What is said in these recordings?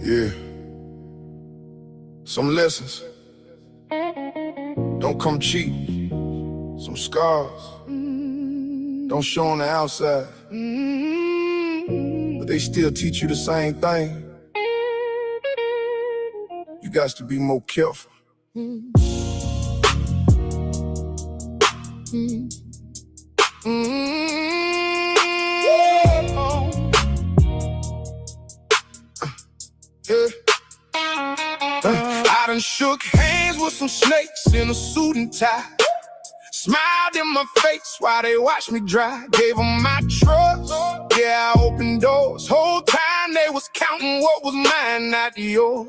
Yeah. Some lessons don't come cheap. Some scars don't show on the outside, but they still teach you the same thing. You got to be more careful. I done shook hands with some snakes in a suit and tie. Smiled in my face while they watched me dry. Gave them my trust, yeah, I opened doors. Whole time they was counting what was mine, not yours.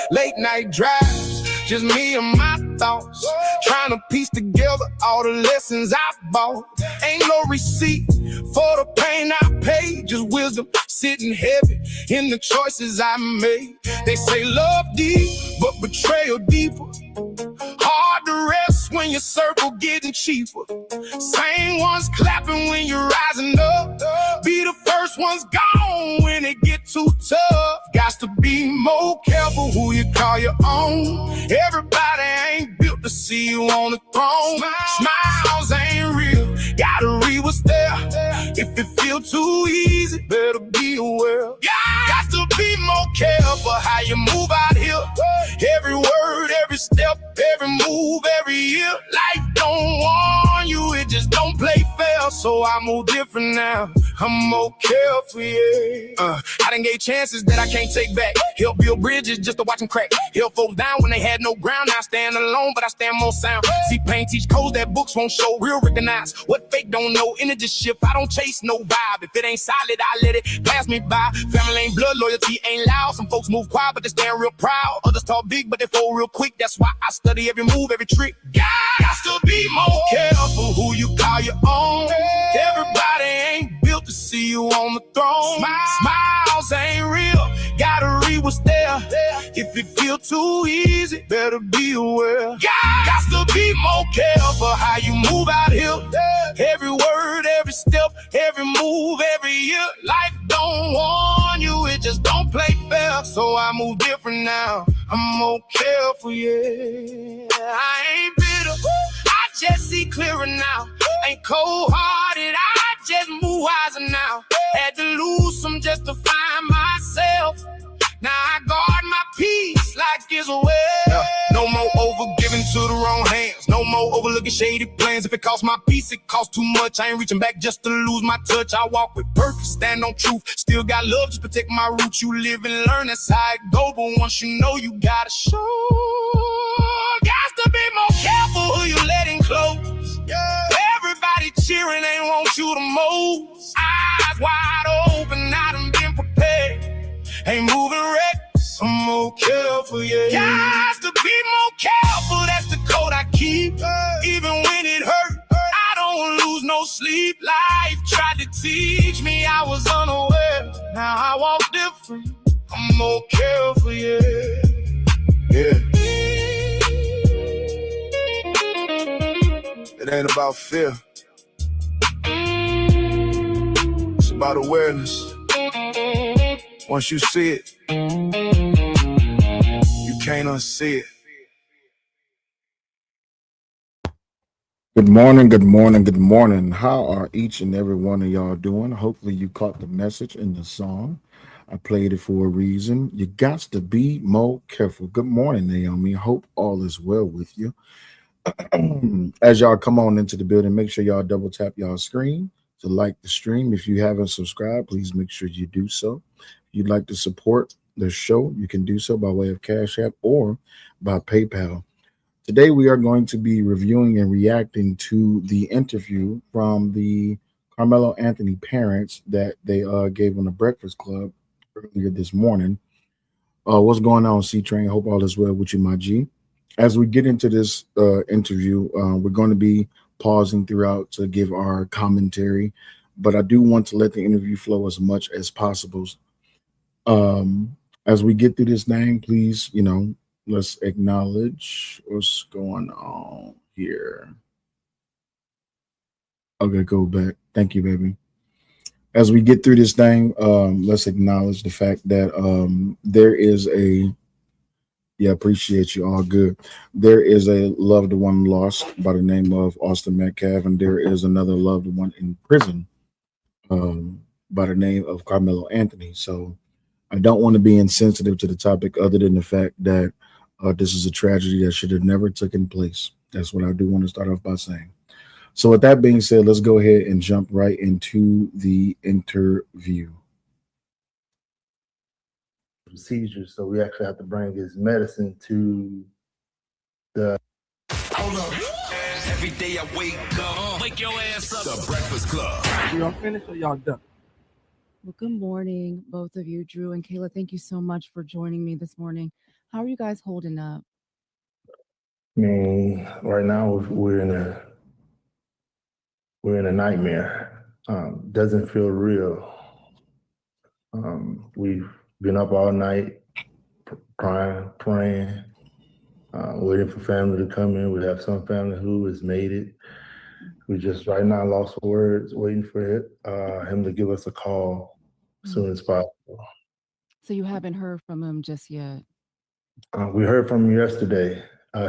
Late night drives, just me and my thoughts. Trying to piece together all the lessons I bought. Ain't no receipt for the pain I paid, just wisdom sitting heavy in the choices I made. They say love deep, but betrayal deeper. Hard to rest when your circle getting cheaper. Same ones clapping when you're rising up. Be the first ones gone when it get too tough. Got to be more careful who you call your own. Everybody ain't built to see you on the throne. Smiles ain't real, gotta read what's there. If it feel too easy, better be aware. Got to be more careful how you move out here. Every word, every step, every move, every year. Life don't warn you, it just don't play fair. So I move different now, I'm more careful, yeah. I done gave chances that I can't take back. Help build bridges just to watch them crack. Held folks down when they had no ground. Now I stand alone, but I stand more sound. See pain teach codes that books won't show. Real recognize what fake don't know. Energy shift, I don't chase no vibe. If it ain't solid, I let it pass me by. Family ain't blood, loyalty ain't loud. Some folks move quiet, but they stand real proud. Others talk big, but they fold real quick. That's why I study every move, every trick. Got to be more careful who you call your own. Everybody ain't built to see you on the throne. Smiles ain't real, gotta read what's there. If it feel too easy, better be aware. Got to be more careful how you move out here. Every word, every step, every move, every year. Life don't warn you, it just don't play fair. So I move different now, I'm more careful, yeah. I ain't bitter, I just see clearer now. Ain't cold-hearted, I just move wiser now. Had to lose some just to find myself. Now I guard my peace like it's a well. No more overgiving to the wrong hands. No more overlooking shady plans. If it costs my peace, it costs too much. I ain't reaching back just to lose my touch. I walk with purpose, stand on truth. Still got love to protect my roots. You live and learn, that's how it go. But once you know, you gotta show. Got to be more careful who you letting close. Everybody cheering ain't want you the most. Eyes wide open, I done been prepared. Ain't moving reckless, I'm more careful, yeah. Got to be more careful, that's the code I keep. Even when it hurt, I don't lose no sleep. Life tried to teach me, I was unaware. Now I walk different, I'm more careful, yeah. Yeah. It ain't about fear, it's about awareness. Once you see it, you can't unsee it. Good morning, good morning, good morning. How are each and every one of y'all doing? Hopefully you caught the message in the song. I played it for a reason. You got to be more careful. Good morning, Naomi. Hope all is well with you. As y'all come on into the building, make sure y'all double tap y'all screen to like the stream. If you haven't subscribed, please make sure you do so. If you'd like to support the show, you can do so by way of Cash App or by PayPal. Today, we are going to be reviewing and reacting to the interview from the Karmelo Anthony parents that they gave on the Breakfast Club earlier this morning. What's going on, C-Train? Hope all is well with you, my G. As we get into this interview, we're going to be pausing throughout to give our commentary, but I do want to let the interview flow as much as possible. As we get through this thing, please, let's acknowledge what's going on here. Okay, go back. Thank you, baby. as we get through this thing, let's acknowledge the fact that there is a yeah, appreciate you. All good. There is a loved one lost by the name of Austin Metcalf, and there is another loved one in prison by the name of Carmelo Anthony. So I don't want to be insensitive to the topic, other than the fact that this is a tragedy that should have never taken place. That's what I do want to start off by saying. So, with that being said, let's go ahead and jump right into the interview. Procedures, so we actually have to bring his medicine to the. Hold up. Every day I wake your ass up. The Breakfast Club. Y'all finished or y'all done? Well, good morning, both of you, Drew and Kayla. Thank you so much for joining me this morning. How are you guys holding up? I mean, right now we're in a nightmare. Doesn't feel real. We've been up all night, crying, praying, waiting for family to come in. We have some family who has made it. We just right now lost for words, waiting for him to give us a call as soon as possible. So you haven't heard from him just yet? We heard from him yesterday.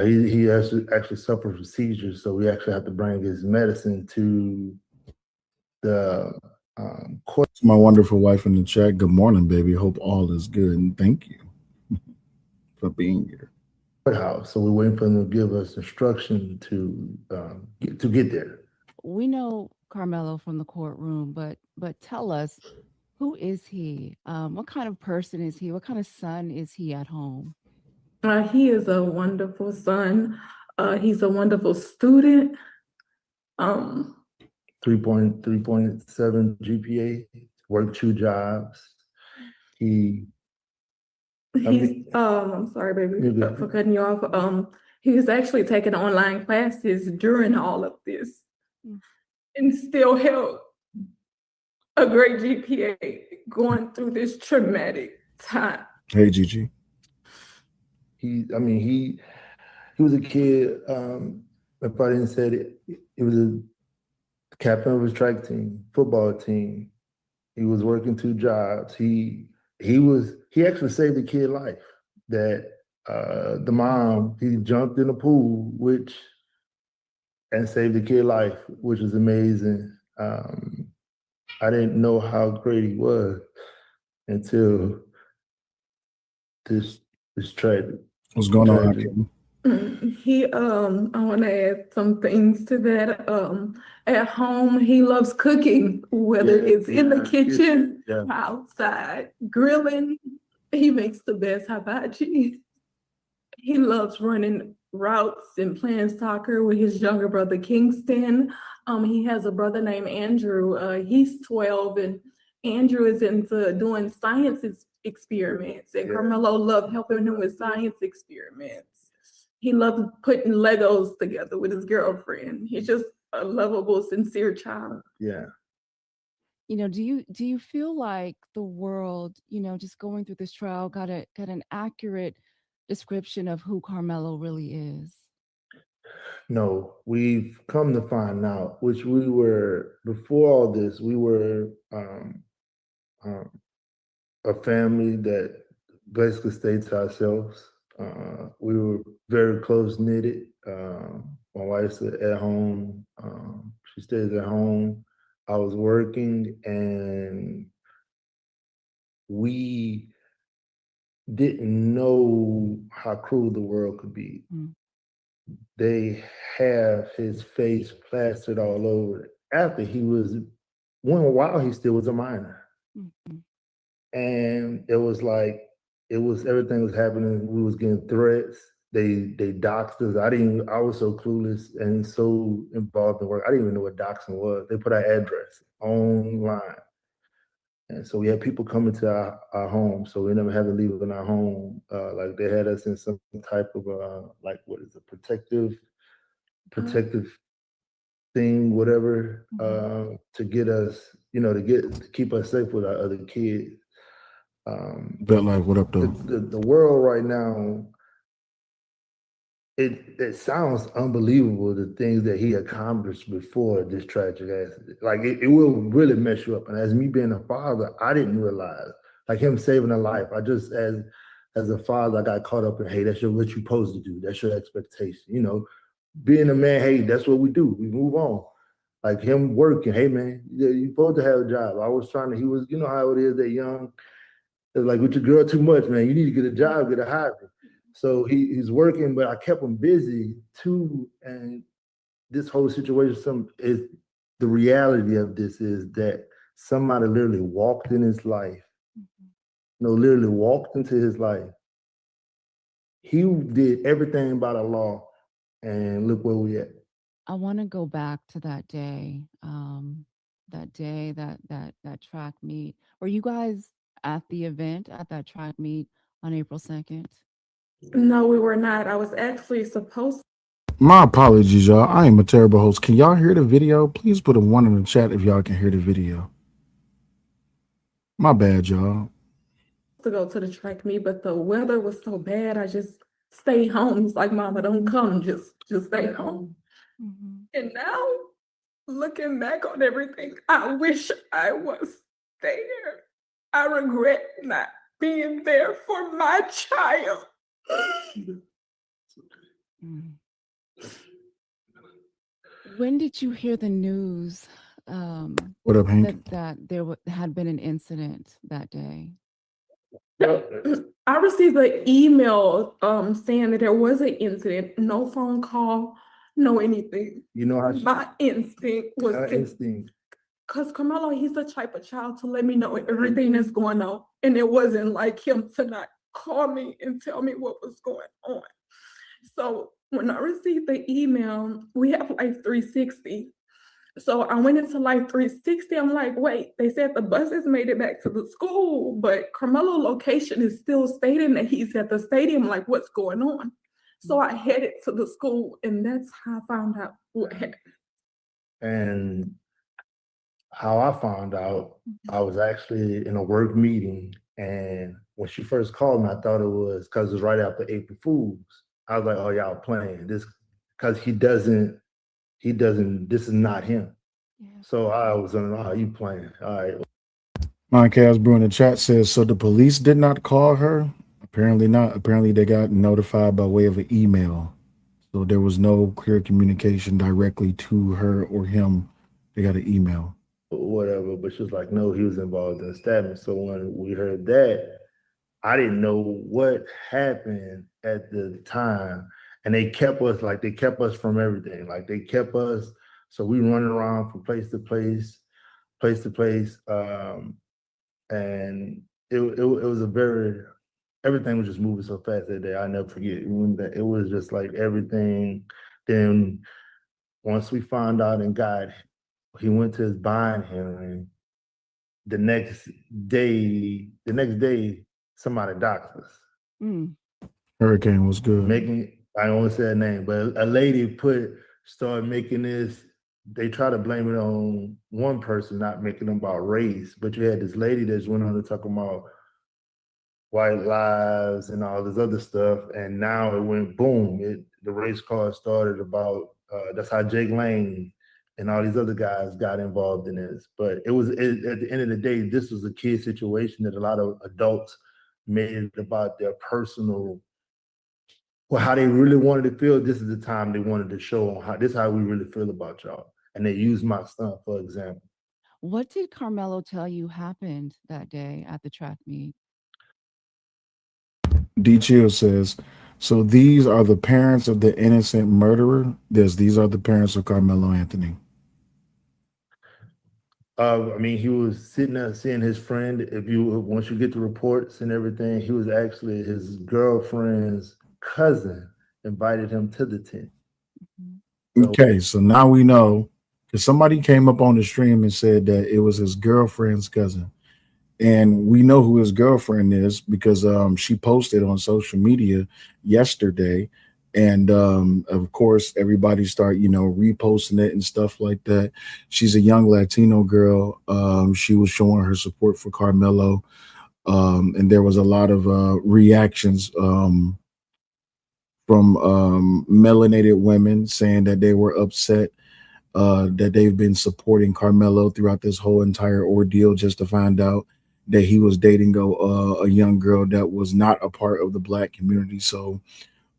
He has actually suffered from seizures, so we actually have to bring his medicine to the court. My wonderful wife in the chat. Good morning, baby. Hope all is good, and thank you for being here. Courthouse. So we're waiting for them to give us instruction to get there. We know Carmelo from the courtroom, but tell us, who is he? What kind of person is he? What kind of son is he at home? He is a wonderful son. He's a wonderful student. 3.7 GPA, worked 2 jobs. I'm sorry, baby, for cutting you off. He was actually taking online classes during all of this and still held a great GPA going through this traumatic time. Hey, Gigi. He was a kid. If I didn't say it, he was a captain of his track team, football team. He was working 2 jobs. He actually saved the kid life. That the mom, he jumped in the pool, and saved the kid life, which is amazing. I didn't know how great he was until this tragedy. What's going on, Hakeem? I want to add some things to that. At home, he loves cooking, whether it's in the kitchen, outside, grilling. He makes the best hibachi. He loves running routes and playing soccer with his younger brother, Kingston. He has a brother named Andrew. He's 12, and Andrew is into doing science experiments, and Carmelo loved helping him with science experiments. He loves putting Legos together with his girlfriend. He's just a lovable, sincere child. Yeah. You know, do you feel like the world, just going through this trial, got an accurate description of who Carmelo really is? No, we've come to find out, which we were before all this. We were a family that basically stayed to ourselves. We were very close knitted. My wife's at home. She stays at home. I was working, and we didn't know how cruel the world could be. They have his face plastered all over after while he still was a minor. And it was like, everything was happening. We was getting threats. They doxed us. I was so clueless and so involved in work. I didn't even know what doxing was. They put our address online. And so we had people coming to our home. So we never had to leave in our home. Like they had us in some type of protective thing, whatever, to get us, to keep us safe with our other kids. Bet Life, what up, though? The world right now it sounds unbelievable the things that he accomplished before this tragic accident. Like it will really mess you up. And as me being a father, I didn't realize like him saving a life. I just as a father, I got caught up in, hey, that's what you're supposed to do. That's your expectation. You know, being a man, hey, that's what we do. We move on. Like him working, hey man, you're supposed to have a job. I was trying to, he was, you know how it is that young, it's like with your girl too much, man. You need to get a job, get a hobby. So he's working, but I kept him busy too. And this whole situation, some is the reality of this is that somebody literally walked in his life. No, literally walked into his life. He did everything by the law, and look where we at. I want to go back to that day, that track meet. Were you guys at the event at that track meet on April 2nd? No, we were not. I was actually supposed My apologies, y'all. I am a terrible host. Can y'all hear the video? Please put a one in the chat if y'all can hear the video. My bad, y'all. to go to the track meet, but the weather was so bad, I just stayed home. It's like, Mama, don't come, just stay home. Mhm. And now, looking back on everything, I wish I was there. I regret not being there for my child. Mm. When did you hear the news What up, Hank? that there had been an incident that day? I received an email saying that there was an incident, no phone call, no anything. You know how My instinct was her to, instinct. because Carmelo, he's the type of child to let me know everything that's going on. And it wasn't like him to not call me and tell me what was going on. So when I received the email, we have Life 360. So I went into Life 360. I'm like, wait, they said the buses made it back to the school, but Carmelo location is still stating that he's at the stadium. Like, what's going on? So I headed to the school, and that's how I found out what happened. And how I found out, I was actually in a work meeting, and when she first called me, I thought it was because it was right after April Fools. I was like, "Oh, y'all playing this?" Because this is not him. Yeah. So I was on, "Oh, you playing? All right." Moncaz Brew in the chat says, so the police did not call her? Apparently not. Apparently they got notified by way of an email. So there was no clear communication directly to her or him. They got an email. Whatever, but she was like, "No, he was involved in stabbing." So when we heard that, I didn't know what happened at the time, and they kept us from everything. Like they kept us, so we running around from place to place, place to place, and it was a very everything was just moving so fast that day. I never forget when that it was just like everything. Then once we found out and got, he went to his bond hearing. The next day, somebody doxed us. Mm. Hurricane was good. I don't want to say her name, but a lady started making this. They try to blame it on one person, not making them about race. But you had this lady that went on to talk about white lives and all this other stuff, and now it went boom. The race car started about. That's how Jake Lane and all these other guys got involved in this. But at the end of the day, this was a kid situation that a lot of adults made it about their personal, well, how they really wanted to feel. This is the time they wanted to show on how this is how we really feel about y'all. And they used my son, for example. What did Carmelo tell you happened that day at the track meet? D Chill says, so these are the parents of the innocent murderer? These are the parents of Carmelo Anthony. I mean, he was sitting there seeing his friend. Once you get the reports and everything, he was actually his girlfriend's cousin invited him to the tent. Okay, so now we know because somebody came up on the stream and said that it was his girlfriend's cousin. And we know who his girlfriend is because she posted on social media yesterday. And of course, everybody start, reposting it and stuff like that. She's a young Latino girl. She was showing her support for Carmelo. And there was a lot of reactions from melanated women saying that they were upset that they've been supporting Carmelo throughout this whole entire ordeal just to find out that he was dating a young girl that was not a part of the black community. So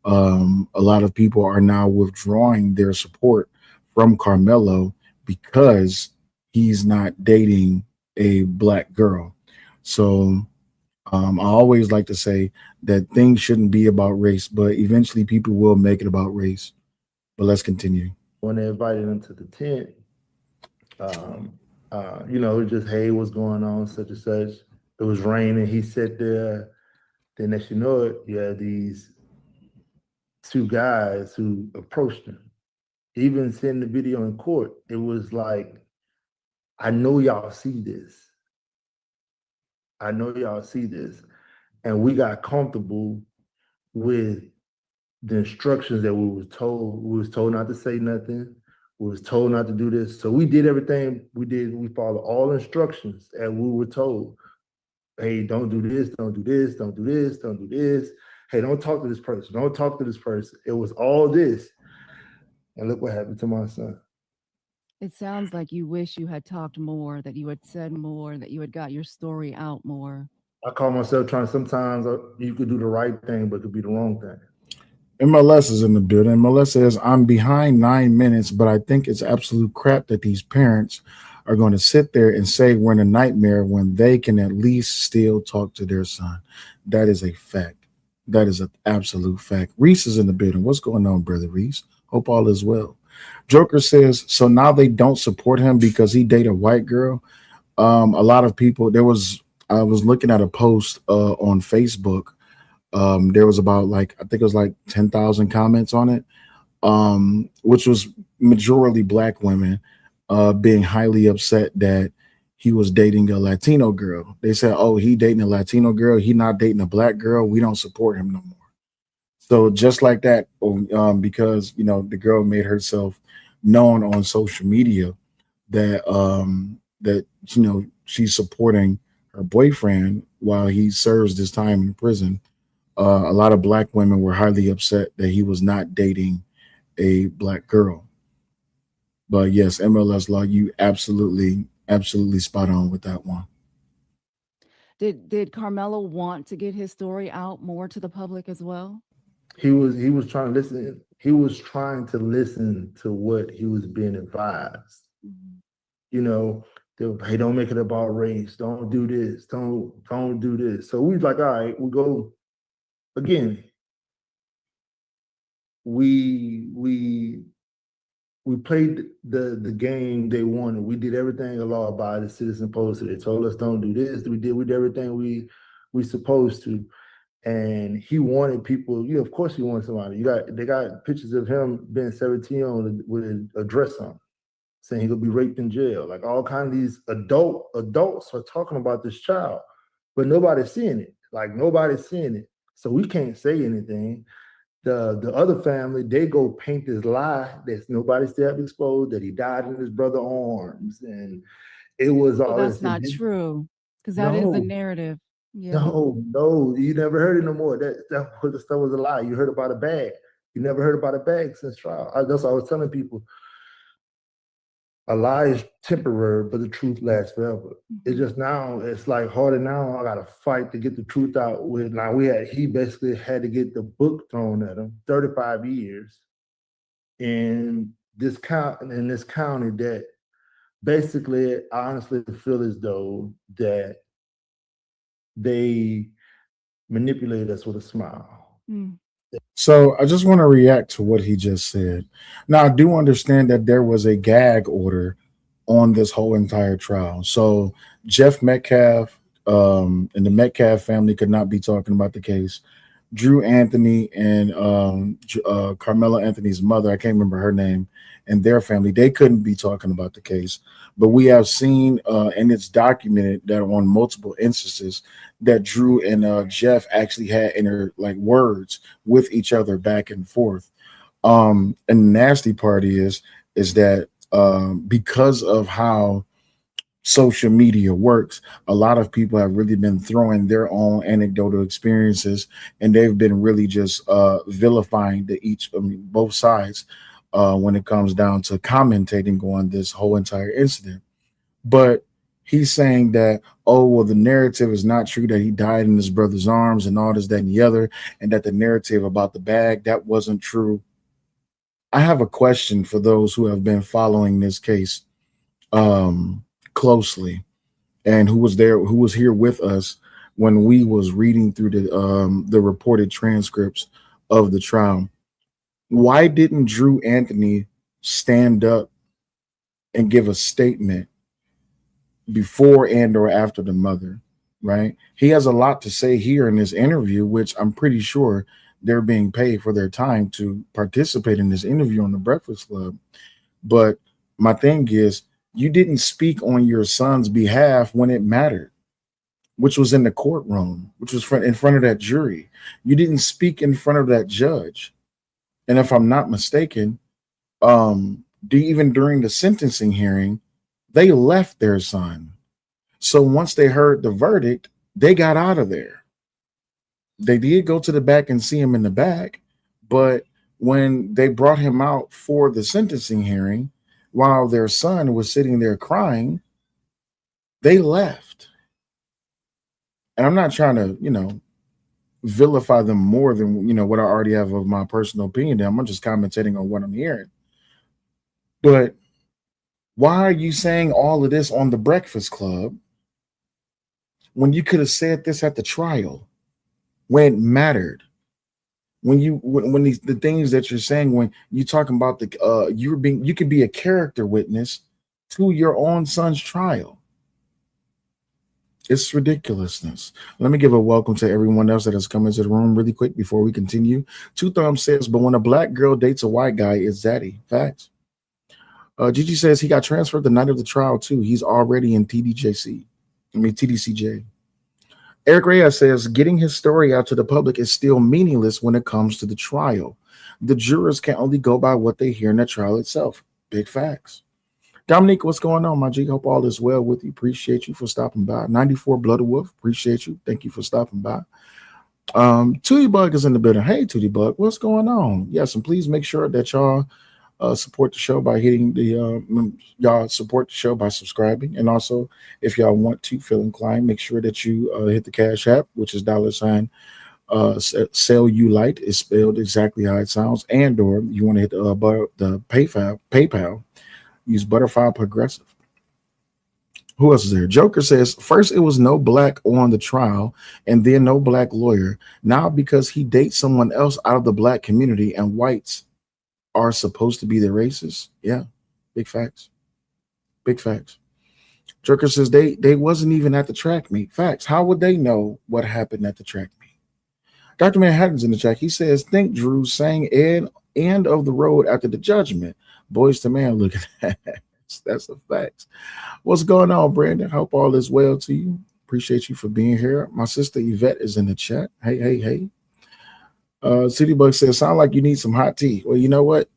a lot of people are now withdrawing their support from Carmelo because he's not dating a black girl. So I always like to say that things shouldn't be about race, but eventually people will make it about race. But let's continue. When they invited him to the tent, it was just, hey, what's going on, such and such. It was raining. He sat there. Then next you know it, you had these two guys who approached him. Even seeing the video in court, it was like, I know y'all see this. I know y'all see this. And we got comfortable with the instructions that we was told. We was told not to say nothing. We was told not to do this. So we did everything we did. We followed all instructions and we were told, hey, don't do this, don't do this, don't do this, don't do this. Hey, don't talk to this person. Don't talk to this person. It was all this. And look what happened to my son. It sounds like you wish you had talked more, that you had said more, that you had got your story out more. I call myself trying, sometimes you could do the right thing, but it could be the wrong thing. MLS is in the building. MLS says, I'm behind 9 minutes, but I think it's absolute crap that these parents are going to sit there and say we're in a nightmare when they can at least still talk to their son. That is a fact. That is an absolute fact. Reese is in the building. What's going on, Brother Reese? Hope all is well. Joker says, so now they don't support him because he dated a white girl. A lot of people, I was looking at a post on Facebook. There was about I think it was 10,000 comments on it, which was majority black women being highly upset that he was dating a Latino girl. They said, oh, he dating a Latino girl. He not dating a black girl. We don't support him no more. So just like that, because, the girl made herself known on social media that she's supporting her boyfriend while he serves this time in prison. A lot of black women were highly upset that he was not dating a black girl. But yes, MLS law, you absolutely spot on with that one. Did Carmelo want to get his story out more to the public as well? He was trying to listen. He was trying to listen to what he was being advised. Hey, don't make it about race. Don't do this. Don't do this. So we was like, all right, we go again. We played the game they wanted. We did everything the law abiding citizen posted. They told us don't do this. We did everything we supposed to. And he wanted people, of course he wanted somebody. They got pictures of him being 17 with a dress on, saying he could be raped in jail. Like all kind of these adults are talking about this child, but nobody's seeing it. Nobody's seeing it. So we can't say anything. The other family, they go paint this lie that nobody still have exposed, that he died in his brother's arms. And it was all that's not true, because that is the narrative. Yeah. No, you never heard it no more. That stuff was a lie. You heard about a bag. You never heard about a bag since trial. That's what I was telling people. A lie is temporary, but the truth lasts forever. Mm-hmm. It's just now, it's harder now. I got to fight to get the truth out. He basically had to get the book thrown at him, 35 years in this county that basically, I honestly feel as though that they manipulate us with a smile. Mm. So I just want to react to what he just said. Now, I do understand that there was a gag order on this whole entire trial. So Jeff Metcalf and the Metcalf family could not be talking about the case. Drew Anthony and Carmelo Anthony's mother, I can't remember her name, and their family, they couldn't be talking about the case. But we have seen, and it's documented that on multiple instances that Drew and Jeff actually had words with each other back and forth. And the nasty part is that because of how social media works. A lot of people have really been throwing their own anecdotal experiences, and they've been really just vilifying both sides when it comes down to commentating on this whole entire incident. But he's saying that, oh, well, the narrative is not true, that he died in his brother's arms and all this, that, and the other, and that the narrative about the bag, that wasn't true. I have a question for those who have been following this case closely, and who was here with us when we was reading through the reported transcripts of the trial. Why didn't Drew Anthony stand up and give a statement before and or after the mother? Right, he has a lot to say here in this interview, which I'm pretty sure they're being paid for their time to participate in this interview on the Breakfast Club. But my thing is, you didn't speak on your son's behalf when it mattered, which was in the courtroom, which was in front of that jury. You didn't speak in front of that judge. And if I'm not mistaken, even during the sentencing hearing, they left their son. So once they heard the verdict, they got out of there. They did go to the back and see him in the back, but when they brought him out for the sentencing hearing, while their son was sitting there crying, they left. And I'm not trying to, vilify them more than, what I already have of my personal opinion. I'm just commentating on what I'm hearing. But why are you saying all of this on the Breakfast Club when you could have said this at the trial, when it mattered? When the things that you're saying, when you're talking about you can be a character witness to your own son's trial. It's ridiculousness. Let me give a welcome to everyone else that has come into the room really quick before we continue. Two Thumbs says, but when a black girl dates a white guy, it's zaddy. Facts. Gigi says he got transferred the night of the trial too. He's already in TDCJ. Eric Reyes says getting his story out to the public is still meaningless when it comes to the trial. The jurors can only go by what they hear in the trial itself. Big facts. Dominique, what's going on, my G? Hope all is well with you. Appreciate you for stopping by. 94 Blood Wolf, appreciate you. Thank you for stopping by. Tootie Bug is in the building. Hey, Tootie Bug, what's going on? Yes, and please make sure that y'all support the show by hitting y'all support the show by subscribing. And also, if y'all want to feel inclined, make sure that you hit the Cash App, which is $ Cellulite is spelled exactly how it sounds, and or you want to hit the PayPal, use Butterfly Progressive. Who else is there? Joker says, first it was no black on the trial and then no black lawyer. Now because he dates someone else out of the black community and whites are supposed to be the racists. Yeah, big facts. Big facts. Joker says they wasn't even at the track meet. Facts. How would they know what happened at the track meet? Dr. Manhattan's in the chat. He says, think Drew sang end of the road after the judgment. Boys to man, look at that. That's the facts. What's going on, Brandon? Hope all is well to you. Appreciate you for being here. My sister Yvette is in the chat. Hey. City Bug says, sound like you need some hot tea. Well, you know what?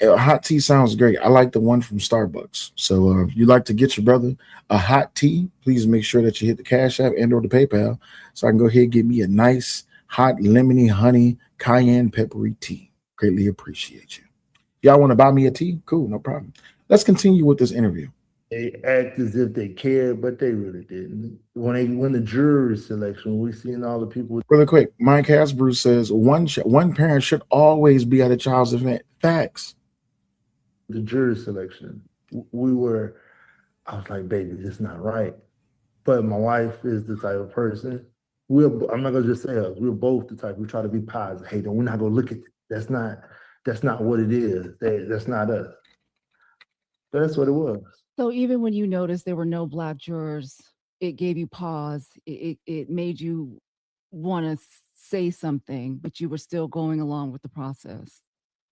Hot tea sounds great. I like the one from Starbucks. So if you like to get your brother a hot tea, please make sure that you hit the Cash App and or the PayPal so I can go ahead and get me a nice, hot, lemony, honey, cayenne, peppery tea. Greatly appreciate you. Y'all want to buy me a tea? Cool, no problem. Let's continue with this interview. They act as if they cared, but they really didn't. When they win the jury selection, we seen all the people. Really quick, Mike Hasbrew says one parent should always be at a child's event. Facts. The jury selection, I was like, baby, this is not right. But my wife is the type of person. I'm not gonna just say us. We're both the type. We try to be positive. Hey, we're not gonna look at it. That's not what it is. That's not us. That's what it was. So even when you noticed there were no black jurors, it gave you pause. It made you want to say something, but you were still going along with the process.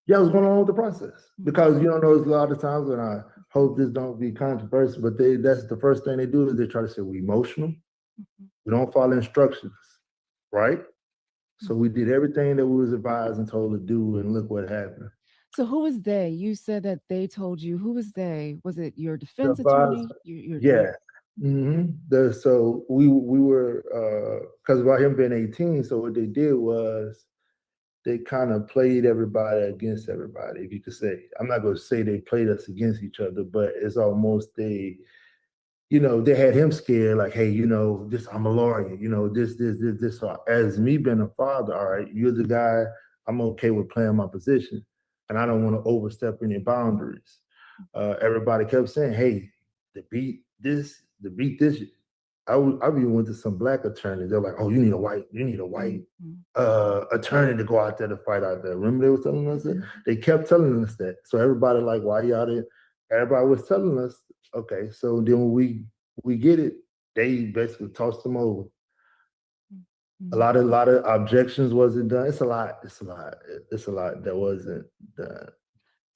Yeah, I was going along with the process because there's a lot of times, and I hope this don't be controversial, but that's the first thing they do is they try to say we're emotional. Mm-hmm. We don't follow instructions, right? So we did everything that we was advised and told to do, and look what happened. So who was they? You said that they told you. Who was they? Was it your The defense advisor, attorney? Your yeah. So we were because about him being 18, so what they did was they kind of played everybody against everybody, if you could say. I'm not going to say they played us against each other, but it's almost they had him scared, like, hey, this, I'm a lawyer, this. So as me being a father, all right, you're the guy, I'm okay with playing my position, and I don't want to overstep any boundaries. Everybody kept saying, hey, to beat this. I even went to some black attorneys. They're like, oh, you need a white attorney to go out there to fight out there. Remember they were telling us that? They kept telling us that. So everybody like, why y'all didn't? Everybody was telling us, okay. So then when we get it, they basically tossed them over. A lot of objections wasn't done. It's a lot that wasn't done.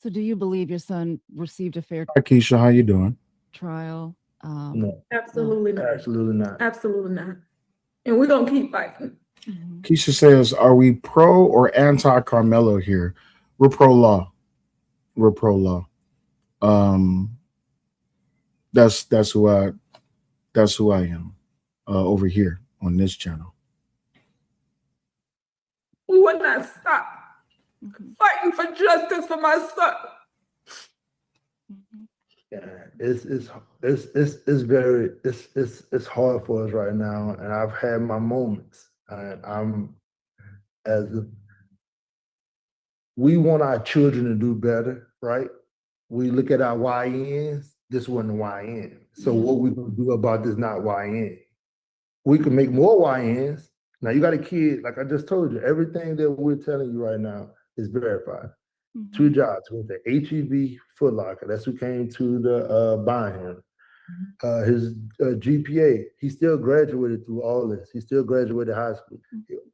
So do you believe your son received a fair Hi, Keisha, how you doing? trial? No, Absolutely not. absolutely not. Absolutely not. And we're gonna keep fighting. Keisha says, are we pro or anti Karmelo here? We're pro law. We're pro law. That's who I am over here on this channel. We will not stop fighting for justice for my son. Yeah, it's hard for us right now, and I've had my moments, and we want our children to do better, right? We look at our YNs. This wasn't a YN. So what we gonna do about this not YN? We can make more YNs. Now you got a kid, like I just told you, everything that we're telling you right now is verified. 2 jobs with the HEB Foot Locker. That's who came to the buying him. His GPA, he still graduated through all this. He still graduated high school.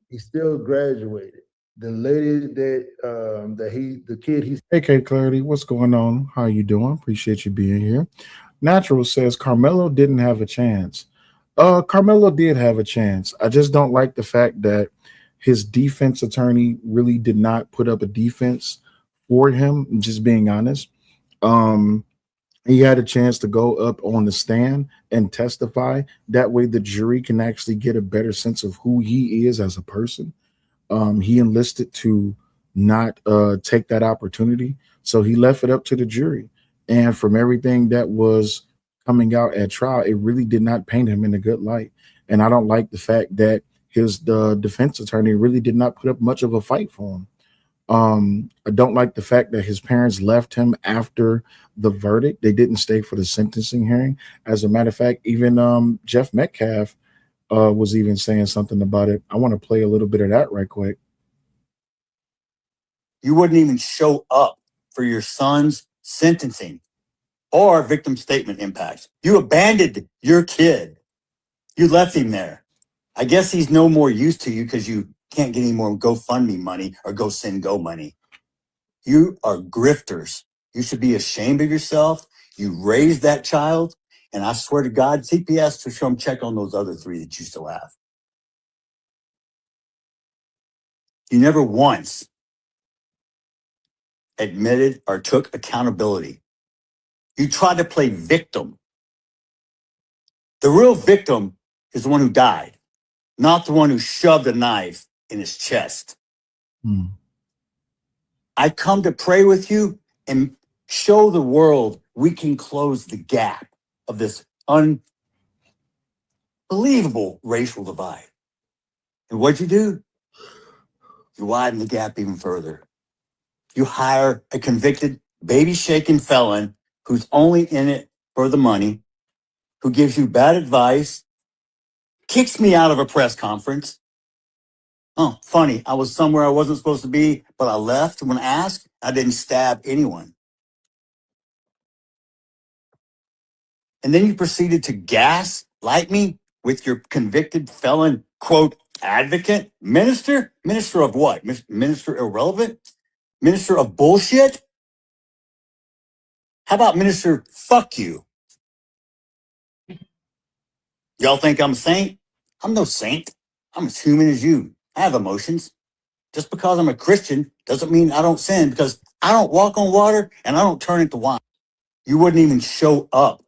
He still graduated. The lady the kid he's Hey, Clarity, what's going on? How you doing? Appreciate you being here. Natural says Karmelo didn't have a chance. Karmelo did have a chance. I just don't like the fact that his defense attorney really did not put up a defense for him. Just being honest, he had a chance to go up on the stand and testify. That way, the jury can actually get a better sense of who he is as a person. He enlisted to not take that opportunity, so he left it up to the jury. And from everything that was coming out at trial, it really did not paint him in a good light. And I don't like the fact that the defense attorney really did not put up much of a fight for him. I don't like the fact that his parents left him after the verdict. They didn't stay for the sentencing hearing. As a matter of fact, even Jeff Metcalf was even saying something about it. I want to play a little bit of that right quick. You wouldn't even show up for your son's sentencing or victim statement impact. You abandoned your kid. You left him there. I guess he's no more use to you because you can't get any more GoFundMe money or GoSendGo money. You are grifters. You should be ashamed of yourself. You raised that child, and I swear to God, CPS to show him check on those other 3 that you still have. You never once admitted or took accountability. You tried to play victim. The real victim is the one who died, not the one who shoved a knife in his chest. I come to pray with you and show the world we can close the gap of this unbelievable racial divide. And what'd you do? You widen the gap even further. You hire a convicted, baby-shaking felon who's only in it for the money, who gives you bad advice, kicks me out of a press conference. Oh, funny, I was somewhere I wasn't supposed to be, but I left when asked. I didn't stab anyone. And then you proceeded to gaslight me with your convicted felon, quote, advocate, minister? Minister of what? Minister irrelevant? Minister of bullshit? How about minister fuck you? Y'all think I'm a saint? I'm no saint. I'm as human as you. I have emotions. Just because I'm a Christian doesn't mean I don't sin, because I don't walk on water and I don't turn into wine. You wouldn't even show up.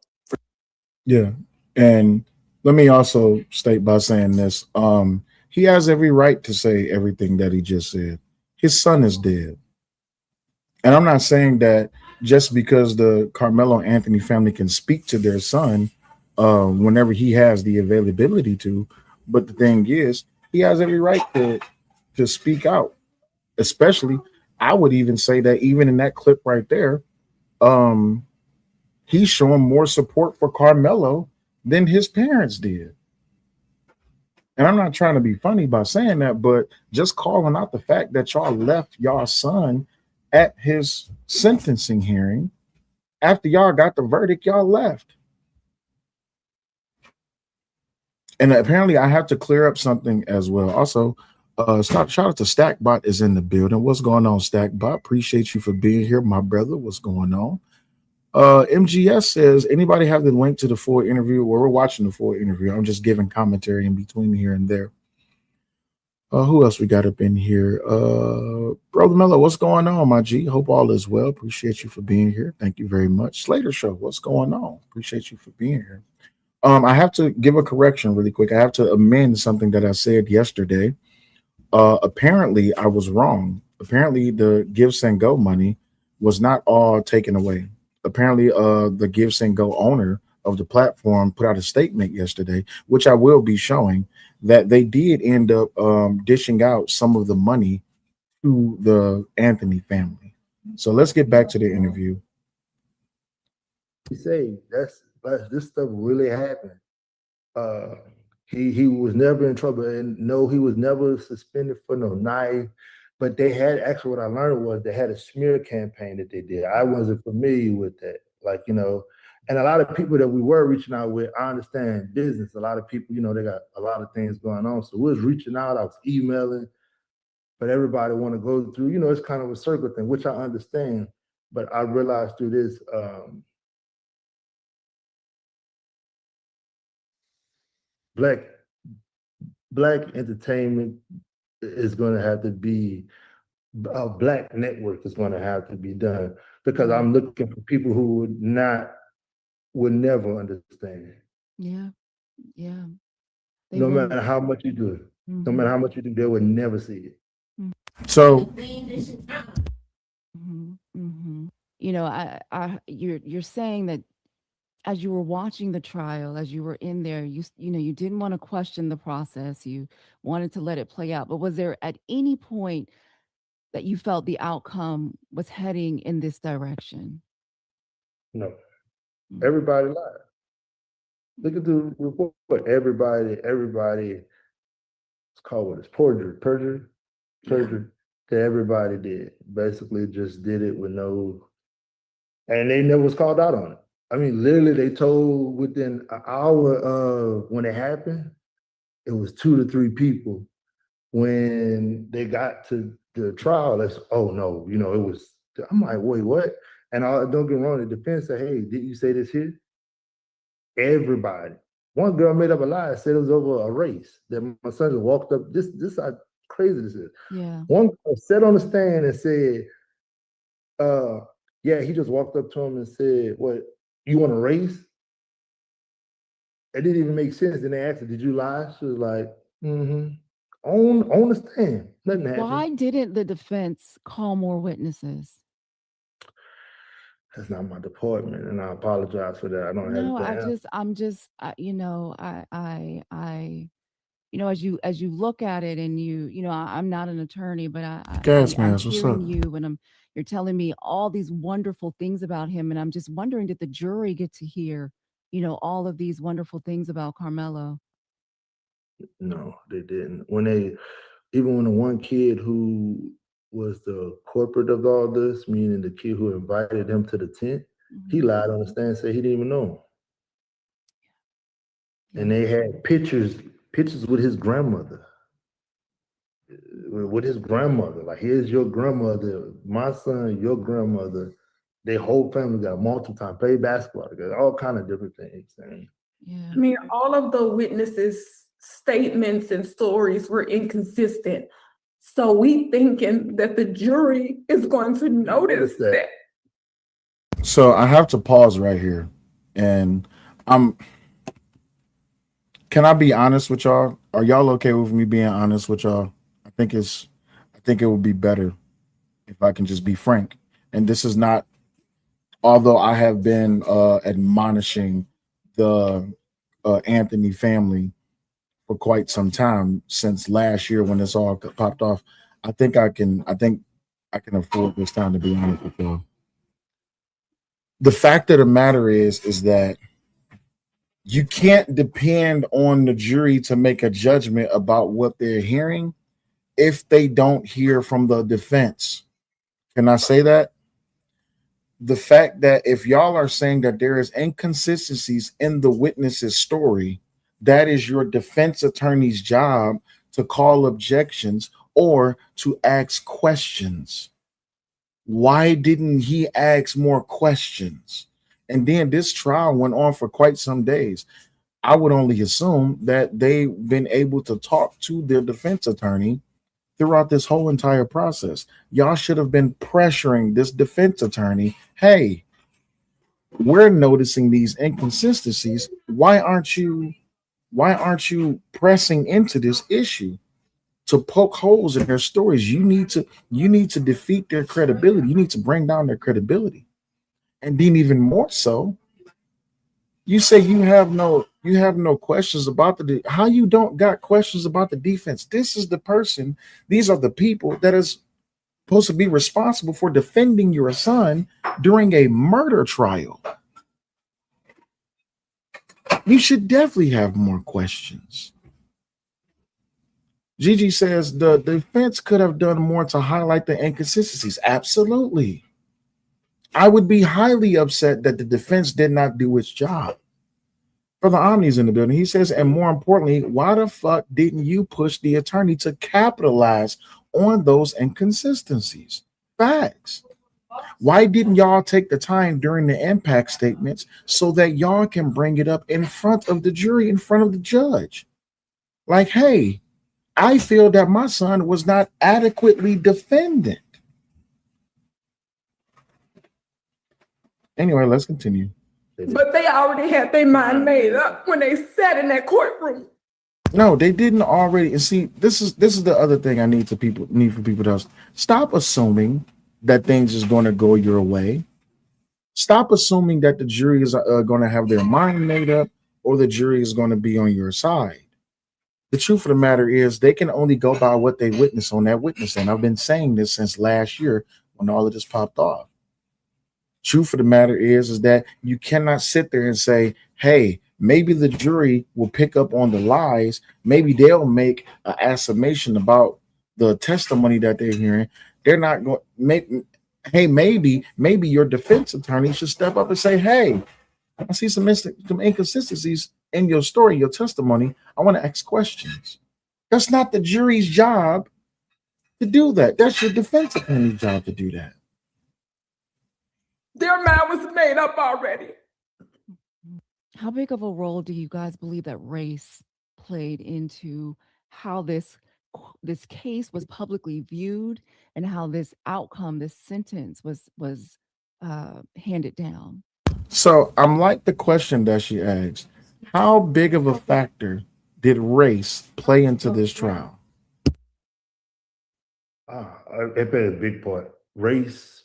Yeah. And let me also state by saying this. He has every right to say everything that he just said. His son is dead. And I'm not saying that just because the Carmelo Anthony family can speak to their son whenever he has the availability to, but the thing is, he has every right to speak out. Especially, I would even say that even in that clip right there, um, he's showing more support for Carmelo than his parents did. And I'm not trying to be funny by saying that, but just calling out the fact that y'all left y'all son at his sentencing hearing after y'all got the verdict, y'all left. And apparently, I have to clear up something as well. Also, shout out to Stackbot is in the building. What's going on, Stackbot? Appreciate you for being here, my brother. What's going on? MGS says, anybody have the link to the full interview? Well, we're watching the full interview. I'm just giving commentary in between here and there. Who else we got up in here? Brother Mello, what's going on, my G? Hope all is well. Appreciate you for being here. Thank you very much. Slater Show, what's going on? Appreciate you for being here. I have to give a correction really quick. I have to amend something that I said yesterday. Apparently, I was wrong. Apparently, the Give Send Go money was not all taken away. Apparently, the Give Send Go owner of the platform put out a statement yesterday, which I will be showing, that they did end up dishing out some of the money to the Anthony family. So let's get back to the interview. He say this stuff really happened. He was never in trouble, and no, he was never suspended for no knife. But they had actually what I learned was they had a smear campaign that they did. I wasn't familiar with that, and a lot of people that we were reaching out with, I understand business. A lot of people, they got a lot of things going on. So we was reaching out, I was emailing, but everybody want to go through, it's kind of a circle thing, which I understand. But I realized through this, black entertainment is going to have to be a black network is going to have to be done, because I'm looking for people who would never understand. Yeah. They No won't. matter how much you do it, no matter how much you do, they would never see it. So you're saying that as you were watching the trial, as you were in there, you didn't want to question the process. You wanted to let it play out. But was there at any point that you felt the outcome was heading in this direction? No, everybody lied. Look at the report. Everybody, it's called what? It's perjury. That everybody did. Basically, just did it with no, and they never was called out on it. I mean, literally, they told within an hour of when it happened, it was 2 to 3 people. When they got to the trial, oh no, it was. I'm like, wait, what? And don't get me wrong, the defense said, hey, did you say this here? Everybody. One girl made up a lie, said it was over a race that my son just walked up. This how crazy this is. Yeah. One girl sat on the stand and said, yeah, he just walked up to him and said, what, you want to race? It didn't even make sense. And they asked her, did you lie? She was like, on the stand. Nothing happened. Why didn't the defense call more witnesses? That's not my department, and I apologize for that. I don't have No, the I'm just, as you look at it and I'm not an attorney, but I'm hearing you and you're telling me all these wonderful things about him. And I'm just wondering, did the jury get to hear, all of these wonderful things about Karmelo? No, they didn't. Even when the one kid who was the corporate of all this, meaning the kid who invited him to the tent, he lied on the stand and said he didn't even know him. Yeah. And they had pictures with his grandmother. Like, here's your grandmother, my son, your grandmother. Their whole family got multiple time, play basketball together, all kind of different things. Yeah. I mean, all of the witnesses' statements and stories were inconsistent. So we thinking that the jury is going to notice that. So I have to pause right here, and I'm. Can I be honest with y'all? Are y'all okay with me being honest with y'all? I think it's. I think it would be better if I can just be frank. And this is not. Although I have been admonishing the Anthony family for quite some time since last year when this all popped off. I think I can. I think I can afford this time to be honest with y'all. The fact of the matter is that you can't depend on the jury to make a judgment about what they're hearing if they don't hear from the defense. Can I say that? The fact that if y'all are saying that there is inconsistencies in the witness's story, that is your defense attorney's job to call objections or to ask questions. Why didn't he ask more questions? And then this trial went on for quite some days. I would only assume that they've been able to talk to their defense attorney throughout this whole entire process. Y'all should have been pressuring this defense attorney. Hey, we're noticing these inconsistencies. Why aren't you pressing into this issue to poke holes in their stories? You need to defeat their credibility. You need to bring down their credibility. And then even more so, you say you have no questions about how you don't got questions about the defense. This is the person, these are the people that is supposed to be responsible for defending your son during a murder trial. You should definitely have more questions. Gigi says the defense could have done more to highlight the inconsistencies. Absolutely. I would be highly upset that the defense did not do its job. For the Omnis in the building, he says, and more importantly, why the fuck didn't you push the attorney to capitalize on those inconsistencies? Facts. Why didn't y'all take the time during the impact statements so that y'all can bring it up in front of the jury, in front of the judge? Like, hey, I feel that my son was not adequately defended. Anyway, let's continue. But they already had their mind made up when they sat in that courtroom. No, they didn't already. And see, this is the other thing I need for people to stop assuming that things is going to go your way. Stop assuming that the jury is going to have their mind made up or the jury is going to be on your side. The truth of the matter is they can only go by what they witness on that witness stand. I've been saying this since last year when all of this popped off. Truth of the matter is that you cannot sit there and say, hey, maybe the jury will pick up on the lies. Maybe they'll make an affirmation about the testimony that they're hearing. They're not going to make, hey, maybe your defense attorney should step up and say, hey, I see some inconsistencies in your story, your testimony. I want to ask questions. That's not the jury's job to do that. That's your defense attorney's job to do that. Their mind was made up already. How big of a role do you guys believe that race played into how this case was publicly viewed and how this outcome, this sentence was handed down? So I'm like the question that she asked. How big of a factor did race play into this trial? It played a big part. Race,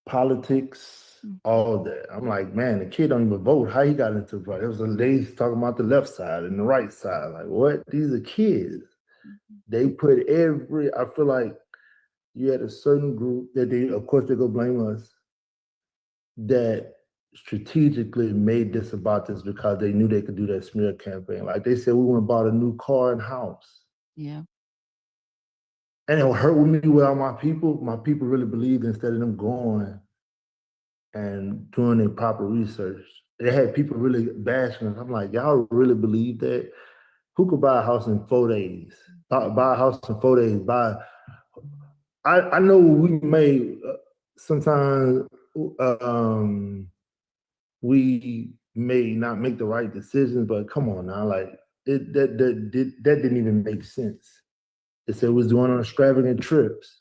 politics, all that. I'm like, man, the kid don't even vote. How he got into the right? It was a lady talking about the left side and the right side. Like, what? These are kids. They put I feel like you had a certain group that of course, they're going to blame us, that strategically made this about this because they knew they could do that smear campaign. Like they said, we went and bought a new car and house. Yeah. And it hurt with me without my people. My people really believed instead of them going and doing their proper research. They had people really bashing us. I'm like, y'all really believe that? Who could buy a house in 4 days? Buy a house in 4 days. I know we may sometimes we may not make the right decisions, but come on now, like that didn't even make sense. They said we was going on extravagant trips.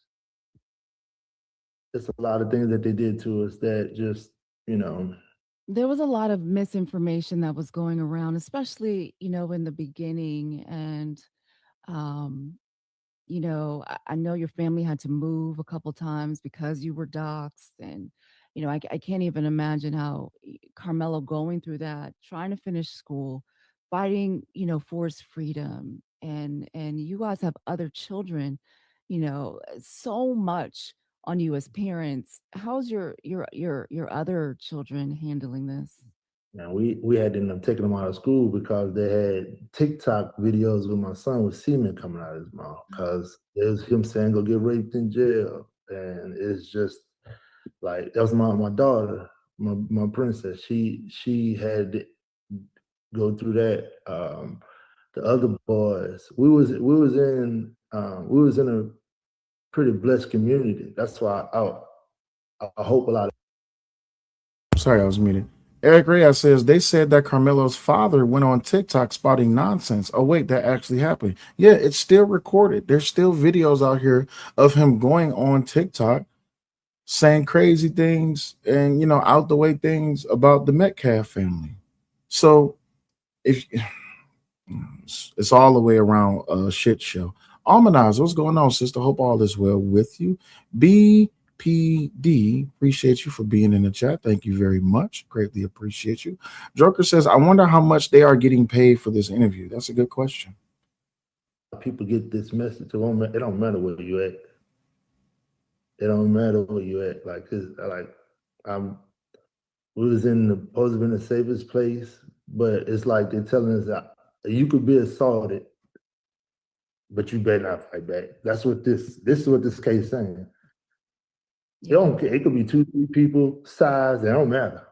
It's a lot of things that they did to us that just, you know. There was a lot of misinformation that was going around, especially, in the beginning. And, um, I know your family had to move a couple times because you were doxxed. And, I can't even imagine how Carmelo going through that, trying to finish school, fighting, for his freedom. And you guys have other children, so much on you as parents. How's your other children handling this? Now we had to end up taking them out of school because they had TikTok videos with my son with semen coming out of his mouth because there's him saying go get raped in jail. And it's just like that was my daughter, my princess. She had to go through that. The other boys, we was in a pretty blessed community. That's why I hope a lot of Sorry, I was muted. Eric Reyes says they said that Carmelo's father went on TikTok spouting nonsense. Oh, wait, that actually happened. Yeah, it's still recorded. There's still videos out here of him going on TikTok saying crazy things and, out the way things about the Metcalf family. So if it's all the way around a shit show. Almanaz, what's going on, sister? Hope all is well with you. BPD, appreciate you for being in the chat. Thank you very much. Greatly appreciate you. Joker says, I wonder how much they are getting paid for this interview. That's a good question. people get this message. It don't matter where you at. It don't matter where you at. We was supposed to be in the safest place, but it's like they're telling us that you could be assaulted, but you better not fight back. That's what this is what this case is saying. It don't care. It could be 2-3 people, size, it don't matter.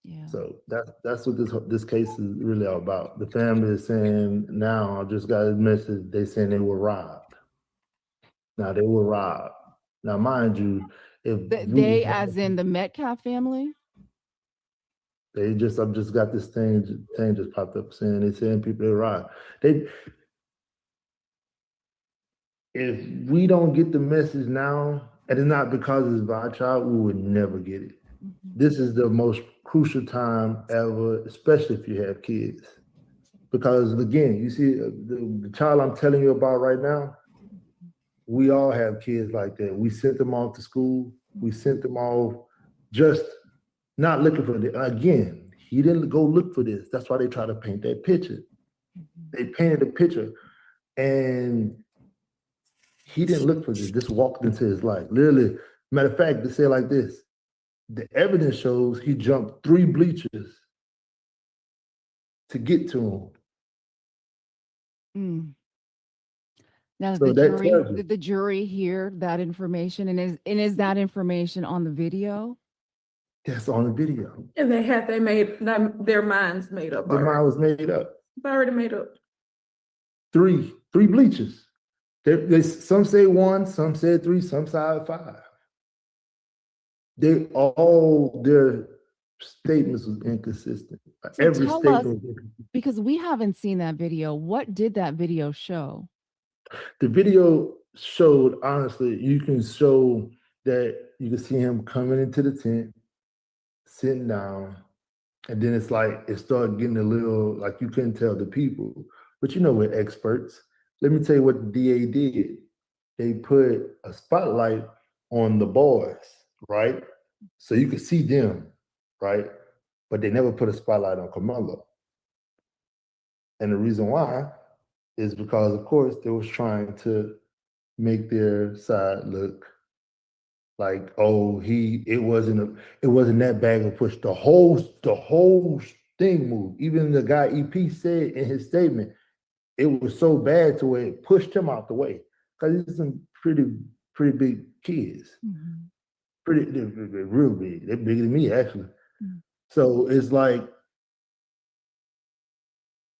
Yeah. So that's what this case is really all about. The family is saying now, I just got a message, they saying they were robbed. Now they were robbed. Now, mind you, if They, as in the Metcalf family? I just got this thing just popped up saying they saying people are robbed. If we don't get the message now, and it's not because it's our child, we would never get it. Mm-hmm. This is the most crucial time ever, especially if you have kids. Because again, you see the child I'm telling you about right now, we all have kids like that. We sent them off to school. We sent them off just not looking for it. Again, he didn't go look for this. That's why they try to paint that picture. They painted a picture and he didn't look for this. This walked into his life. Literally, matter of fact, they say it like this. The evidence shows he jumped 3 bleachers to get to him. Now, So that tells you. did the jury hear that information? And is that information on the video? That's on the video. And they had their minds made up. Their mind was made up. It's already made up. 3 bleachers. Some say 1, some said 3, some said 5. Their statements was inconsistent. So Every tell statement us, was inconsistent. because we haven't seen that video. What did that video show? The video showed, honestly, you can show that you can see him coming into the tent, sitting down, and then it's like it started getting a little like you couldn't tell the people. But we're experts. Let me tell you what the DA did. They put a spotlight on the boys, right? So you could see them, right? But they never put a spotlight on Karmelo. And the reason why is because, of course, they was trying to make their side look like, oh, it wasn't that bag of push. The whole thing moved. Even the guy EP said in his statement, it was so bad to where it pushed him out the way. Because he's some pretty big kids. They're real big. They're bigger than me, actually. So it's like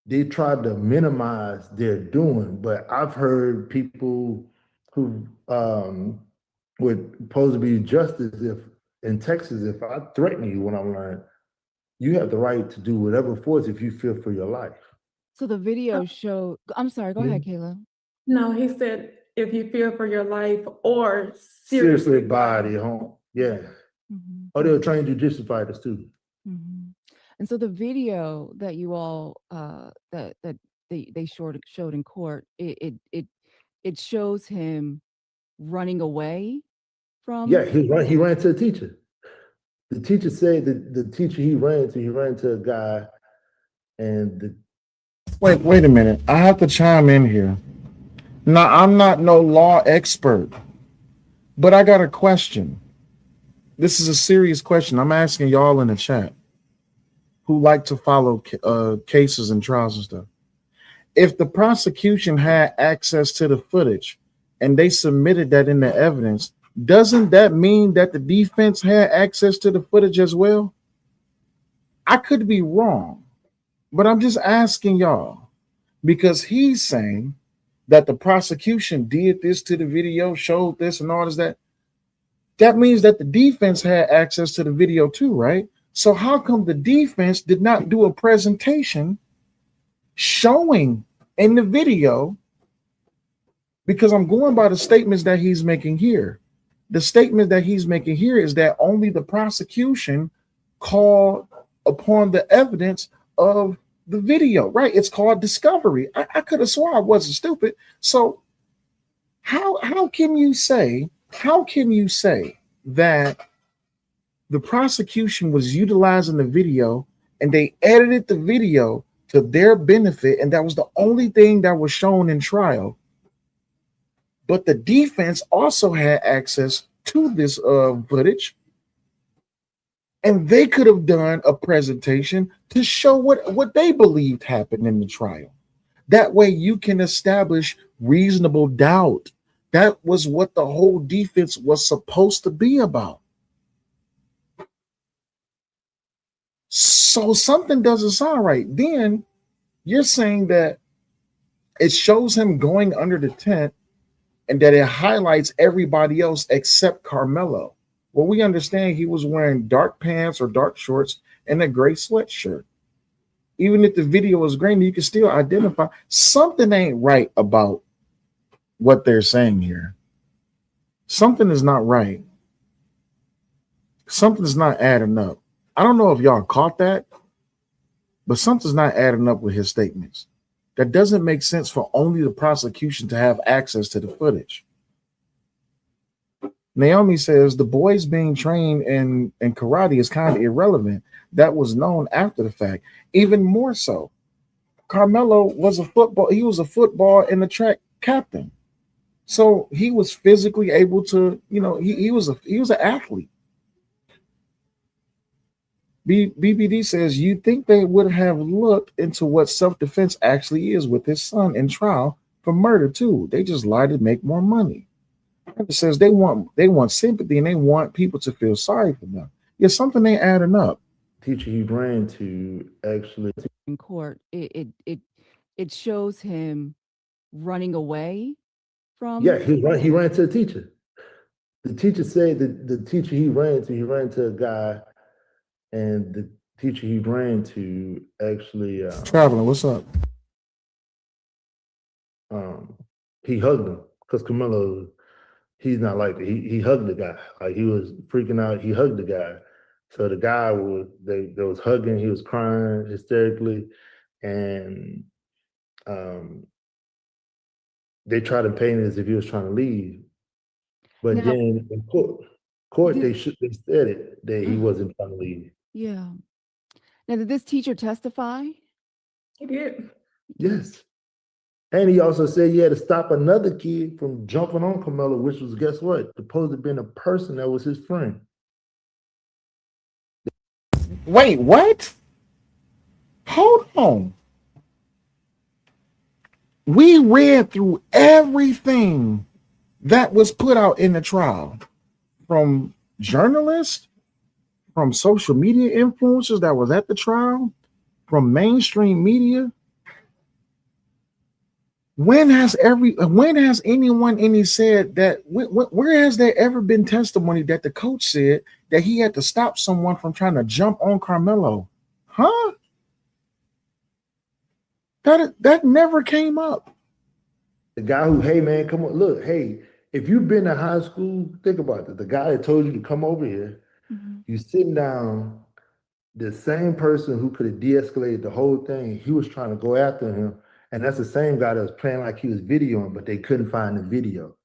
they tried to minimize their doing, but I've heard people who would supposed to be justice if in Texas, if I threaten you when I'm learned, you have the right to do whatever force if you fear for your life. So the video showed, I'm sorry, go ahead, Kayla. No, he said if you fear for your life or Seriously, body home. Yeah. Mhm. Oh, they were trained jujitsu fighters too. Mhm. And so the video that you all that they showed in court, it shows him running away from. Yeah, he ran to the teacher. The teacher said that the teacher he ran to a guy, and the Wait a minute. I have to chime in here. Now, I'm not no law expert, but I got a question. This is a serious question. I'm asking y'all in the chat who like to follow cases and trials and stuff. If the prosecution had access to the footage and they submitted that in the evidence, doesn't that mean that the defense had access to the footage as well? I could be wrong, but I'm just asking y'all because he's saying that the prosecution did this to the video, showed this and all this that. That means that the defense had access to the video too, right? So how come the defense did not do a presentation showing in the video? Because I'm going by the statements that he's making here. The statement that he's making here is that only the prosecution called upon the evidence of the video, right? It's called discovery. I could have sworn I wasn't stupid. So how can you say that the prosecution was utilizing the video and they edited the video to their benefit, and that was the only thing that was shown in trial? But the defense also had access to this footage, and they could have done a presentation to show what they believed happened in the trial. That way you can establish reasonable doubt. That was what the whole defense was supposed to be about. So something doesn't sound right. Then you're saying that it shows him going under the tent and that it highlights everybody else except Karmelo. Well, we understand he was wearing dark pants or dark shorts and a gray sweatshirt. Even if the video was grainy, you can still identify something ain't right about what they're saying here. Something is not right. Something's not adding up. I don't know if y'all caught that, but something's not adding up with his statements. That doesn't make sense for only the prosecution to have access to the footage. Naomi says the boys being trained in karate is kind of irrelevant. That was known after the fact. Even more so, Karmelo was a football and a track captain. So he was physically able to, he was an athlete. BBD says, you think they would have looked into what self-defense actually is with his son in trial for murder too. They just lie to make more money. It says they want sympathy and they want people to feel sorry for them. Yeah, something ain't adding up. teacher he ran to actually In court, it shows him running away from. Yeah, he ran to the teacher. The teacher said that the teacher he ran to a guy, and the teacher he ran to actually Traveling, what's up? he hugged him because Karmelo, he's not like that. He hugged the guy. Like he was freaking out. He hugged the guy. So the guy they was hugging, he was crying hysterically, and they tried to paint it as if he was trying to leave. But Now- then in court they said it that he wasn't trying to leave. Yeah. Now, did this teacher testify? He did. Yes. And he also said he had to stop another kid from jumping on Karmelo, which was, guess what? Supposed to have been a person that was his friend. Wait, what? Hold on. We read through everything that was put out in the trial from journalists, from social media influencers that was at the trial, from mainstream media. When has anyone said that? Where has there ever been testimony that the coach said that he had to stop someone from trying to jump on Karmelo? Huh? That never came up. The guy who, hey man, come on, look, hey, if you've been to high school, think about it. The guy that told you to come over here, you sitting down, the same person who could have de-escalated the whole thing, he was trying to go after him. And that's the same guy that was playing like he was videoing, but they couldn't find the video.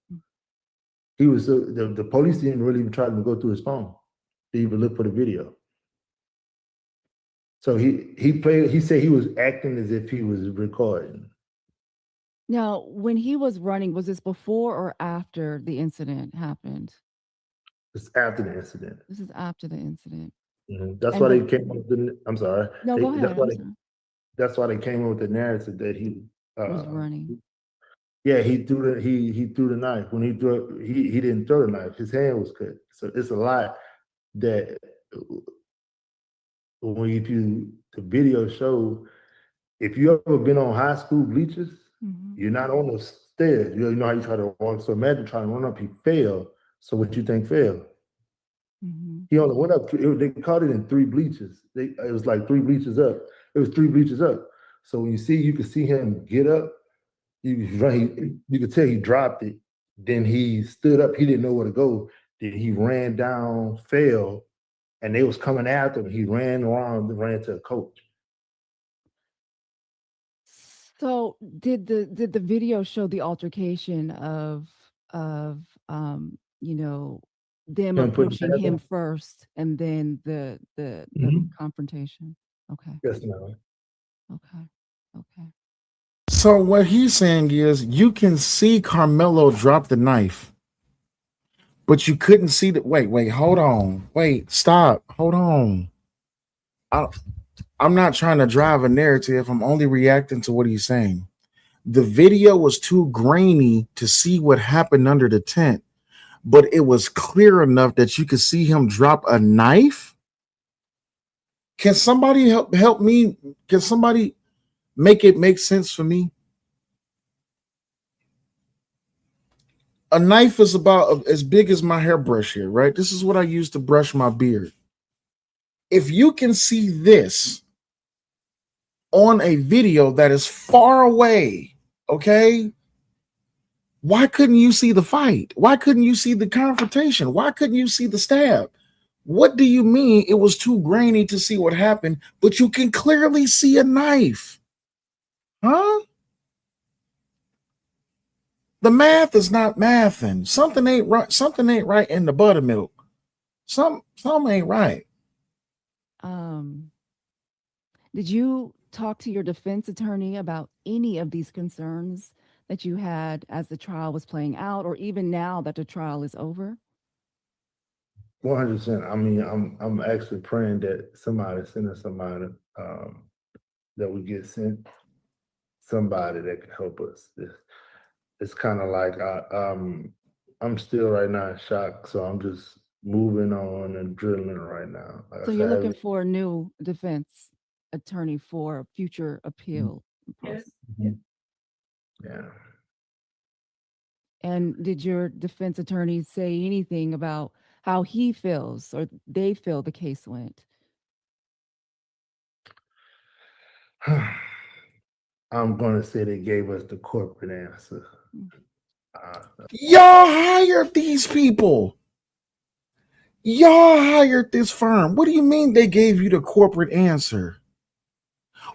He was the police didn't really even try to go through his phone to even look for the video. So he said he was acting as if he was recording. Now, when he was running, was this before or after the incident happened? It's after the incident. This is after the incident. That's And why the- they came up with the, I'm sorry. No, go ahead. That's why they came up with the narrative that he Was running. Yeah, he threw the knife. When he threw it, he didn't throw the knife. His hand was cut. So it's a lie that when the video show, if you ever been on high school bleachers, you're not on the stairs. You know how you try to walk. So imagine trying to run up, he fell. So what you think fell? He only went up. They caught it in 3 bleachers. It was like 3 bleachers up. It was 3 bleachers up. So when you could see him get up. You could tell he dropped it. Then he stood up. He didn't know where to go. Then he ran down, fell, and they was coming after him. He ran around and ran to a coach. So did the video show the altercation of you know, them approaching him first and then the confrontation? Okay. Yes, ma'am. Okay. So what he's saying is you can see Karmelo drop the knife, but you couldn't see the wait, hold on. Wait, stop. Hold on. I'm not trying to drive a narrative. I'm only reacting to what he's saying. The video was too grainy to see what happened under the tent, but it was clear enough that you could see him drop a knife. Can somebody help me? Can somebody make it make sense for me? A knife is about as big as my hairbrush here, right? This is what I use to brush my beard. If you can see this on a video that is far away, okay, why couldn't you see the fight? Why couldn't you see the confrontation? Why couldn't you see the stab? What do you mean it was too grainy to see what happened, but you can clearly see a knife? Huh? The math is not mathing. Something ain't right. Something ain't right in the buttermilk. Something ain't right. Did you talk to your defense attorney about any of these concerns that you had as the trial was playing out, or even now that the trial is over? 100%. I mean, I'm actually praying that somebody send us somebody that we get sent somebody that can help us. It's kind of like I'm still right now in shock, so I'm just moving on and drilling right now. Like So you're looking for a new defense attorney for future appeal. Yes. Yeah. And did your defense attorney say anything about how he feels or they feel the case went? I'm gonna say they gave us the corporate answer. Y'all hired these people. Y'all hired this firm. What do you mean they gave you the corporate answer?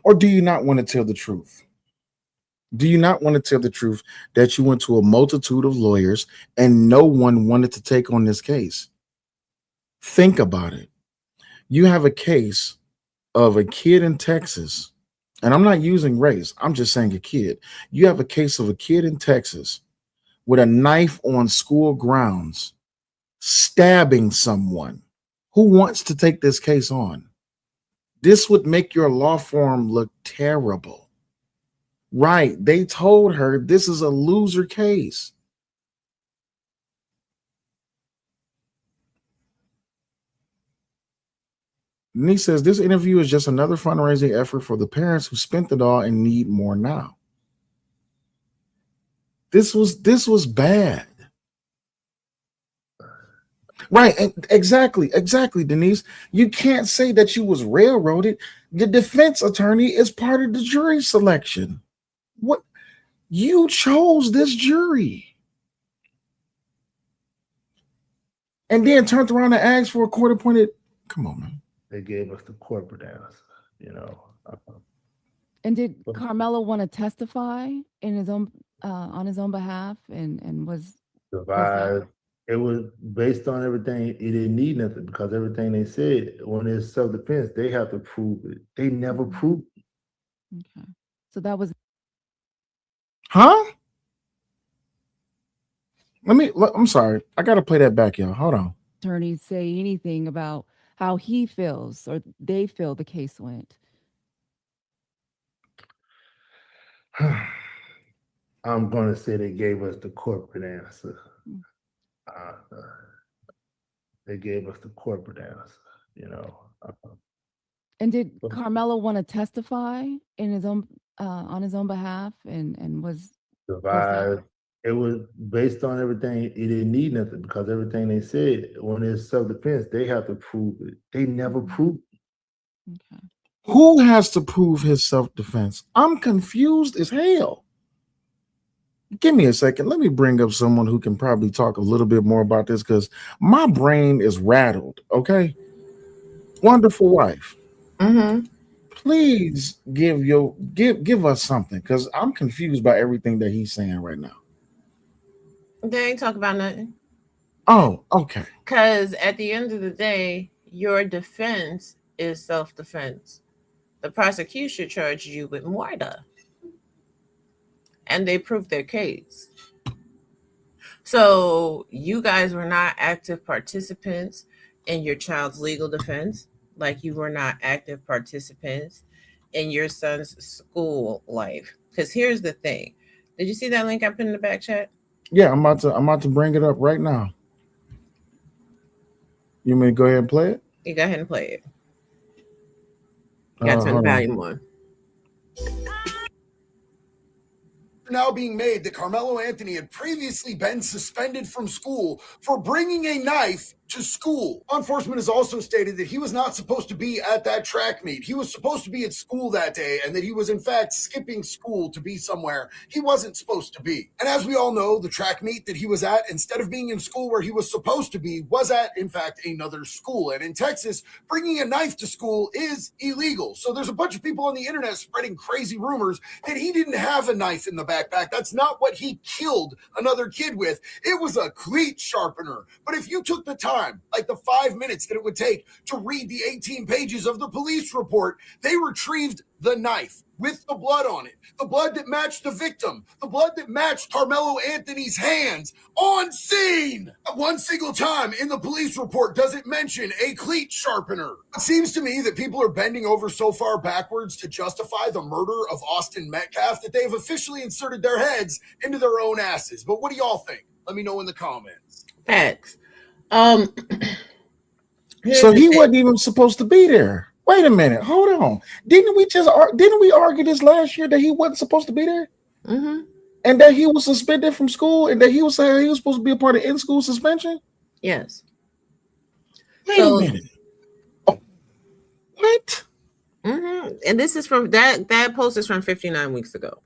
Or do you not want to tell the truth? Do you not want to tell the truth that you went to a multitude of lawyers and no one wanted to take on this case? Think about it. You have a case of a kid in Texas, and I'm not using race. I'm just saying a kid. You have a case of a kid in Texas with a knife on school grounds, stabbing someone. Who wants to take this case on? This would make your law firm look terrible. Right. They told her this is a loser case. And he says this interview is just another fundraising effort for the parents who spent it all and need more now. This was bad. Right. Exactly, Denise. You can't say that you was railroaded. The defense attorney is part of the jury selection. What? You chose this jury. And then turned around and asked for a court appointed. Come on, man. They gave us the corporate answer, you know. And did Karmelo want to testify in his own on his own behalf, and was Survived. It was based on everything. It didn't need nothing because everything they said when it's self-defense, they have to prove it. They never proved it. okay? So that was Huh? I'm sorry. I got to play that back, y'all. Hold on. attorney say anything about how he feels or they feel the case went? I'm going to say they gave us the corporate answer. Mm. They gave us the corporate answer, you know. And did Karmelo want to testify in his own on his own behalf, and was Survived. It was based on everything. It didn't need nothing because everything they said when it's self-defense, they have to prove it. They never proved it. okay? Who has to prove his self-defense? I'm confused as hell. Give me a second. Let me bring up someone who can probably talk a little bit more about this because my brain is rattled. Okay. Wonderful wife. Mm-hmm. Please give us something because I'm confused by everything that he's saying right now. They ain't talk about nothing. Oh, okay. Because at the end of the day, your defense is self-defense. The prosecution charged you with murder. And they proved their case. So you guys were not active participants in your child's legal defense, like you were not active participants in your son's school life. Because here's the thing. Did you see that link I put in the back chat? Yeah, I'm about to bring it up right now. You may go ahead and play it? You go ahead and play it. You got to turn the volume on. Now being made that Carmelo Anthony had previously been suspended from school for bringing a knife to school. Law enforcement has also stated that he was not supposed to be at that track meet. He was supposed to be at school that day, and that he was in fact skipping school to be somewhere he wasn't supposed to be. And as we all know, the track meet that he was at, instead of being in school where he was supposed to be, was at, in fact, another school. And in Texas, bringing a knife to school is illegal. So there's a bunch of people on the internet spreading crazy rumors that he didn't have a knife in the backpack. That's not what he killed another kid with. It was a cleat sharpener. But if you took the time, like the 5 minutes that it would take to read the 18 pages of the police report, they retrieved the knife with the blood on it, the blood that matched the victim, the blood that matched Carmelo Anthony's hands on scene. One single time in the police report does it mention a cleat sharpener. It seems to me that people are bending over so far backwards to justify the murder of Austin Metcalf that they've officially inserted their heads into their own asses. But what do y'all think? Let me know in the comments. Facts. So he wasn't even supposed to be there. Wait a minute, hold on. Didn't we argue this last year that he wasn't supposed to be there? Mm-hmm. And that he was suspended from school, and that he was saying he was supposed to be a part of in-school suspension? Yes. Wait a minute. Oh, what? Mm-hmm. And this is from that post is from 59 weeks ago.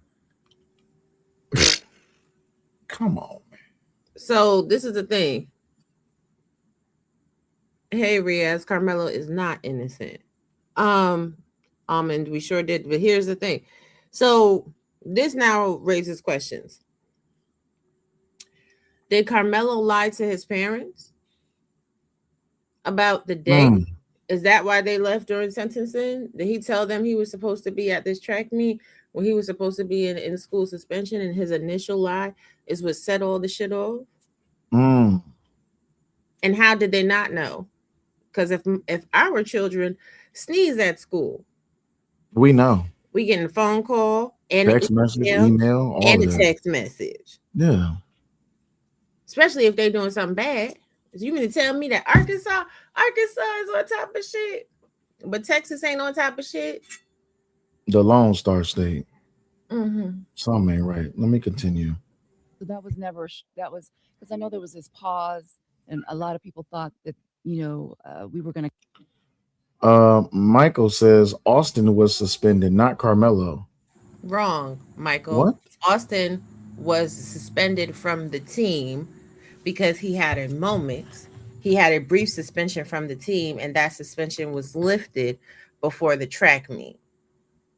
Come on, man. So this is the thing. Hey, Riaz, Carmelo is not innocent. And we sure did. But here's the thing. So this now raises questions. Did Carmelo lie to his parents about the day? Is that why they left during sentencing? Did he tell them he was supposed to be at this track meet when he was supposed to be in school suspension, and his initial lie is what set all the shit off? And how did they not know? Because if our children sneeze at school, we know. We getting a phone call and text message, email, all and a text message. Yeah. Especially if they're doing something bad. You mean to tell me that Arkansas is on top of shit, but Texas ain't on top of shit? The Lone Star State. Mm-hmm. Something ain't right. Let me continue. So that was never. That was because I know there was this pause, and a lot of people thought that we were going to. Michael says Austin was suspended, not Carmelo. Wrong, Michael. What? Austin was suspended from the team because he had a moment. He had a brief suspension from the team, and that suspension was lifted before the track meet.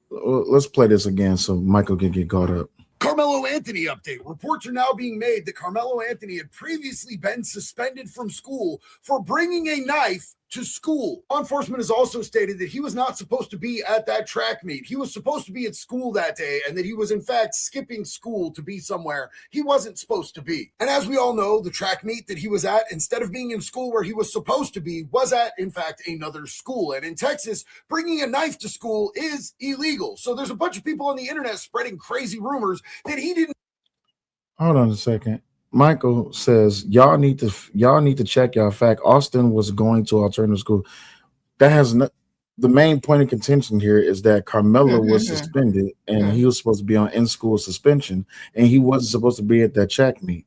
Let's play this again so Michael can get caught up. Carmelo Anthony update. Reports are now being made that Carmelo Anthony had previously been suspended from school for bringing a knife to school. Law enforcement has also stated that he was not supposed to be at that track meet. He was supposed to be at school that day, and that he was in fact skipping school to be somewhere he wasn't supposed to be. And as we all know, the track meet that he was at, instead of being in school where he was supposed to be, was at, in fact, another school. And in Texas, bringing a knife to school is illegal. So there's a bunch of people on the internet spreading crazy rumors that he didn't. Hold on a second. Michael says y'all need to check y'all fact. Austin was going to alternative school. That has no, the main point of contention here is that Carmelo was suspended and he was supposed to be on in-school suspension and he wasn't supposed to be at that track meet.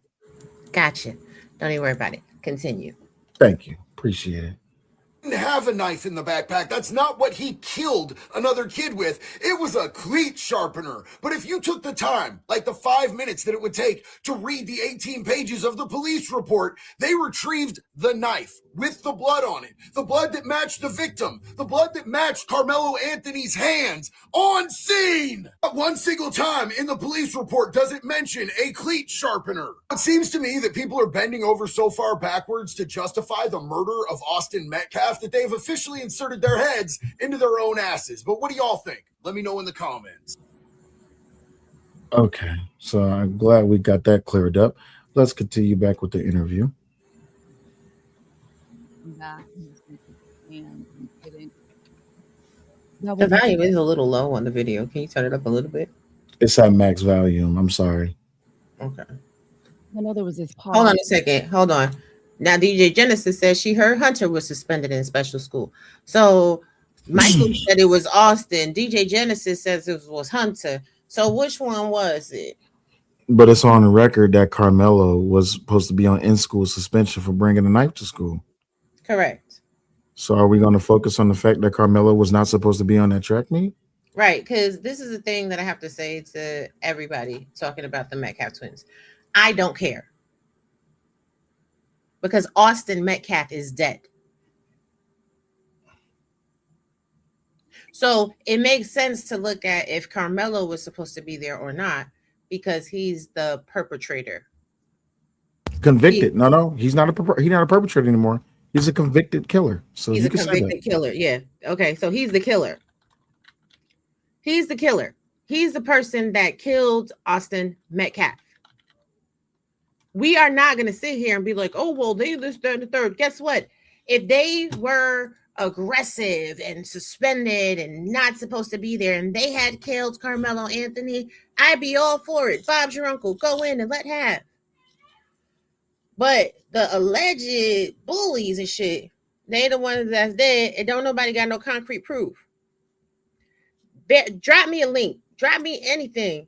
Gotcha. Don't even worry about it. Continue. Thank you. Appreciate it. Have a knife in the backpack. That's not what he killed another kid with. It was a cleat sharpener. But if you took the time, like the 5 minutes that it would take to read the 18 pages of the police report, they retrieved the knife with the blood on it. The blood that matched the victim. The blood that matched Carmelo Anthony's hands on scene. Not one single time in the police report does it mention a cleat sharpener. It seems to me that people are bending over so far backwards to justify the murder of Austin Metcalf that they've officially inserted their heads into their own asses. But what do y'all think? Let me know in the comments. Okay, so I'm glad we got that cleared up. Let's continue back with the interview. The volume is a little low on the video. Can you turn it up a little bit? It's at max volume. I'm sorry. Okay. I know there was this pause. Hold on a second. Hold on. Now, DJ Genesis says she heard Hunter was suspended in special school. So Michael said it was Austin. DJ Genesis says it was Hunter. So which one was it? But it's on the record that Carmelo was supposed to be on in-school suspension for bringing a knife to school. Correct. So are we going to focus on the fact that Carmelo was not supposed to be on that track meet? Right, because this is the thing that I have to say to everybody talking about the Metcalf twins. I don't care. Because Austin Metcalf is dead. So it makes sense to look at if Carmelo was supposed to be there or not, because he's the perpetrator. Convicted. No, he's not a perpetrator anymore. He's a convicted killer. So he's a convicted killer. Yeah. Okay. So he's the killer. He's the killer. He's the person that killed Austin Metcalf. We are not going to sit here and be like, oh, well, they this, that, and the third. Guess what? If they were aggressive and suspended and not supposed to be there and they had killed Carmelo Anthony, I'd be all for it. Bob's your uncle. Go in and let have. But the alleged bullies and shit, they the ones that's dead and don't nobody got no concrete proof. Drop me a link. Drop me anything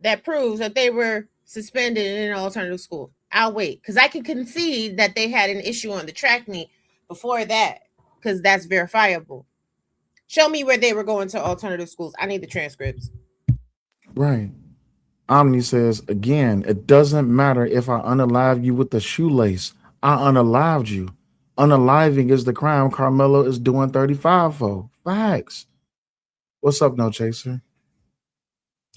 that proves that they were suspended in an alternative school. I'll wait because I can concede that they had an issue on the track meet before that because that's verifiable. Show me where they were going to alternative schools. I need the transcripts. Right. Omni says, again, it doesn't matter if I unalive you with the shoelace. I unalived you. Unaliving is the crime Carmelo is doing 35 for. Facts. What's up, No Chaser?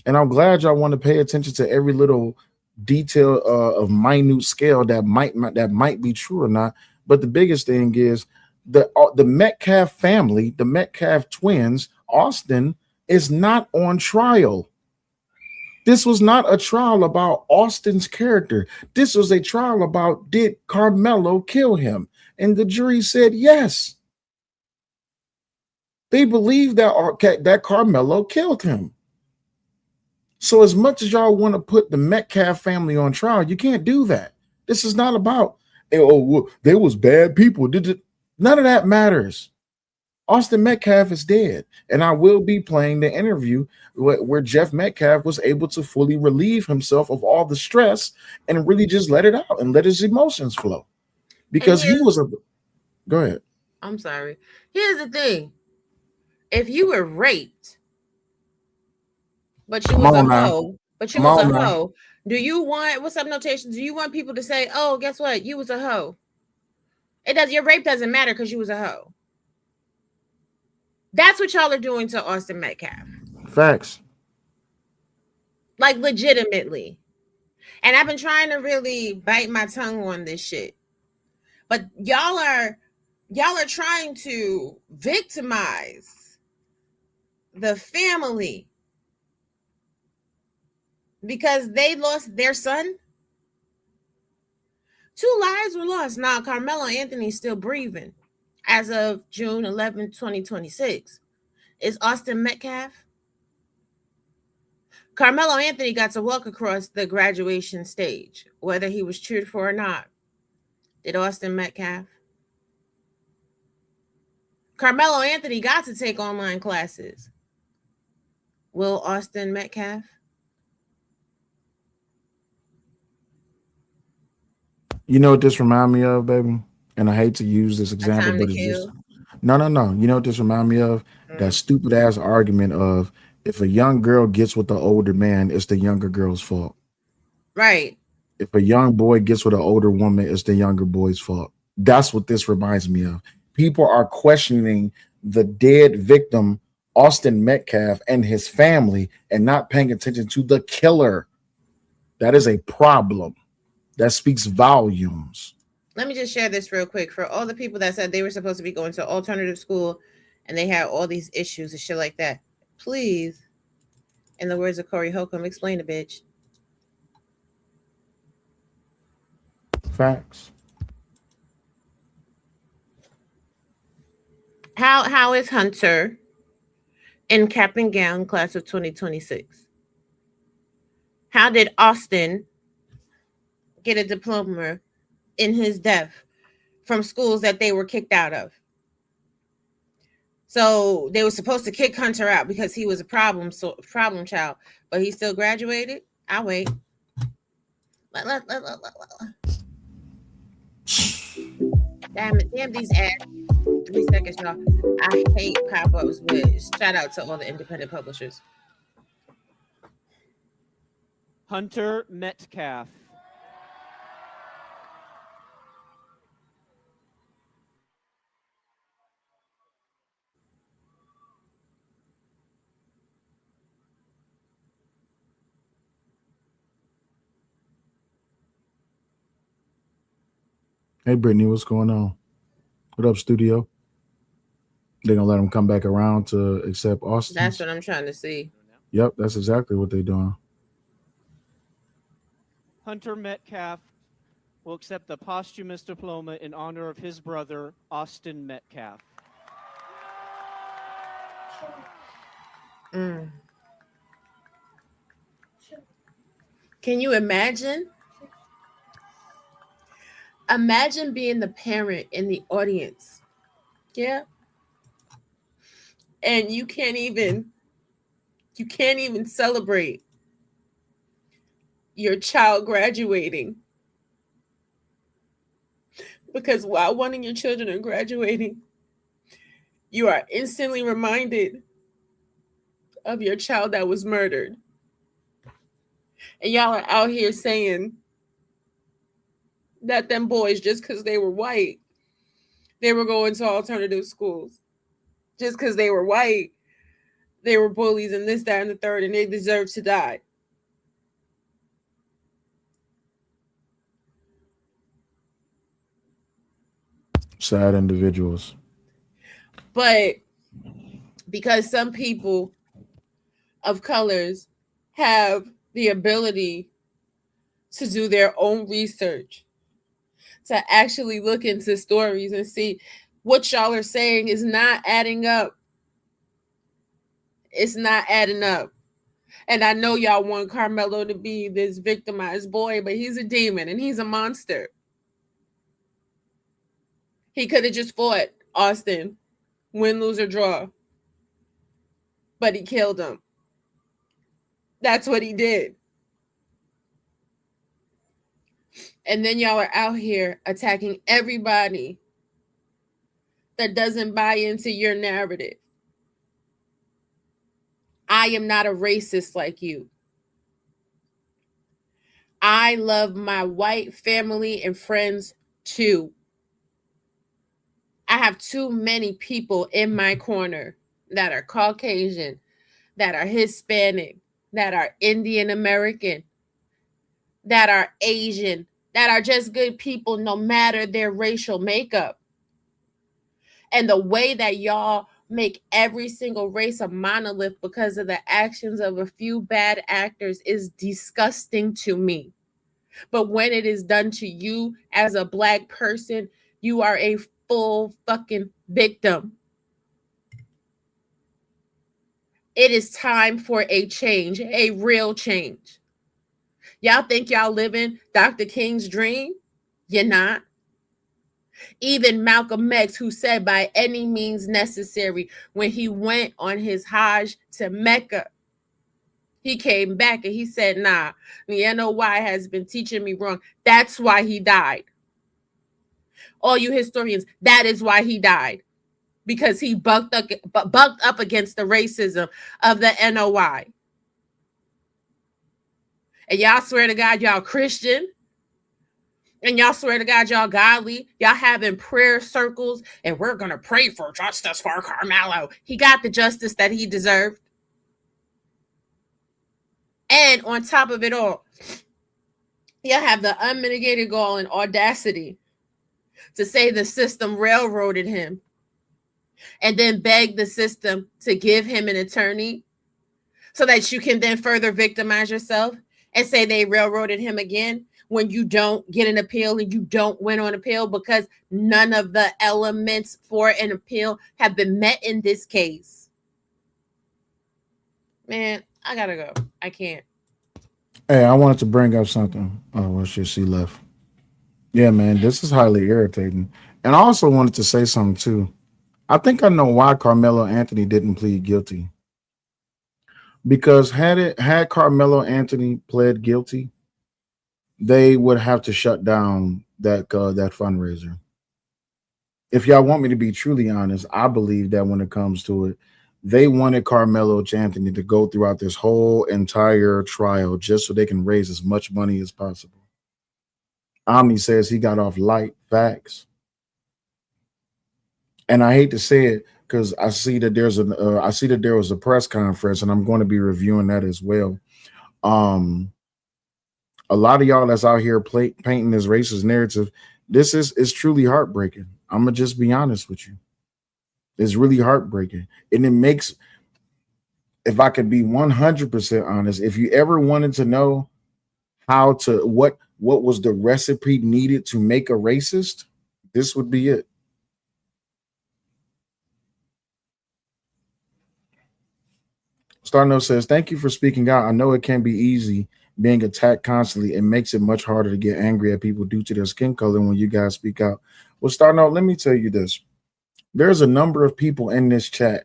And I'm glad y'all want to pay attention to every little detail of minute scale that might be true or not. But the biggest thing is the Metcalf family, the Metcalf twins, Austin, is not on trial. This was not a trial about Austin's character. This was a trial about, did Carmelo kill him? And the jury said yes. They believe that Carmelo killed him. So as much as y'all want to put the Metcalf family on trial, you can't do that. This is not about, oh, there was bad people. None of that matters. Austin Metcalf is dead. And I will be playing the interview where Jeff Metcalf was able to fully relieve himself of all the stress and really just let it out and let his emotions flow. Because he was go ahead. I'm sorry. Here's the thing. If you were raped But you Come was a on now. hoe. But you Come was a on now. hoe. Do you want, what's up, notation? Do you want people to say, oh, guess what? You was a hoe. It does, your rape doesn't matter because you was a hoe. That's what y'all are doing to Austin Metcalf. Facts. Like legitimately. And I've been trying to really bite my tongue on this shit. But y'all are trying to victimize the family because they lost their son. 2 lives were lost. Now, Karmelo Anthony's still breathing as of June 11, 2026. Is Austin Metcalf? Karmelo Anthony got to walk across the graduation stage, whether he was cheered for or not. Did Austin Metcalf? Karmelo Anthony got to take online classes. Will Austin Metcalf? You know what this remind me of, baby? And I hate to use this A example, Time to but it's just Kill. no. You know what this remind me of? That stupid ass argument of if a young girl gets with the older man, it's the younger girl's fault. Right. If a young boy gets with an older woman, it's the younger boy's fault. That's what this reminds me of. People are questioning the dead victim, Austin Metcalf, and his family, and not paying attention to the killer. That is a problem. That speaks volumes. Let me just share this real quick for all the people that said they were supposed to be going to alternative school and they had all these issues and shit like that. Please, in the words of Corey Holcomb, explain a bitch. Facts. How is Hunter in cap and gown class of 2026? How did Austin get a diploma in his death from schools that they were kicked out of? So they were supposed to kick Hunter out because he was a problem child, but he still graduated. I'll wait. Damn these ads. 3 seconds, y'all. I hate pop-ups, but shout out to all the independent publishers. Hunter Metcalf. Hey, Brittany, what's going on? What up, studio? They're gonna let him come back around to accept Austin. That's what I'm trying to see. Yep, that's exactly what they're doing. Hunter Metcalf will accept the posthumous diploma in honor of his brother, Austin Metcalf. Can you imagine? Imagine being the parent in the audience. Yeah. And you can't even celebrate your child graduating. Because while one of your children are graduating, you are instantly reminded of your child that was murdered. And y'all are out here saying that them boys, just because they were white, they were going to alternative schools. Just because they were white, they were bullies and this, that, and the third, and they deserve to die. Sad individuals. But because some people of colors have the ability to do their own research, to actually look into stories and see what y'all are saying is not adding up. It's not adding up. And I know y'all want Karmelo to be this victimized boy, but he's a demon and he's a monster. He could have just fought Austin, win, lose, or draw. But he killed him. That's what he did. And then y'all are out here attacking everybody that doesn't buy into your narrative. I am not a racist like you. I love my white family and friends too. I have too many people in my corner that are Caucasian, that are Hispanic, that are Indian American, that are Asian, that are just good people no matter their racial makeup. And the way that y'all make every single race a monolith because of the actions of a few bad actors is disgusting to me. But when it is done to you as a Black person, you are a full fucking victim. It is time for a change, a real change. Y'all think y'all living Dr. King's dream? You're not. Even Malcolm X, who said by any means necessary when he went on his Hajj to Mecca, he came back and he said, nah, the NOY has been teaching me wrong. That's why he died. All you historians, that is why he died. Because he bucked up against the racism of the NOY. And y'all swear to God, y'all Christian. And y'all swear to God, y'all godly. Y'all having prayer circles, and we're going to pray for justice for Karmelo. He got the justice that he deserved. And on top of it all, y'all have the unmitigated gall and audacity to say the system railroaded him and then beg the system to give him an attorney so that you can then further victimize yourself and say they railroaded him again when you don't get an appeal and you don't win on appeal because none of the elements for an appeal have been met in this case. Man, I gotta go. I can't. Hey, I wanted to bring up something. Oh, well, she left. Yeah, man, this is highly irritating. And I also wanted to say something too. I think I know why Carmelo Anthony didn't plead guilty. Because had Carmelo Anthony pled guilty, they would have to shut down that fundraiser. If y'all want me to be truly honest, I believe that when it comes to it, they wanted Carmelo Anthony to go throughout this whole entire trial just so they can raise as much money as possible. Omni says he got off light facts, and I hate to say it because I see that I see that there was a press conference, and I'm going to be reviewing that as well. Um, a lot of y'all that's out here painting this racist narrative, this is truly heartbreaking. I'm gonna just be honest with you. It's really heartbreaking, and it makes. If I could be 100% honest, if you ever wanted to know how to what was the recipe needed to make a racist, this would be it. Starno says, "Thank you for speaking out. I know it can be easy being attacked constantly. It makes it much harder to get angry at people due to their skin color when you guys speak out." Well, Starno, let me tell you this. There's a number of people in this chat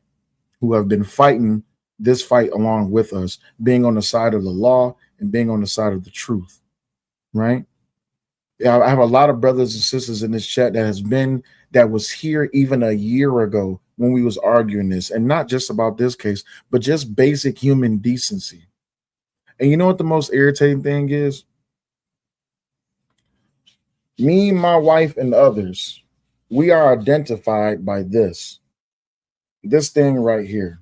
who have been fighting this fight along with us, being on the side of the law and being on the side of the truth, right? Yeah, I have a lot of brothers and sisters in this chat that was here even a year ago when we was arguing this, and not just about this case, but just basic human decency. And you know what the most irritating thing is? Me, my wife, and others, we are identified by this thing right here,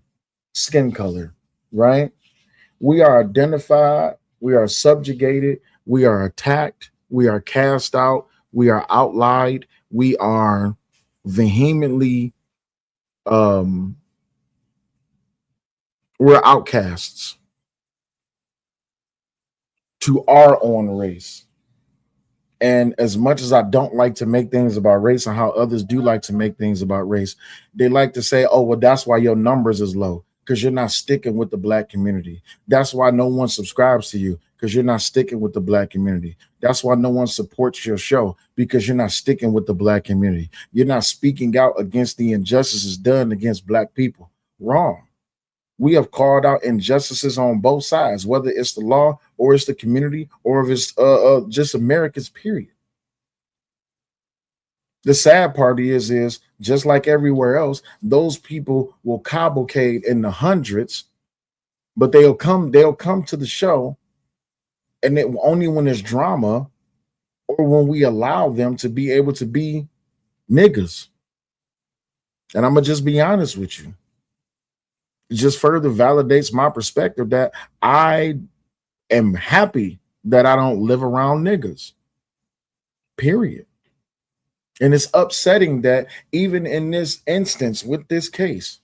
skin color, right? We are identified, we are subjugated, we are attacked, we are cast out, we are outlied, we are vehemently we're outcasts to our own race. And as much as I don't like to make things about race and how others do like to make things about race, they like to say, oh, well, that's why your numbers is low, because you're not sticking with the Black community. That's why no one subscribes to you, because you're not sticking with the Black community. That's why no one supports your show, because you're not sticking with the Black community. You're not speaking out against the injustices done against Black people. Wrong. We have called out injustices on both sides, whether it's the law or it's the community or if it's just Americans, period. The sad part is just like everywhere else, those people will cavalcade in the hundreds but they'll come to the show, and only when there's drama or when we allow them to be able to be niggas. And I'm gonna just be honest with you. It just further validates my perspective that I am happy that I don't live around niggas. Period. And it's upsetting that even in this instance with this case,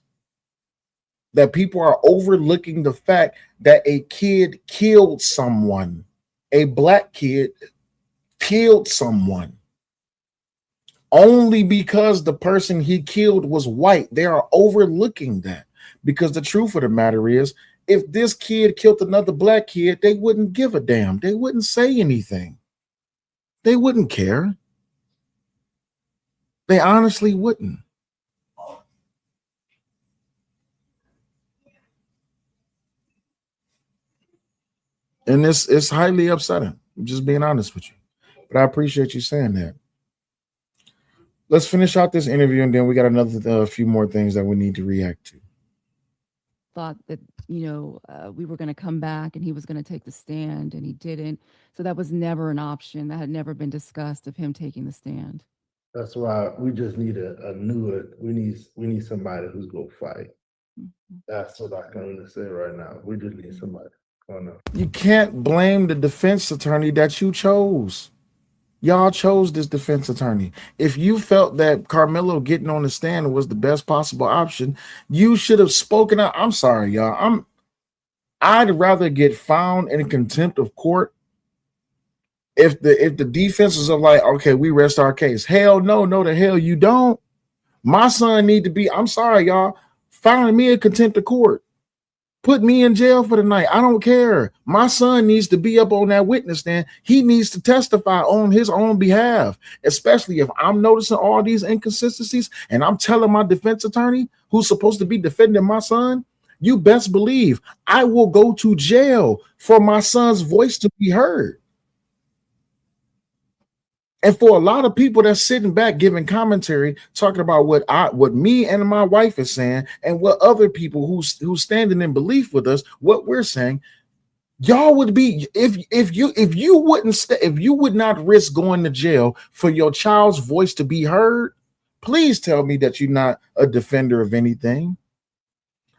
that people are overlooking the fact that a kid killed someone. A black kid killed someone only because the person he killed was white. They are overlooking that, because the truth of the matter is, if this kid killed another black kid, they wouldn't give a damn. They wouldn't say anything. They wouldn't care. They honestly wouldn't. And it's highly upsetting. I'm just being honest with you. But I appreciate you saying that. Let's finish out this interview, and then we got another few more things that we need to react to. Thought that, we were going to come back and he was going to take the stand, and he didn't. So that was never an option. That had never been discussed, of him taking the stand. That's why we just need a new. We need somebody who's gonna fight. Mhm. That's what I'm gonna say right now. We just need somebody. Oh no. You can't blame the defense attorney that you chose. Y'all chose this defense attorney. If you felt that Karmelo getting on the stand was the best possible option, you should have spoken out. I'm sorry, y'all. I'd rather get found in contempt of court if the defenses are like, okay, we rest our case. Hell no, the hell you don't. My son need to be, I'm sorry, y'all, find me in contempt of court. Put me in jail for the night. I don't care. My son needs to be up on that witness stand. He needs to testify on his own behalf, especially if I'm noticing all these inconsistencies and I'm telling my defense attorney, who's supposed to be defending my son, you best believe I will go to jail for my son's voice to be heard. And for a lot of people that's sitting back giving commentary, talking about what me and my wife is saying, and what other people who's standing in belief with us, what we're saying, y'all would be, if you would not risk going to jail for your child's voice to be heard, please tell me that you're not a defender of anything.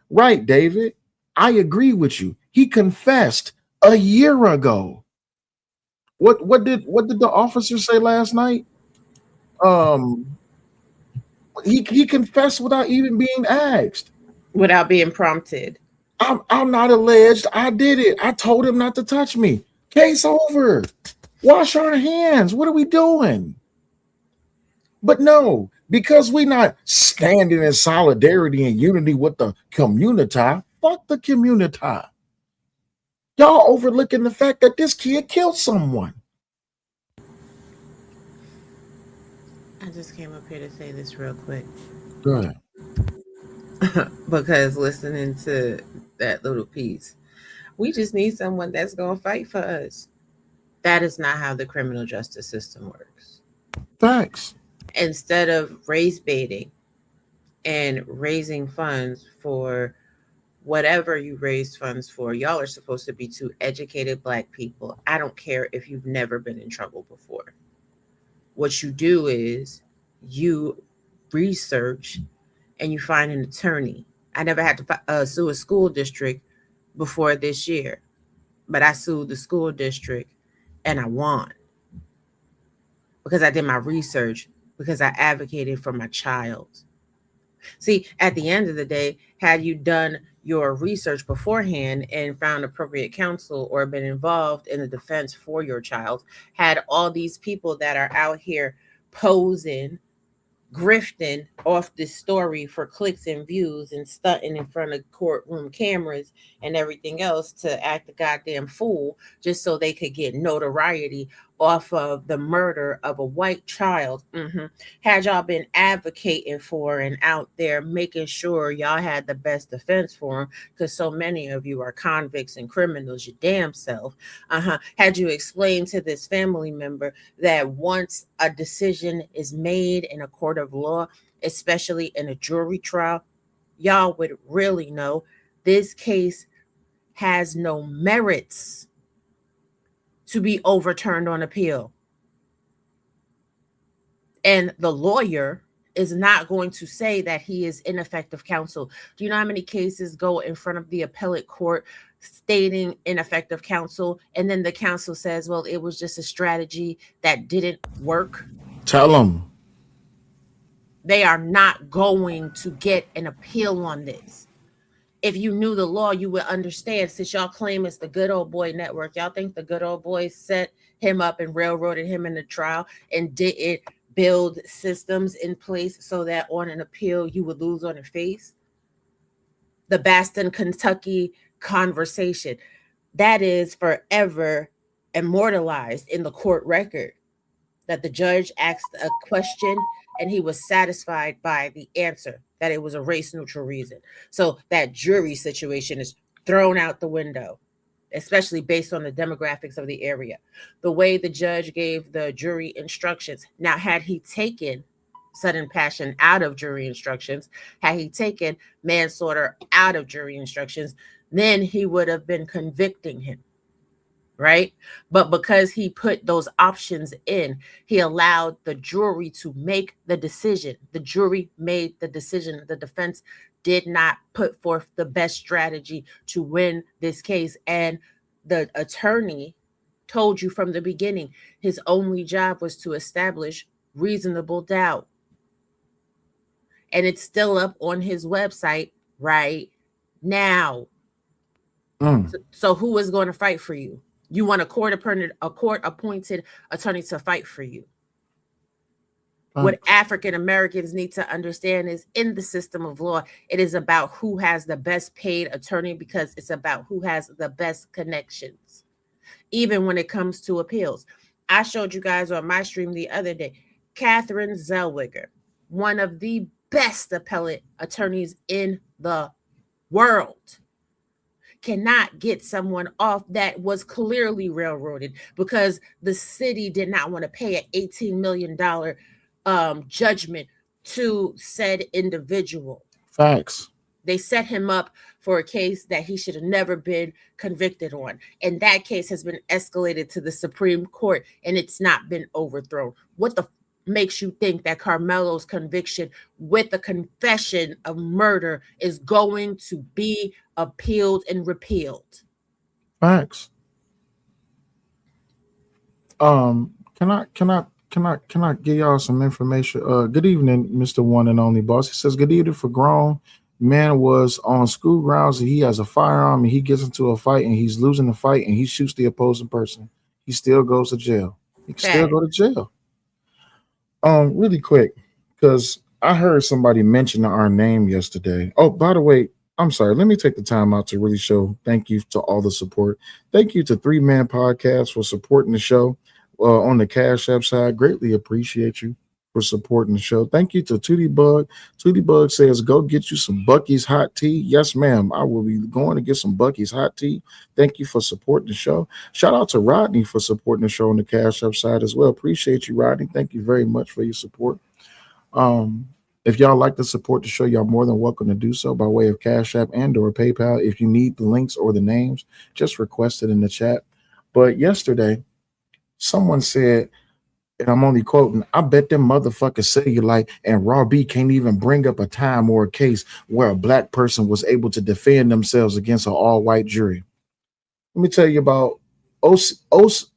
Right, David? I agree with you. He confessed a year ago. What did the officer say last night? Um, he confessed without even being asked. Without being prompted. I'm not alleged. I did it. I told him not to touch me. Case over. Wash our hands. What are we doing? But no, because we're not standing in solidarity and unity with the community. Fuck the community. Y'all overlooking the fact that this kid killed someone. I just came up here to say this real quick. Go ahead. Because listening to that little piece, we just need someone that's going to fight for us. That is not how the criminal justice system works. Facts. Instead of race baiting and raising funds for whatever you raise funds for, y'all are supposed to be two educated Black people. I don't care if you've never been in trouble before. What you do is you research and you find an attorney. I never had to sue a school district before this year, but I sued the school district and I won because I did my research, because I advocated for my child. See, at the end of the day, had you done your research beforehand and found appropriate counsel or been involved in the defense for your child, had all these people that are out here posing, grifting off this story for clicks and views and stunting in front of courtroom cameras and everything else to act a goddamn fool just so they could get notoriety off of the murder of a white child. Had y'all been advocating for and out there making sure y'all had the best defense for them, because so many of you are convicts and criminals, your damn self. Had you explained to this family member that once a decision is made in a court of law, especially in a jury trial, y'all would really know this case has no merits to be overturned on appeal. And the lawyer is not going to say that he is ineffective counsel. Do you know how many cases go in front of the appellate court stating ineffective counsel, and then the counsel says, well, it was just a strategy that didn't work? Tell them. They are not going to get an appeal on this. If you knew the law, you would understand. Since y'all claim it's the good old boy network, y'all think the good old boy set him up and railroaded him in the trial and didn't build systems in place so that on an appeal you would lose on your face? The Baston, Kentucky conversation, that is forever immortalized in the court record, that the judge asked a question and he was satisfied by the answer, that it was a race neutral reason. So that jury situation is thrown out the window, especially based on the demographics of the area. The way the judge gave the jury instructions. Now, had he taken sudden passion out of jury instructions, had he taken manslaughter out of jury instructions, then he would have been convicting him, right? But because he put those options in, he allowed the jury to make the decision. The jury made the decision. The defense did not put forth the best strategy to win this case. And the attorney told you from the beginning, his only job was to establish reasonable doubt. And it's still up on his website right now. So who is going to fight for you? You want a court-appointed attorney to fight for you. What African Americans need to understand is, in the system of law, it is about who has the best paid attorney, because it's about who has the best connections, even when it comes to appeals. I showed you guys on my stream the other day, Catherine Zellweger, one of the best appellate attorneys in the world, cannot get someone off that was clearly railroaded because the city did not want to pay an $18 million judgment to said individual. Facts. They set him up for a case that he should have never been convicted on. And that case has been escalated to the Supreme Court and it's not been overthrown. What the makes you think that Karmelo's conviction with a confession of murder is going to be appealed and repealed? Facts. Can I give y'all some information? Good evening, Mr. One and Only Boss. He says, good evening. For grown man was on school grounds and he has a firearm and he gets into a fight and he's losing the fight and he shoots the opposing person. He still goes to jail. He can still go to jail. Really quick, because I heard somebody mention our name yesterday. Oh, by the way, I'm sorry. Let me take the time out to really show thank you to all the support. Thank you to 3 Man Podcast for supporting the show on the Cash App side. Greatly appreciate you for supporting the show. Thank you to Tootie Bug. Tootie Bug says, go get you some Bucky's hot tea. Yes, ma'am. I will be going to get some Bucky's hot tea. Thank you for supporting the show. Shout out to Rodney for supporting the show on the Cash App side as well. Appreciate you, Rodney. Thank you very much for your support. If y'all like to support the show, y'all more than welcome to do so by way of Cash App and or PayPal. If you need the links or the names, just request it in the chat. But yesterday, someone said, and I'm only quoting, I bet them motherfuckers Cellulite and Raw B can't even bring up a time or a case where a black person was able to defend themselves against an all-white jury. Let me tell you about OSSIAN,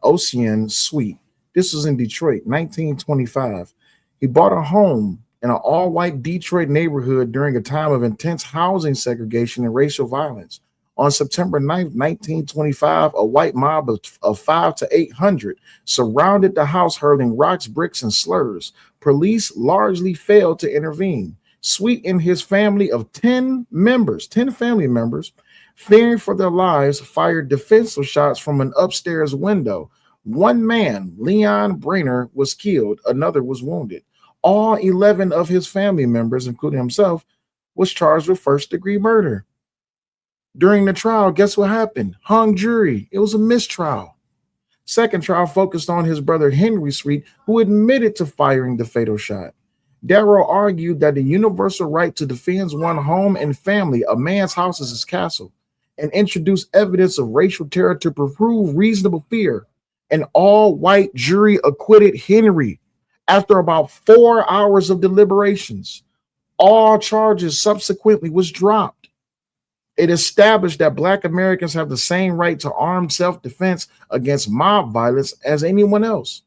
Ocean Sweet. This was in Detroit, 1925. He bought a home in an all-white Detroit neighborhood during a time of intense housing segregation and racial violence. On September 9th, 1925, a white mob of 500 to 800 surrounded the house, hurling rocks, bricks, and slurs. Police largely failed to intervene. Sweet and his family of 10 family members, fearing for their lives, fired defensive shots from an upstairs window. One man, Leon Brainer, was killed. Another was wounded. All 11 of his family members, including himself, was charged with first-degree murder. During the trial, guess what happened? Hung jury. It was a mistrial. Second trial focused on his brother Henry Sweet, who admitted to firing the fatal shot. Darrow argued that the universal right to defend one's home and family, a man's house is his castle, and introduced evidence of racial terror to prove reasonable fear. An all-white jury acquitted Henry after about 4 hours of deliberations. All charges subsequently was dropped. It established that Black Americans have the same right to armed self-defense against mob violence as anyone else.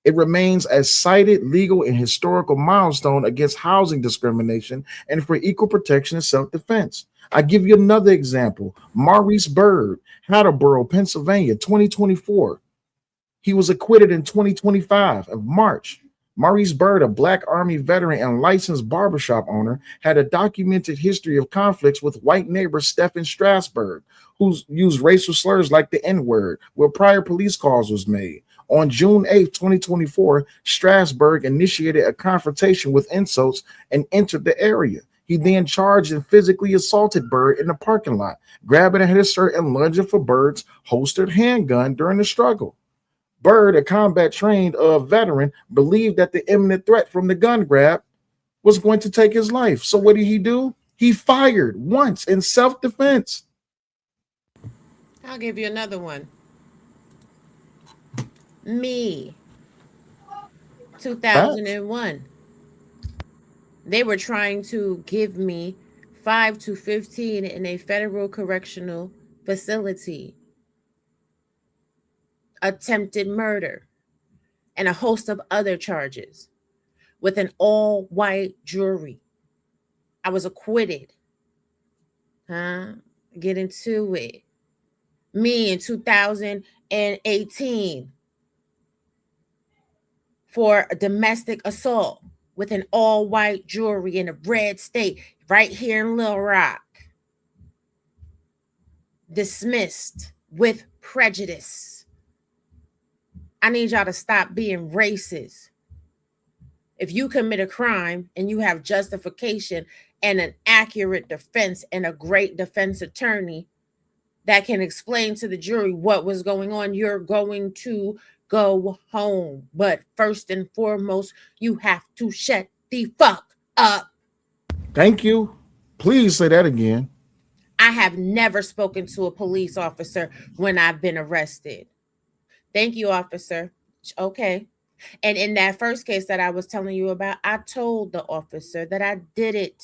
It remains a cited legal and historical milestone against housing discrimination and for equal protection and self-defense. I give you another example. Maurice Byrd, Hatterboro, Pennsylvania, 2024. He was acquitted in 2025 of March. Maurice Byrd, a Black Army veteran and licensed barbershop owner, had a documented history of conflicts with white neighbor Stephen Strasburg, who used racial slurs like the N-word, where prior police calls was made. On June 8, 2024, Strasburg initiated a confrontation with insults and entered the area. He then charged and physically assaulted Byrd in the parking lot, grabbing at his shirt and lunging for Byrd's holstered handgun during the struggle. Byrd, a combat-trained veteran, believed that the imminent threat from the gun grab was going to take his life. So what did he do? He fired once in self-defense. I'll give you another one. Me, 2001. They were trying to give me 5 to 15 in a federal correctional facility. Attempted murder and a host of other charges with an all-white jury. I was acquitted. Get into it. Me in 2018 for a domestic assault with an all-white jury in a red state right here in Little Rock. Dismissed with prejudice. I need y'all to stop being racist. If you commit a crime and you have justification and an accurate defense and a great defense attorney that can explain to the jury what was going on, you're going to go home. But first and foremost, you have to shut the fuck up. Thank you. Please say that again. I have never spoken to a police officer when I've been arrested. Thank you, officer. Okay. And in that first case that I was telling you about, I told the officer that I did it.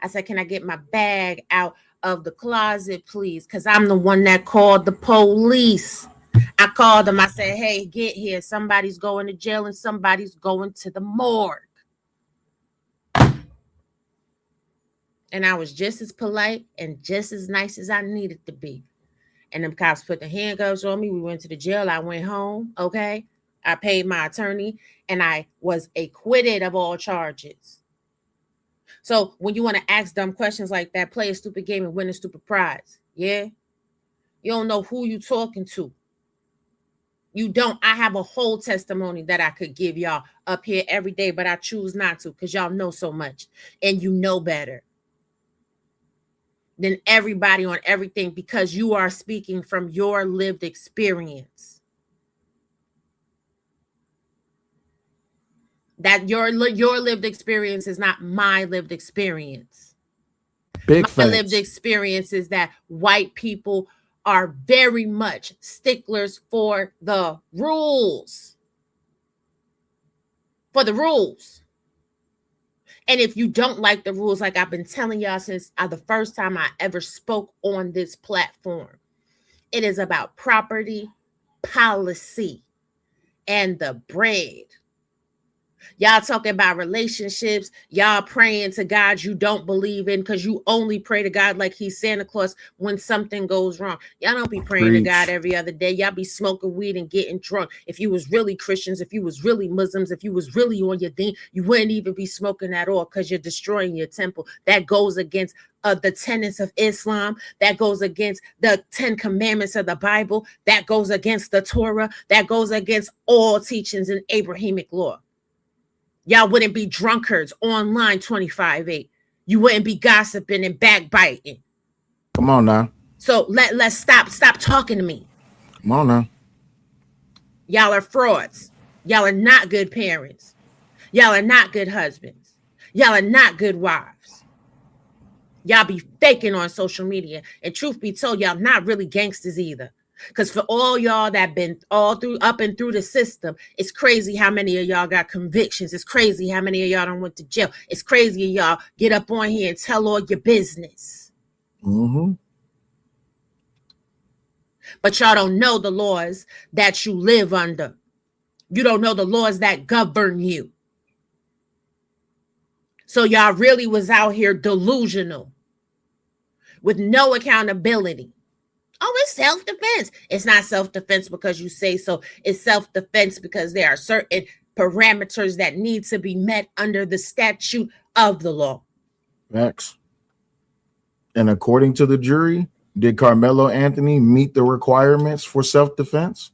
I said, can I get my bag out of the closet, please? Because I'm the one that called the police. I called them. I said, hey, get here. Somebody's going to jail and somebody's going to the morgue. And I was just as polite and just as nice as I needed to be. And them cops put the handcuffs on me. We went to the jail. I went home. Okay. I paid my attorney and I was acquitted of all charges. So when you want to ask dumb questions like that, play a stupid game and win a stupid prize. Yeah. You don't know who you talking to. You don't. I have a whole testimony that I could give y'all up here every day, but I choose not to because y'all know so much and you know better than everybody on everything because you are speaking from your lived experience. That your lived experience is not my lived experience. Big my facts. lived experience is that white people are very much sticklers for the rules. For the rules. And if you don't like the rules, like I've been telling y'all since the first time I ever spoke on this platform, it is about property, policy, and the bread. Y'all talking about relationships. Y'all praying to God you don't believe in because you only pray to God like he's Santa Claus when something goes wrong. Y'all don't be praying to God every other day. Y'all be smoking weed and getting drunk. If you was really Christians, if you was really Muslims, if you was really on your deen, you wouldn't even be smoking at all because you're destroying your temple. That goes against the tenets of Islam. That goes against the 10 commandments of the Bible. That goes against the Torah. That goes against all teachings in Abrahamic law. Y'all wouldn't be drunkards online 25/8. You wouldn't be gossiping and backbiting. Come on now. So let's stop talking to me. Come on now. Y'all are frauds. Y'all are not good parents. Y'all are not good husbands. Y'all are not good wives. Y'all be faking on social media. And truth be told, y'all not really gangsters either. Because for all y'all that been all through up and through the system, it's crazy how many of y'all got convictions. It's crazy how many of y'all done went to jail. It's crazy y'all get up on here and tell all your business. Mm-hmm. But y'all don't know the laws that you live under. You don't know the laws that govern you. So y'all really was out here delusional with no accountability. Oh, it's self-defense. It's not self-defense because you say so. It's self-defense because there are certain parameters that need to be met under the statute of the law. Facts. And according to the jury, did Karmelo Anthony meet the requirements for self-defense?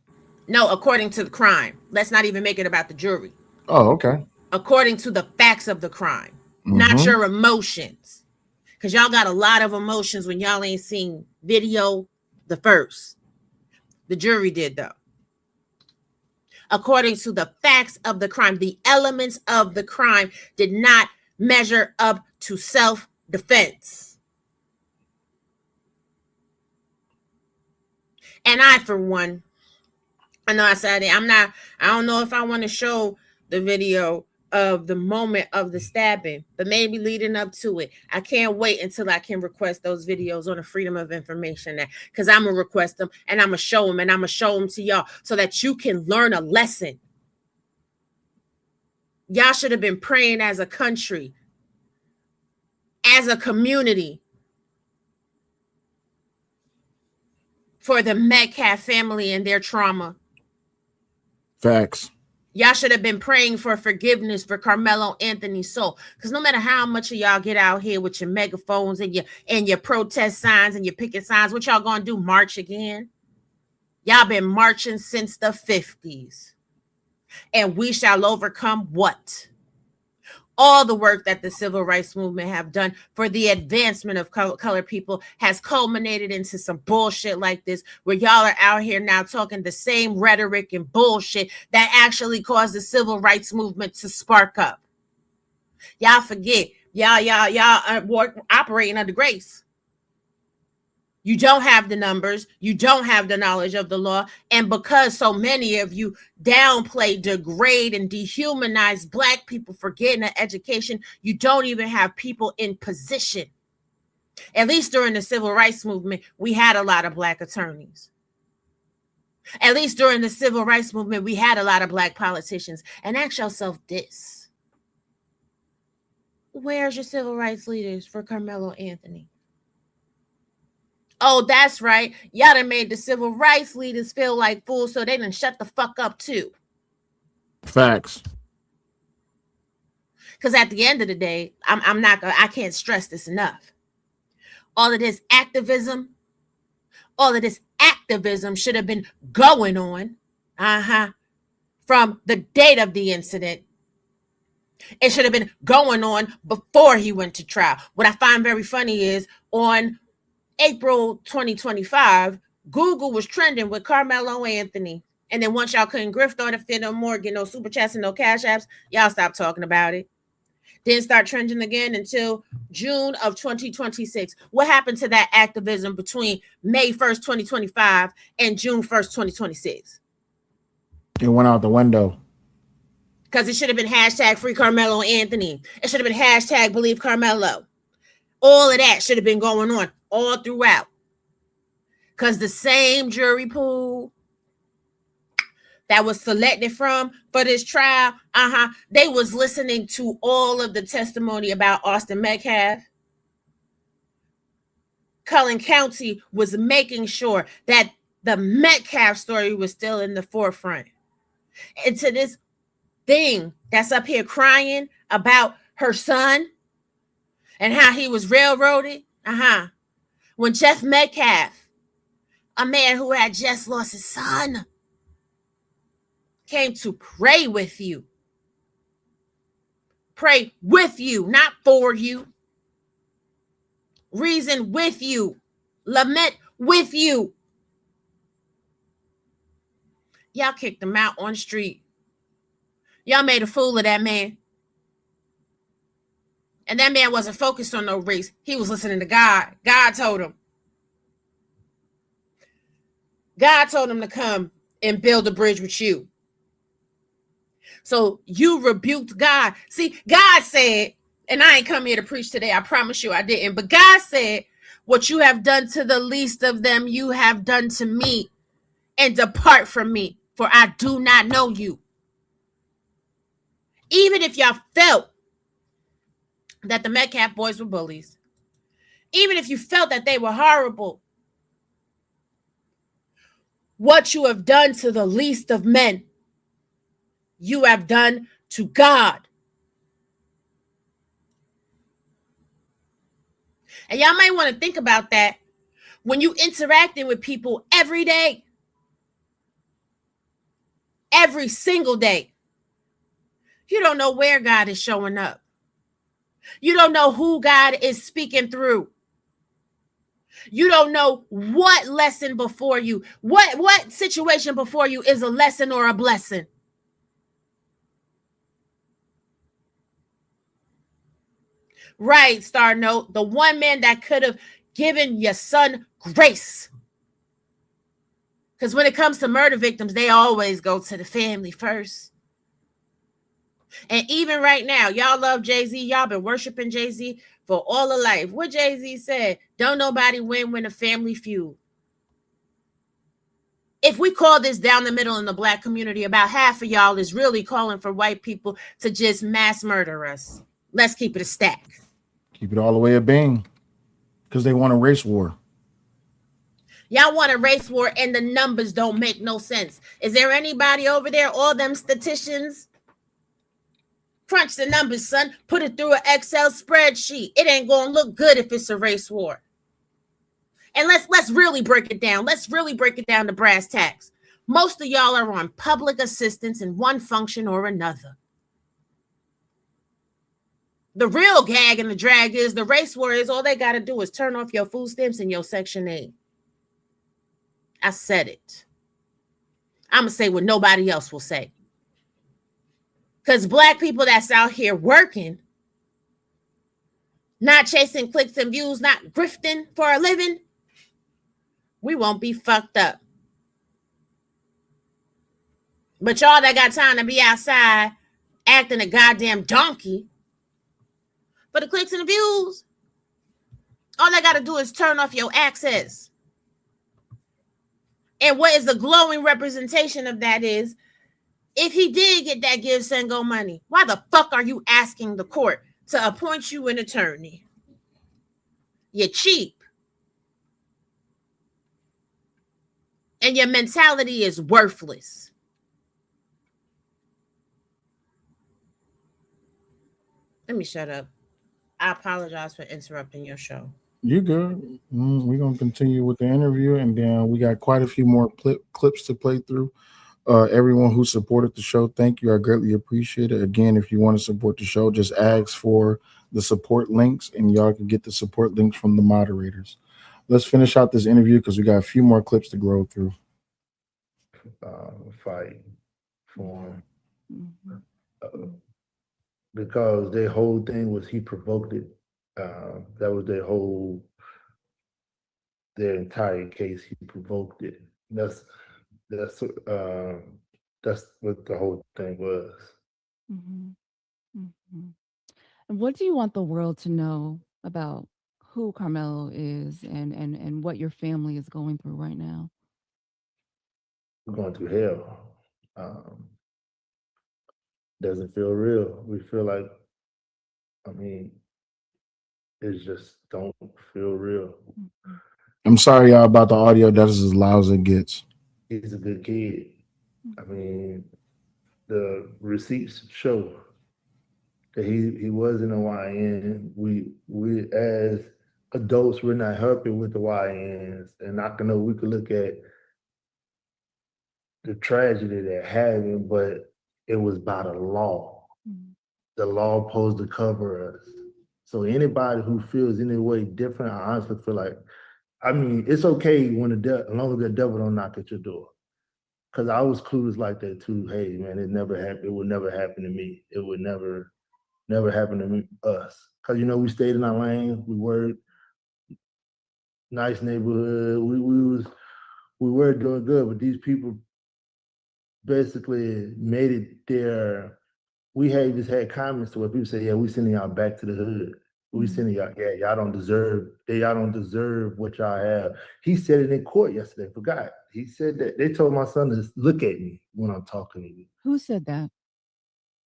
No, according to the crime. Let's not even make it about the jury. Oh, okay. According to the facts of the crime, not Mm-hmm. your emotions. Because y'all got a lot of emotions when y'all ain't seen video the first. The jury did, though. According to the facts of the crime, the elements of the crime did not measure up to self-defense. And I, for one, I know I said it. I don't know if I want to show the video of the moment of the stabbing, but maybe leading up to it. I can't wait until I can request those videos on the Freedom of Information Act, because I'm going to request them and I'm going to show them and I'm going to show them to y'all so that you can learn a lesson. Y'all should have been praying as a country, as a community, for the Metcalf family and their trauma. Facts. Y'all should have been praying for forgiveness for Karmelo Anthony's soul. Because no matter how much of y'all get out here with your megaphones and your protest signs and your picket signs, what y'all gonna do? March again? Y'all been marching since the 50s. And we shall overcome what? All the work that the civil rights movement have done for the advancement of colored people has culminated into some bullshit like this, where y'all are out here now talking the same rhetoric and bullshit that actually caused the civil rights movement to spark up. Y'all forget, y'all are operating under grace. You don't have the numbers. You don't have the knowledge of the law. And because so many of you downplay, degrade, and dehumanize Black people for getting an education, you don't even have people in position. At least during the civil rights movement, we had a lot of Black attorneys. At least during the civil rights movement, we had a lot of Black politicians. And ask yourself this. Where's your civil rights leaders for Karmelo Anthony? Oh, that's right. Y'all done made the civil rights leaders feel like fools, so they done shut the fuck up too. Facts. Because at the end of the day, I can't stress this enough. All of this activism should have been going on, from the date of the incident. It should have been going on before he went to trial. What I find very funny is on April 2025, Google was trending with Karmelo Anthony. And then once y'all couldn't grift or fit no more, get no super chats and no cash apps, y'all stopped talking about it. Didn't start trending again until June of 2026. What happened to that activism between May 1st, 2025 and June 1st, 2026? It went out the window. Because it should have been hashtag free Karmelo Anthony. It should have been hashtag believe Karmelo. All of that should have been going on all throughout. Because the same jury pool that was selected from for this trial, they was listening to all of the testimony about Austin Metcalf. Cullen County was making sure that the Metcalf story was still in the forefront. And to this thing that's up here crying about her son and how he was railroaded, when Jeff Metcalf, a man who had just lost his son, came to pray with you. Pray with you, not for you. Reason with you. Lament with you. Y'all kicked him out on the street. Y'all made a fool of that man. And that man wasn't focused on no race. He was listening to God. God told him. God told him to come and build a bridge with you. So you rebuked God. See, God said, and I ain't come here to preach today. I promise you I didn't. But God said, what you have done to the least of them, you have done to me. And depart from me, for I do not know you. Even if y'all felt that the Metcalf boys were bullies, even if you felt that they were horrible, what you have done to the least of men, you have done to God. And y'all might want to think about that when you interacting with people every day, every single day. You don't know where God is showing up. You don't know who God is speaking through. You don't know what lesson before you, what situation before you is a lesson or a blessing. Right, Star Note, the one man that could have given your son grace. Because when it comes to murder victims, they always go to the family first. And even right now, y'all love Jay-Z. Y'all been worshiping Jay-Z for all of life. What Jay-Z said, don't nobody win when a family feud. If we call this down the middle in the Black community, about half of y'all is really calling for white people to just mass murder us. Let's keep it a stack. Keep it all the way a being, because they want a race war. Y'all want a race war and the numbers don't make no sense. Is there anybody over there, all them statisticians? Crunch the numbers, son. Put it through an Excel spreadsheet. It ain't gonna look good if it's a race war. And let's really break it down. Let's really break it down to brass tacks. Most of y'all are on public assistance in one function or another. The real gag and the drag is the race war is all they got to do is turn off your food stamps and your Section 8. I said it. I'm going to say what nobody else will say. Because Black people that's out here working, not chasing clicks and views, not grifting for a living, we won't be fucked up. But y'all that got time to be outside acting a goddamn donkey for the clicks and the views, all I got to do is turn off your access. And what is the glowing representation of that is, if he did get that Give, Send, Go money, why the fuck are you asking the court to appoint you an attorney? You're cheap. And your mentality is worthless. Let me shut up. I apologize for interrupting your show. You good? We're gonna continue with the interview, and then we got quite a few more clips to play through. Everyone who supported the show, thank you. I greatly appreciate it. Again, if you want to support the show, just ask for the support links, and y'all can get the support links from the moderators. Let's finish out this interview because we got a few more clips to go through. Fight for him. Because their whole thing was he provoked it. That was their entire case. He provoked it. That's what the whole thing was. And what do you want the world to know about who Karmelo is and what your family is going through right now? We're going through hell. Doesn't feel real. We feel like, it just don't feel real. I'm sorry, y'all, about the audio. That is as loud as it gets. He's a good kid. The receipts show that he wasn't a YN. We as adults, we're not helping with the YNs. And I know we could look at the tragedy that happened, but it was by the law. The law supposed to cover us. So anybody who feels any way different, I honestly feel like, it's okay when as long as the devil don't knock at your door. Because I was clueless like that too. Hey, man, it never happened. It would never happen to me. It would never never happened to us. Cause we stayed in our lane, we worked, nice neighborhood, we were doing good, but these people basically made it their. We had comments to where people say, "Yeah, we sending y'all back to the hood. We sending y'all. Yeah, y'all don't deserve what y'all have." He said it in court yesterday. Forgot. He said that they told my son to look at me when I'm talking to you. Who said that?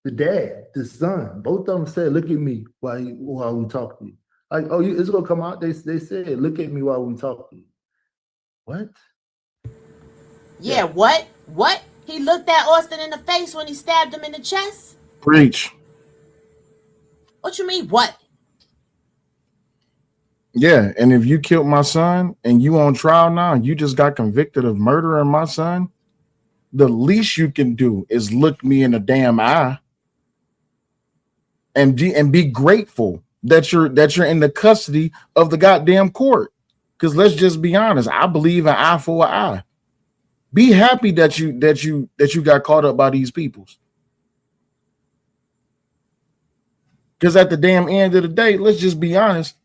The dad, the son, both of them said, "Look at me while we talk to you." Like, oh, it's gonna come out. They said, "Look at me while we talk to you." What? Yeah, what? What? He looked at Austin in the face when he stabbed him in the chest? Preach. What you mean, what? Yeah, and if you killed my son and you on trial now, and you just got convicted of murdering my son, the least you can do is look me in the damn eye and be grateful that you're in the custody of the goddamn court. Because let's just be honest, I believe an eye for an eye. Be happy that you got caught up by these peoples. Because at the damn end of the day, let's just be honest.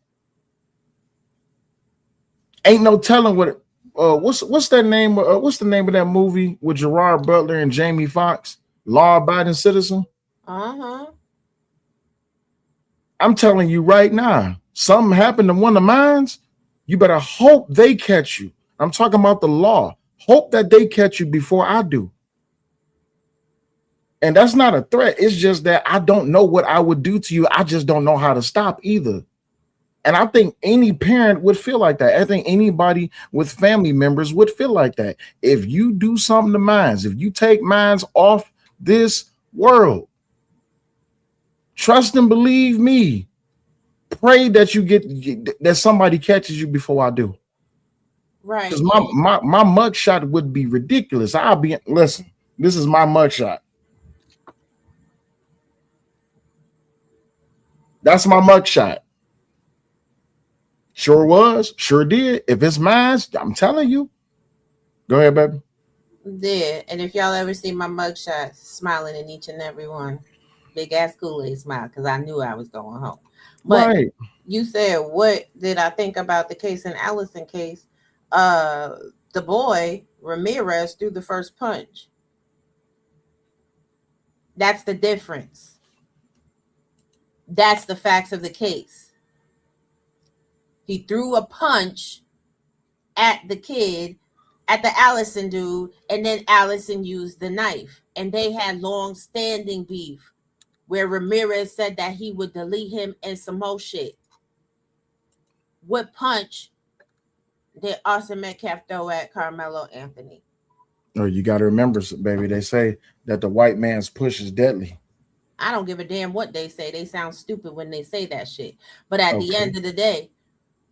Ain't no telling what. What's that name? What's the name of that movie with Gerard Butler and Jamie Foxx? Law-abiding citizen. I'm telling you right now, something happened to one of mines. You better hope they catch you. I'm talking about the law. Hope that they catch you before I do. And that's not a threat. It's just that I don't know what I would do to you. I just don't know how to stop either. And I think any parent would feel like that. I think anybody with family members would feel like that. If you do something to mines, if you take mines off this world, trust and believe me, pray that you get that somebody catches you before I do. Right. Because my mugshot would be ridiculous. Listen, this is my mugshot. That's my mugshot. Sure was, sure did. If it's mine, I'm telling you. Go ahead, baby. Yeah, and if y'all ever see my mugshot, smiling in each and every one, big ass Kool-Aid smile, because I knew I was going home. But Right. you said, what did I think about the case in Allison case? The boy Ramirez threw the first punch. That's the difference. That's the facts of the case. He threw a punch at the kid, at the Allison dude, and then Allison used the knife. And they had long-standing beef where Ramirez said that he would delete him and some more shit. What punch did Austin Metcalf throw at Carmelo Anthony? Oh, you got to remember, baby, they say that the white man's push is deadly. I don't give a damn what they say. They sound stupid when they say that shit. But at the Okay. end of the day,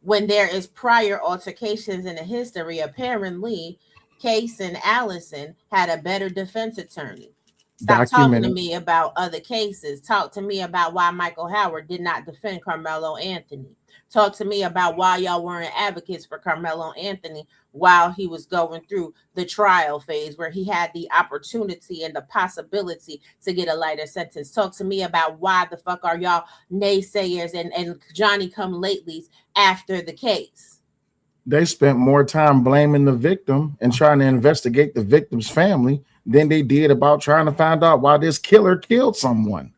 when there is prior altercations in the history, apparently Case and Allison had a better defense attorney. Stop talking to Documented. me about other cases. Talk to me about why Michael Howard did not defend Carmelo Anthony. Talk to me about why y'all weren't advocates for Carmelo Anthony while he was going through the trial phase where he had the opportunity and the possibility to get a lighter sentence. Talk to me about why the fuck are y'all naysayers and Johnny come latelys after the case. They spent more time blaming the victim and trying to investigate the victim's family than they did about trying to find out why this killer killed someone.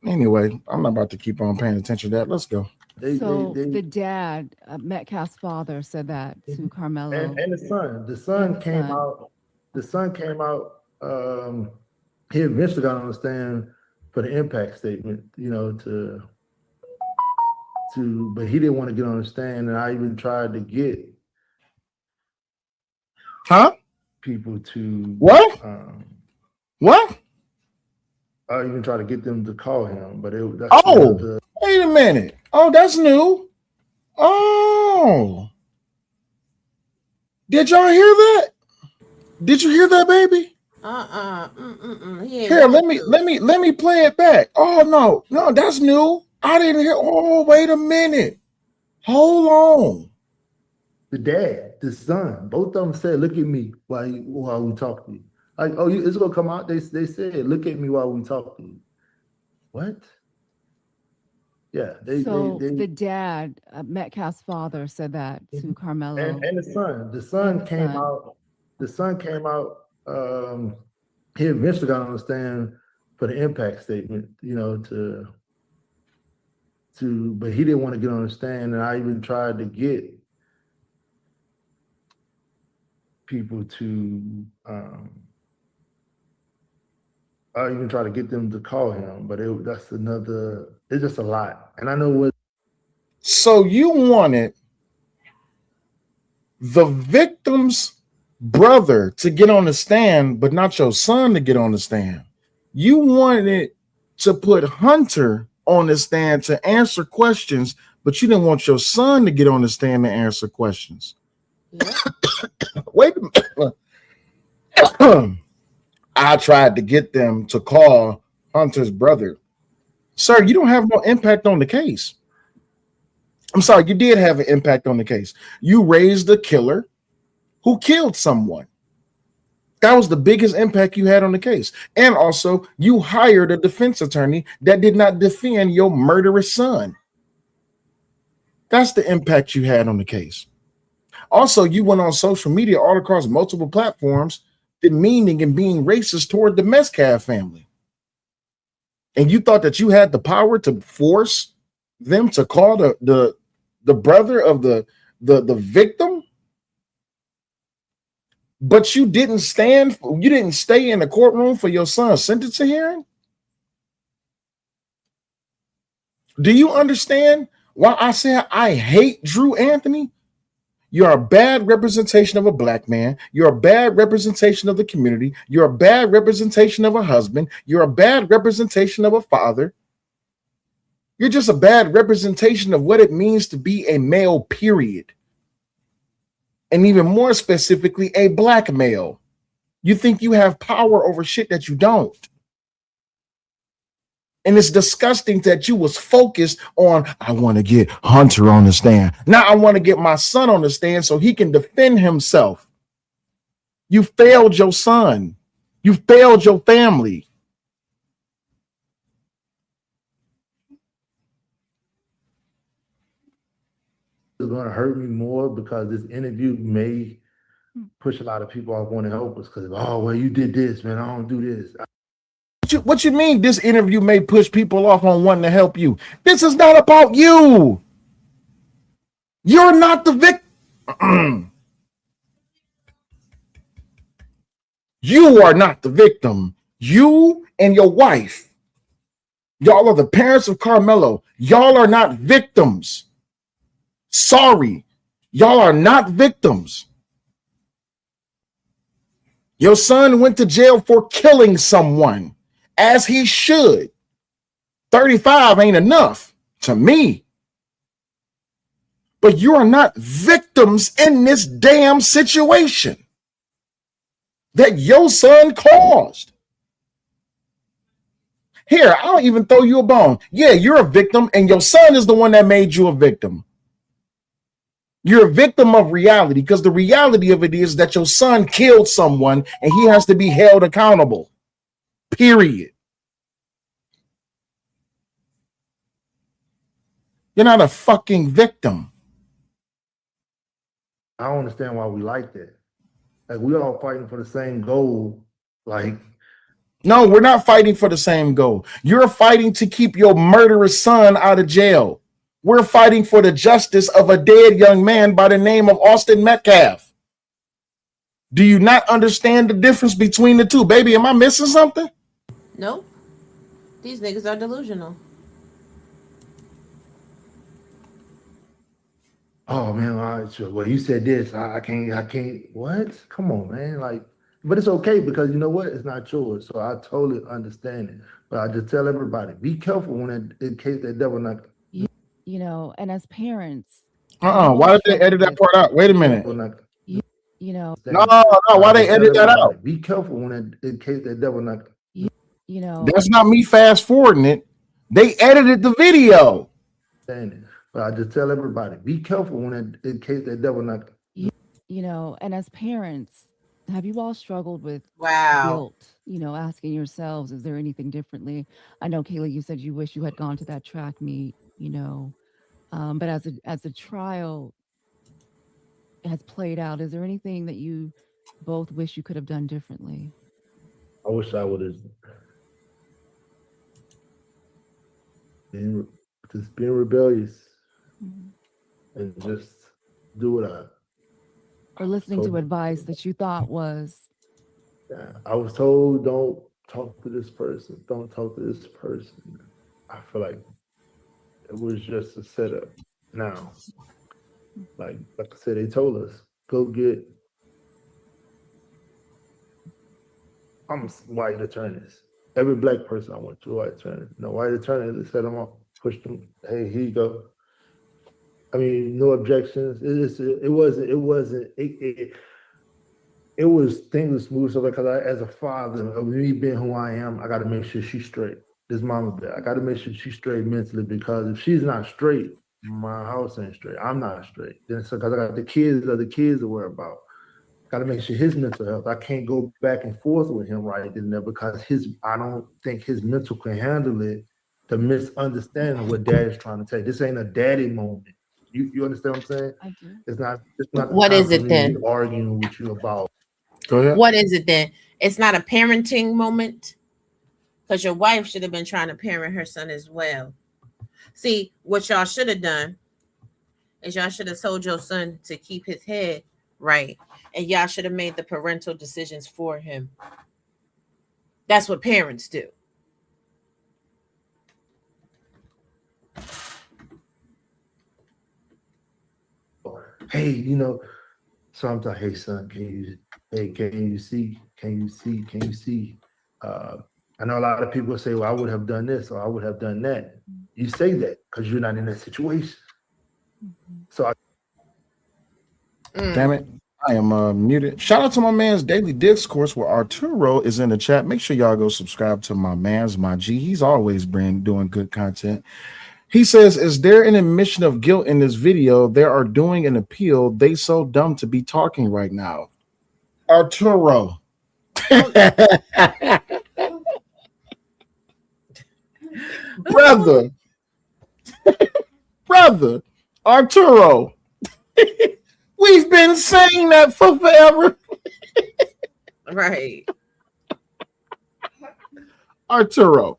Anyway, I'm not about to keep on paying attention to that. Let's go. The dad, Metcalf's father, said that to Carmelo. And the son. The son came out. The son came out. He eventually got on the stand for the impact statement, but he didn't want to get on the stand, and I even tried to get people to what? What? I even tried to get them to call him, but wait a minute. Oh, that's new. Oh, did y'all hear that? Did you hear that, baby? Here, let me play it back. Oh no, that's new. I didn't hear. Oh, wait a minute. Hold on. The dad, the son, both of them said, "Look at me while we talk to you." Like, it's gonna come out. They said, "Look at me while we talk to you." what? Yeah, So the dad, Metcalf's father, said that to Karmelo and the son. The and son the came son. out. The son came out. He eventually got on the stand for the impact statement. You know, but he didn't want to get on the stand, and I even tried to get people to. I even tried to get them to call him, but that's another. It's just a lot, and I know what. So you wanted the victim's brother to get on the stand, but not your son to get on the stand. You wanted to put Hunter on the stand to answer questions, but you didn't want your son to get on the stand to answer questions. Yeah. Wait a minute. I tried to get them to call Hunter's brother. Sir, you don't have no impact on the case. I'm sorry, you did have an impact on the case. You raised a killer who killed someone. That was the biggest impact you had on the case. And also, you hired a defense attorney that did not defend your murderous son. That's the impact you had on the case. Also, you went on social media all across multiple platforms demeaning and being racist toward the Metcalf family. And you thought that you had the power to force them to call the brother of the victim, but you didn't stay in the courtroom for your son's sentencing hearing. Do you understand why I say I hate Drew Anthony? You're a bad representation of a black man. You're a bad representation of the community. You're a bad representation of a husband. You're a bad representation of a father. You're just a bad representation of what it means to be a male, period. And even more specifically, a black male. You think you have power over shit that you don't. And it's disgusting that you was focused on, I want to get Hunter on the stand. Now I want to get my son on the stand so he can defend himself. You failed your son. You failed your family. It's going to hurt me more because this interview may push a lot of people off wanting to help us because, oh, well, you did this, man. I don't do this. What you mean this interview may push people off on wanting to help you? This is not about you. You're not the victim. You are not the victim. You and your wife, y'all are the parents of Karmelo. Y'all are not victims. Sorry, y'all are not victims. Your son went to jail for killing someone, as he should. 35 ain't enough to me. But you are not victims in this damn situation that your son caused. Here, I'll even throw you a bone. Yeah, you're a victim, and your son is the one that made you a victim. You're a victim of reality because the reality of it is that your son killed someone and he has to be held accountable. Period. You're not a fucking victim. I don't understand why we like that. Like, we all fighting for the same goal. Like, no, we're not fighting for the same goal. You're fighting to keep your murderous son out of jail. We're fighting for the justice of a dead young man by the name of Austin Metcalf. Do you not understand the difference between the two? Baby, am I missing something? Nope. These niggas are delusional. oh man, all right, sure. Well, you said this. I can't. What? Come on, man. Like, but it's okay because you know what? It's not yours. So I totally understand it. But I just tell everybody, be careful in case that devil not. You know, and as parents, Why did they edit that part out? Wait a minute. you know, No, why they edit that out? Be careful in case that devil not. you know, That's not me fast forwarding it. They edited the video. But I just tell everybody, be careful in case that devil not. you know, and as parents, have you all struggled with Wow. guilt, asking yourselves, is there anything differently? I know, Kayla, you said you wish you had gone to that track meet, but as a trial has played out, is there anything that you both wish you could have done differently? I wish I would have been just being rebellious Mhm. and just do what I Or was listening to told. advice that you thought was, Yeah, I was told don't talk to this person, don't talk to this person. I feel like it was just a setup. Now, like I said, they told us go get white attorneys. Every black person I went to, white attorney. No white attorney, they set them up, pushed them. Hey, here you go. I mean, no objections. It was things were smooth. So because as a father of me being who I am, I got to make sure she's straight. This mama bear, I got to make sure she's straight mentally because if she's not straight, my house ain't straight. I'm not straight. Then so because I got the kids to worry about. Got to make sure his mental health. I can't go back and forth with him right in there because I don't think his mental can handle it. The misunderstanding of what dad is trying to take. This ain't a daddy moment. You understand what I'm saying? I do. It's not the What time is for it me to be then? arguing with you about. Go ahead. What is it then? It's not a parenting moment because your wife should have been trying to parent her son as well. See, what y'all should have done is y'all should have told your son to keep his head right, and y'all should have made the parental decisions for him. That's what parents do. Hey, so I'm like, hey son, can you see? Uh, I know a lot of people say, well, I would have done this or I would have done that. You say that because you're not in that situation. Mhm. So Damn Mm. it. I am muted. Shout out to my man's Daily Discourse where Arturo is in the chat. Make sure y'all go subscribe to my G. He's always been doing good content. He says, is there an admission of guilt in this video? They are doing an appeal. They so dumb to be talking right now. Arturo. Oh, brother, brother, Arturo. We've been saying that for forever. right. Arturo,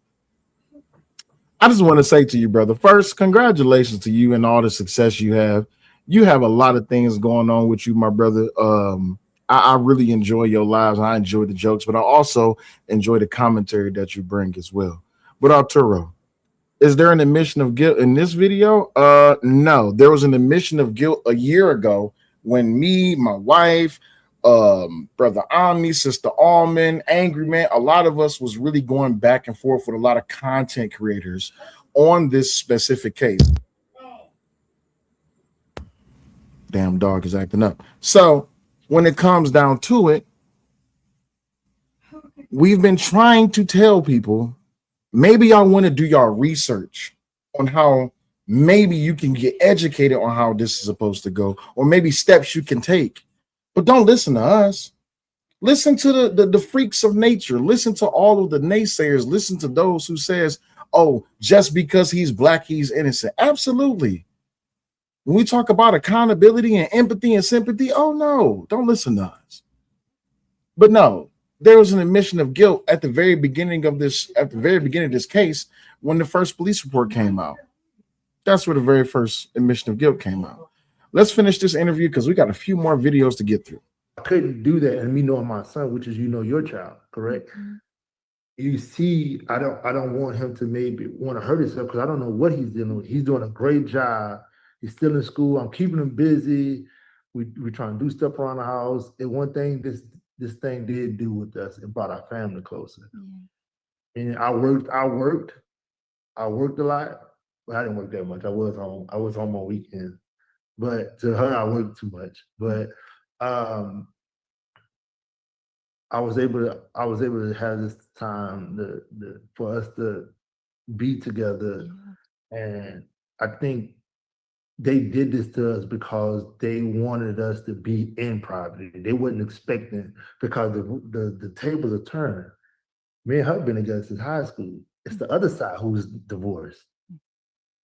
I just want to say to you, brother, first, congratulations to you and all the success you have. You have a lot of things going on with you, my brother. I really enjoy your lives. I enjoy the jokes, but I also enjoy the commentary that you bring as well. But Arturo, is there an admission of guilt in this video? No. There was an admission of guilt a year ago when me, my wife, brother Omni, sister Almond, Angry Man, a lot of us was really going back and forth with a lot of content creators on this specific case. Damn dog is acting up. So when it comes down to it, we've been trying to tell people maybe y'all want to do y'all research on how maybe you can get educated on how this is supposed to go, or maybe steps you can take. But don't listen to us. Listen to the freaks of nature. Listen to all of the naysayers. Listen to those who says, oh, just because he's black, he's innocent. Absolutely. When we talk about accountability and empathy and sympathy, oh no, don't listen to us. But no, there was an admission of guilt at the very beginning of this, case, when the first police report came out. That's where the very first admission of guilt came out. Let's finish this interview because we got a few more videos to get through. I couldn't do that, and me knowing my son, which is your child, correct? Mhm. You see, I don't want him to maybe want to hurt himself because I don't know what he's dealing with. He's doing a great job. He's still in school. I'm keeping him busy. We're trying to do stuff around the house. And one thing this thing did do with us, it brought our family closer. Yeah. And I worked a lot, but I didn't work that much. I was home on weekends. But to her, I worked too much. But I was able to have this time for us to be together, Yeah. and I think they did this to us because they wanted us to be in poverty. They wasn't expecting, because the tables are turned. Me and her been together since high school. It's the other side who's divorced.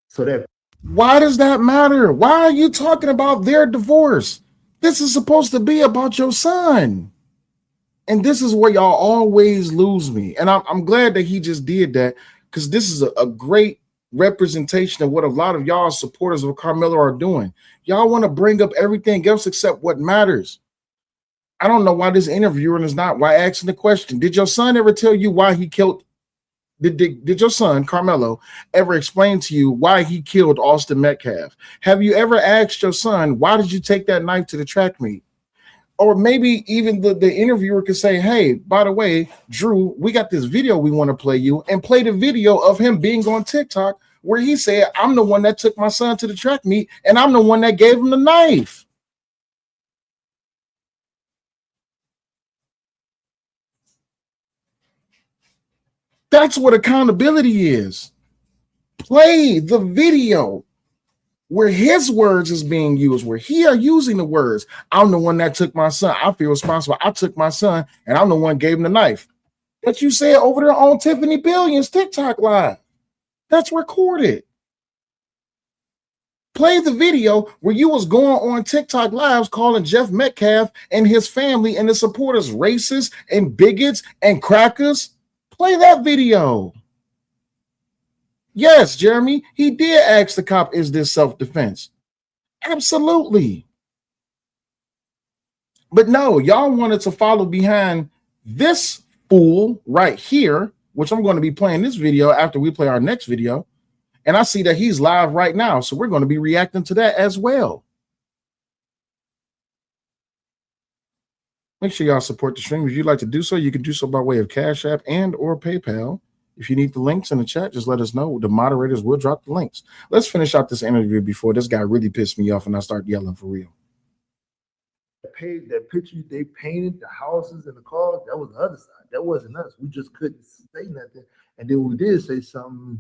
So that Why does that matter? Why are you talking about their divorce? This is supposed to be about your son. And this is where y'all always lose me. And I'm glad that he just did that, because this is a great representation of what a lot of y'all supporters of Karmelo are doing. Y'all want to bring up everything else except what matters. I don't know why this interviewer is not why asking the question. Did your son ever tell you why he killed? Did your son, Karmelo, ever explain to you why he killed Austin Metcalf? Have you ever asked your son, why did you take that knife to the track meet? Or maybe even the interviewer could say, hey, by the way, Drew, we got this video we want to play you, and play the video of him being on TikTok where he said, I'm the one that took my son to the track meet, and I'm the one that gave him the knife. That's what accountability is. Play the video where his words is being used, where he are using the words, I'm the one that took my son. I feel responsible. I took my son, and I'm the one gave him the knife. That you said over there on Tiffany Billion's TikTok live. That's recorded. Play the video where you was going on TikTok lives calling Jeff Metcalf and his family and the supporters racist and bigots and crackers. Play that video. Yes, Jeremy, he did ask the cop, is this self-defense? Absolutely. But no, y'all wanted to follow behind this fool right here, which I'm going to be playing this video after we play our next video. And I see that he's live right now, so we're going to be reacting to that as well. Make sure y'all support the stream. If you'd like to do so, you can do so by way of Cash App and or PayPal. If you need the links in the chat, just let us know. The moderators will drop the links. Let's finish out this interview before this guy really pissed me off and I start yelling for real. that picture they painted, the houses and the cars, that was the other side. That wasn't us. We just couldn't say nothing. And then when we did say something,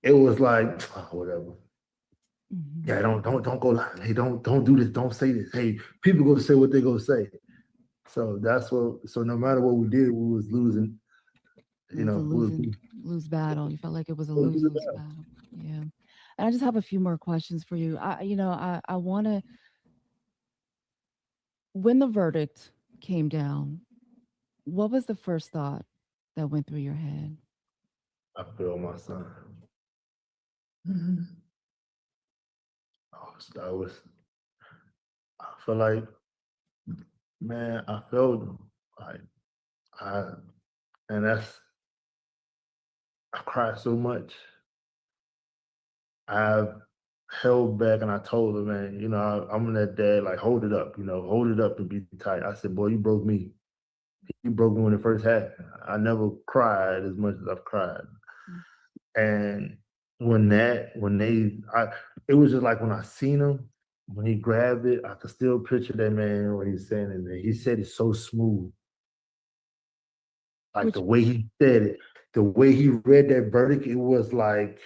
it was like, oh, whatever. Yeah, don't go lie. Hey, don't do this. Don't say this. Hey, people go to say what they go say. So that's what. So no matter what we did, we was losing. You know, lose battle. You felt like it was a lose battle. Yeah. And I just have a few more questions for you. I want to. When the verdict came down, what was the first thought that went through your head? I feel my son. I feel like, man, I felt him. I cried so much. I've held back and I told her, man, you know, I'm that dad, like, hold it up, hold it up and be tight. I said, boy, you broke me. You broke me when it first happened. I never cried as much as I've cried. And it was just like when I seen him, when he grabbed it, I could still picture that man when he's saying it. He said it so smooth. Like the way he said it, the way he read that verdict, it was like,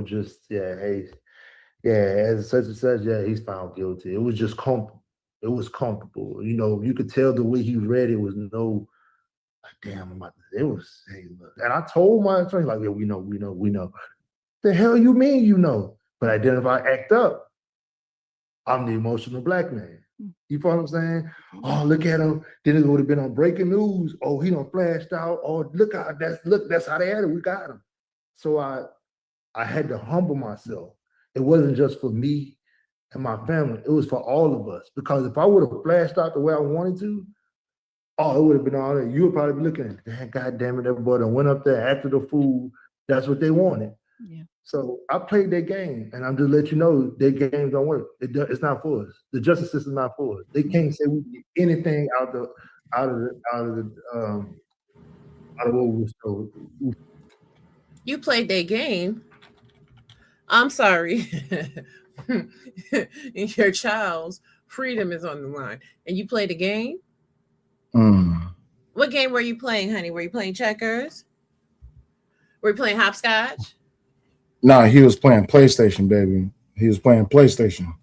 just, hey, as such and such, he's found guilty. It was just comfortable. It was comfortable. You could tell the way he read it was no, like, damn, it was, hey, look. And I told my attorney, like, yeah, we know. The hell you mean you know? But then if I act up, I'm the emotional black man. You follow what I'm saying? Oh, look at him. Then it would have been on breaking news. Oh, he done flashed out. Oh, that's how they had it. We got him. So I had to humble myself. It wasn't just for me and my family. It was for all of us. Because if I would have flashed out the way I wanted to, it would have been all that. You would probably be looking at, God damn it, everybody went up there after the food. That's what they wanted. Yeah. So I played their game, and I'm just let you know their game don't work. It's not for us. The justice system is not for us. They can't say we get anything out of what we were told. You played their game. I'm sorry. Your child's freedom is on the line, and you played a game. What game were you playing, honey? Were you playing checkers? Were you playing hopscotch? No, he was playing PlayStation, baby. He was playing PlayStation.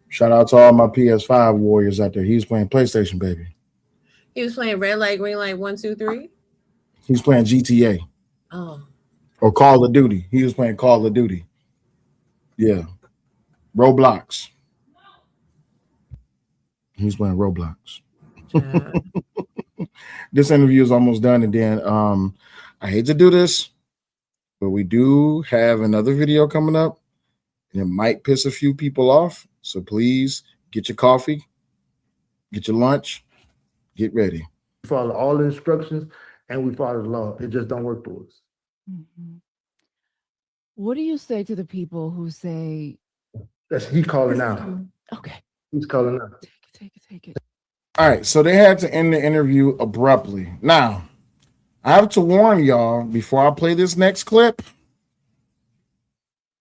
Shout out to all my PS5 warriors out there. He was playing PlayStation, baby. He was playing red light, green light, 1, 2, 3. He was playing GTA Oh, or Call of Duty. He was playing Call of Duty. Yeah. Roblox. He's playing Roblox. child. This interview is almost done, and then I hate to do this, but we do have another video coming up, and it might piss a few people off. So please get your coffee, get your lunch, get ready. We follow all the instructions and we follow the law. It just don't work for us. Mhm. What do you say to the people who say, He's calling now. okay, He's calling now. take it. All right, so they had to end the interview abruptly. Now, I have to warn y'all before I play this next clip.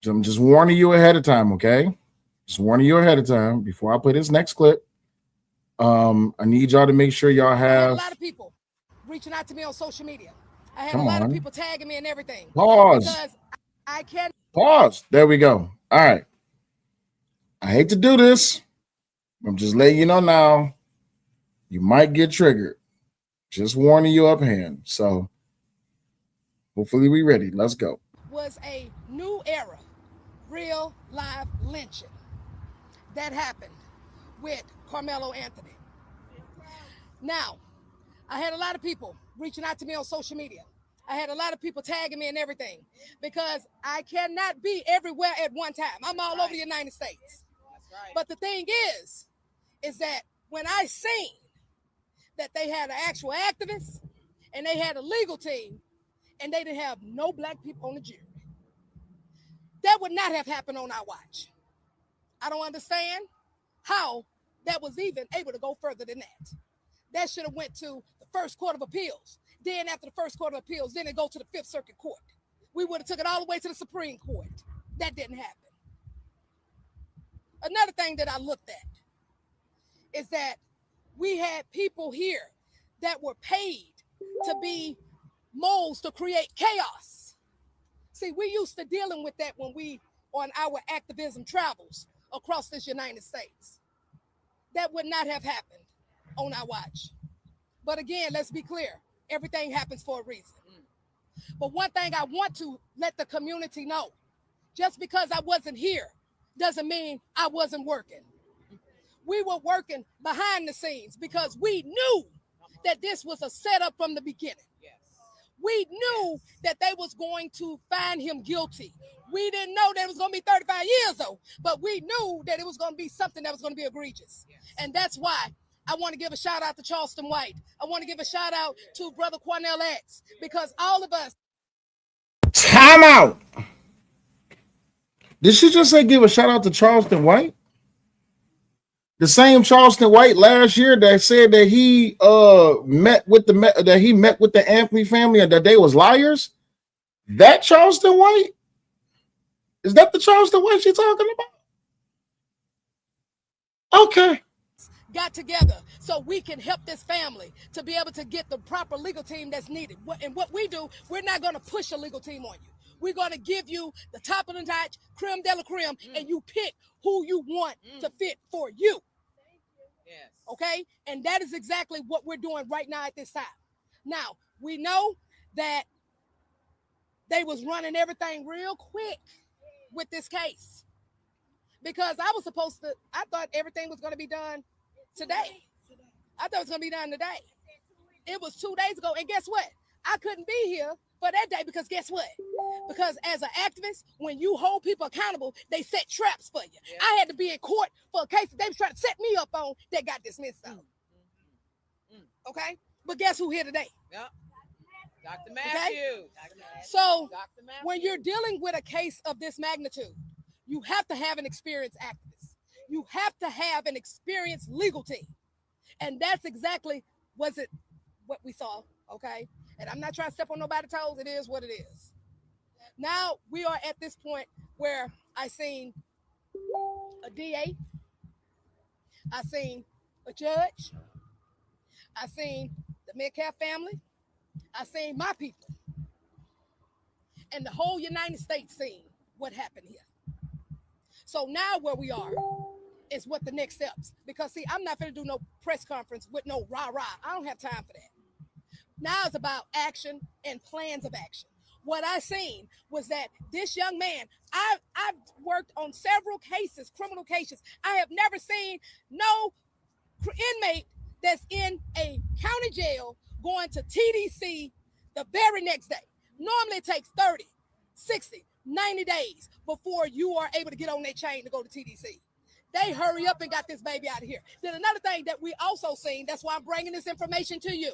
I'm just warning you ahead of time, okay? Just warning you ahead of time before I play this next clip. I need y'all to make sure y'all I had have. a lot of people reaching out to me on social media. I had Come a lot on. of people tagging me and everything. Pause. Because I can't. Pause. There we go. All right. I hate to do this. I'm just letting you know now. You might get triggered. Just warning you up hand. So hopefully we ready. Let's go. Was a new era, real live lynching that happened with Karmelo Anthony. Now, I had a lot of people reaching out to me on social media. I had a lot of people tagging me and everything because I cannot be everywhere at one time. I'm all over the United States. But the thing is that when I seen that they had an actual activist and they had a legal team and they didn't have no black people on the jury, that would not have happened on our watch. I don't understand how that was even able to go further than that. That should have went to the First Court of Appeals. Then after the First Court of Appeals, then it go to the Fifth Circuit Court. We would have took it all the way to the Supreme Court. That didn't happen. Another thing that I looked at is that we had people here that were paid to be moles to create chaos. See, we used to dealing with that when we on our activism travels across this United States. That would not have happened on our watch. But again, let's be clear. Everything happens for a reason. But one thing I want to let the community know, just because I wasn't here doesn't mean I wasn't working. We were working behind the scenes because we knew that this was a setup from the beginning. We knew that they was going to find him guilty. We didn't know that it was going to be 35 years though, but we knew that it was going to be something that was going to be egregious. And that's why I want to give a shout out to Charleston White. I want to give a shout out to Brother Cornell X, because all of us. Time out. Did she just say give a shout out to Charleston White? The same Charleston White last year that said that he met with the Anthony family and that they was liars. That Charleston White? Is that the Charleston White she's talking about? Okay. Got together so we can help this family to be able to get the proper legal team that's needed. And what we do, we're not going to push a legal team on you. We're going to give you the top of the notch, creme de la creme, and you pick who you want to fit for you. Yes. Okay? And that is exactly what we're doing right now at this time. Now, we know that they was running everything real quick with this case because I thought everything was going to be done today. I thought it was going to be done today. It was 2 days ago. And guess what? I couldn't be here for that day because guess what? Because as an activist, when you hold people accountable, they set traps for you. Yeah. I had to be in court for a case that they was trying to set me up on that got dismissed out. Okay? But guess who here today? Yep. Dr. Matthew. Okay? So Dr. Matthew. When you're dealing with a case of this magnitude, you have to have an experienced activist. You have to have an experienced legal team. And that's exactly what we saw, okay? And I'm not trying to step on nobody's toes. It is what it is. Now we are at this point where I seen a DA, I seen a judge, I seen the Metcalf family, I seen my people, and the whole United States seen what happened here. So now where we are is what the next steps. Because see, I'm not gonna do no press conference with no rah-rah. I don't have time for that. Now it's about action and plans of action. What I seen was that this young man, I've worked on several cases, criminal cases. I have never seen no inmate that's in a county jail going to TDC the very next day. Normally it takes 30, 60, 90 days before you are able to get on that chain to go to TDC. They hurry up and got this baby out of here. Then another thing that we also seen, that's why I'm bringing this information to you.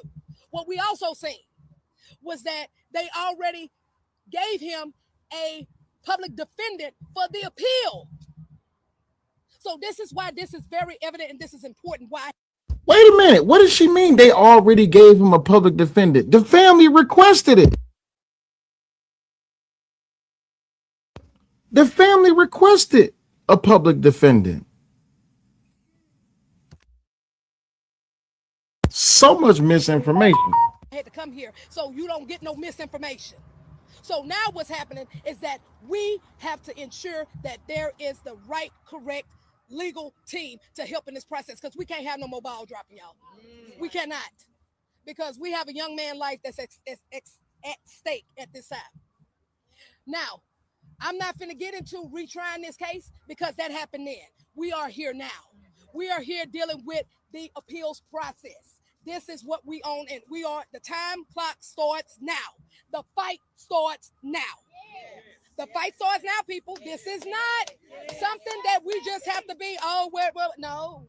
What we also seen was that they already gave him a public defendant for the appeal. So this is why this is very evident and this is important. Why? Wait a minute. What does she mean they already gave him a public defendant? The family requested it. The family requested a public defendant. So much misinformation. I had to come here so you don't get no misinformation. So now what's happening is that we have to ensure that there is the right, correct legal team to help in this process, because we can't have no more ball dropping, y'all. We cannot, because we have a young man life that's at stake at this time. Now, I'm not finna get into retrying this case because that happened then. We are here now. We are here dealing with the appeals process. This is what we own, and the time clock starts now. The fight starts now. The fight starts now, people. This is not something that we just have to be, no.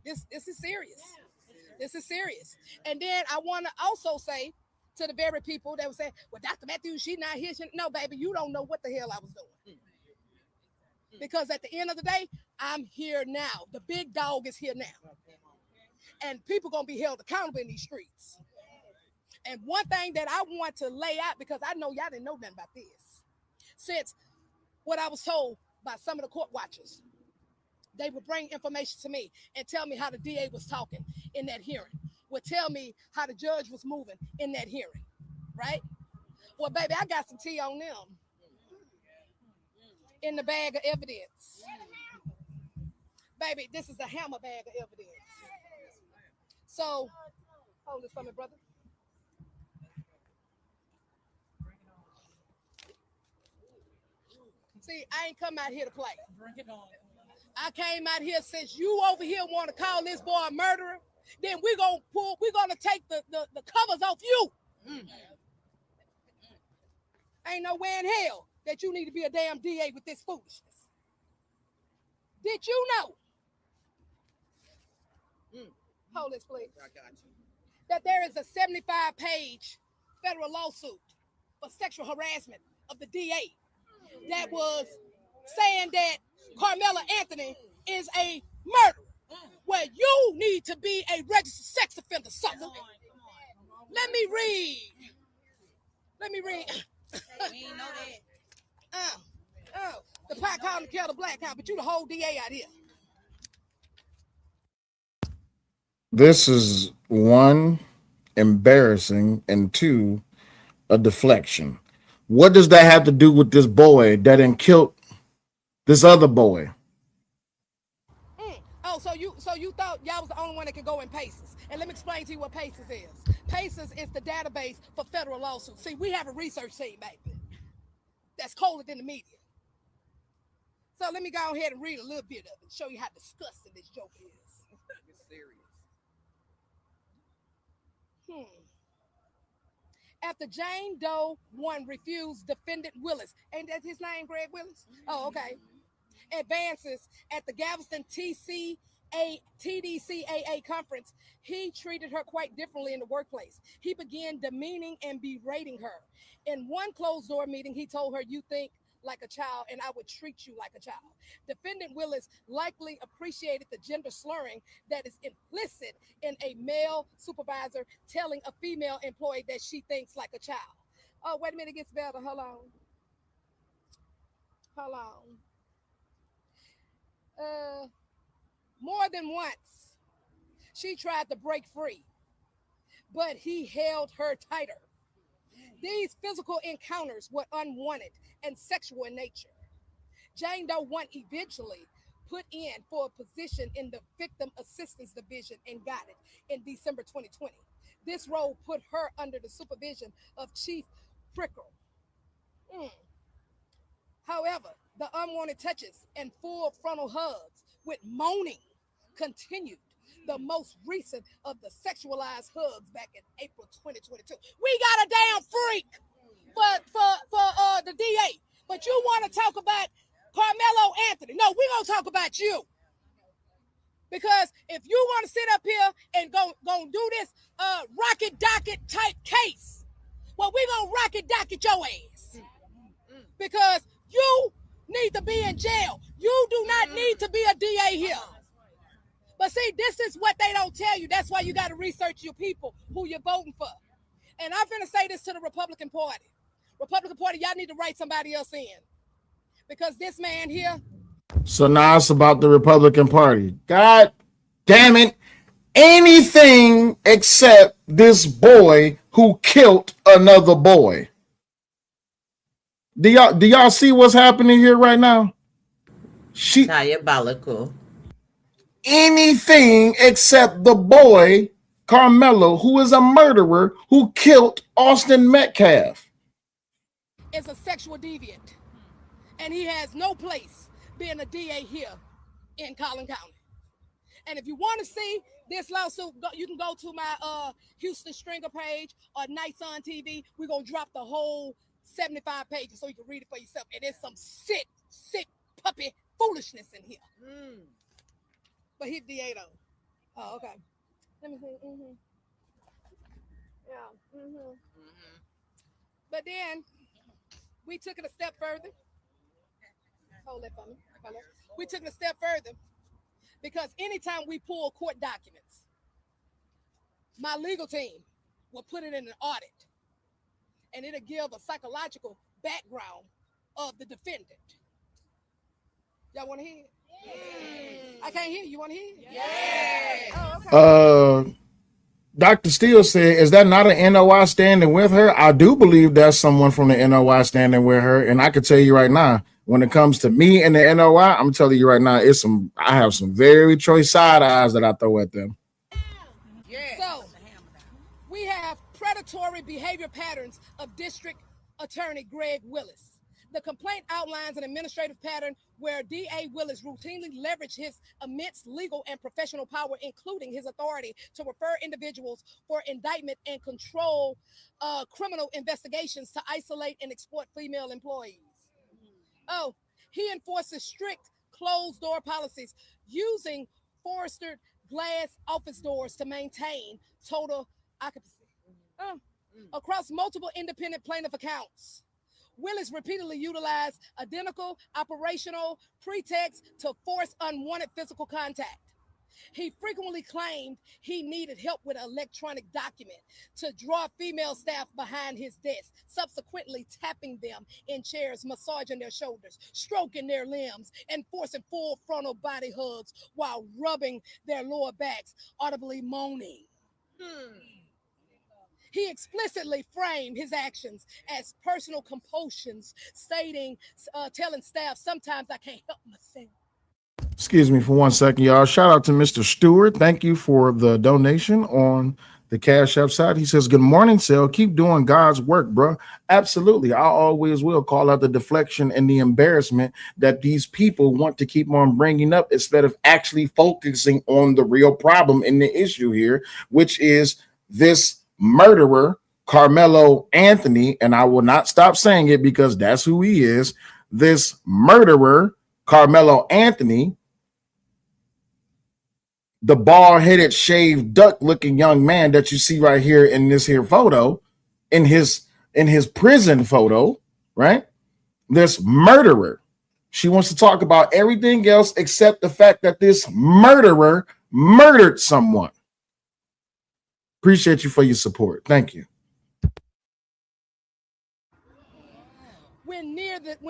This is serious. This is serious. And then I want to also say to the very people that would say, well, Dr. Matthews, she's not here. No, baby, you don't know what the hell I was doing. Because at the end of the day, I'm here now. The big dog is here now. And people going to be held accountable in these streets. And one thing that I want to lay out, because I know y'all didn't know nothing about this, since what I was told by some of the court watchers, they would bring information to me and tell me how the DA was talking in that hearing, would tell me how the judge was moving in that hearing, right? Well, baby, I got some tea on them in the bag of evidence. Baby, this is a hammer bag of evidence. So, hold this for me, brother. See, I ain't come out here to play. Bring it on. I came out here since you over here want to call this boy a murderer, then we're gonna take the covers off you. Ain't no way in hell that you need to be a damn DA with this foolishness. Did you know? Hold this, please. I got you. That there is a 75-page federal lawsuit for sexual harassment of the DA that was saying that Karmelo Anthony is a murderer. Well, you need to be a registered sex offender, sucker. Let me read. We ain't know that. The pot calling the kettle black cow, but you the whole DA out here. This is one, embarrassing, and two, a deflection. What does that have to do with this boy that then killed this other boy? Oh, so you thought y'all was the only one that could go in PACES. And let me explain to you what PACES is. PACES is the database for federal lawsuits. See, we have a research team, baby, that's colder than the media. So let me go ahead and read a little bit of it and show you how disgusting this joke is. It's serious. After Jane Doe 1 refused defendant Willis, ain't that his name, Greg Willis? Oh, okay. Advances at the Galveston TDCAA conference, he treated her quite differently in the workplace. He began demeaning and berating her. In one closed-door meeting, he told her, "You think like a child, and I would treat you like a child." Defendant Willis likely appreciated the gender slurring that is implicit in a male supervisor telling a female employee that she thinks like a child. Oh, wait a minute, it gets better. Hold on. More than once, she tried to break free, but he held her tighter. These physical encounters were unwanted and sexual in nature. Jane Doe 1 eventually put in for a position in the Victim Assistance Division and got it in December 2020. This role put her under the supervision of Chief Prickle. However, the unwanted touches and full frontal hugs with moaning continued. The most recent of the sexualized hugs back in April 2022. We got a damn freak for the DA, but you want to talk about Karmelo Anthony? No, we're gonna talk about you. Because if you want to sit up here and go do this rocket docket type case, well, we're gonna rocket docket your ass. Because you need to be in jail. You do not need to be a DA here. But see, this is what they don't tell you. That's why you got to research your people, who you're voting for. And I'm going to say this to the Republican Party. Republican Party, y'all need to write somebody else in. Because this man here. So now it's about the Republican Party. God damn it. Anything except this boy who killed another boy. Do y'all see what's happening here right now? Diabolical. Anything except the boy Karmelo, who is a murderer who killed Austin Metcalf. Is a sexual deviant, and he has no place being a DA here in Collin County. And if you want to see this lawsuit, you can go to my Houston Stringer page or Night Sun TV. We're going to drop the whole 75 pages so you can read it for yourself. And there's some sick puppy foolishness in here. But he's DA though. Oh, okay. Let me see. Yeah. But then we took it a step further. Hold that for me. We took it a step further because anytime we pull court documents, my legal team will put it in an audit and it'll give a psychological background of the defendant. Y'all want to hear it? Yeah. I can't hear you. You want to hear it? Yeah. Oh, okay. Dr. Steele said, is that not an NOI standing with her? I do believe that's someone from the NOI standing with her. And I can tell you right now, when it comes to me and the NOI, I'm telling you right now, I have some very choice side eyes that I throw at them. So we have predatory behavior patterns of District Attorney Greg Willis. The complaint outlines an administrative pattern where DA Willis routinely leveraged his immense legal and professional power, including his authority to refer individuals for indictment and control criminal investigations, to isolate and exploit female employees. Oh, he enforces strict closed-door policies using forested glass office doors to maintain total occupancy. Across multiple independent plaintiff accounts, Willis repeatedly utilized identical operational pretexts to force unwanted physical contact. He frequently claimed he needed help with an electronic document to draw female staff behind his desk, subsequently tapping them in chairs, massaging their shoulders, stroking their limbs, and forcing full frontal body hugs while rubbing their lower backs, audibly moaning. He explicitly framed his actions as personal compulsions, telling staff, sometimes I can't help myself. Excuse me for 1 second, y'all. Shout out to Mr. Stewart. Thank you for the donation on the Cash App side. He says, good morning, Sal. Keep doing God's work, bro. Absolutely. I always will call out the deflection and the embarrassment that these people want to keep on bringing up instead of actually focusing on the real problem in the issue here, which is this murderer, Karmelo Anthony, and I will not stop saying it because that's who he is. This murderer, Karmelo Anthony, the bald-headed, shaved duck-looking young man that you see right here in this here photo, in his prison photo, right? This murderer. She wants to talk about everything else except the fact that this murderer murdered someone. Appreciate you for your support. Thank you. When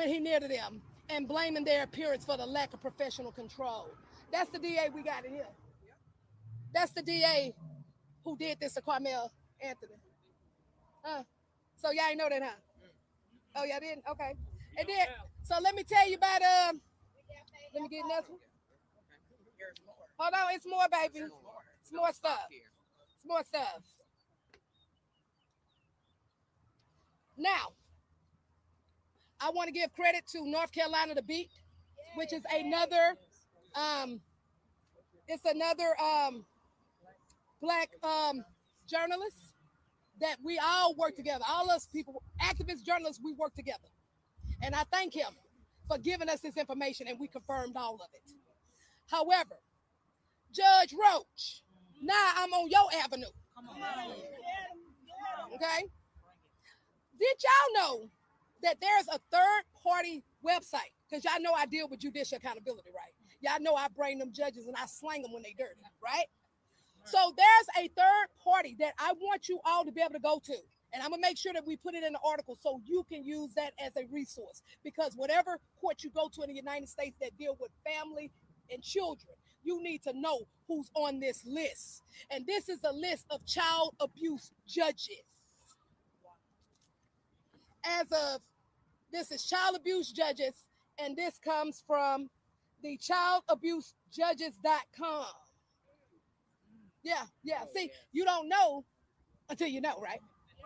he near to them and blaming their appearance for the lack of professional control. That's the DA we got in here. That's the DA who did this to Karmelo Anthony. So y'all ain't know that, huh? Oh, y'all didn't? Okay. And then So let me tell you about let me get another one. Hold on, it's more, baby. It's more stuff. It's more stuff. Now, I want to give credit to North Carolina The Beat, which is another it's another black journalist that we all work together. All us people, activist journalists, we work together. And I thank him for giving us this information, and we confirmed all of it. However, Judge Roach, now I'm on your avenue. Okay? Did y'all know that there's a third-party website? Because y'all know I deal with judicial accountability, right? Y'all know I bring them judges and I slang them when they dirty, right? So there's a third party that I want you all to be able to go to. And I'm going to make sure that we put it in the article so you can use that as a resource. Because whatever court you go to in the United States that deal with family and children, you need to know who's on this list. And this is a list of child abuse judges. This is child abuse judges, and this comes from the childabusejudges.com. Yeah. See, you don't know until you know, right?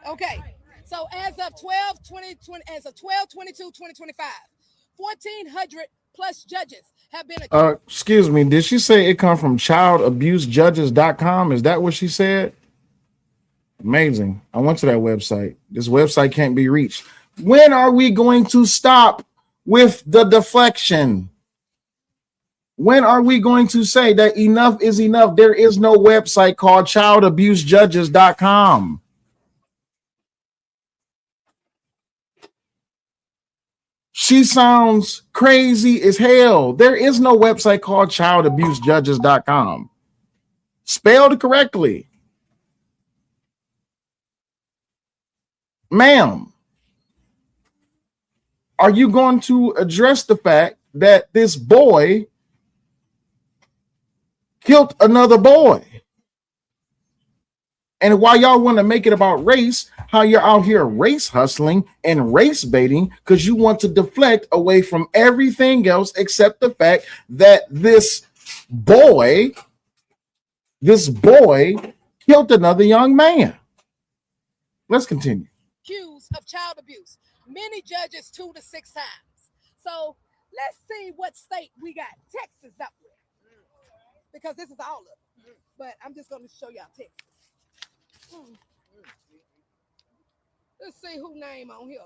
Okay. So as of 12/22/2025, 1,400 plus judges have been. Excuse me, did she say it come from childabusejudges.com? Is that what she said? Amazing. I went to that website. This website can't be reached. When are we going to stop with the deflection? When are we going to say that enough is enough? There is no website called childabusejudges.com. She sounds crazy as hell. There is no website called childabusejudges.com. Spelled correctly. Ma'am, are you going to address the fact that this boy killed another boy? And while y'all want to make it about race, how you're out here race hustling and race baiting because you want to deflect away from everything else except the fact that this boy killed another young man. Let's continue. Accused of child abuse. Many judges 2 to 6 times. So let's see what state we got Texas up with. Because this is all of it. But I'm just going to show y'all Texas. Let's see who name on here.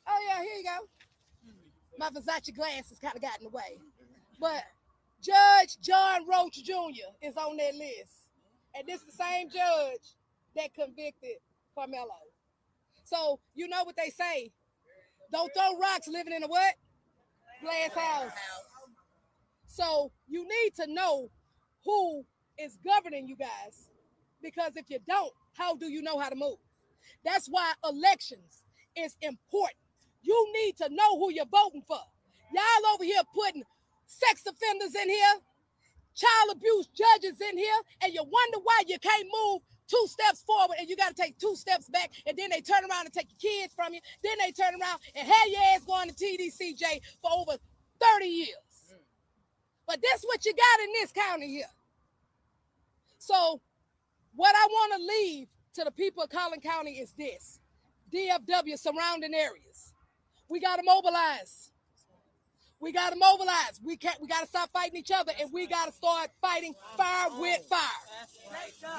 Oh yeah, here you go. My Versace glasses kind of got in the way. But Judge John Roach Jr. is on that list. And this is the same judge that convicted Karmelo. So you know what they say. Don't throw rocks living in a what? Glass house. So you need to know who is governing you guys. Because if you don't, how do you know how to move? That's why elections is important. You need to know who you're voting for. Y'all over here putting sex offenders in here, child abuse judges in here, and you wonder why you can't move 2 steps forward and you got to take 2 steps back, and then they turn around and take your kids from you. Then they turn around and have your ass going to TDCJ for over 30 years. But that's what you got in this county here. So what I want to leave to the people of Collin County is this. DFW surrounding areas. We got to mobilize. We got to mobilize. We got to stop fighting each other, and we got to start fighting fire with fire.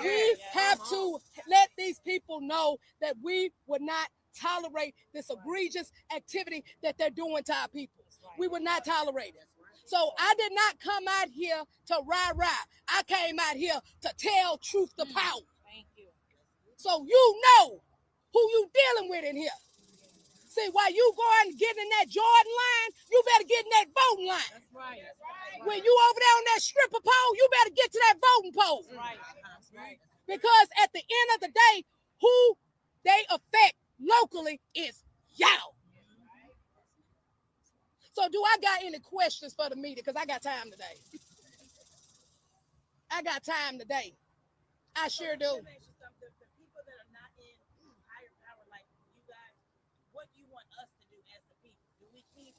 We have to let these people know that we would not tolerate this egregious activity that they're doing to our people. We would not tolerate it. So I did not come out here to rah-rah. I came out here to tell truth to power. Thank you. So you know who you dealing with in here. See, while you going and getting in that Jordan line, you better get in that voting line. That's right. When you over there on that stripper pole, you better get to that voting pole. That's right. That's right. Because at the end of the day, who they affect locally is y'all. So do I got any questions for the meeting? Because I got time today. I got time today. I sure do. Let me ask you something. The people that are not in higher power like you guys, what do you want us to do as the people? Do we keep?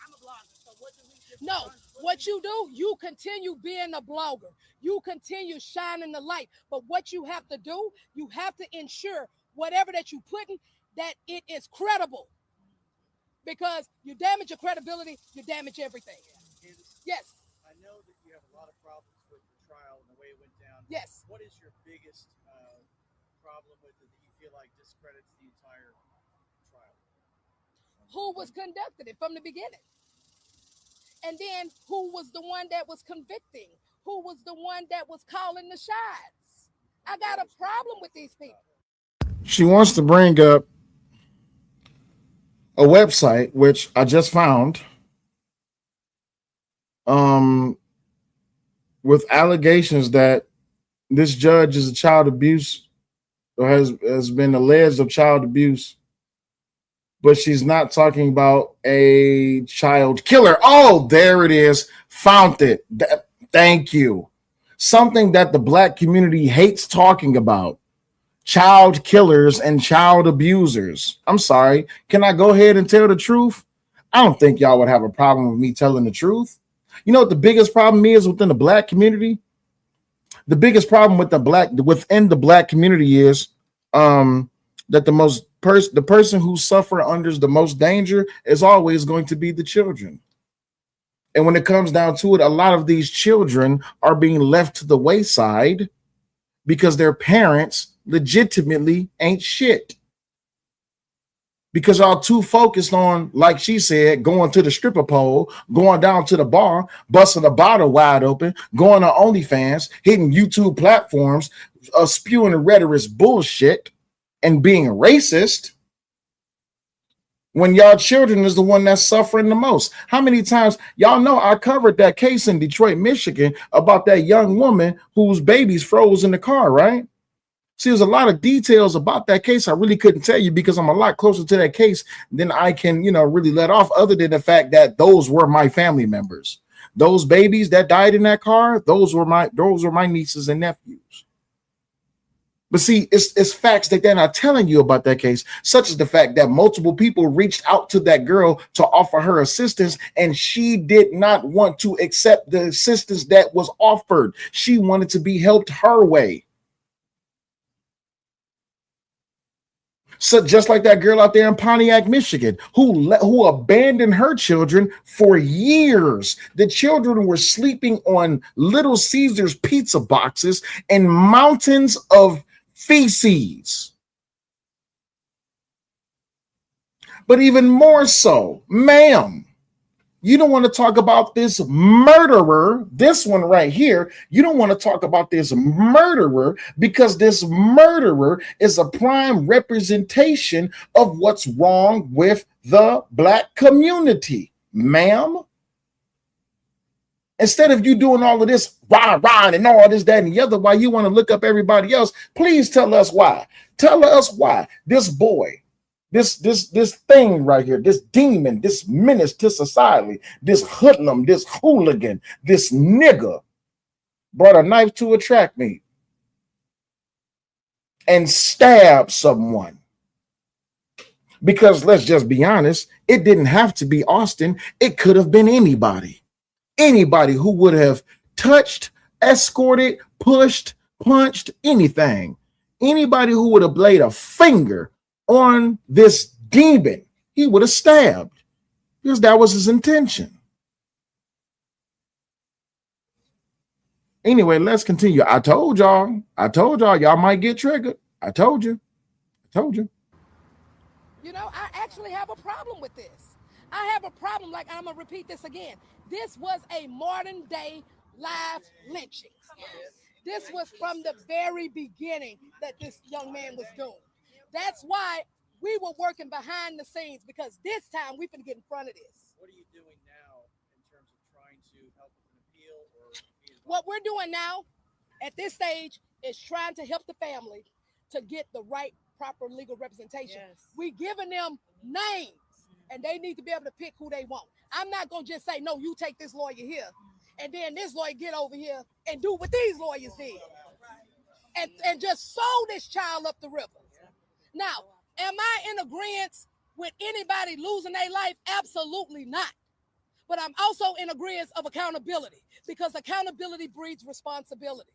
I'm a blogger, so what do we just? No, what you do, you continue being a blogger. You continue shining the light. But what you have to do, you have to ensure whatever that you put in, that it is credible. Because you damage your credibility, you damage everything. Yes. I know that you have a lot of problems with the trial and the way it went down. Yes. What is your biggest problem with it that you feel like discredits the entire trial? Who was conducting it from the beginning? And then who was the one that was convicting? Who was the one that was calling the shots? I got a problem with these people. She wants to bring up a website, which I just found, with allegations that this judge is a child abuse or has been alleged of child abuse, but she's not talking about a child killer. Oh, there it is. Found it. Thank you. Something that the Black community hates talking about. Child killers and child abusers. I'm sorry. Can I go ahead and tell the truth? I don't think y'all would have a problem with me telling the truth. You know what the biggest problem is within the Black community? The biggest problem with within the Black community is that the person who suffer under the most danger is always going to be the children. And when it comes down to it, a lot of these children are being left to the wayside because their parents legitimately ain't shit. Because y'all too focused on, like she said, going to the stripper pole, going down to the bar, busting a bottle wide open, going to OnlyFans, hitting YouTube platforms, spewing the rhetoric bullshit, and being racist, when y'all children is the one that's suffering the most. How many times, y'all know I covered that case in Detroit, Michigan about that young woman whose babies froze in the car, right? See, there's a lot of details about that case I really couldn't tell you because I'm a lot closer to that case than I can, really let off, other than the fact that those were my family members. Those babies that died in that car, those were my nieces and nephews. But see, it's facts that they're not telling you about that case, such as the fact that multiple people reached out to that girl to offer her assistance, and she did not want to accept the assistance that was offered. She wanted to be helped her way. So just like that girl out there in Pontiac, Michigan, who abandoned her children for years. The children were sleeping on Little Caesars pizza boxes and mountains of feces. But even more so, ma'am, you don't want to talk about this murderer, this one right here. You don't want to talk about this murderer because this murderer is a prime representation of what's wrong with the Black community, ma'am. Instead of you doing all of this rah and all this, that, and the other, why you want to look up everybody else, please tell us why. Tell us why this boy, this thing right here, this demon, this menace to society, this hoodlum, this hooligan, this nigger brought a knife to a track meet and stabbed someone. Because let's just be honest, it didn't have to be Austin. It could have been anybody. Anybody who would have touched, escorted, pushed, punched, anything. Anybody who would have laid a finger on this demon, he would have stabbed, because that was his intention. Anyway, let's continue. I told y'all, y'all might get triggered. I told you. I actually have a problem with this. I have a problem, like I'm going to repeat this again. This was a modern day live lynching. This was from the very beginning that this young man was doing. That's why we were working behind the scenes, because this time we can get in front of this. What are you doing now in terms of trying to help with an appeal? What we're doing now at this stage is trying to help the family to get the right, proper legal representation. Yes. We giving them names, and they need to be able to pick who they want. I'm not going to just say, no, you take this lawyer here, And then this lawyer get over here and do what these lawyers did. And just sold this child up the river. Now, am I in agreement with anybody losing their life? Absolutely not. But I'm also in agreement of accountability, because accountability breeds responsibility.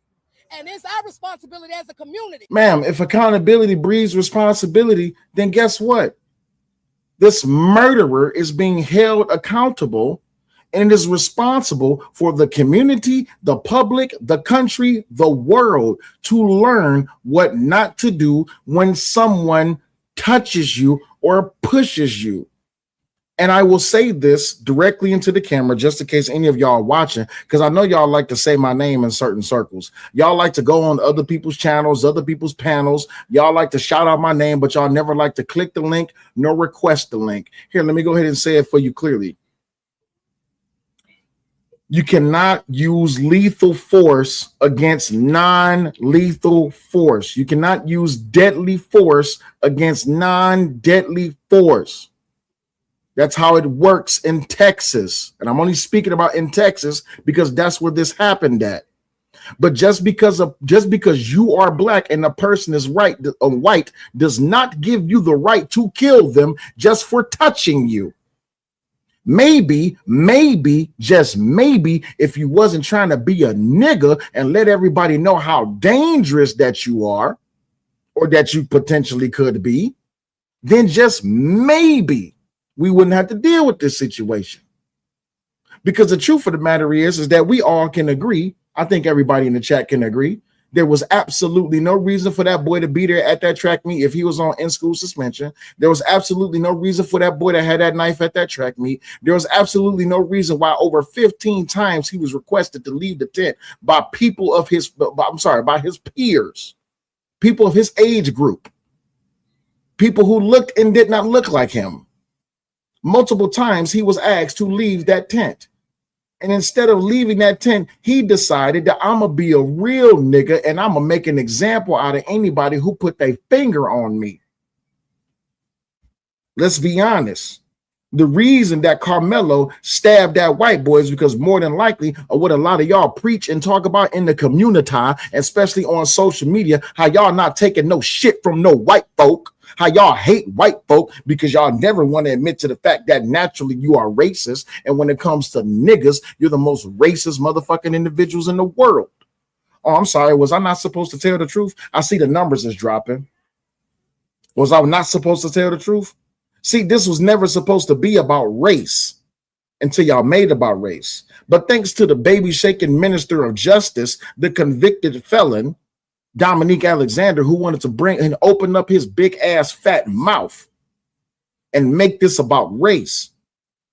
And it's our responsibility as a community. Ma'am, if accountability breeds responsibility, then guess what? This murderer is being held accountable and is responsible for the community, the public, the country, the world to learn what not to do when someone touches you or pushes you. And I will say this directly into the camera, just in case any of y'all are watching, because I know y'all like to say my name in certain circles. Y'all like to go on other people's channels, other people's panels. Y'all like to shout out my name, but y'all never like to click the link nor request the link. Here, let me go ahead and say it for you clearly. You cannot use lethal force against non-lethal force. You cannot use deadly force against non-deadly force. That's how it works in Texas. And I'm only speaking about in Texas because that's where this happened at. But just because you are black and the person is white does not give you the right to kill them just for touching you. Maybe, just maybe, if you wasn't trying to be a nigga and let everybody know how dangerous that you are or that you potentially could be, then just maybe we wouldn't have to deal with this situation. Because the truth of the matter is that we all can agree, I think everybody in the chat can agree, there was absolutely no reason for that boy to be there at that track meet if he was on in-school suspension. There was absolutely no reason for that boy to have that knife at that track meet. There was absolutely no reason why over 15 times he was requested to leave the tent by people of his, by his peers, people of his age group, people who looked and did not look like him. Multiple times he was asked to leave that tent. And instead of leaving that tent, he decided that I'm going to be a real nigga and I'm going to make an example out of anybody who put their finger on me. Let's be honest. The reason that Karmelo stabbed that white boy is because more than likely of what a lot of y'all preach and talk about in the community, especially on social media, how y'all not taking no shit from no white folk. How y'all hate white folk because y'all never want to admit to the fact that naturally you are racist. And when it comes to niggas, you're the most racist motherfucking individuals in the world. Oh, I'm sorry. Was I not supposed to tell the truth? I see the numbers is dropping. Was I not supposed to tell the truth? See, this was never supposed to be about race until y'all made about race. But thanks to the baby shaking minister of justice, the convicted felon, Dominique Alexander, who wanted to bring and open up his big ass fat mouth and make this about race.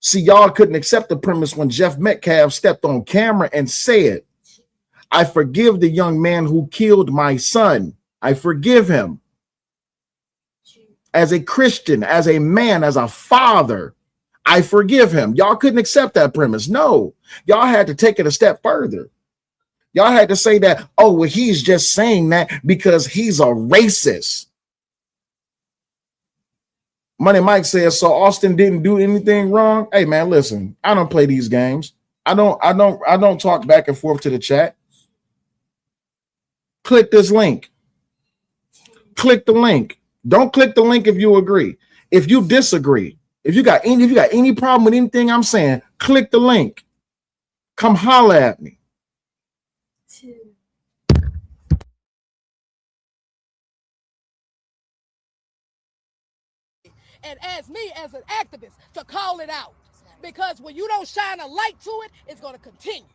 See, y'all couldn't accept the premise when Jeff Metcalf stepped on camera and said, I forgive the young man who killed my son. I forgive him. As a Christian, as a man, as a father, I forgive him. Y'all couldn't accept that premise. No, y'all had to take it a step further. Y'all had to say that, oh, well, he's just saying that because he's a racist. Money Mike says, so Austin didn't do anything wrong. Hey, man, listen, I don't play these games. I don't talk back and forth to the chat. Click this link. Click the link. Don't click the link if you agree. If you disagree, if you got any problem with anything I'm saying, click the link. Come holler at me. And as me, as an activist, to call it out. Because when you don't shine a light to it, it's going to continue.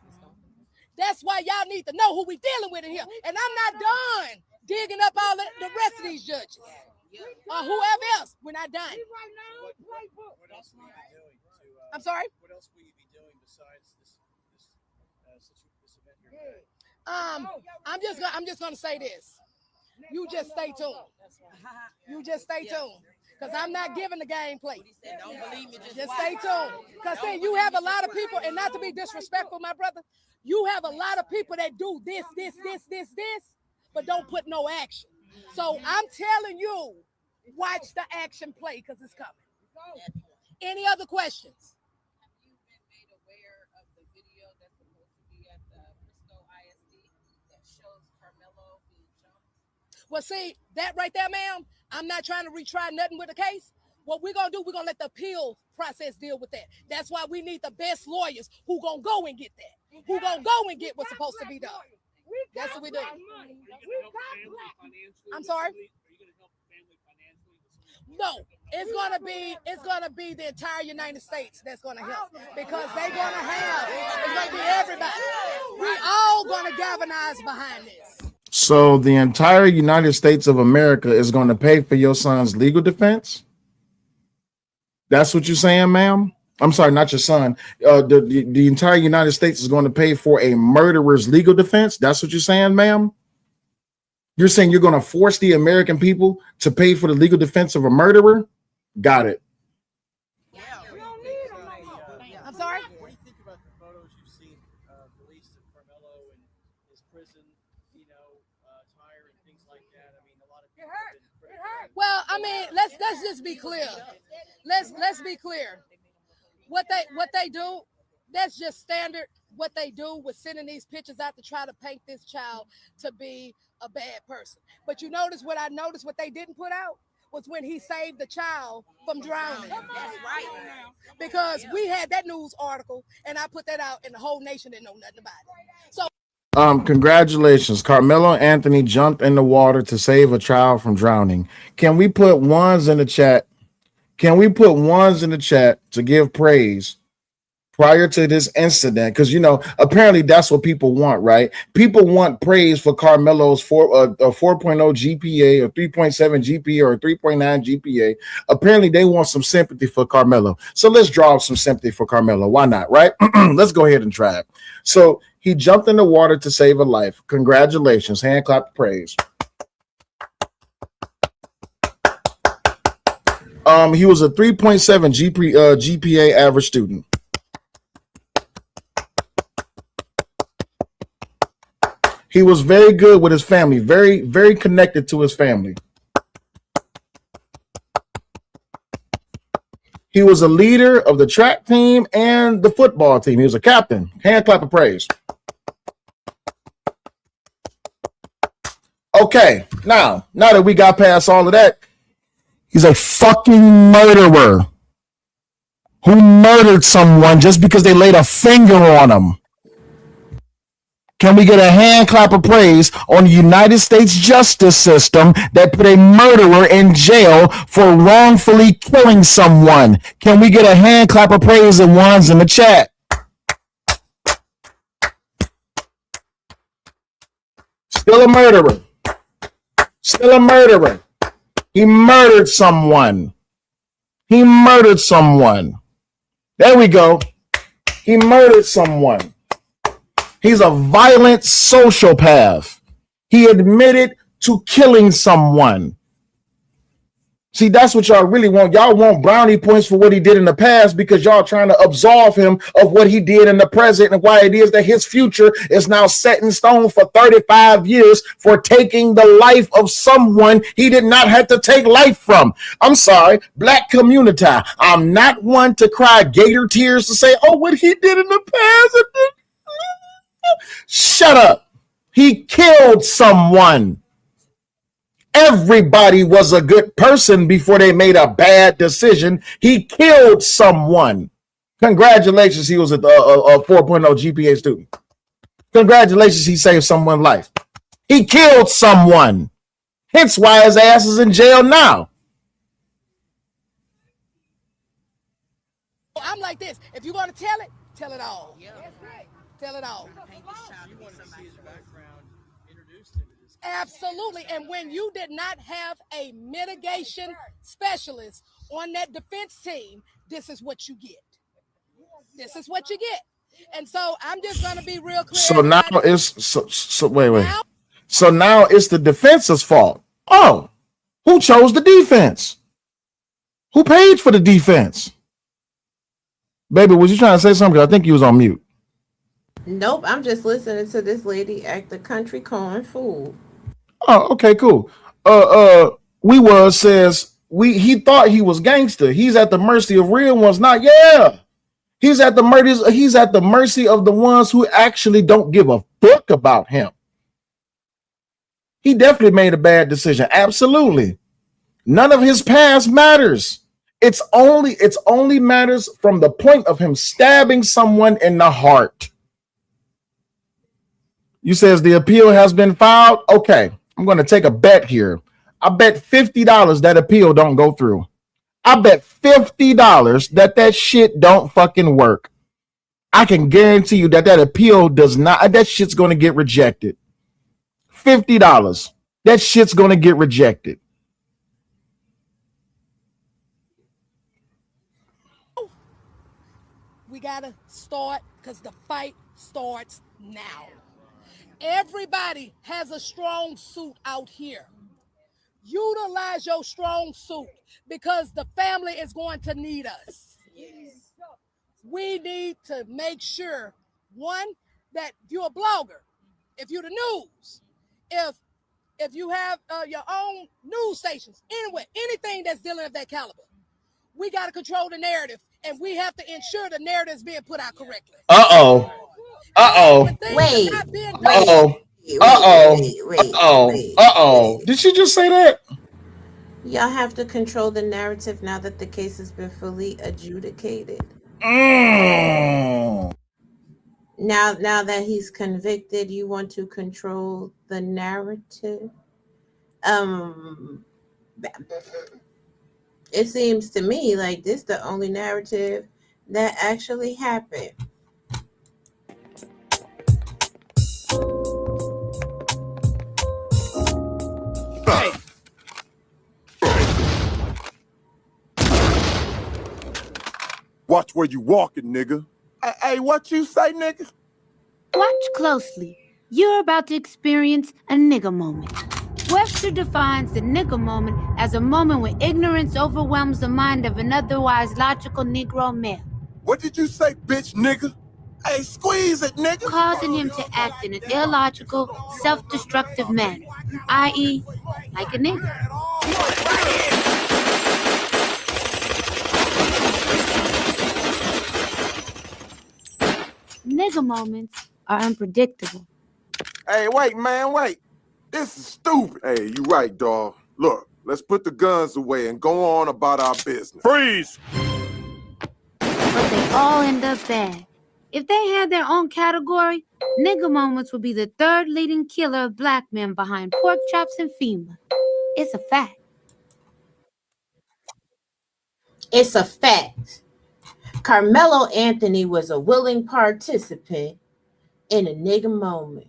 That's why y'all need to know who we dealing with in here. And I'm not done digging up all the rest of these judges. Or whoever else. We're not done. What else will you be doing to, I'm sorry? What else will you be doing besides this event here today? I'm just gonna say this. You just stay tuned. You just stay tuned. Because I'm not giving the gameplay. Don't believe me, Just stay tuned. Because see, you have a lot of people, and not to be disrespectful, my brother, you have a lot of people that do this, but don't put no action. So I'm telling you, watch the action play because it's coming. Any other questions? Have you been made aware of the video that's supposed to be Well, see, that right there, ma'am, I'm not trying to retry nothing with the case. What we're going to do, we're going to let the appeal process deal with that. That's why we need the best lawyers who going to go and get that, who going to go and get what's supposed to be done. That's what we do. I'm sorry? No, it's gonna be the entire United States that's gonna help, because they're gonna have, it's gonna be everybody. We all gonna galvanize behind this. So the entire United States of America is going to pay for your son's legal defense? That's what you're saying, ma'am? I'm sorry, not your son. The entire United States is going to pay for a murderer's legal defense? That's what you're saying, ma'am? You're saying you're going to force the American people to pay for the legal defense of a murderer? Got it. I'm sorry? What do you think about the photos you've seen released of Karmelo and his prison, attire and things like that? I mean, a lot of people have been critical. Well, I mean, let's just be clear. Let's be clear. What they do, that's just standard. What they do with sending these pictures out to try to paint this child to be a bad person. But you notice what they didn't put out was when he saved the child from drowning. That's right. Because we had that news article and I put that out and the whole nation didn't know nothing about it. So Congratulations. Karmelo Anthony jumped in the water to save a child from drowning. Can we put ones in the chat? Can we put ones in the chat to give praise prior to this incident? Because, apparently that's what people want, right? People want praise for Karmelo's 4.0 GPA or 3.7 GPA or 3.9 GPA. Apparently they want some sympathy for Karmelo. So let's draw up some sympathy for Karmelo. Why not, right? Let's go ahead and try it. So he jumped in the water to save a life. Congratulations. Hand clap praise. He was a 3.7 GPA average student. He was very good with his family, very, very connected to his family. He was a leader of the track team and the football team. He was a captain. Hand clap of praise. Okay, now that we got past all of that, he's a fucking murderer who murdered someone just because they laid a finger on him. Can we get a hand clap of praise on the United States justice system that put a murderer in jail for wrongfully killing someone? Can we get a hand clap of praise and ones in the chat? Still a murderer. Still a murderer. He murdered someone. He murdered someone. There we go. He murdered someone. He's a violent sociopath. He admitted to killing someone. See, that's what y'all really want. Y'all want brownie points for what he did in the past because y'all trying to absolve him of what he did in the present and why it is that his future is now set in stone for 35 years for taking the life of someone he did not have to take life from. I'm sorry, black community. I'm not one to cry gator tears to say, oh, what he did in the past. Shut up. He killed someone. Everybody was a good person before they made a bad decision. He killed someone. Congratulations, he was a 4.0 GPA student. Congratulations, he saved someone's life. He killed someone. Hence why his ass is in jail now. I'm like this. If you're going to tell it, tell it all. Yeah. Tell it all. Absolutely. And when you did not have a mitigation specialist on that defense team, this is what you get. This is what you get. And so I'm just going to be real clear. So now it's wait. So now it's the defense's fault. Oh, who chose the defense? Who paid for the defense? Baby, was you trying to say something? I think you was on mute. Nope, I'm just listening to this lady act the country corn fool. Oh, okay, cool. He thought he was gangster. He's at the mercy of real ones. Not He's at the mercy of the ones who actually don't give a fuck about him. He definitely made a bad decision. Absolutely. None of his past matters. It's only matters from the point of him stabbing someone in the heart. You says the appeal has been filed. Okay, I'm going to take a bet here. I bet $50 that appeal don't go through. I bet $50 that shit don't fucking work. I can guarantee you that appeal does not. That shit's going to get rejected. $50. That shit's going to get rejected. We gotta start because the fight starts now. Everybody has a strong suit out here. Utilize your strong suit because the family is going to need us. We need to make sure, one, that if you're a blogger, if you're the news, if you have your own news stations, anyway, anything that's dealing with that caliber, we got to control the narrative, and we have to ensure the narrative is being put out correctly. Uh-oh. Uh-oh. When things are not being done, Uh-oh. Uh-oh. Uh-oh. Did she just say that? Y'all have to control the narrative now that the case has been fully adjudicated. Mm. Now that he's convicted, you want to control the narrative. It seems to me like this the only narrative that actually happened. Watch where you walking, nigga. Hey, what you say, nigga? Watch closely. You're about to experience a nigga moment. Webster defines the nigga moment as a moment when ignorance overwhelms the mind of an otherwise logical Negro male. What did you say, bitch, nigga? Hey, squeeze it, nigga. Causing him to act in an illogical, self-destructive manner, i.e., like a nigga. Nigga moments are unpredictable. Hey, wait, man, wait. This is stupid. Hey, you right, dawg. Look, let's put the guns away and go on about our business. Freeze! But they all end up bad. If they had their own category, nigga moments would be the third leading killer of black men behind pork chops and FEMA. It's a fact. It's a fact. Karmelo Anthony was a willing participant in a nigga moment.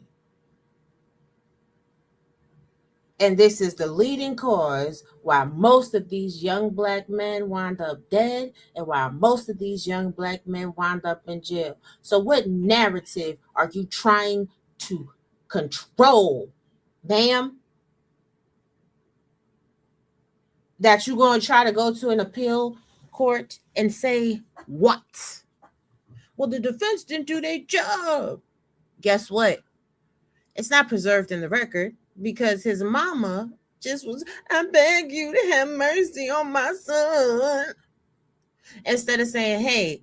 And this is the leading cause why most of these young black men wind up dead and why most of these young black men wind up in jail. So what narrative are you trying to control, ma'am? That you're going to try to go to an appeal court and say what? Well, the defense didn't do their job. Guess what? It's not preserved in the record because his mama just was, I beg you to have mercy on my son. Instead of saying, hey,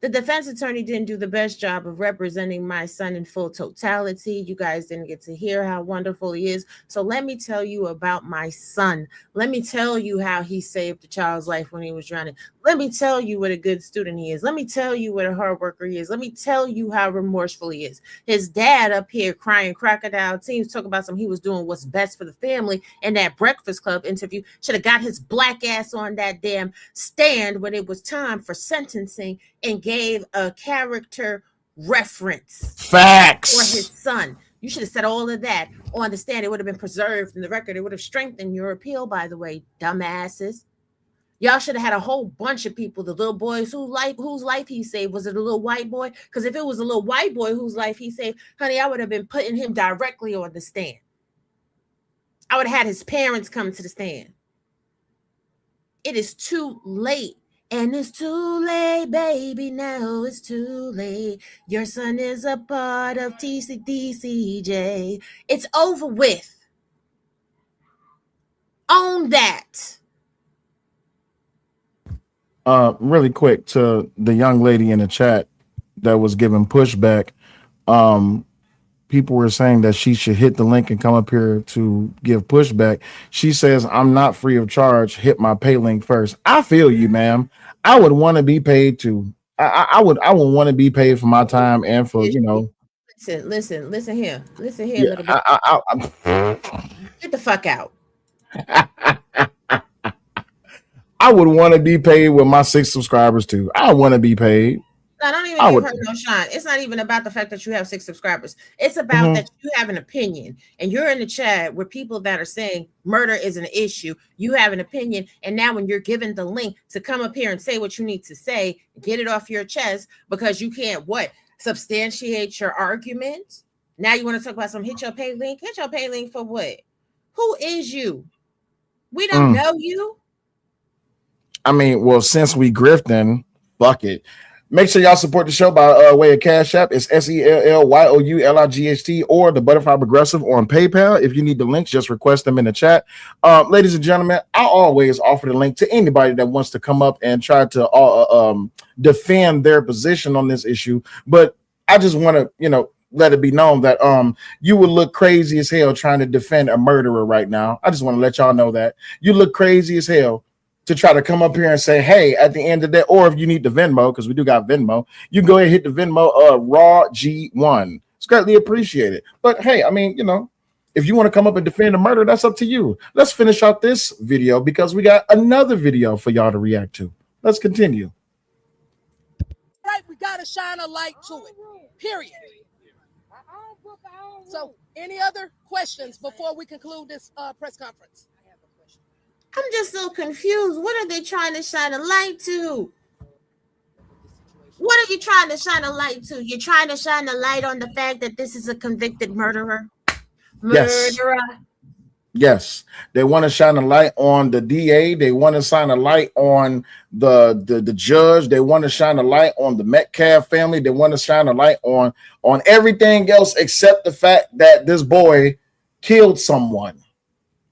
the defense attorney didn't do the best job of representing my son in full totality. You guys didn't get to hear how wonderful he is. So let me tell you about my son. Let me tell you how he saved a child's life when he was drowning. Let me tell you what a good student he is. Let me tell you what a hard worker he is. Let me tell you how remorseful he is. His dad up here crying crocodile tears, talking about something he was doing what's best for the family in that Breakfast Club interview. Should have got his black ass on that damn stand when it was time for sentencing and gave a character reference. Facts. For his son. You should have said all of that on the stand. It would have been preserved in the record. It would have strengthened your appeal, by the way, dumbasses. Y'all should have had a whole bunch of people, the little boys whose life he saved. Was it a little white boy? Because if it was a little white boy whose life he saved, honey, I would have been putting him directly on the stand. I would have had his parents come to the stand. It is too late. And it's too late, baby. Now it's too late. Your son is a part of TCDCJ. It's over with. Own that. Really quick to the young lady in the chat that was giving pushback. people were saying that she should hit the link and come up here to give pushback. She says, I'm not free of charge. Hit my pay link first. I feel you, ma'am. I would want to be paid too. I would want to be paid for my time and for, you know. Listen here, Yeah, little bit. Get the fuck out. I would want to be paid with my 6 subscribers too. I want to be paid. No, don't even I give would. her no shine. It's not even about the fact that you have 6 subscribers. It's about Mhm. that you have an opinion and you're in the chat with people that are saying murder is an issue. You have an opinion. And now when you're given the link to come up here and say what you need to say, get it off your chest because you can't substantiate your argument. Now you want to talk about some hit your pay link? Hit your pay link for what? Who is you? We don't know you. I mean, well, since we grifting, fuck it. Make sure y'all support the show by way of Cash App. It's SELLYOULIGHT or the Butterfly Progressive on PayPal. If you need the links, just request them in the chat. Ladies and gentlemen, I always offer the link to anybody that wants to come up and try to defend their position on this issue. But I just want to, let it be known that you would look crazy as hell trying to defend a murderer right now. I just want to let y'all know that you look crazy as hell to try to come up here and say, hey, at the end of that, or if you need the Venmo, because we do got Venmo, you can go ahead and hit the Venmo Raw G1. It's greatly appreciated. But hey, I mean, if you want to come up and defend a murder, that's up to you. Let's finish out this video because we got another video for y'all to react to. Let's continue. Right, we gotta shine a light to it. Period. So, any other questions before we conclude this press conference? I'm just so confused. What are they trying to shine a light to? What are you trying to shine a light to? You're trying to shine a light on the fact that this is a convicted murderer? Yes. They want to shine a light on the DA. They want to shine a light on the judge. They want to shine a light on the Metcalf family. They want to shine a light on everything else except the fact that this boy killed someone.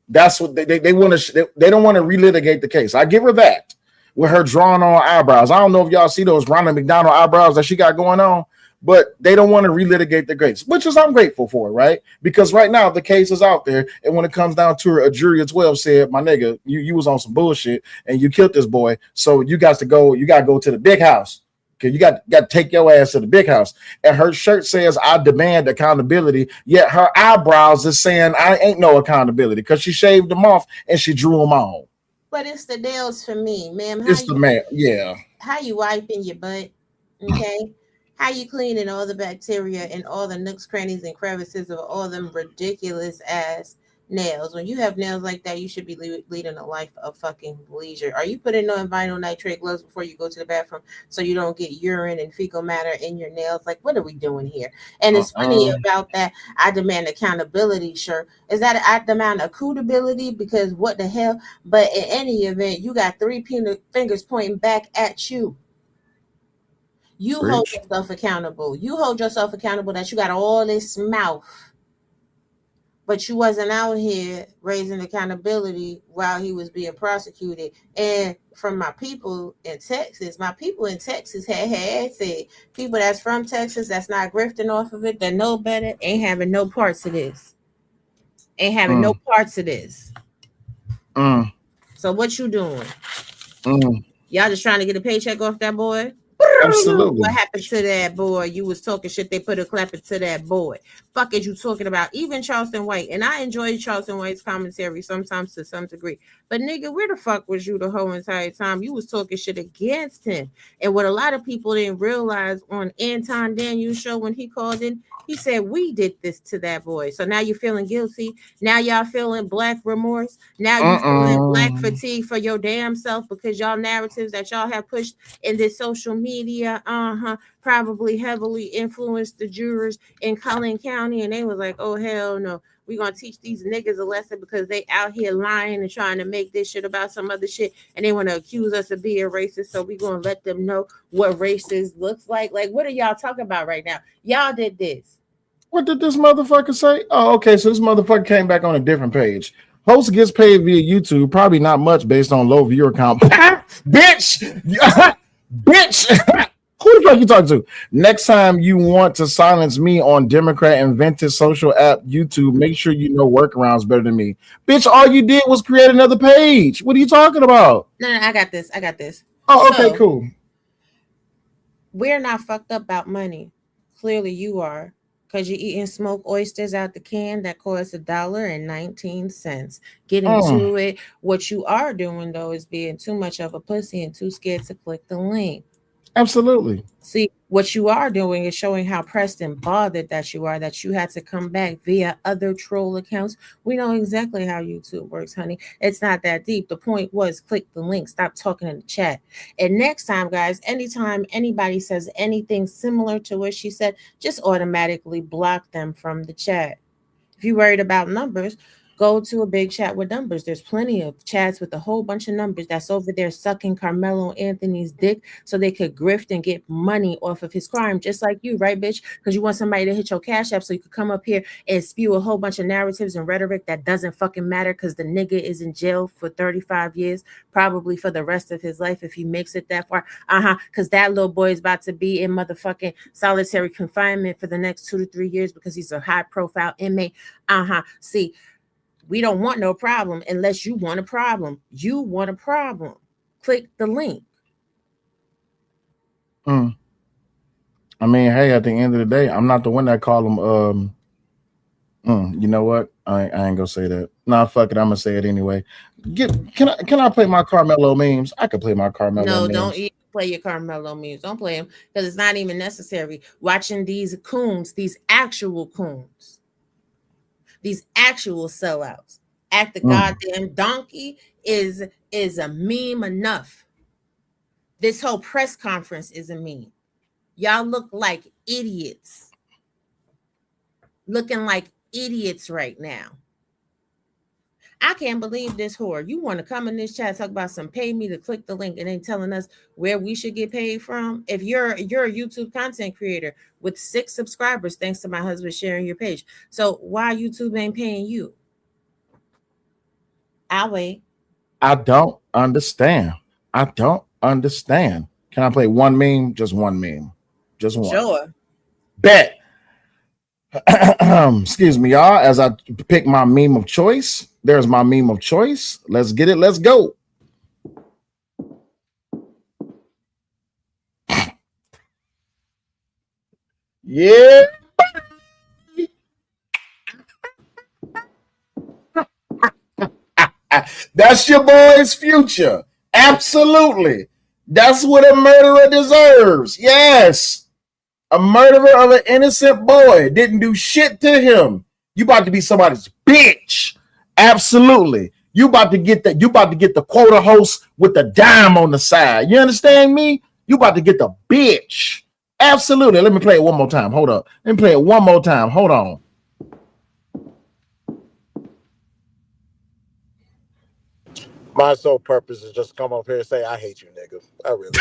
That's what they want to. They don't want to relitigate the case. I give her that with her drawn on eyebrows. I don't know if y'all see those Ronald McDonald eyebrows that she got going on, but they don't want to relitigate the case, which is I'm grateful for, right? Because right now the case is out there, and when it comes down to it, a jury of 12 said, "My nigga, you was on some bullshit and you killed this boy, so you got to go. You got to go to the big house." Okay, you got to take your ass to the big house. And her shirt says, I demand accountability. Yet her eyebrows is saying, I ain't no accountability because she shaved them off and she drew them on. But it's the nails for me, ma'am. It's the man. Yeah. How you wiping your butt? Okay. How you cleaning all the bacteria and all the nooks, crannies, and crevices of all them ridiculous ass nails? When you have nails like that, you should be leading a life of fucking leisure. Are you putting on vinyl nitrate gloves before you go to the bathroom so you don't get urine and fecal matter in your nails? Like, what are we doing here? And it's funny about that. I demand accountability, sure. Is that I demand accountability? Because what the hell? But in any event, you got 3 fingers pointing back at you. You hold yourself accountable. You hold yourself accountable that you got all this mouth. But you wasn't out here raising accountability while he was being prosecuted. And from my people in Texas had said, people that's from Texas, that's not grifting off of it, that know better, ain't having no parts of this. No parts of this. So what you doing? Y'all just trying to get a paycheck off that boy? Absolutely. What happened to that boy? You was talking shit. They put a clapping to that boy. Fuck is you talking about? Even Charleston White. And I enjoy Charleston White's commentary sometimes to some degree. But nigga, where the fuck was you the whole entire time? You was talking shit against him. And what a lot of people didn't realize on Anton Daniels' show when he called in, he said, we did this to that boy. So now you're feeling guilty. Now y'all feeling black remorse. Now you feeling black fatigue for your damn self because y'all narratives that y'all have pushed in this social media, probably heavily influenced the jurors in Collin County. And they was like, oh, hell no. We're going to teach these niggas a lesson because they out here lying and trying to make this shit about some other shit. And they want to accuse us of being racist. So we're going to let them know what racist looks like. Like, what are y'all talking about right now? Y'all did this. What did this motherfucker say? Oh, okay. So this motherfucker came back on a different page. Host gets paid via YouTube, probably not much based on low viewer count. Bitch! Bitch! Who the fuck you talking to? Next time you want to silence me on Democrat invented social app YouTube, make sure you know workarounds better than me. Bitch, all you did was create another page. What are you talking about? No, I got this. Oh, okay, So, cool. we're not fucked up about money. Clearly you are. Because you're eating smoked oysters out the can that cost $1.19. Getting to it. What you are doing, though, is being too much of a pussy and too scared to click the link. Absolutely. See, what you are doing is showing how pressed and bothered that you are, that you had to come back via other troll accounts. We know exactly how YouTube works, honey. It's not that deep. The point was click the link, stop talking in the chat. And next time, guys, anytime anybody says anything similar to what she said, just automatically block them from the chat. If you're worried about numbers, go to a big chat with numbers. There's plenty of chats with a whole bunch of numbers that's over there sucking Carmelo Anthony's dick so they could grift and get money off of his crime, just like you, right, bitch? Because you want somebody to hit your cash app so you could come up here and spew a whole bunch of narratives and rhetoric that doesn't fucking matter because the nigga is in jail for 35 years, probably for the rest of his life if he makes it that far. Because that little boy is about to be in motherfucking solitary confinement for the next 2 to 3 years because he's a high profile inmate. See, we don't want no problem unless you want a problem. You want a problem. Click the link. I mean, hey, at the end of the day, I'm not the one that call them. You know what? I ain't gonna say that. Nah, fuck it. I'm gonna say it anyway. Can I play my Carmelo memes? I could play my Carmelo memes. No, don't even play your Carmelo memes. Don't play them because it's not even necessary. Watching these coons, these actual coons. These actual sellouts act the goddamn donkey is a meme enough. This whole press conference is a meme. Y'all look like idiots. Looking like idiots right now. I can't believe this whore. You want to come in this chat, talk about some pay me to click the link and then telling us where we should get paid from. If you're a YouTube content creator with 6 subscribers, thanks to my husband sharing your page. So why YouTube ain't paying you? I'll wait. I don't understand. Can I play one meme? Just one meme. Just one. Sure. Bet. Excuse me, y'all. As I pick my meme of choice, there's my meme of choice. Let's get it. Let's go. Yeah. That's your boy's future. Absolutely. That's what a murderer deserves. Yes. A murderer of an innocent boy didn't do shit to him. You about to be somebody's bitch. Absolutely. You about to get the quota host with the dime on the side. You understand me? You about to get the bitch. Absolutely. Let me play it one more time. Hold up. Let me play it one more time. Hold on. My sole purpose is just to come up here and say I hate you, nigga. I really do.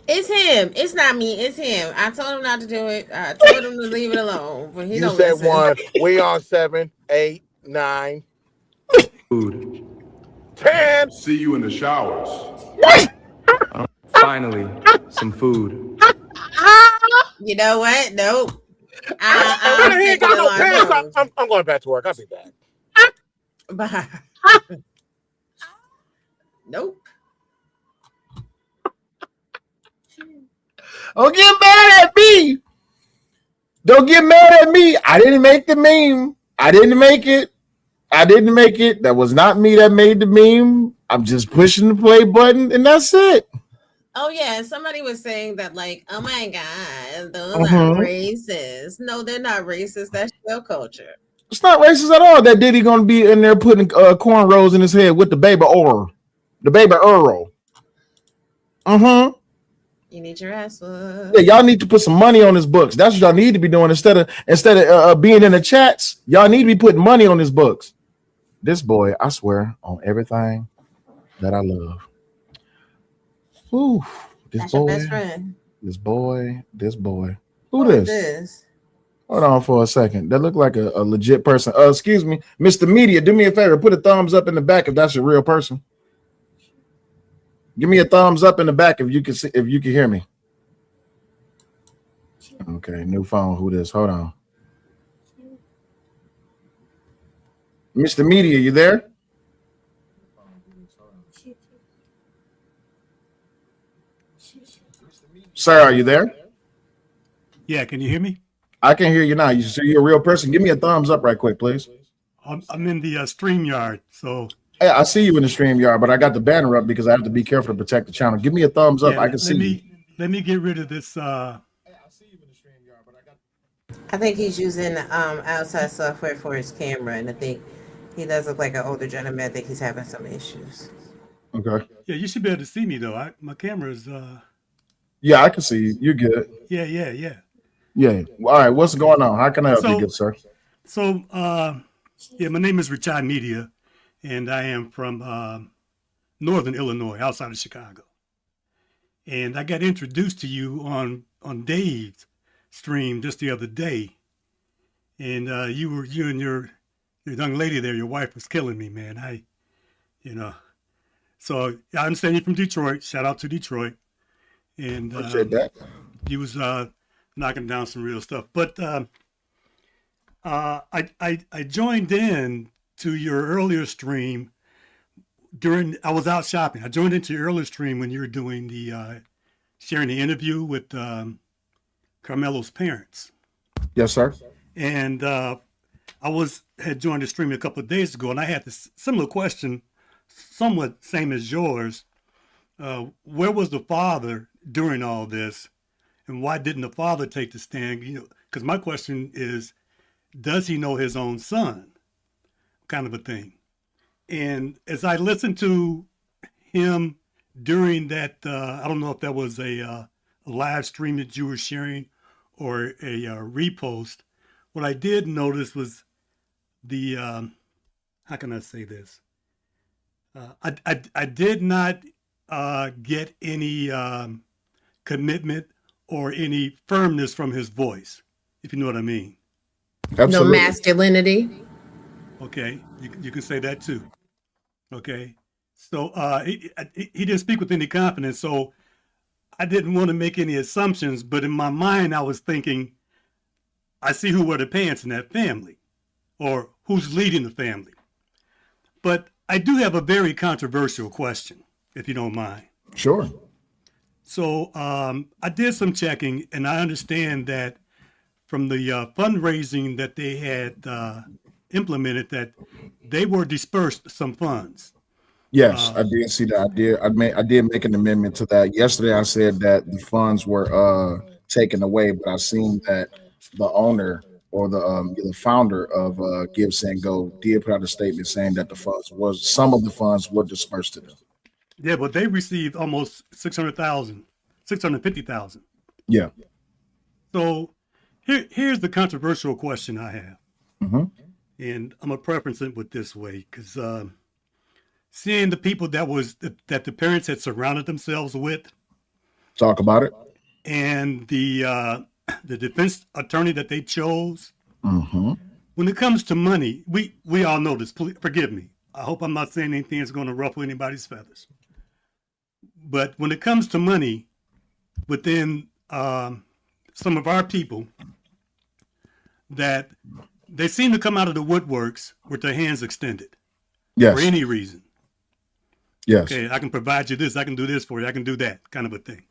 It's him. It's not me. It's him. I told him not to do it. I told him to leave it alone. But he You don't said listen. 1. We on 7, 8, 9. Food. 10. See you in the showers. Finally, some food. You know what? Nope. I ain't got no pants. I'm going back to work. I'll be back. Bye. Nope. Don't get mad at me. Don't get mad at me. I didn't make the meme. I didn't make it. That was not me that made the meme. I'm just pushing the play button, and that's it. Oh yeah, somebody was saying that, like, oh my god, those are racist. No, they're not racist. That's your culture. It's not racist at all. That Diddy gonna be in there putting cornrows in his head with the baby Earl. You need your ass whooped. Yeah, y'all need to put some money on his books. That's what y'all need to be doing instead of being in the chats. Y'all need to be putting money on his books. This boy, I swear on everything that I love. Ooh, That's your best friend. This boy. Who is this? Hold on for a second. That looked like a legit person. Excuse me, Mr. Media, do me a favor. Put a thumbs up in the back if that's a real person. Give me a thumbs up in the back if you can see, if you can hear me. Okay, new phone. Who this? Hold on. Mr. Media, you there? Sir, are you there? Yeah, can you hear me? I can hear you now. You see you're a real person. Give me a thumbs up right quick, please. I'm in the StreamYard, so Hey, I see you in the StreamYard, but I got the banner up because I have to be careful to protect the channel. Give me a thumbs up. yeah. I can see you. Let me get rid of this. I think he's using outside software for his camera, and I think he does look like an older gentleman. I think he's having some issues. Okay. Yeah, you should be able to see me though. My camera's. Yeah, I can see you. You're good. Yeah. Yeah. All right. What's going on? How can I help you, good sir? So, yeah, my name is Richard Media, and I am from Northern Illinois, outside of Chicago. And I got introduced to you on Dave's stream just the other day, and you and your young lady there, your wife was killing me, man. So I understand you're from Detroit. Shout out to Detroit, and Appreciate that. you was knocking down some real stuff. But I joined in to your earlier stream I was out shopping. I joined into your earlier stream when you were doing the sharing the interview with Karmelo's parents. Yes, sir. And I had joined the stream a couple of days ago, and I had this similar question, somewhat same as yours. Where was the father during all this, and why didn't the father take the stand? Because my question is, does he know his own son? Kind of a thing. And as I listened to him during that, I don't know if that was a live stream that you were sharing or a repost. What I did notice was the, how can I say this? I did not get any commitment or any firmness from his voice, if you know what I mean. Absolutely. No masculinity. Okay, you can say that too. Okay, so he didn't speak with any confidence, so I didn't want to make any assumptions, but in my mind I was thinking, I see who wear the pants in that family, or who's leading the family. But I do have a very controversial question, if you don't mind. Sure. So I did some checking, and I understand that from the fundraising that they had implemented, that they were dispersed some funds. Yes, I did see that. I did make an amendment to that. Yesterday I said that the funds were taken away, but I seen that the owner or the founder of Give Send Go did put out a statement saying that some of the funds were dispersed to them. Yeah, but they received almost 650,000. Yeah. So here's the controversial question I have. Mm-hmm. And I'm gonna preference it with this way, because seeing the people that the parents had surrounded themselves with, talk about it, and the defense attorney that they chose. Mm-hmm. When it comes to money, we all know this. Please, forgive me. I hope I'm not saying anything that's going to ruffle anybody's feathers. But when it comes to money, within some of our people, that they seem to come out of the woodworks with their hands extended. Yes. For any reason. Yes. Okay, I can provide you this, I can do this for you, I can do that, kind of a thing.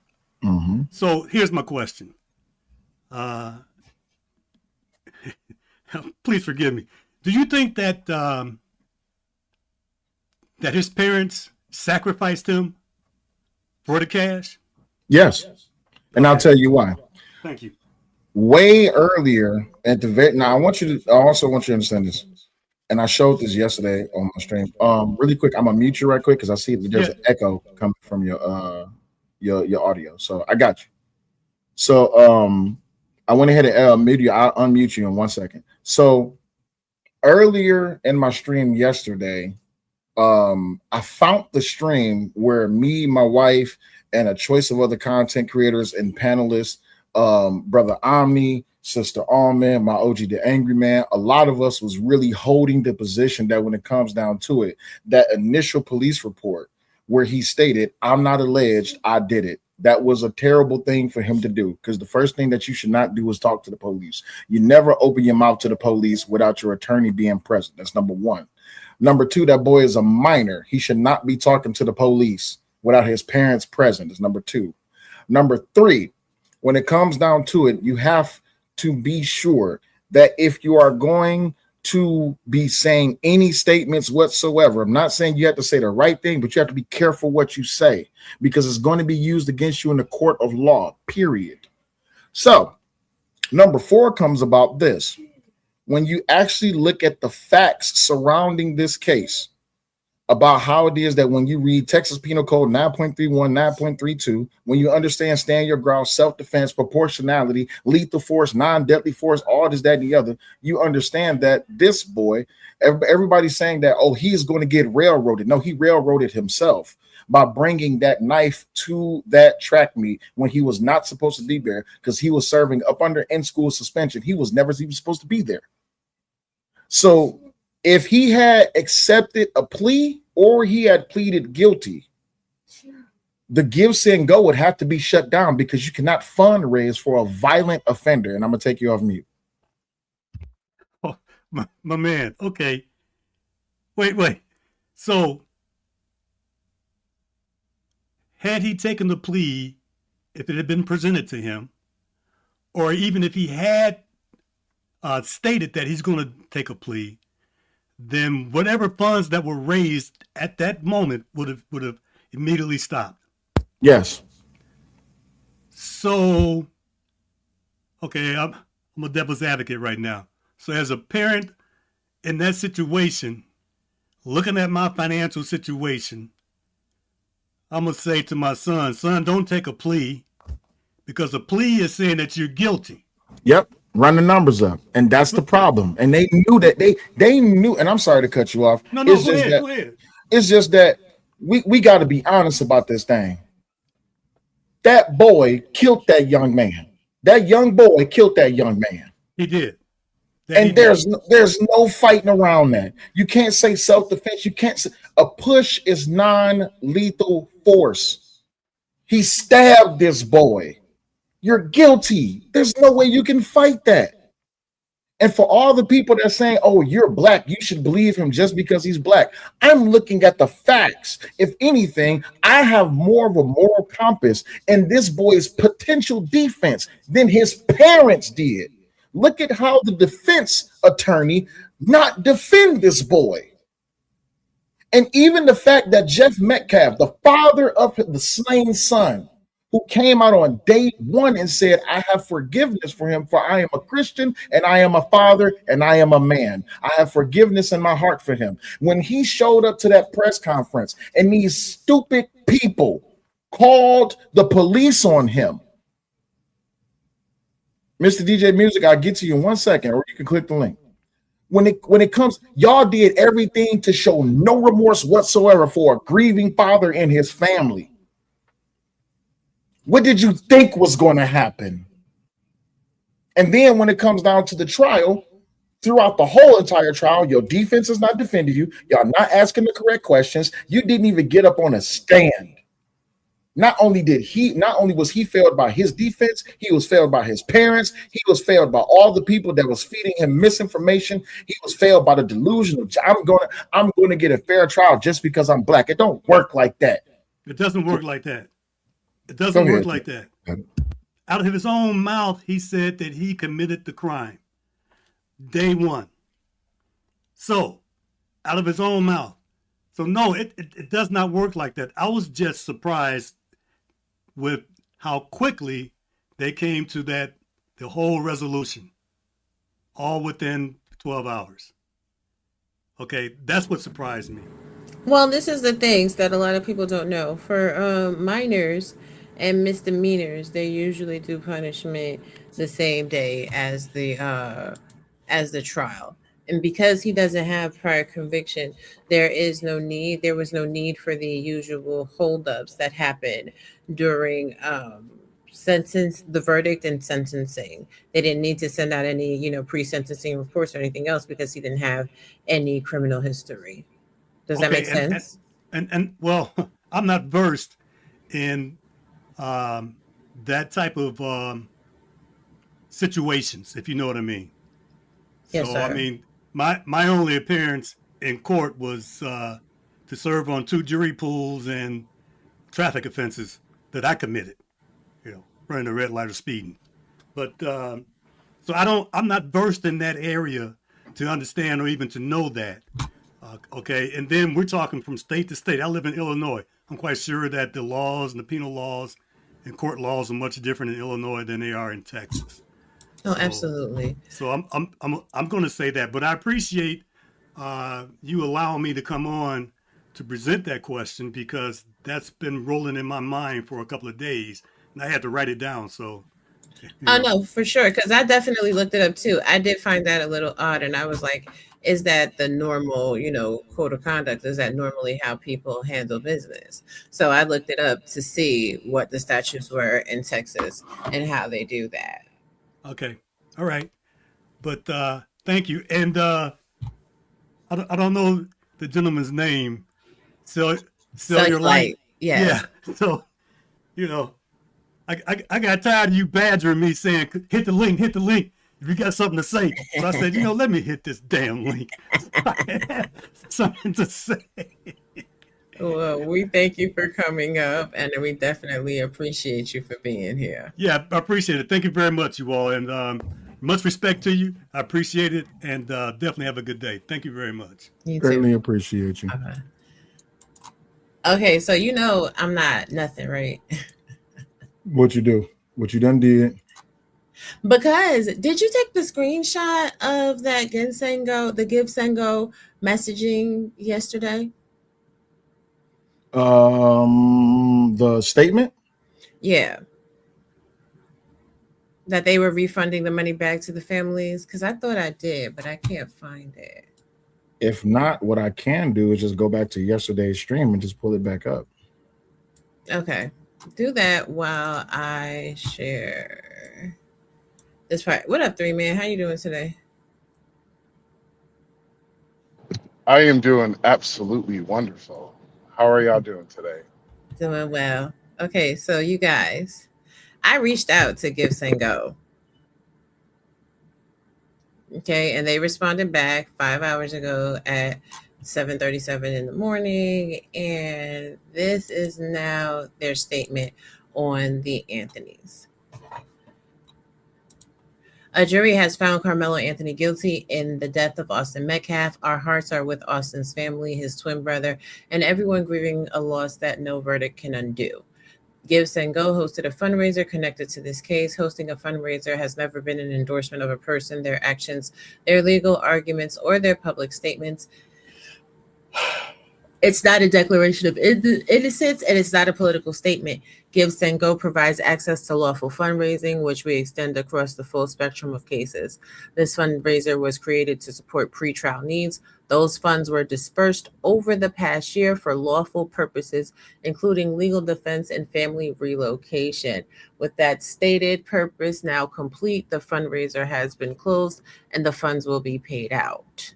Mm-hmm. So here's my question. Please forgive me. Do you think that that his parents sacrificed him for the cash? Yes. And I'll tell you why. Thank you. Way earlier at the vet. Now I also want you to understand this. And I showed this yesterday on my stream. Really quick, I'm gonna mute you right quick because I see that there's an echo coming from your audio. So I got you. So I went ahead and mute you. I'll unmute you in 1 second. So earlier in my stream yesterday, I found the stream where me, my wife, and a choice of other content creators and panelists, Brother Omni, Sister Almond, my OG the Angry Man, a lot of us was really holding the position that when it comes down to it, that initial police report where he stated, "I'm not alleged, I did it." That was a terrible thing for him to do, because the first thing that you should not do is talk to the police. You never open your mouth to the police without your attorney being present. That's number one. Number two, that boy is a minor. He should not be talking to the police without his parents present. That's number two. Number three, when it comes down to it, you have to be sure that if you are going to be saying any statements whatsoever, I'm not saying you have to say the right thing, but you have to be careful what you say, because it's going to be used against you in the court of law, period. So number four comes about this. When you actually look at the facts surrounding this case, about how it is that when you read Texas Penal Code 9.31, 9.32, when you understand stand your ground, self-defense, proportionality, lethal force, non-deadly force, all this, that, and the other, you understand that this boy, everybody's saying that, oh, he's going to get railroaded. No, he railroaded himself by bringing that knife to that track meet when he was not supposed to be there, because he was serving up under in-school suspension. He was never even supposed to be there. So if he had accepted a plea or he had pleaded guilty, the give, send, go would have to be shut down, because you cannot fundraise for a violent offender. And I'm going to take you off mute. Oh, my man. Okay. Wait. So had he taken the plea, if it had been presented to him, or even if he had stated that he's going to take a plea, then whatever funds that were raised at that moment would have immediately stopped. Yes. So, okay, I'm a devil's advocate right now. So as a parent in that situation, looking at my financial situation, I'm going to say to my son, don't take a plea, because a plea is saying that you're guilty. Yep. Run the numbers up. And that's the problem. And they knew that they knew, and I'm sorry to cut you off. No, it's go just ahead, that, go ahead. It's just that we got to be honest about this thing. That boy killed that young man. That young boy killed that young man. He did. And there's no fighting around that. You can't say self-defense. You can't say a push is non-lethal force. He stabbed this boy. You're guilty. There's no way you can fight that. And for all the people that are saying, oh, you're black, you should believe him just because he's black, I'm looking at the facts. If anything, I have more of a moral compass in this boy's potential defense than his parents did. Look at how the defense attorney not defend this boy. And even the fact that Jeff Metcalf, the father of the slain son, who came out on day one and said, I have forgiveness for him, for I am a Christian and I am a father and I am a man. I have forgiveness in my heart for him. When he showed up to that press conference and these stupid people called the police on him. Mr. DJ Music, I'll get to you in 1 second, or you can click the link. When it comes, y'all did everything to show no remorse whatsoever for a grieving father and his family. What did you think was going to happen? And then when it comes down to the trial, throughout the whole entire trial, your defense is not defending you. Y'all not asking the correct questions. You didn't even get up on a stand. Not only was he failed by his defense, he was failed by his parents. He was failed by all the people that was feeding him misinformation. He was failed by the delusion of I'm going to get a fair trial just because I'm black. It don't work like that. It doesn't work like that. It doesn't work like that. Out of his own mouth, he said that he committed the crime. Day one. So, out of his own mouth. So, no, it does not work like that. I was just surprised with how quickly they came to the whole resolution. All within 12 hours. Okay, that's what surprised me. Well, this is the things that a lot of people don't know. For minors and misdemeanors, they usually do punishment the same day as the trial. And because he doesn't have prior conviction, there was no need for the usual holdups that happen during the verdict and sentencing. They didn't need to send out any, pre-sentencing reports or anything else because he didn't have any criminal history. Does that make sense? And well, I'm not versed in that type of situations, if you know what I mean. Yes, So I sir. mean, my only appearance in court was to serve on 2 jury pools and traffic offenses that I committed. Running a red light or speeding. But so I'm not versed in that area to understand or even to know that. Okay, and then we're talking from state to state. I live in Illinois. I'm quite sure that the laws and the penal laws and court laws are much different in Illinois than they are in Texas. Oh, So, absolutely. so I'm going to say that. But I appreciate you allowing me to come on to present that question because that's been rolling in my mind for a couple of days, and I had to write it down. So, Oh no, for sure. Because I definitely looked it up too. I did find that a little odd, and I was like, "Is that the normal, code of conduct? Is that normally how people handle business?" So I looked it up to see what the statutes were in Texas and how they do that. Okay, all right. But thank you. And I don't know the gentleman's name. Sell your light. Cellulite, yes. Yeah. So you know, I got tired of you badgering me saying hit the link, hit the link. If you got something to say, so I said, let me hit this damn link. Something to say. Well, we thank you for coming up, and we definitely appreciate you for being here. Yeah, I appreciate it. Thank you very much, you all, and much respect to you. I appreciate it, and definitely have a good day. Thank you very much. You Greatly too. appreciate you. Okay. Okay, so I'm not nothing, right? What you do? What you done did? Because did you take the screenshot of that the GiveSengo messaging yesterday? The statement. Yeah. That they were refunding the money back to the families? Because I thought I did, but I can't find it. If not, what I can do is just go back to yesterday's stream and just pull it back up. Okay. Do that while I share this part. What up, 3 Man? How you doing today? I am doing absolutely wonderful. How are y'all doing today? Doing well. Okay, so you guys, I reached out to GiveSengo. Okay, and they responded back 5 hours ago at 7:37 in the morning, and this is now their statement on the Anthonys. A jury has found Karmelo Anthony guilty in the death of Austin Metcalf. Our hearts are with Austin's family, his twin brother, and everyone grieving a loss that no verdict can undo. GiveSengo hosted a fundraiser connected to this case. Hosting a fundraiser has never been an endorsement of a person, their actions, their legal arguments, or their public statements. It's not a declaration of innocence, and it's not a political statement. GiveSengo provides access to lawful fundraising, which we extend across the full spectrum of cases. This fundraiser was created to support pretrial needs. Those funds were dispersed over the past year for lawful purposes, including legal defense and family relocation. With that stated purpose now complete, the fundraiser has been closed and the funds will be paid out.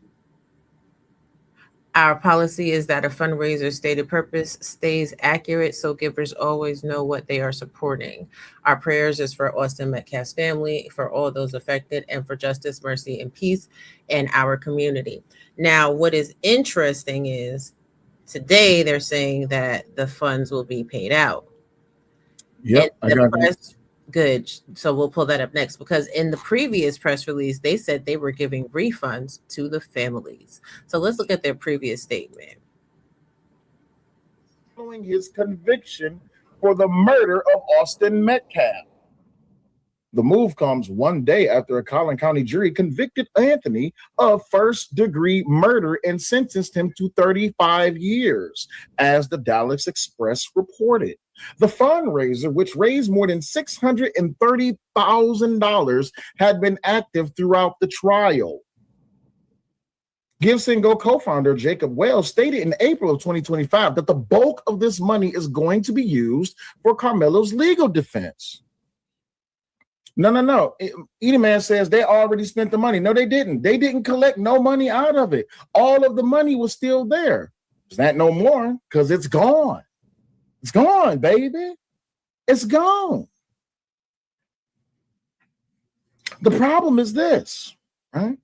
Our policy is that a fundraiser's stated purpose stays accurate so givers always know what they are supporting. Our prayers is for Austin Metcalf's family, for all those affected, and for justice, mercy, and peace in our community. Now, what is interesting is today they're saying that the funds will be paid out. Yep, I got press, good. So we'll pull that up next, because in the previous press release, they said they were giving refunds to the families. So let's look at their previous statement. Following his conviction for the murder of Austin Metcalf. The move comes one day after a Collin County jury convicted Anthony of first-degree murder and sentenced him to 35 years, as the Dallas Express reported. The fundraiser, which raised more than $630,000, had been active throughout the trial. GiveSengo co-founder Jacob Wells stated in April of 2025 that the bulk of this money is going to be used for Karmelo's legal defense. No. Edie Man says they already spent the money. No, they didn't. They didn't collect no money out of it. All of the money was still there. Is that no more? Because it's gone. It's gone, baby. It's gone. The problem is this, right?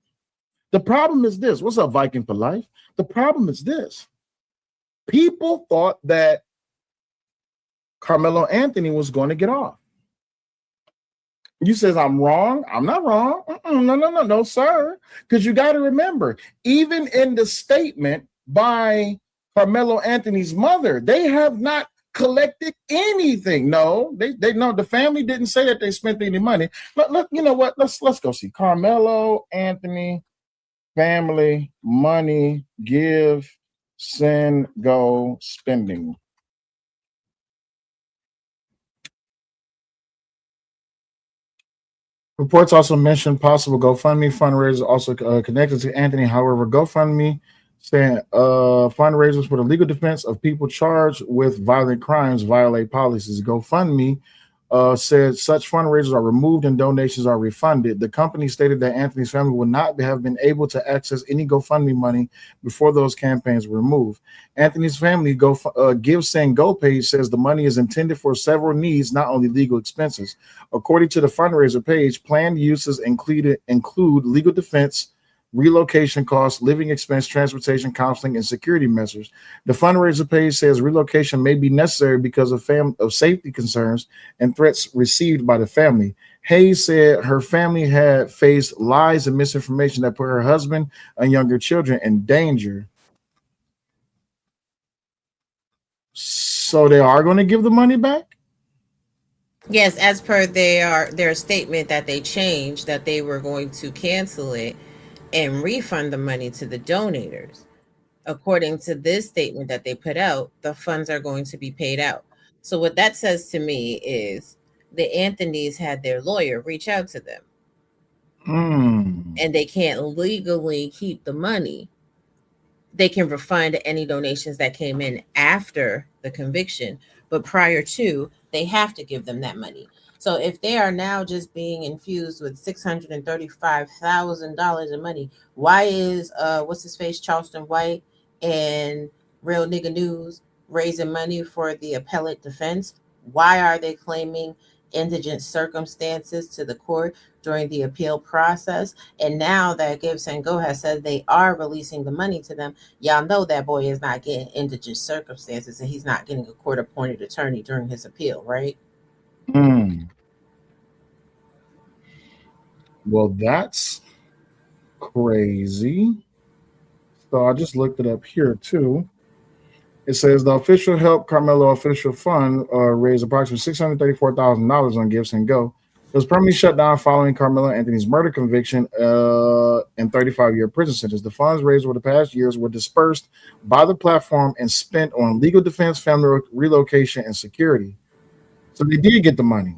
The problem is this. What's up, Viking for life? The problem is this. People thought that Carmelo Anthony was going to get off. You says I'm wrong. I'm not wrong. No, sir. Because you got to remember, even in the statement by Carmelo Anthony's mother, they have not collected anything. No, they no. The family didn't say that they spent any money. Look, you know what? Let's go see Carmelo Anthony family money give send go spending. Reports also mentioned possible GoFundMe fundraisers also connected to Anthony. However, GoFundMe saying fundraisers for the legal defense of people charged with violent crimes violate policies. GoFundMe said such fundraisers are removed and donations are refunded. The company stated that Anthony's family would not have been able to access any GoFundMe money before those campaigns were removed. Anthony's family Give Send Go page says the money is intended for several needs, not only legal expenses. According to the fundraiser page, planned uses include legal defense, relocation costs, living expense, transportation, counseling, and security measures. The fundraiser page says relocation may be necessary because of safety concerns and threats received by the family. Hayes said her family had faced lies and misinformation that put her husband and younger children in danger. So they are going to give the money back? Yes, as per their statement that they changed, that they were going to cancel it and refund the money to the donators. According to this statement that they put out, the funds are going to be paid out. So what that says to me is the Anthonys had their lawyer reach out to them, and they can't legally keep the money. They can refund any donations that came in after the conviction, but prior to, they have to give them that money. So if they are now just being infused with $635,000 in money, why is what's his face, Charleston White and Real Nigga News raising money for the appellate defense? Why are they claiming indigent circumstances to the court during the appeal process? And now that Gibbs and Go has said they are releasing the money to them, y'all know that boy is not getting indigent circumstances and he's not getting a court appointed attorney during his appeal, right? Well, that's crazy. So I just looked it up here too. It says the official help Carmelo official fund raised approximately $634,000 on Gifts and Go. It was permanently shut down following Carmelo Anthony's murder conviction and 35-year prison sentence. The funds raised over the past years were dispersed by the platform and spent on legal defense, family relocation, and security. So they did get the money.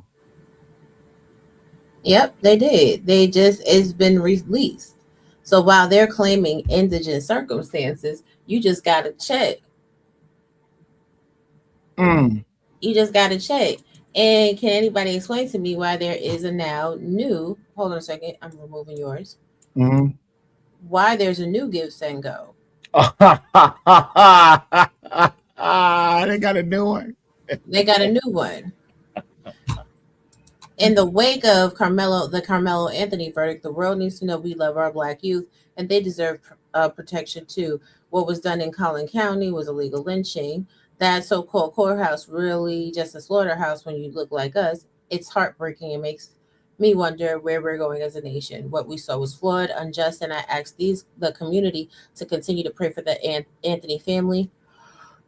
Yep, they did. It's been released. So while they're claiming indigent circumstances, you just got to check. You just got to check. And can anybody explain to me why there is a now new, hold on a second, I'm removing yours. Why there's a new Give Send Go? They got a new one. They got a new one. In the wake of the Carmelo Anthony verdict, the world needs to know we love our Black youth and they deserve protection too. What was done in Collin County was illegal lynching. That so-called courthouse really just a slaughterhouse when you look like us. It's heartbreaking. It makes me wonder where we're going as a nation. What we saw was flawed, unjust, and I ask the community to continue to pray for the Anthony family.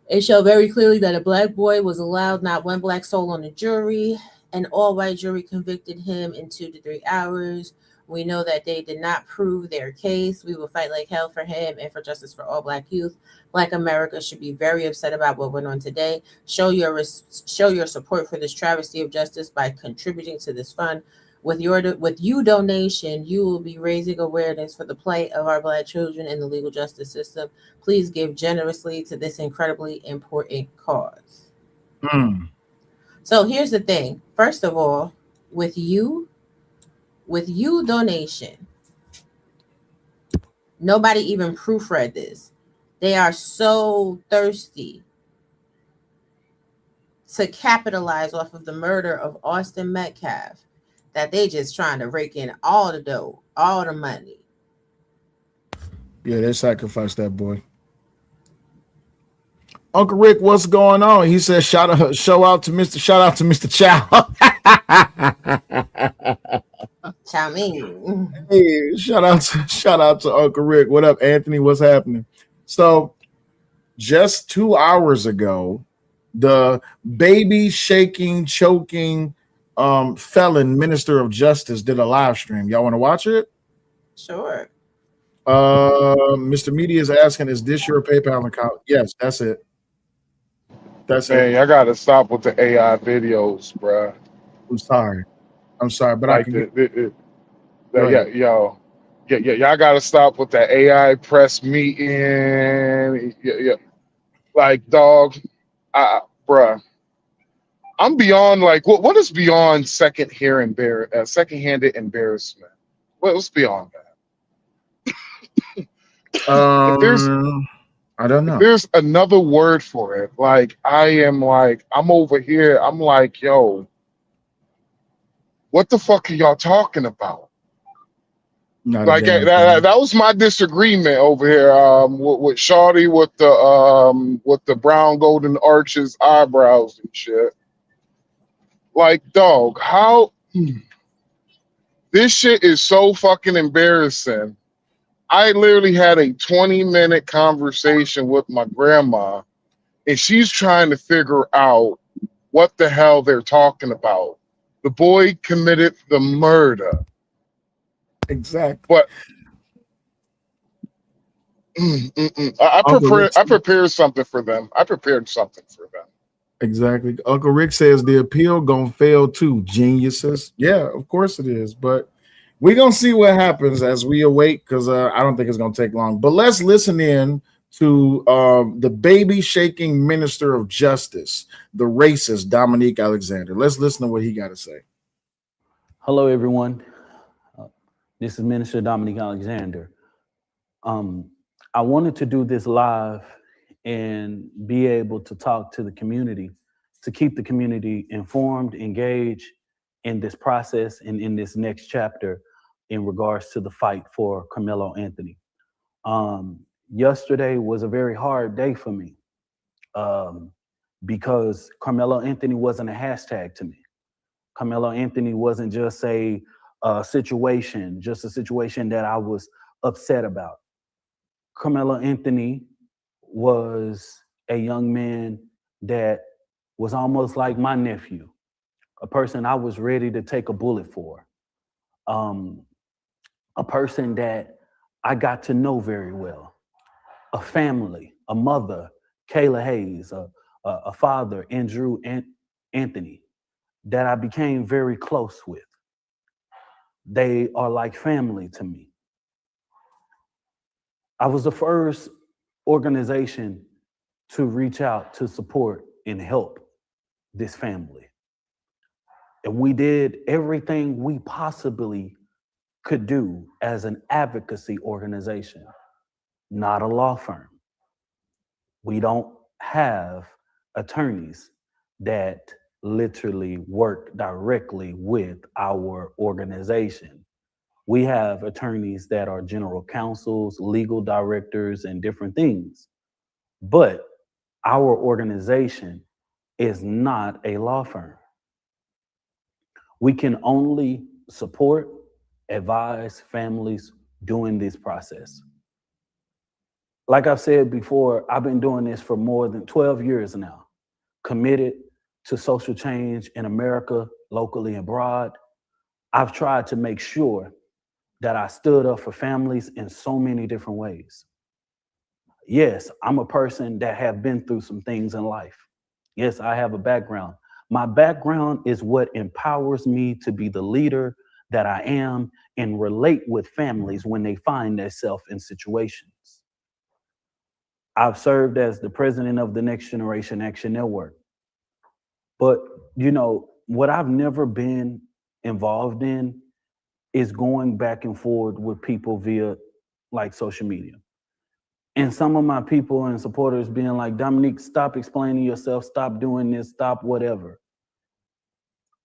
It showed very clearly that a Black boy was allowed, not one Black soul on the jury. An all-white jury convicted him in 2 to 3 hours. We know that they did not prove their case. We will fight like hell for him and for justice for all Black youth. Black America should be very upset about what went on today. Show your support for this travesty of justice by contributing to this fund. With your donation, you will be raising awareness for the plight of our Black children in the legal justice system. Please give generously to this incredibly important cause. So here's the thing. First of all, with you donation, nobody even proofread this. They are so thirsty to capitalize off of the murder of Austin Metcalf, that they just trying to rake in all the dough, all the money. Yeah, they sacrificed that boy. Uncle Rick, what's going on? He said, shout out to Mr. Chow. Chow mein. Hey, shout out to Uncle Rick. What up, Anthony? What's happening? So just 2 hours ago, the baby shaking, choking felon minister of justice did a live stream. Y'all want to watch it? Sure. Mr. Media is asking, is this your PayPal account? Yes, that's it. That's it. Man, y'all gotta stop with the AI videos, bruh. I'm sorry. But I Like can get. Go yeah, ahead. yo, yeah, y'all gotta stop with the AI press meeting. Yeah. Like, dog, bruh. I'm beyond like what is beyond second-handed embarrassment? What's beyond that? If there's I don't if know. there's another word for it, like I'm over here, I'm like, yo, what the fuck are y'all talking about? Not a Like damn that, thing. that was my disagreement over here with Shawty with the brown golden arches eyebrows and shit. Like, dog, how this shit is so fucking embarrassing. I literally had a 20-minute conversation with my grandma, and she's trying to figure out what the hell they're talking about. The boy committed the murder. Exactly. But Uncle Rick. I prepared something for them. I prepared something for them. Exactly. Uncle Rick says the appeal gonna fail too. Geniuses. Yeah, of course it is. But we're gonna see what happens as we await, because I don't think it's gonna take long. But let's listen in to the baby shaking minister of justice, the racist Dominique Alexander. Let's listen to what he got to say. Hello, everyone. This is Minister Dominique Alexander. I wanted to do this live and be able to talk to the community, to keep the community informed, engaged in this process and in this next chapter in regards to the fight for Karmelo Anthony. Yesterday was a very hard day for me because Karmelo Anthony wasn't a hashtag to me. Karmelo Anthony wasn't just a situation that I was upset about. Karmelo Anthony was a young man that was almost like my nephew, a person I was ready to take a bullet for, a person that I got to know very well, a family, a mother, Kayla Hayes, a father, Andrew Anthony, that I became very close with. They are like family to me. I was the first organization to reach out to support and help this family. And we did everything we possibly could do as an advocacy organization, not a law firm. We don't have attorneys that literally work directly with our organization. We have attorneys that are general counsels, legal directors, and different things. But our organization is not a law firm. We can only support, advise families during this process. Like I've said before, I've been doing this for more than 12 years now, committed to social change in America, locally and abroad. I've tried to make sure that I stood up for families in so many different ways. Yes, I'm a person that have been through some things in life. Yes, I have a background. My background is what empowers me to be the leader that I am and relate with families when they find themselves in situations. I've served as the president of the Next Generation Action Network. But, what I've never been involved in is going back and forth with people via like social media. And some of my people and supporters being like, Dominique, stop explaining yourself, stop doing this, stop whatever.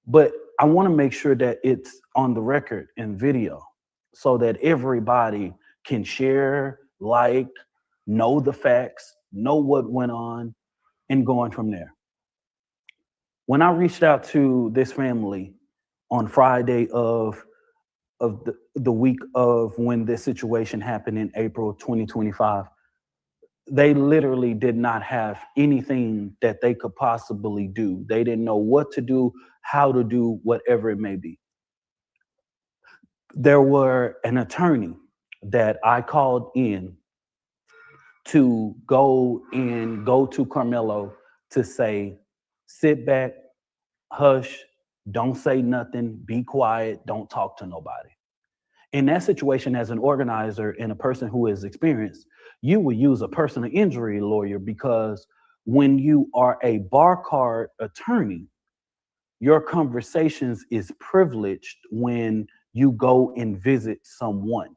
But I want to make sure that it's on the record in video so that everybody can share, like, know the facts, know what went on, and going from there. When I reached out to this family on Friday of the week of when this situation happened in April 2025, they literally did not have anything that they could possibly do. They didn't know what to do, how to do, whatever it may be. There were an attorney that I called in to go to Karmelo to say, sit back, hush, don't say nothing, be quiet, don't talk to nobody. In that situation, as an organizer and a person who is experienced, you will use a personal injury lawyer, because when you are a bar card attorney, your conversations is privileged when you go and visit someone.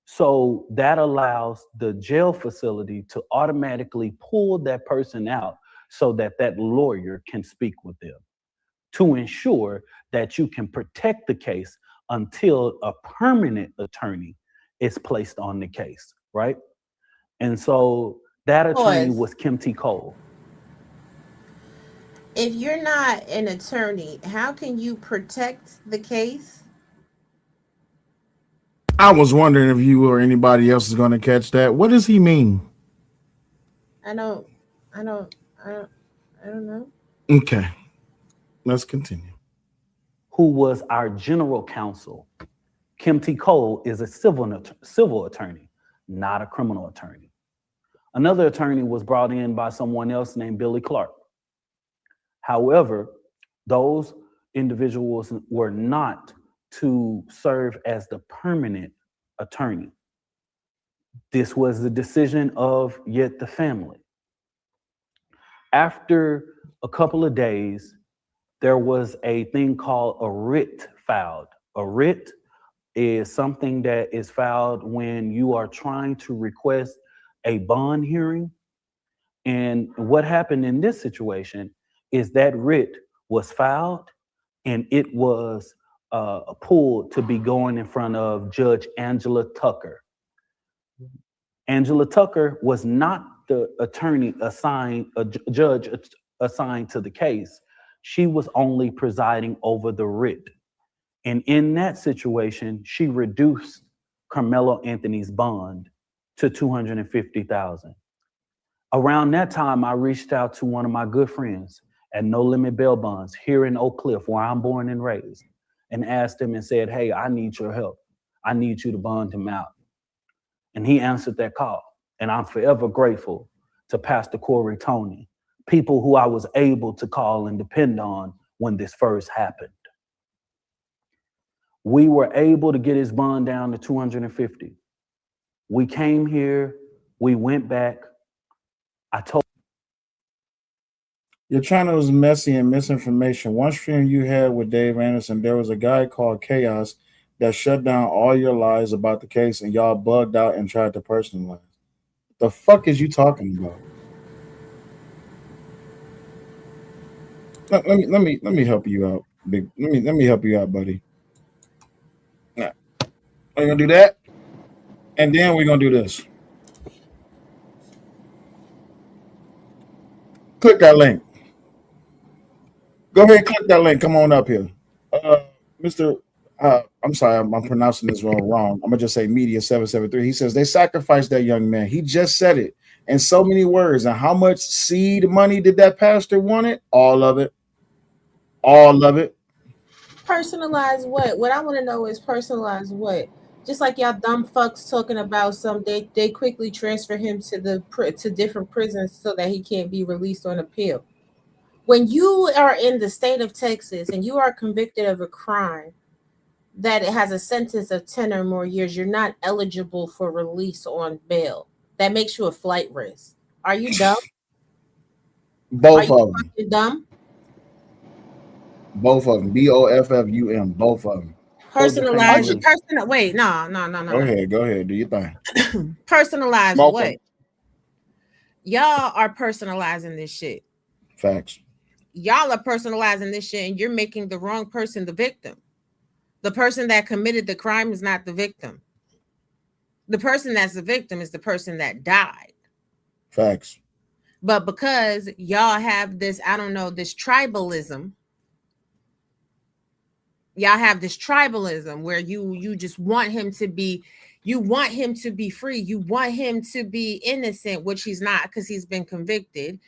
So that allows the jail facility to automatically pull that person out so that that lawyer can speak with them, to ensure that you can protect the case until a permanent attorney is placed on the case, right? And so that attorney Pause. was Kim T. Cole. If you're not an attorney, how can you protect the case? I was wondering if you or anybody else is going to catch that. What does he mean? I don't, I don't, I don't, I don't know. Okay, let's continue. Who was our general counsel. Kim T. Cole is a civil attorney, not a criminal attorney. Another attorney was brought in by someone else named Billy Clark. However, those individuals were not to serve as the permanent attorney. This was the decision of yet the family. After a couple of days, there was a thing called a writ filed. A writ is something that is filed when you are trying to request a bond hearing. And what happened in this situation is that writ was filed and it was pulled to be going in front of Judge Angela Tucker. Angela Tucker was not the attorney assigned, judge assigned to the case. She was only presiding over the writ. And in that situation, she reduced Carmelo Anthony's bond to $250,000. Around that time, I reached out to one of my good friends at No Limit Bail Bonds here in Oak Cliff, where I'm born and raised, and asked him and said, hey, I need your help. I need you to bond him out. And he answered that call. And I'm forever grateful to Pastor Corey Tony, people who I was able to call and depend on when this first happened. We were able to get his bond down to 250. We came here, we went back. I told Your channel is messy and misinformation. One stream you had with Dave Anderson, there was a guy called Chaos that shut down all your lies about the case, and y'all bugged out and tried to personalize. The fuck is you talking about? Let me help you out, big. Let me help you out, buddy. Now, we're gonna do that, and then we're gonna do this. Click that link. Go ahead, click that link. Come on up here, Mr. I'm sorry, I'm pronouncing this wrong. I'm gonna just say Media 773. He says they sacrificed that young man. He just said it in so many words. And how much seed money did that pastor want it? All of it. All of it. Personalized what? What I want to know is personalized what? Just like y'all dumb fucks talking about they quickly transfer him to different prisons so that he can't be released on appeal. When you are in the state of Texas and you are convicted of a crime that it has a sentence of 10 or more years, you're not eligible for release on bail. That makes you a flight risk. Are you dumb? Both of them. Fucking dumb? Both of them. BOFFUM. Both of them. Personalized, just personal. Wait, no. go ahead, do your thing. Personalized Smoking. what? Y'all are personalizing this shit. Facts. Y'all are personalizing this shit, and you're making the wrong person the victim. The person that committed the crime is not the victim. The person that's the victim is the person that died. Facts. But because y'all have this, I don't know, this tribalism, where you just want him to be, you want him to be free, you want him to be innocent, which he's not because he's been convicted.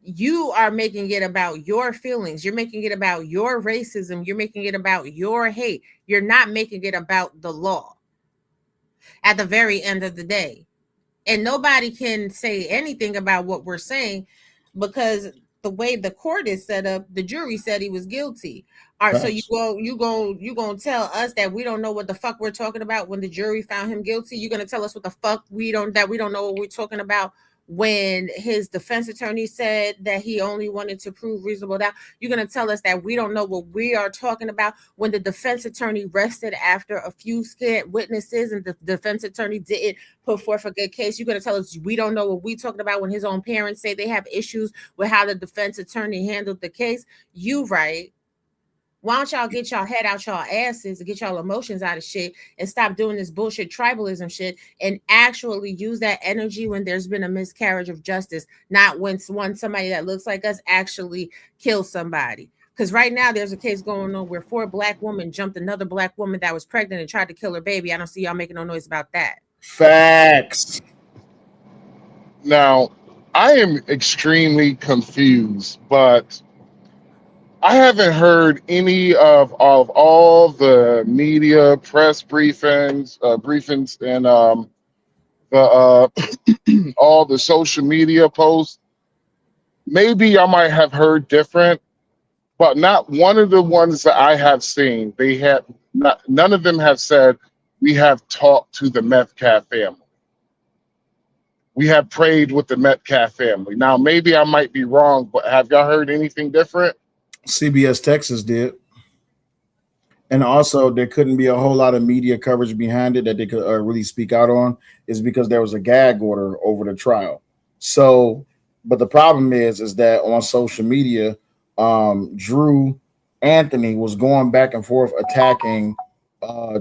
You are making it about your feelings, you're making it about your racism, you're making it about your hate, you're not making it about the law at the very end of the day. And nobody can say anything about what we're saying because the way the court is set up, the jury said he was guilty. All right, so Facts. you gonna tell us that we don't know what the fuck we're talking about when the jury found him guilty? You're gonna tell us what the fuck we don't know what we're talking about when his defense attorney said that he only wanted to prove reasonable doubt? You're going to tell us that we don't know what we are talking about when the defense attorney rested after a few scared witnesses and the defense attorney didn't put forth a good case? You're going to tell us we don't know what we talking about when his own parents say they have issues with how the defense attorney handled the case? You right. Why don't y'all get y'all head out y'all asses and get y'all emotions out of shit and stop doing this bullshit tribalism shit and actually use that energy when there's been a miscarriage of justice, not when somebody that looks like us actually kills somebody. Because right now there's a case going on where 4 black women jumped another black woman that was pregnant and tried to kill her baby. I don't see y'all making no noise about that. Facts. Now, I am extremely confused, but I haven't heard any of all the media press briefings, and the all the social media posts. Maybe I might have heard different, but not one of the ones that I have seen. They have not. None of them have said we have talked to the Metcalf family. We have prayed with the Metcalf family. Now, maybe I might be wrong, but have y'all heard anything different? CBS Texas did. And also, there couldn't be a whole lot of media coverage behind it that they could really speak out on, is because there was a gag order over the trial. So, but the problem is that on social media, Drew Anthony was going back and forth attacking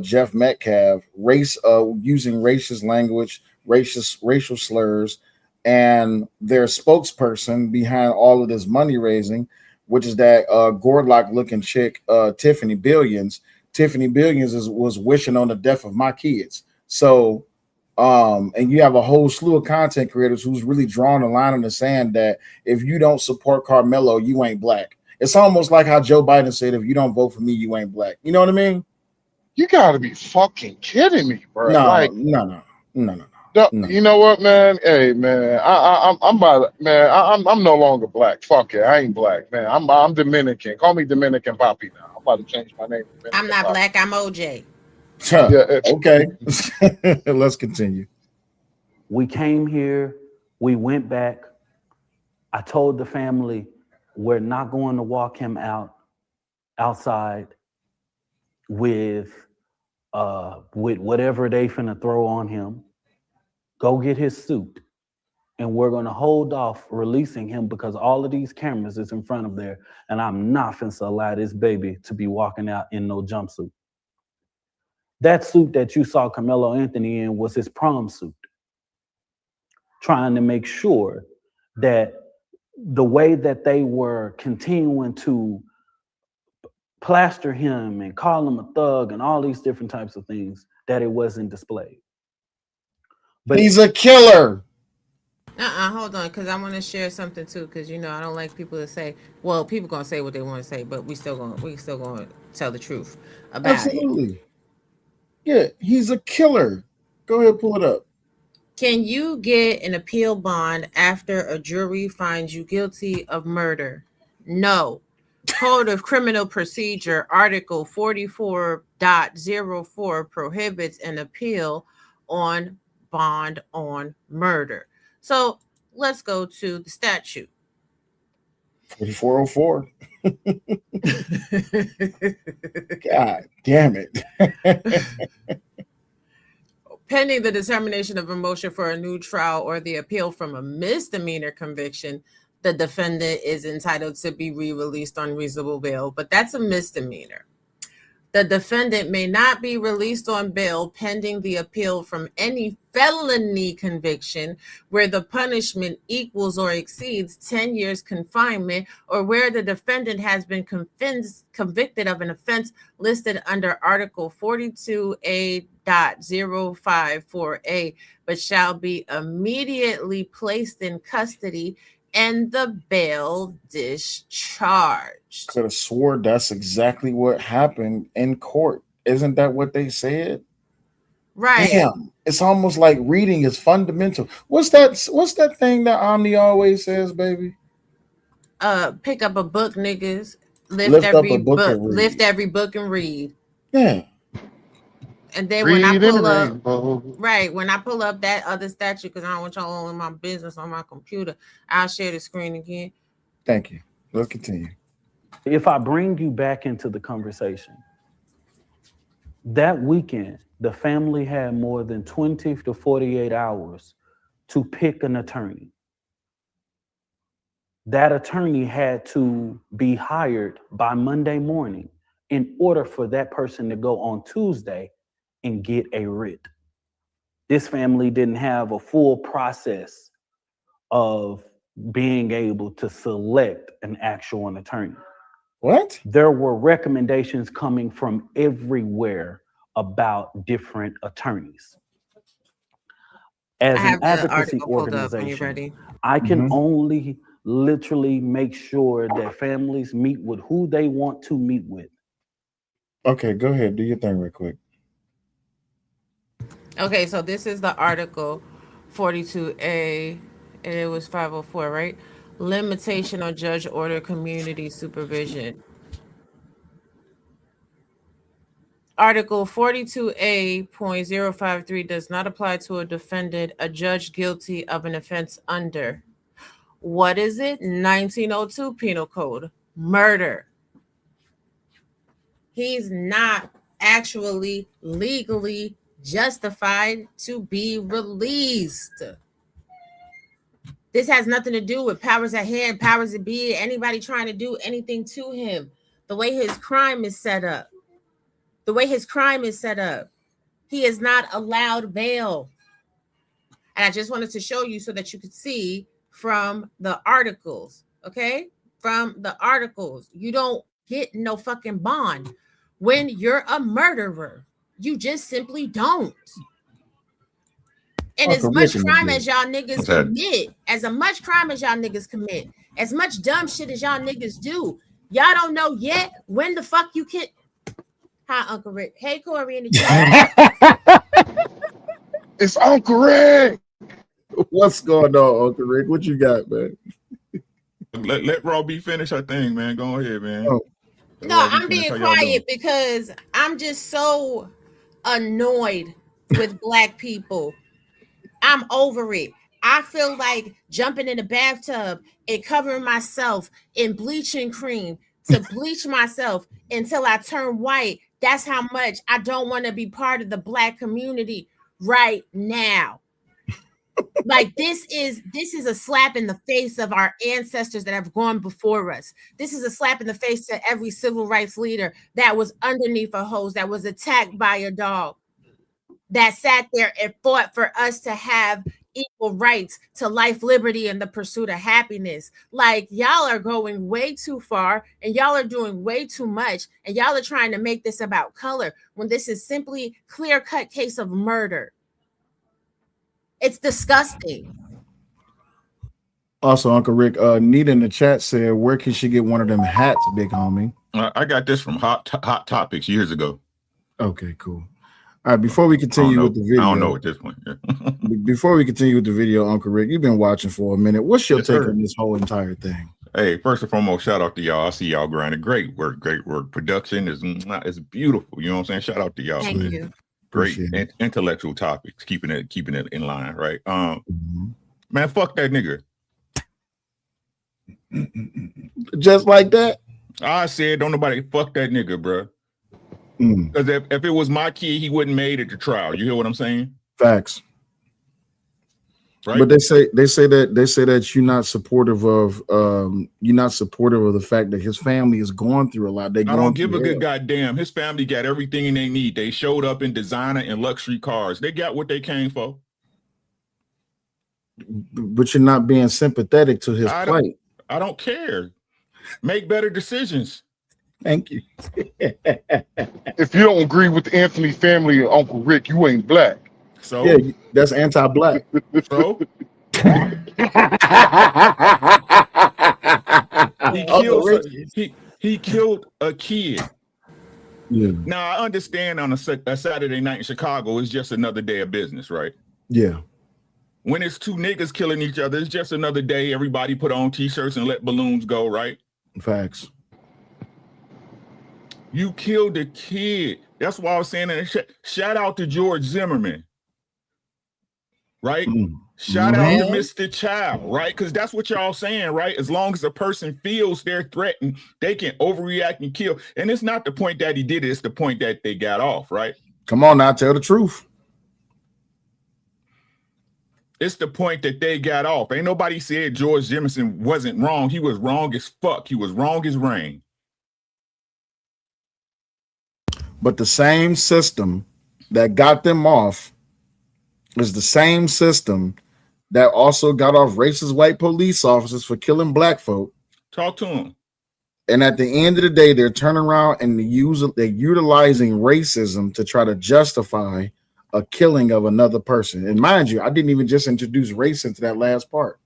Jeff Metcalf, using racist language, racial slurs, and their spokesperson behind all of this money raising, which is that Gordlock looking chick, Tiffany Billions. Tiffany Billions was wishing on the death of my kids. So, and you have a whole slew of content creators who's really drawing a line in the sand that if you don't support Karmelo, you ain't black. It's almost like how Joe Biden said, if you don't vote for me, you ain't black. You know what I mean? You gotta be fucking kidding me, bro. Like, No. you know what, man? Hey, man, I'm about, man. I'm no longer black. Fuck it, I ain't black, man. I'm Dominican. Call me Dominican Poppy now. I'm about to change my name. To I'm Dominican not Poppy. black, I'm OJ. Yeah. Okay. Let's continue. We came here, we went back. I told the family we're not going to walk him outside with whatever they finna throw on him. Go get his suit. And we're gonna hold off releasing him because all of these cameras is in front of there, and I'm not finna allow this baby to be walking out in no jumpsuit. That suit that you saw Karmelo Anthony in was his prom suit, trying to make sure that the way that they were continuing to plaster him and call him a thug and all these different types of things, that it wasn't displayed. But he's a killer. Hold on, because I want to share something too. Because I don't like people to say, well, people gonna say what they want to say, but we still gonna tell the truth about it. Absolutely. Yeah, he's a killer. Go ahead, pull it up. Can you get an appeal bond after a jury finds you guilty of murder? No. Code of Criminal Procedure, Article 44.04 prohibits an appeal on bond on murder. So let's go to the statute. 4404. God damn it. Pending the determination of a motion for a new trial or the appeal from a misdemeanor conviction, the defendant is entitled to be re-released on reasonable bail, but that's a misdemeanor. The defendant may not be released on bail pending the appeal from any felony conviction where the punishment equals or exceeds 10 years confinement, or where the defendant has been convicted of an offense listed under Article 42A.054A, but shall be immediately placed in custody and the bail discharged. Could have swore that's exactly what happened in court. Isn't that what they said? Right. Damn. It's almost like reading is fundamental. What's that thing that Omni always says, baby? Pick up a book, niggas. Lift up a book and read. Lift every book and read. Yeah. And then when I pull up, rainbow. right, when I pull up that other statue, because I don't want y'all all in my business on my computer, I'll share the screen again. Thank you. Let's continue. If I bring you back into the conversation, that weekend, the family had more than 20 to 48 hours to pick an attorney. That attorney had to be hired by Monday morning in order for that person to go on Tuesday and get a writ. This family didn't have a full process of being able to select an actual attorney. What? There were recommendations coming from everywhere about different attorneys. As an advocacy organization, I can only literally make sure that families meet with who they want to meet with. Okay, go ahead. Do your thing real quick. Okay, so this is the article 42A, and it was 504, right? Limitation on judge order community supervision. Article 42A.053 does not apply to a defendant, a judge guilty of an offense under, what is it? 1902 Penal Code, murder. He's not actually legally justified to be released. This has nothing to do with powers at hand, powers that be, anybody trying to do anything to him. The way his crime is set up. He is not allowed bail. And I just wanted to show you so that you could see from the articles, okay? From the articles, you don't get no fucking bond when you're a murderer. You just simply don't. And as much crime as y'all niggas commit, as much dumb shit as y'all niggas do, y'all don't know yet when the fuck you can. Hi, Uncle Rick. Hey, Corey in the chat. It's Uncle Rick. What's going on, Uncle Rick? What you got, man? Let Raw B finish her thing, man. Go ahead, man. Oh. No, I'm being quiet because I'm just so annoyed with black people. I'm over it. I feel like jumping in the bathtub and covering myself in bleaching cream to bleach myself until I turn white. That's how much I don't want to be part of the black community right now. Like this is a slap in the face of our ancestors that have gone before us. This is a slap in the face to every civil rights leader that was underneath a hose, that was attacked by a dog, that sat there and fought for us to have equal rights to life, liberty, and the pursuit of happiness. Like y'all are going way too far and y'all are doing way too much and y'all are trying to make this about color when this is simply clear-cut case of murder. It's disgusting. Also, Uncle Rick, Nita in the chat said, where can she get one of them hats, big homie? I got this from Hot Topics years ago. Okay, cool. All right, before we continue with the video. I don't know at this point. Yeah. Before we continue with the video, Uncle Rick, you've been watching for a minute. What's your take on this whole entire thing? Hey, first and foremost, shout out to y'all. I see y'all grinding. Great work. Production is beautiful. You know what I'm saying? Shout out to y'all. Thank you. Great intellectual topics, keeping it in line, right? Man, fuck that nigga. Just like that. I said, don't nobody fuck that nigga, bro. Because if it was my kid, he wouldn't made it to trial. You hear what I'm saying? Facts. Right. But they say that you're not supportive of the fact that his family is going through a lot. I don't give a good goddamn. His family got everything they need. They showed up in designer and luxury cars. They got what they came for. But you're not being sympathetic to his plight. I don't care. Make better decisions. Thank you. If you don't agree with the Anthony family and Uncle Rick, you ain't black. So yeah, that's anti-black. So he killed a kid. Yeah. Now I understand on a Saturday night in Chicago, it's just another day of business, right? Yeah. When it's two niggas killing each other, it's just another day. Everybody put on t-shirts and let balloons go, right? Facts. You killed a kid. That's why I was saying that. Shout out to George Zimmerman, right? Shout out to Mr. Child, right? Because that's what y'all saying, right? As long as a person feels they're threatened, they can overreact and kill. And it's not the point that he did it, it's the point that they got off, right? Come on now, tell the truth. It's the point that they got off. Ain't nobody said George Jefferson wasn't wrong. He was wrong as fuck. He was wrong as rain. But the same system that got them off is the same system that also got off racist white police officers for killing black folk. Talk to them. And at the end of the day, they're turning around and they're utilizing racism to try to justify a killing of another person. And mind you, I didn't even just introduce race into that last part.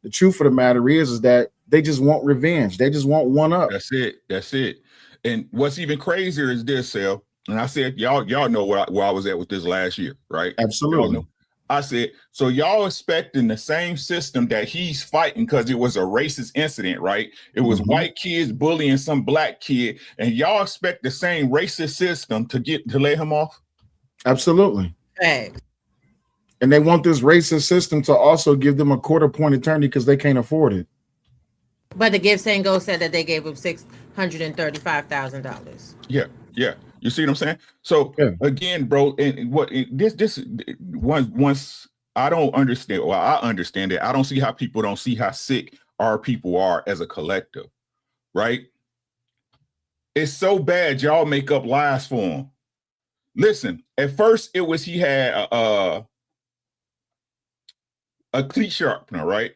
The truth of the matter is that they just want revenge. They just want one up. That's it. That's it. And what's even crazier is this, Sal. And I said, y'all know where I was at with this last year, right? Absolutely. I said, so y'all expecting the same system that he's fighting because it was a racist incident, right? It was white kids bullying some black kid, and y'all expect the same racist system to lay him off? Absolutely. Hey. And they want this racist system to also give them a quarter-point attorney because they can't afford it. But the Give Send Go said that they gave him $635,000. Yeah. You see what I'm saying? So again, bro, and this once I don't understand. Well, I understand it. I don't see how people don't see how sick our people are as a collective, right? It's so bad y'all make up lies for him. Listen, at first it was he had a cleat sharpener, right?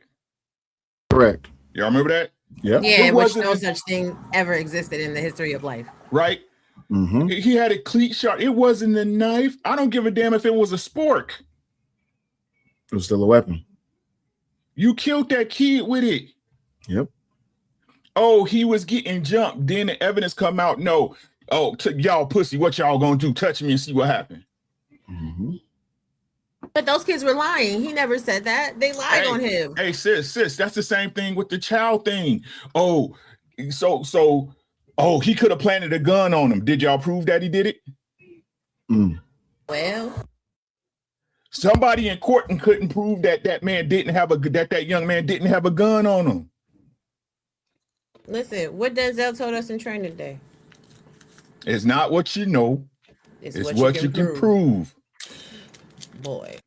Correct. Y'all remember that? Yeah, which no such thing ever existed in the history of life. Right? He had a cleat sharp. It wasn't a knife. I don't give a damn if it was a spork. It was still a weapon. You killed that kid with it. Yep. Oh, he was getting jumped. Then the evidence come out. No. Oh, y'all pussy. What y'all gonna do? Touch me and see what happened. But those kids were lying. He never said that. They lied on him. Hey, sis, that's the same thing with the child thing. Oh, he could have planted a gun on him. Did y'all prove that he did it? Well, somebody in court couldn't prove that man didn't have that young man didn't have a gun on him. Listen, what Denzel told us in training day. It's not what you know. It's what you can prove. Boy.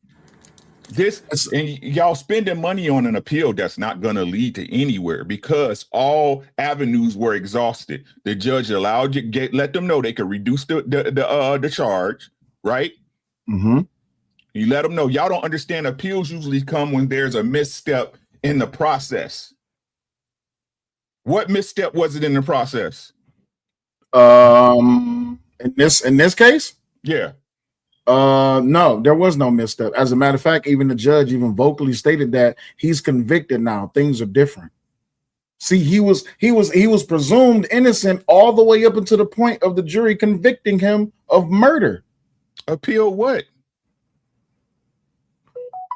And y'all spending money on an appeal that's not going to lead to anywhere because all avenues were exhausted. The judge allowed you let them know they could reduce the charge, right? You let them know. Y'all don't understand. Appeals usually come when there's a misstep in the process. What misstep was it in the process? In this case? Yeah. No, there was no misstep. As a matter of fact, even the judge even vocally stated that he's convicted now. Things are different. See, he was presumed innocent all the way up until the point of the jury convicting him of murder. Appeal what?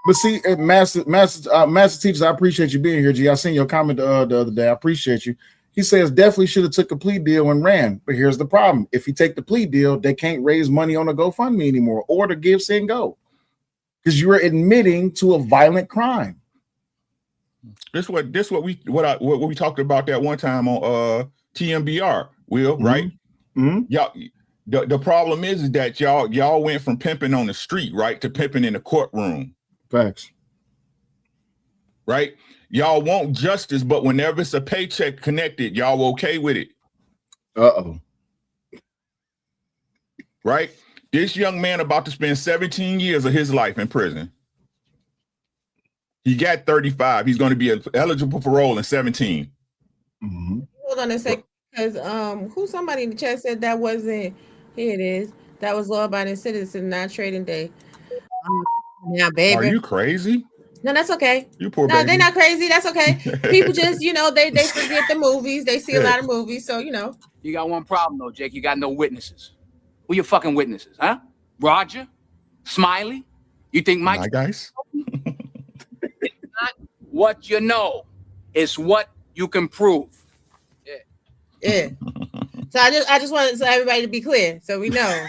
But see, master teachers, I appreciate you being here, G. I seen your comment the other day. I appreciate you. He says definitely should have took a plea deal and ran. But here's the problem. If you take the plea deal, they can't raise money on a GoFundMe anymore or the Give, Send, Go. Because you're admitting to a violent crime. This what we talked about that one time on TMBR, Will, right? Mm-hmm. Y'all, the problem is that y'all went from pimping on the street, right, to pimping in the courtroom. Facts. Right? Y'all want justice, but whenever it's a paycheck connected, y'all okay with it. Uh-oh. Right? This young man about to spend 17 years of his life in prison. He got 35. He's going to be eligible for parole in 17. Mm-hmm. Hold on a second, because somebody in the chat said that wasn't, here it is, that was law-abiding citizen, not trading day. Yeah, baby. Are you crazy? No, that's okay. You poor No, baby. they're not crazy. That's okay. People just, they forget the movies. They see a lot of movies, so You got one problem though, Jake. You got no witnesses. Who your fucking witnesses, huh? Roger? Smiley? You think Mike? My guys? It's not what you know. It's what you can prove. Yeah. So I just wanted everybody to be clear, so we know.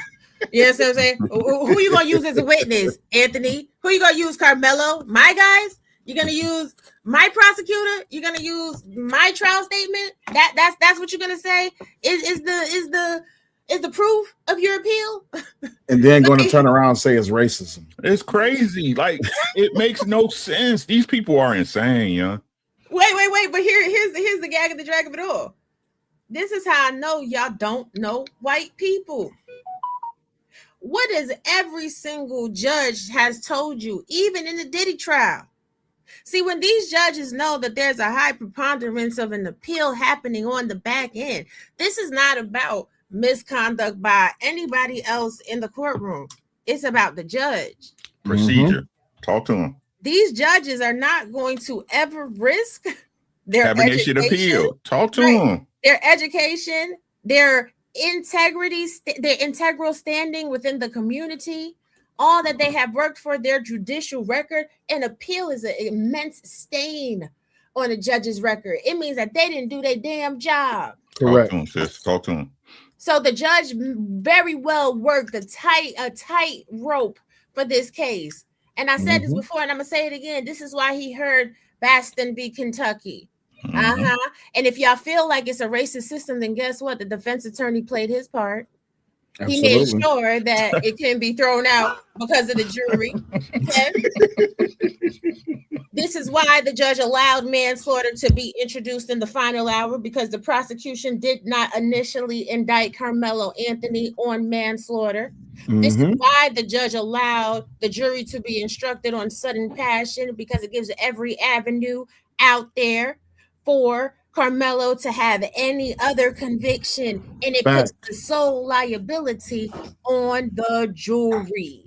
You know what I'm saying? Who you gonna use as a witness, Anthony? Who you gonna use, Karmelo? My guys? You're gonna use my prosecutor? You're gonna use my trial statement? That's what you're gonna say? Is the proof of your appeal? And then going to turn around and say it's racism. It's crazy. Like, it makes no sense. These people are insane, yeah. Wait. But here's the gag and the drag of it all. This is how I know y'all don't know white people. What is every single judge has told you, even in the Diddy trial? See, when these judges know that there's a high preponderance of an appeal happening on the back end, this is not about misconduct by anybody else in the courtroom. It's about the judge. Procedure. Talk to them. These judges are not going to ever risk their Having education. appeal. Talk to them. Their education, their integrity, their integral standing within the community, all that they have worked for, their judicial record. An appeal is an immense stain on a judge's record. It means that they didn't do their damn job. Correct. Talk to them, sis. Talk to them. So the judge very well worked a tight rope for this case. And I said this before, and I'm gonna say it again. This is why he heard Baston v. Kentucky. And if y'all feel like it's a racist system, then guess what? The defense attorney played his part. Absolutely. He made sure that it can be thrown out because of the jury. Okay? This is why the judge allowed manslaughter to be introduced in the final hour, because the prosecution did not initially indict Karmelo Anthony on manslaughter. This is why the judge allowed the jury to be instructed on sudden passion, because it gives every avenue out there for Karmelo to have any other conviction, and it puts the sole liability on the jury.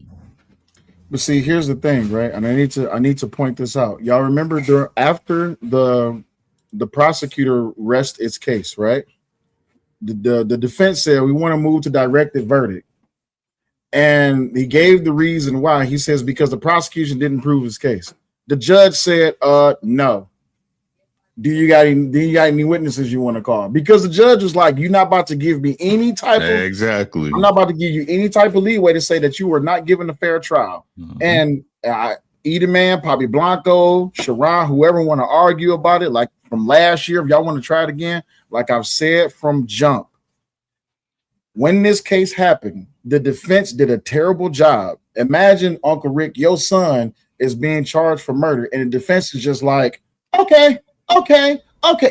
But see, here's the thing, right? And I need to point this out. Y'all remember after the prosecutor rests its case, right? The defense said we want to move to directed verdict. And he gave the reason why. He says because the prosecution didn't prove his case. The judge said, no. Do you got any witnesses you want to call? Because the judge was like, you're not about to give me any type of exactly. I'm not about to give you any type of leeway to say that you were not given a fair trial. And Edelman, Papi Blanco, Sharon, whoever want to argue about it, like from last year, if y'all want to try it again, like I've said from jump, when this case happened, the defense did a terrible job. Imagine, Uncle Rick, your son is being charged for murder, and the defense is just like, okay,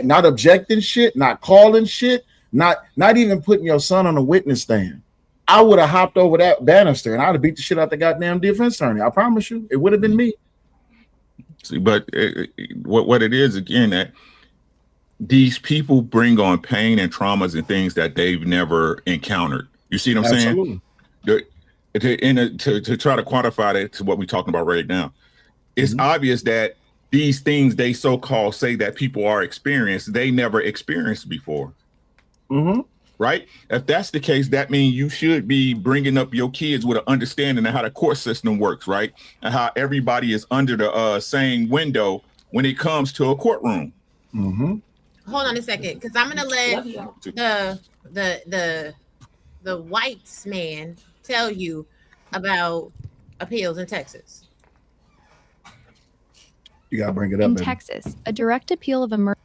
not objecting shit, not calling shit, not even putting your son on a witness stand. I would have hopped over that banister and I'd have beat the shit out the goddamn defense attorney. I promise you, it would have been me. See, but what it is, again, that these people bring on pain and traumas and things that they've never encountered. You see what I'm saying? To try to quantify that to what we're talking about right now, it's obvious that these things they so-called say that people are experienced, they never experienced before. Right? If that's the case, that means you should be bringing up your kids with an understanding of how the court system works, right? And how everybody is under the same window when it comes to a courtroom. Hold on a second, because I'm gonna let the whites man tell you about appeals in Texas. You gotta bring it up, In baby. Texas, a direct appeal of a murder.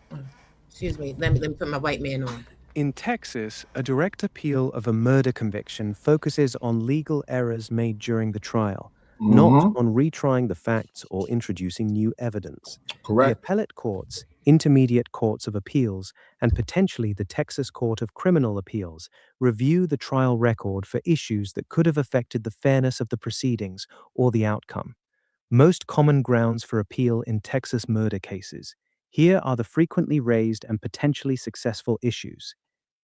Excuse me. Let me put my white man on. In Texas, a direct appeal of a murder conviction focuses on legal errors made during the trial, not on retrying the facts or introducing new evidence. The Correct. appellate courts, intermediate courts of appeals, and potentially the Texas Court of Criminal Appeals review the trial record for issues that could have affected the fairness of the proceedings or the outcome. Most common grounds for appeal in Texas murder cases. Here are the frequently raised and potentially successful issues.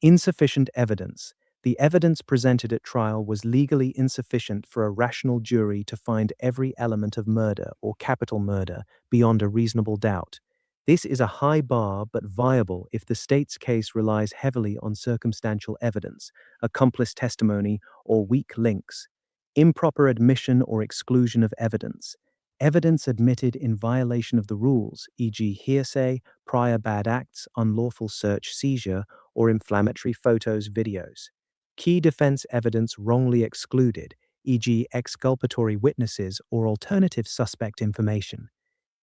Insufficient evidence. The evidence presented at trial was legally insufficient for a rational jury to find every element of murder or capital murder beyond a reasonable doubt. This is a high bar but viable if the state's case relies heavily on circumstantial evidence, accomplice testimony, or weak links. Improper admission or exclusion of evidence. Evidence admitted in violation of the rules, e.g. hearsay, prior bad acts, unlawful search, seizure, or inflammatory photos, videos. Key defense evidence wrongly excluded, e.g. exculpatory witnesses or alternative suspect information.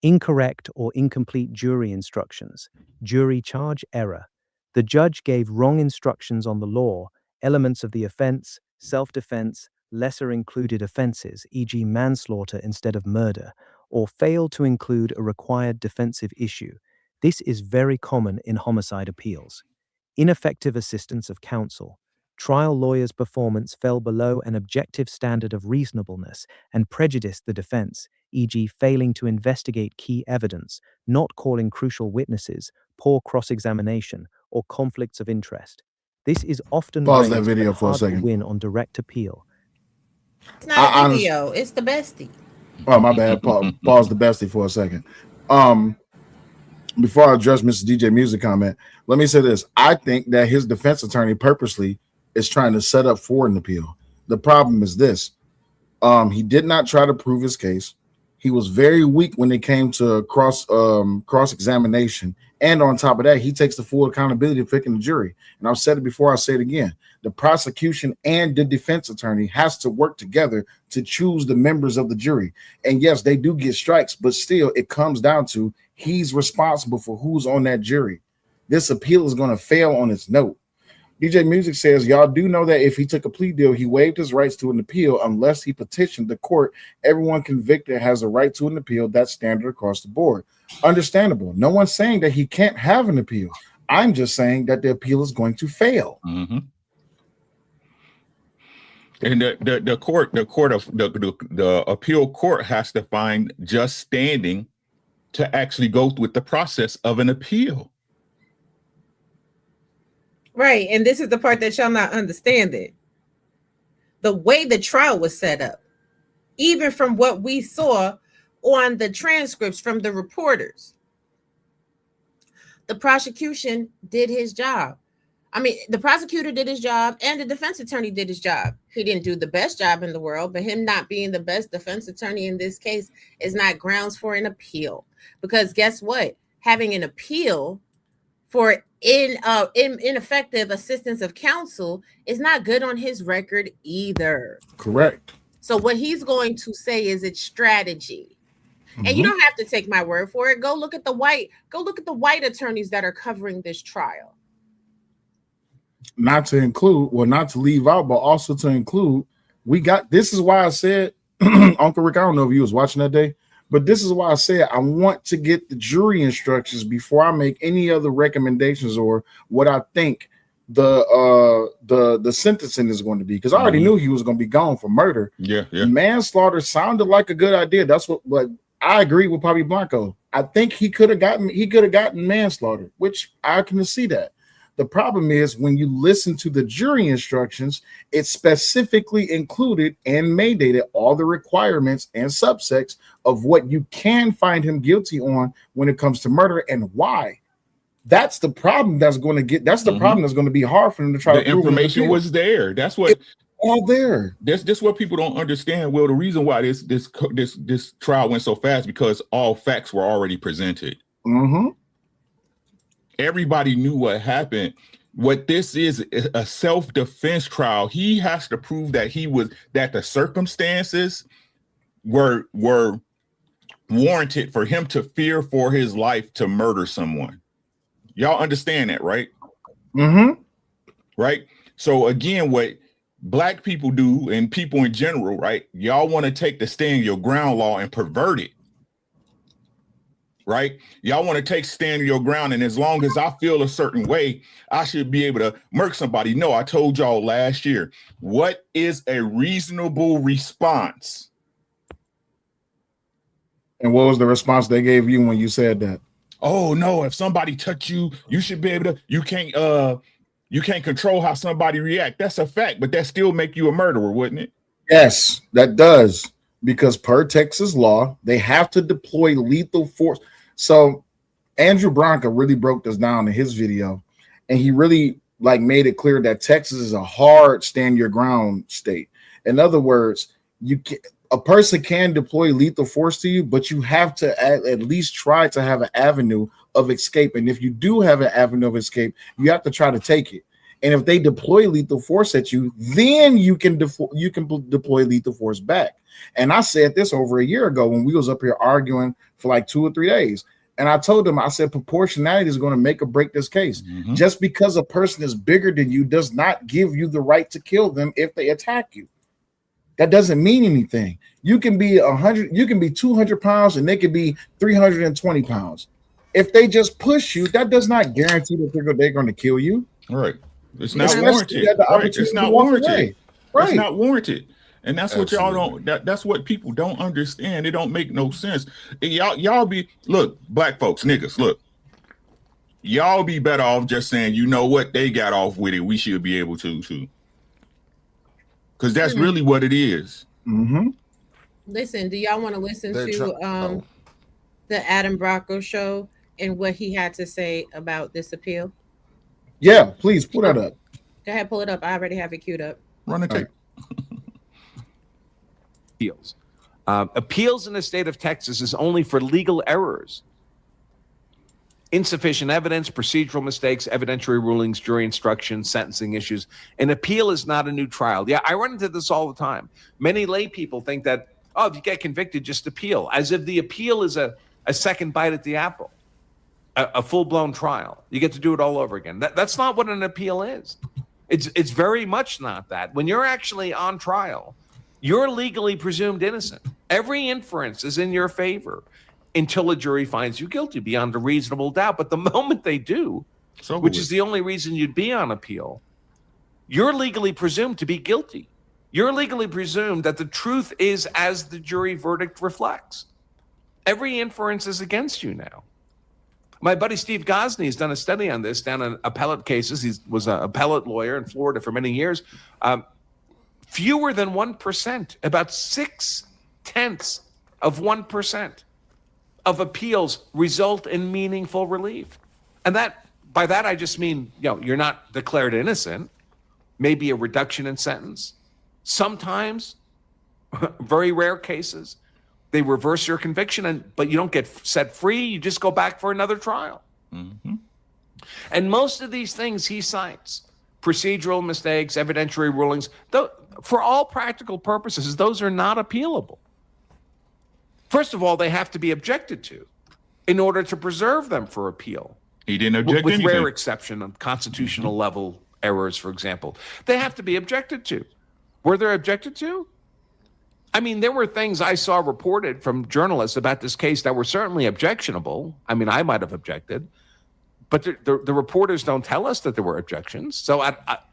Incorrect or incomplete jury instructions. Jury charge error. The judge gave wrong instructions on the law, elements of the offense, self-defense, lesser included offenses, e.g. manslaughter instead of murder, or failed to include a required defensive issue. This is very common in homicide appeals. Ineffective assistance of counsel. Trial lawyers' performance fell below an objective standard of reasonableness and prejudiced the defense, e.g. failing to investigate key evidence, not calling crucial witnesses, poor cross-examination, or conflicts of interest. This is often Pause that raised video but for a hard to second. win on direct appeal. It's not a video. It's the bestie. Oh, my bad. Pause the bestie for a second. Before I address Mr. DJ Music comment, let me say this. I think that his defense attorney purposely is trying to set up for an appeal. The problem is this. He did not try to prove his case. He was very weak when it came to cross examination. And on top of that, he takes the full accountability of picking the jury. And I've said it before, I'll say it again. The prosecution and the defense attorney has to work together to choose the members of the jury. And yes, they do get strikes, but still it comes down to he's responsible for who's on that jury. This appeal is going to fail on its note. DJ Music says, y'all do know that if he took a plea deal, he waived his rights to an appeal unless he petitioned the court. Everyone convicted has a right to an appeal. That's standard across the board. Understandable. No one's saying that he can't have an appeal. I'm just saying that the appeal is going to fail. Mm-hmm. And the appeal court has to find just standing to actually go with the process of an appeal. Right. And this is the part that y'all not understanding. The way the trial was set up, even from what we saw on the transcripts from the reporters, the prosecution did his job. I mean, the prosecutor did his job and the defense attorney did his job. He didn't do the best job in the world, but him not being the best defense attorney in this case is not grounds for an appeal. Because guess what? Having an appeal for ineffective assistance of counsel is not good on his record either. Correct. So what he's going to say is it's strategy. And you don't have to take my word for it. Go look at the white attorneys that are covering this trial. Not to leave out, but also to include, this is why I said, Uncle Rick, I don't know if you was watching that day, but this is why I said I want to get the jury instructions before I make any other recommendations or what I think the sentencing is going to be, because I already knew he was going to be gone for murder. Yeah. Manslaughter sounded like a good idea. That's what I agree with Papi Blanco. I think he could have gotten manslaughter, which I can see that. The problem is when you listen to the jury instructions, it specifically included and mandated all the requirements and subsects of what you can find him guilty on when it comes to murder and why. That's the problem that's going to be hard for them to try to prove. The information was there. That's what all there. This what people don't understand. Well, the reason why this trial went so fast because all facts were already presented. Everybody knew what happened. What this is a self-defense trial. He has to prove that the circumstances were warranted for him to fear for his life to murder someone. Y'all understand that, right? Mm-hmm. Right? So again, what black people do and people in general, right? Y'all want to take the stand your ground law and pervert it. Right? Y'all want to take stand your ground, and as long as I feel a certain way, I should be able to murk somebody. No, I told y'all last year, what is a reasonable response? And what was the response they gave you when you said that? Oh no, if somebody touch you, you should be able to, you can't control how somebody react. That's a fact, but that still make you a murderer, wouldn't it? Yes, that does. Because per Texas law, they have to deploy lethal force. So Andrew Bronca really broke this down in his video, and he really like made it clear that Texas is a hard stand your ground state. In other words, a person can deploy lethal force to you, but you have to at least try to have an avenue of escape. And if you do have an avenue of escape, you have to try to take it. And if they deploy lethal force at you, then you can deploy lethal force back. And I said this over a year ago when we was up here arguing for like 2 or 3 days. And I told them, I said, proportionality is going to make or break this case. Mm-hmm. Just because a person is bigger than you does not give you the right to kill them if they attack you. That doesn't mean anything. You can be 100, you can be 200 pounds, and they could be 320 pounds. If they just push you, that does not guarantee that they're going to kill you. All right. It's not Especially warranted. at the Right. opportunity It's to not walk warranted. away. Right. It's not warranted. And that's what y'all Absolutely. don't, that's what people don't understand. It don't make no sense. And y'all be, look, black folks, niggas, look. Y'all be better off just saying, you know what, they got off with it. We should be able to too. Because that's really what it is. Mm-hmm. Listen, do y'all want to listen They're to the Adam Brocco show and what he had to say about this appeal? Yeah, please pull that up. Go ahead, pull it up. I already have it queued up. Run the tape. Appeals. Appeals in the state of Texas is only for legal errors. Insufficient evidence, procedural mistakes, evidentiary rulings, jury instructions, sentencing issues. An appeal is not a new trial. Yeah, I run into this all the time. Many lay people think that, oh, if you get convicted, just appeal, as if the appeal is a second bite at the apple, a full-blown trial. You get to do it all over again. That's not what an appeal is. It's very much not that. When you're actually on trial, you're legally presumed innocent. Every inference is in your favor until a jury finds you guilty beyond a reasonable doubt. But the moment they do, which is the only reason you'd be on appeal, you're legally presumed to be guilty. You're legally presumed that the truth is as the jury verdict reflects. Every inference is against you now. My buddy Steve Gosney has done a study on this down in appellate cases. He was an appellate lawyer in Florida for many years. Fewer than 1%, about 0.6% of appeals result in meaningful relief. And by that, I just mean, you're not declared innocent, maybe a reduction in sentence. Sometimes, very rare cases, they reverse your conviction, but you don't get set free. You just go back for another trial. Mm-hmm. And most of these things he cites, procedural mistakes, evidentiary rulings, for all practical purposes, those are not appealable. First of all, they have to be objected to in order to preserve them for appeal. He didn't object with anything. Rare exception of constitutional level errors, for example. They have to be objected to. Were they objected to? I mean, there were things I saw reported from journalists about this case that were certainly objectionable. I mean, I might have objected, but the reporters don't tell us that there were objections. So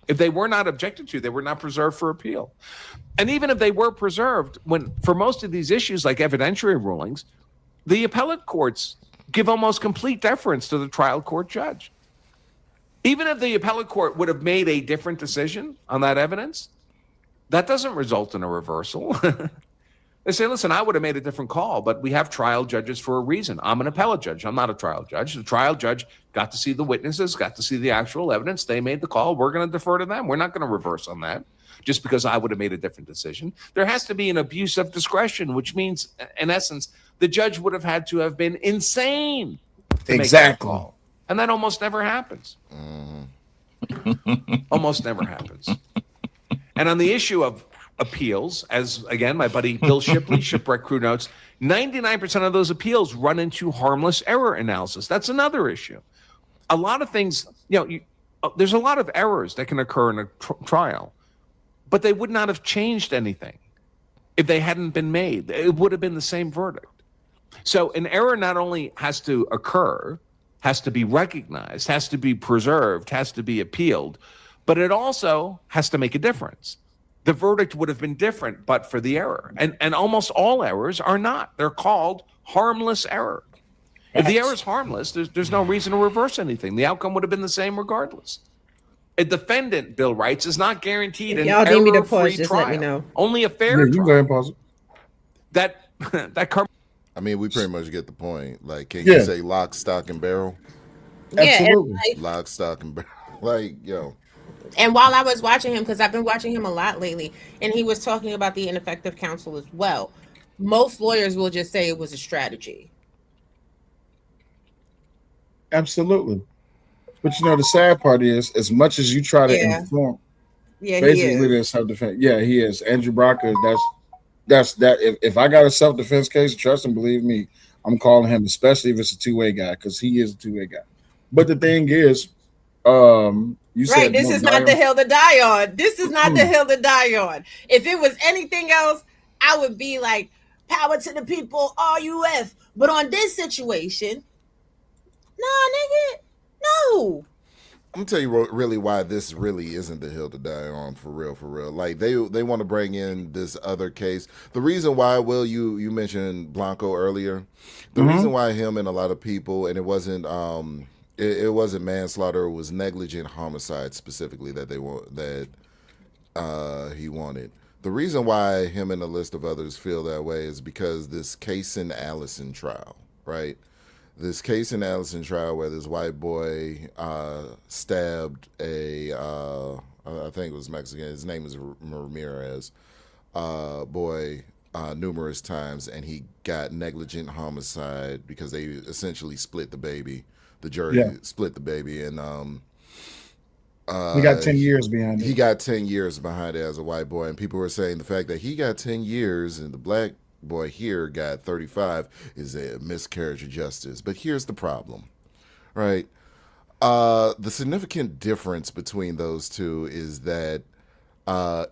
if they were not objected to, they were not preserved for appeal. And even if they were preserved, for most of these issues like evidentiary rulings, the appellate courts give almost complete deference to the trial court judge. Even if the appellate court would have made a different decision on that evidence, that doesn't result in a reversal. They say, listen, I would have made a different call, but we have trial judges for a reason. I'm an appellate judge. I'm not a trial judge. The trial judge got to see the witnesses, got to see the actual evidence. They made the call. We're going to defer to them. We're not going to reverse on that just because I would have made a different decision. There has to be an abuse of discretion, which means, in essence, the judge would have had to have been insane to make that call. And that almost never happens. Almost never happens. And on the issue of appeals, as again, my buddy Bill Shipley, Shipwreck Crew notes, 99% of those appeals run into harmless error analysis. That's another issue. A lot of things, there's a lot of errors that can occur in a trial, but they would not have changed anything if they hadn't been made. It would have been the same verdict. So an error not only has to occur, has to be recognized, has to be preserved, has to be appealed, but it also has to make a difference. The verdict would have been different but for the error. And almost all errors are not. They're called harmless error. If the error is harmless, there's no reason to reverse anything. The outcome would have been the same regardless. A defendant, Bill writes, is not guaranteed an Y'all need me to error-free pause, just let me trial. know. Only a fair you go trial. ahead and pause it. That I mean, we pretty much get the point. Like, can Yeah. you say lock, stock, and barrel? Absolutely. Lock, stock, and barrel. Like, yo. And while I was watching him, because I've been watching him a lot lately, and he was talking about the ineffective counsel as well. Most lawyers will just say it was a strategy. Absolutely. But the sad part is, as much as you try to inform, basically there's self-defense. Yeah, he is. Andrew Brocker, that's that. If I got a self-defense case, trust and believe me, I'm calling him, especially if it's a two-way guy, because he is a two-way guy. But the thing is, you said This is not the hill to die on. This is not the hill to die on. If it was anything else, I would be like, power to the people, RUF. But on this situation, nah, nigga, no. I'm gonna tell you really why this really isn't the hill to die on, for real. Like they want to bring in this other case. The reason why, Will, you mentioned Blanco earlier. The reason why him and a lot of people, and it wasn't it wasn't manslaughter, it was negligent homicide specifically that he wanted. The reason why him and a list of others feel that way is because this case in Allison trial, right? This case in Allison trial where this white boy stabbed I think it was Mexican, his name is Ramirez, boy numerous times, and he got negligent homicide because they essentially split the baby. The jury split the baby, and he got 10 years behind it. He got 10 years behind it as a white boy, and people were saying the fact that he got 10 years and the black boy here got 35 is a miscarriage of justice. But here's the problem, right? The significant difference between those two is that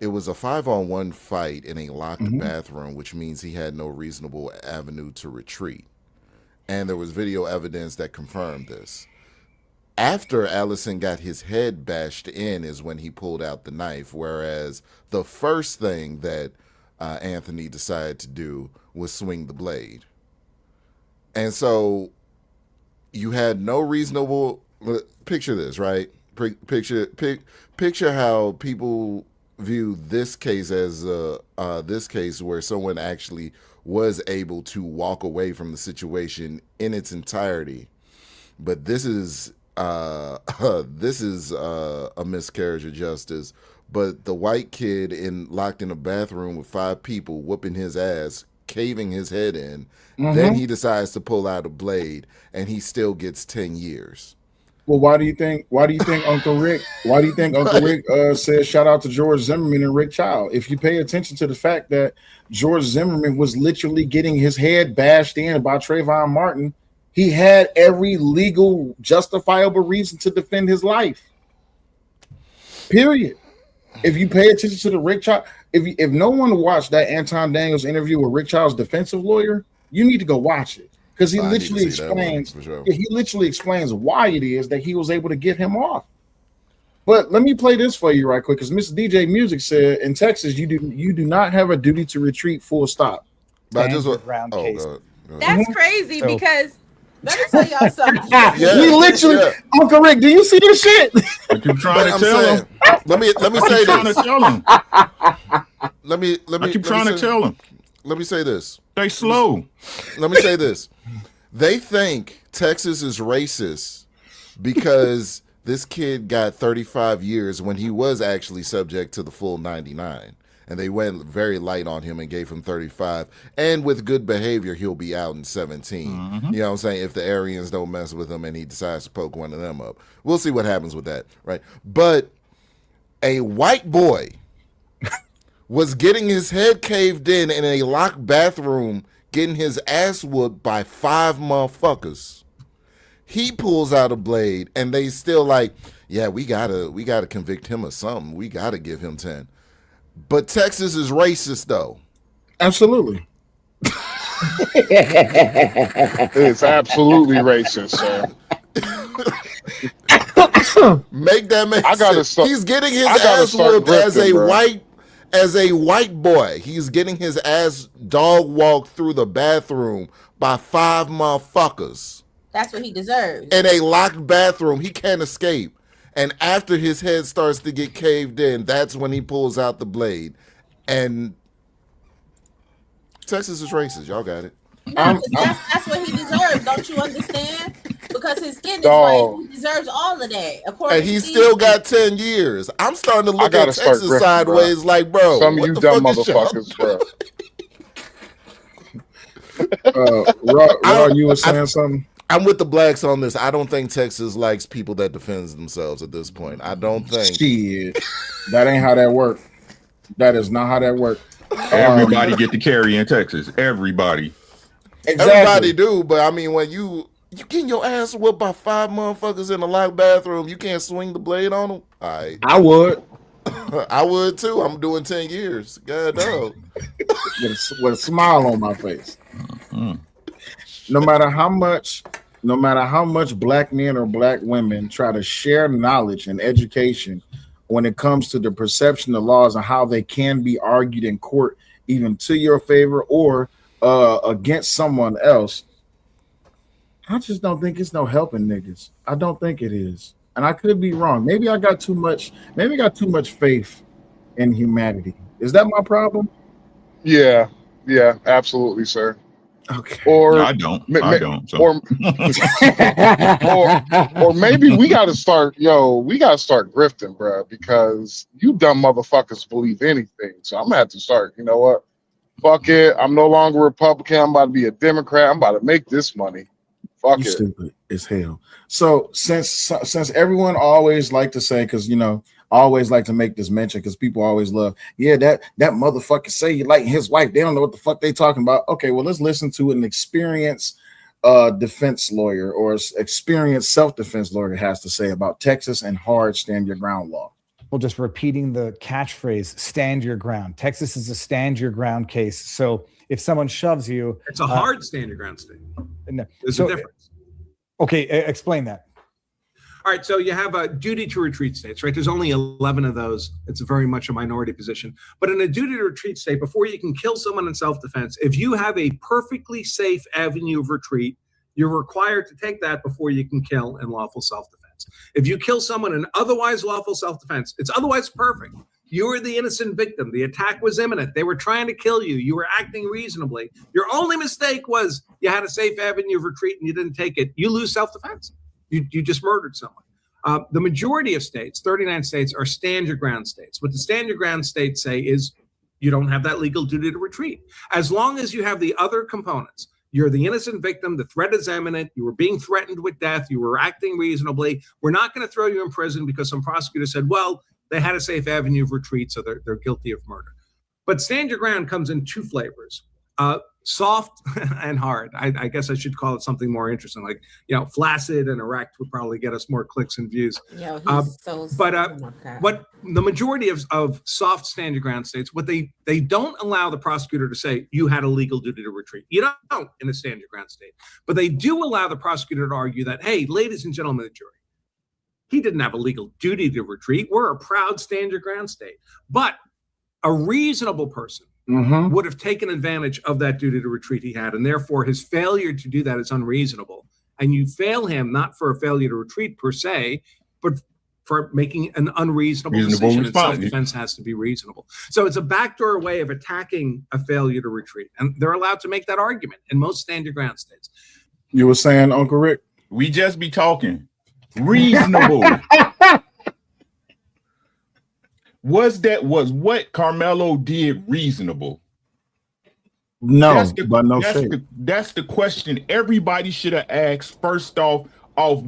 it was a 5-on-1 fight in a locked bathroom, which means he had no reasonable avenue to retreat. And there was video evidence that confirmed this. After Allison got his head bashed in is when he pulled out the knife, whereas the first thing that Anthony decided to do was swing the blade. And so you had no reasonable, picture this, right? Picture how people view this case as this case where someone actually was able to walk away from the situation in its entirety. But this is a miscarriage of justice. But the white kid locked in a bathroom with 5 people whooping his ass, caving his head in, then he decides to pull out a blade, and he still gets 10 years. Well, why do you think Uncle Rick said shout out to George Zimmerman and Rick Child? If you pay attention to the fact that George Zimmerman was literally getting his head bashed in by Trayvon Martin, he had every legal justifiable reason to defend his life. Period. If you pay attention to the Rick Child, if no one watched that Anton Daniels interview with Rick Child's defensive lawyer, you need to go watch it. Because he literally explains why it is that he was able to get him off. But let me play this for you right quick, because Mr. DJ Music said in Texas you do not have a duty to retreat, full stop. That's crazy because let me tell y'all something. We literally, Uncle Rick, do you see this shit? I keep trying to tell him. Let me say this. I keep trying to tell him. Let me say this. Stay slow. Let me say this. They think Texas is racist because this kid got 35 years when he was actually subject to the full 99. And they went very light on him and gave him 35. And with good behavior, he'll be out in 17. You know what I'm saying? If the Aryans don't mess with him and he decides to poke one of them up. We'll see what happens with that, right? But a white boy was getting his head caved in a locked bathroom, getting his ass whooped by 5 motherfuckers. He pulls out a blade, and they still like, yeah, we gotta convict him of something. We gotta give him 10. But Texas is racist, though. Absolutely. It's absolutely racist, sir. Make that make I gotta sense. start. He's getting his I gotta ass start whooped as grifting, a bro. white boy. He's getting his ass dog walked through the bathroom by 5 motherfuckers That's what he deserves. in a locked bathroom. He can't escape. And after his head starts to get caved in, that's when he pulls out the blade. And Texas is racist. Y'all got it. No, that's what he deserves. Don't you understand? Because his skin is Dog. white. He deserves all of that. According And to he Steve. still got 10 years. I'm starting to I look gotta at start Texas grifting, sideways bro. like, bro, Some of what you the dumb fuck is y'all motherfuckers, bro. Raw, you were saying something? I'm with the blacks on this. I don't think Texas likes people that defend themselves at this point. I don't think. Shit. That ain't how that works. That is not how that works. Everybody get to carry in Texas. Everybody. Everybody do, but I mean, when you getting your ass whooped by 5 motherfuckers in a locked bathroom, you can't swing the blade on them? All right. I would. I would too. I'm doing 10 years. God dog. with a smile on my face. No matter how much black men or black women try to share knowledge and education when it comes to the perception of laws and how they can be argued in court, even to your favor or against someone else, I just don't think it's no helping niggas. I don't think it is. And I could be wrong. Maybe I got too much faith in humanity. Is that my problem? Yeah, absolutely, sir. Okay. Or No, I don't. I don't. So. Or maybe we gotta start grifting, bro, because you dumb motherfuckers believe anything. So I'm gonna have to start, you know what? Fuck it. I'm no longer Republican. I'm about to be a Democrat. I'm about to make this money. Fuck You it. stupid as hell. So since everyone always like to say, because I always like to make this mention because people always love, that motherfucker say you like his wife. They don't know what the fuck they talking about. Okay, well, let's listen to an experienced defense lawyer or experienced self-defense lawyer has to say about Texas and hard stand your ground law. Well, just repeating the catchphrase, stand your ground. Texas is a stand your ground case. So if someone shoves you, it's a hard stand your ground state. No, There's a difference. Okay, explain that. All right, so you have a duty to retreat states, right? There's only 11 of those. It's very much a minority position. But in a duty to retreat state, before you can kill someone in self-defense, if you have a perfectly safe avenue of retreat, you're required to take that before you can kill in lawful self-defense. If you kill someone in otherwise lawful self-defense, it's otherwise perfect. You were the innocent victim. The attack was imminent. They were trying to kill you. You were acting reasonably. Your only mistake was you had a safe avenue of retreat and you didn't take it. You lose self-defense. You just murdered someone. The majority of states, 39 states, are stand your ground states. What the stand your ground states say is you don't have that legal duty to retreat. As long as you have the other components, you're the innocent victim, the threat is imminent, you were being threatened with death, you were acting reasonably, we're not going to throw you in prison because some prosecutor said, well, they had a safe avenue of retreat, so they're guilty of murder. But stand your ground comes in 2 flavors. Soft and hard. I guess I should call it something more interesting, like flaccid and erect would probably get us more clicks and views. What the majority of soft stand your ground states, what they don't allow the prosecutor to say you had a legal duty to retreat. You don't in a stand your ground state, but they do allow the prosecutor to argue that, hey, ladies and gentlemen of the jury, he didn't have a legal duty to retreat. We're a proud stand your ground state, but a reasonable person would have taken advantage of that duty to retreat he had, and therefore his failure to do that is unreasonable. And you fail him not for a failure to retreat per se, but for making an unreasonable decision. And self-defense has to be reasonable. So it's a backdoor way of attacking a failure to retreat, and they're allowed to make that argument in most stand your ground states. You were saying, Uncle Rick? We just be talking reasonable. Was what Karmelo did reasonable? No, that's the question everybody should have asked first off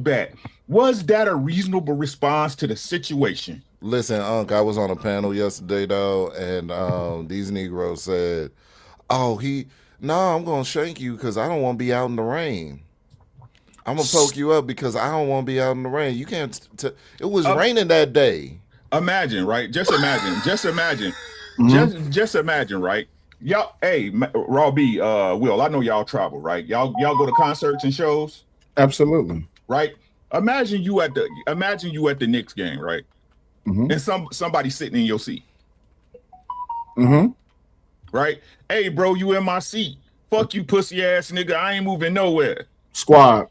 bat. Was that a reasonable response to the situation? Listen, Unc, I was on a panel yesterday, though, and these Negroes said, No, I'm gonna shank you because I don't want to be out in the rain. I'm gonna poke you up because I don't want to be out in the rain. You can't. It was raining that day. Imagine, right? Just imagine. Just imagine. Mhm. Just imagine, right? Y'all, hey, Raw B, Will, I know y'all travel, right? Y'all go to concerts and shows, Absolutely. right? Imagine you at the Knicks game, right? Mm-hmm. And somebody sitting in your seat, Mm-hmm. right? Hey, bro, you in my seat. Fuck you, pussy ass nigga. I ain't moving nowhere. Squad.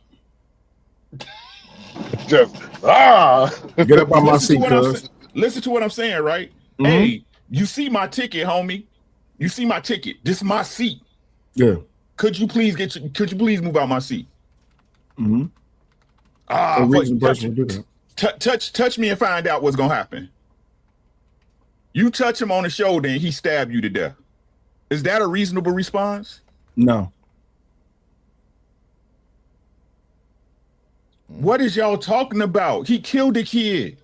Just Get up on my Listen to seat, what I'm saying. cuz. Listen to what I'm saying, right? Mm-hmm. Hey, you see my ticket, homie. You see my ticket. This is my seat. Yeah. Could you please move out my seat? Mm-hmm. A Ah, fuck, reasonable person would do that. touch me and find out what's gonna happen. You touch him on the shoulder and he stab you to death. Is that a reasonable response? No. What is y'all talking about? He killed a kid.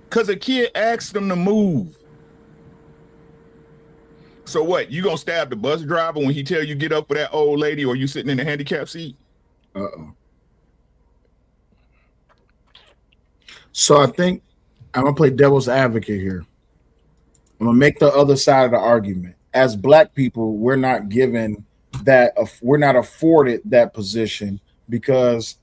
Cause a kid asked him to move. So what? You gonna stab the bus driver when he tell you get up for that old lady, or you sitting in the handicap seat? Uh-oh. So I think I'm gonna play devil's advocate here. I'm gonna make the other side of the argument. As black people, we're not given that. We're not afforded that position because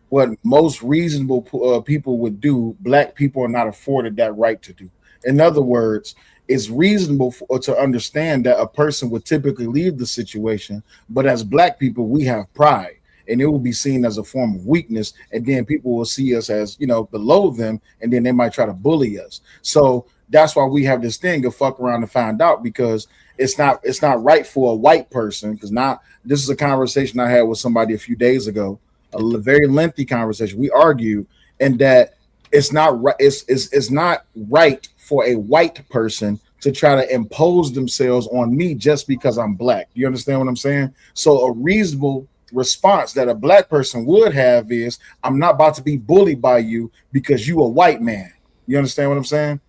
what most reasonable people would do, black people are not afforded that right to do. In other words, it's reasonable to understand that a person would typically leave the situation, but as black people, we have pride. And it will be seen as a form of weakness, and then people will see us as below them, and then they might try to bully us. So that's why we have this thing of fuck around and find out, because it's not right for a white person. Because now this is a conversation I had with somebody a few days ago, a very lengthy conversation. We argued, and that it's not right. It's not right for a white person to try to impose themselves on me just because I'm black. You understand what I'm saying? So a reasonable response that a black person would have is, I'm not about to be bullied by you because you a white man. You understand what I'm saying?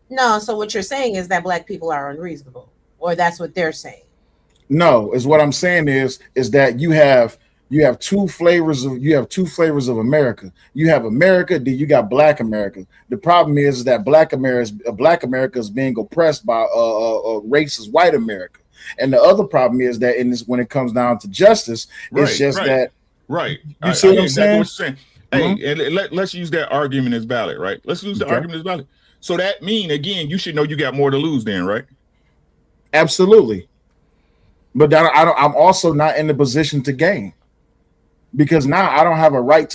No, so what you're saying is that black people are unreasonable, or that's what they're saying. No, is what I'm saying is that you have two flavors of America. You have America, then you got Black America. The problem is that Black America is being oppressed by racist white America. And the other problem is that when it comes down to justice, it's just that you see I what hear I'm exactly saying? what you're saying. Mhm. Hey, and let's use that argument as valid, right? Let's use the Okay. argument as valid. So that mean again, you should know you got more to lose then, right? Absolutely. But I'm also not in the position to gain, because now I don't have a right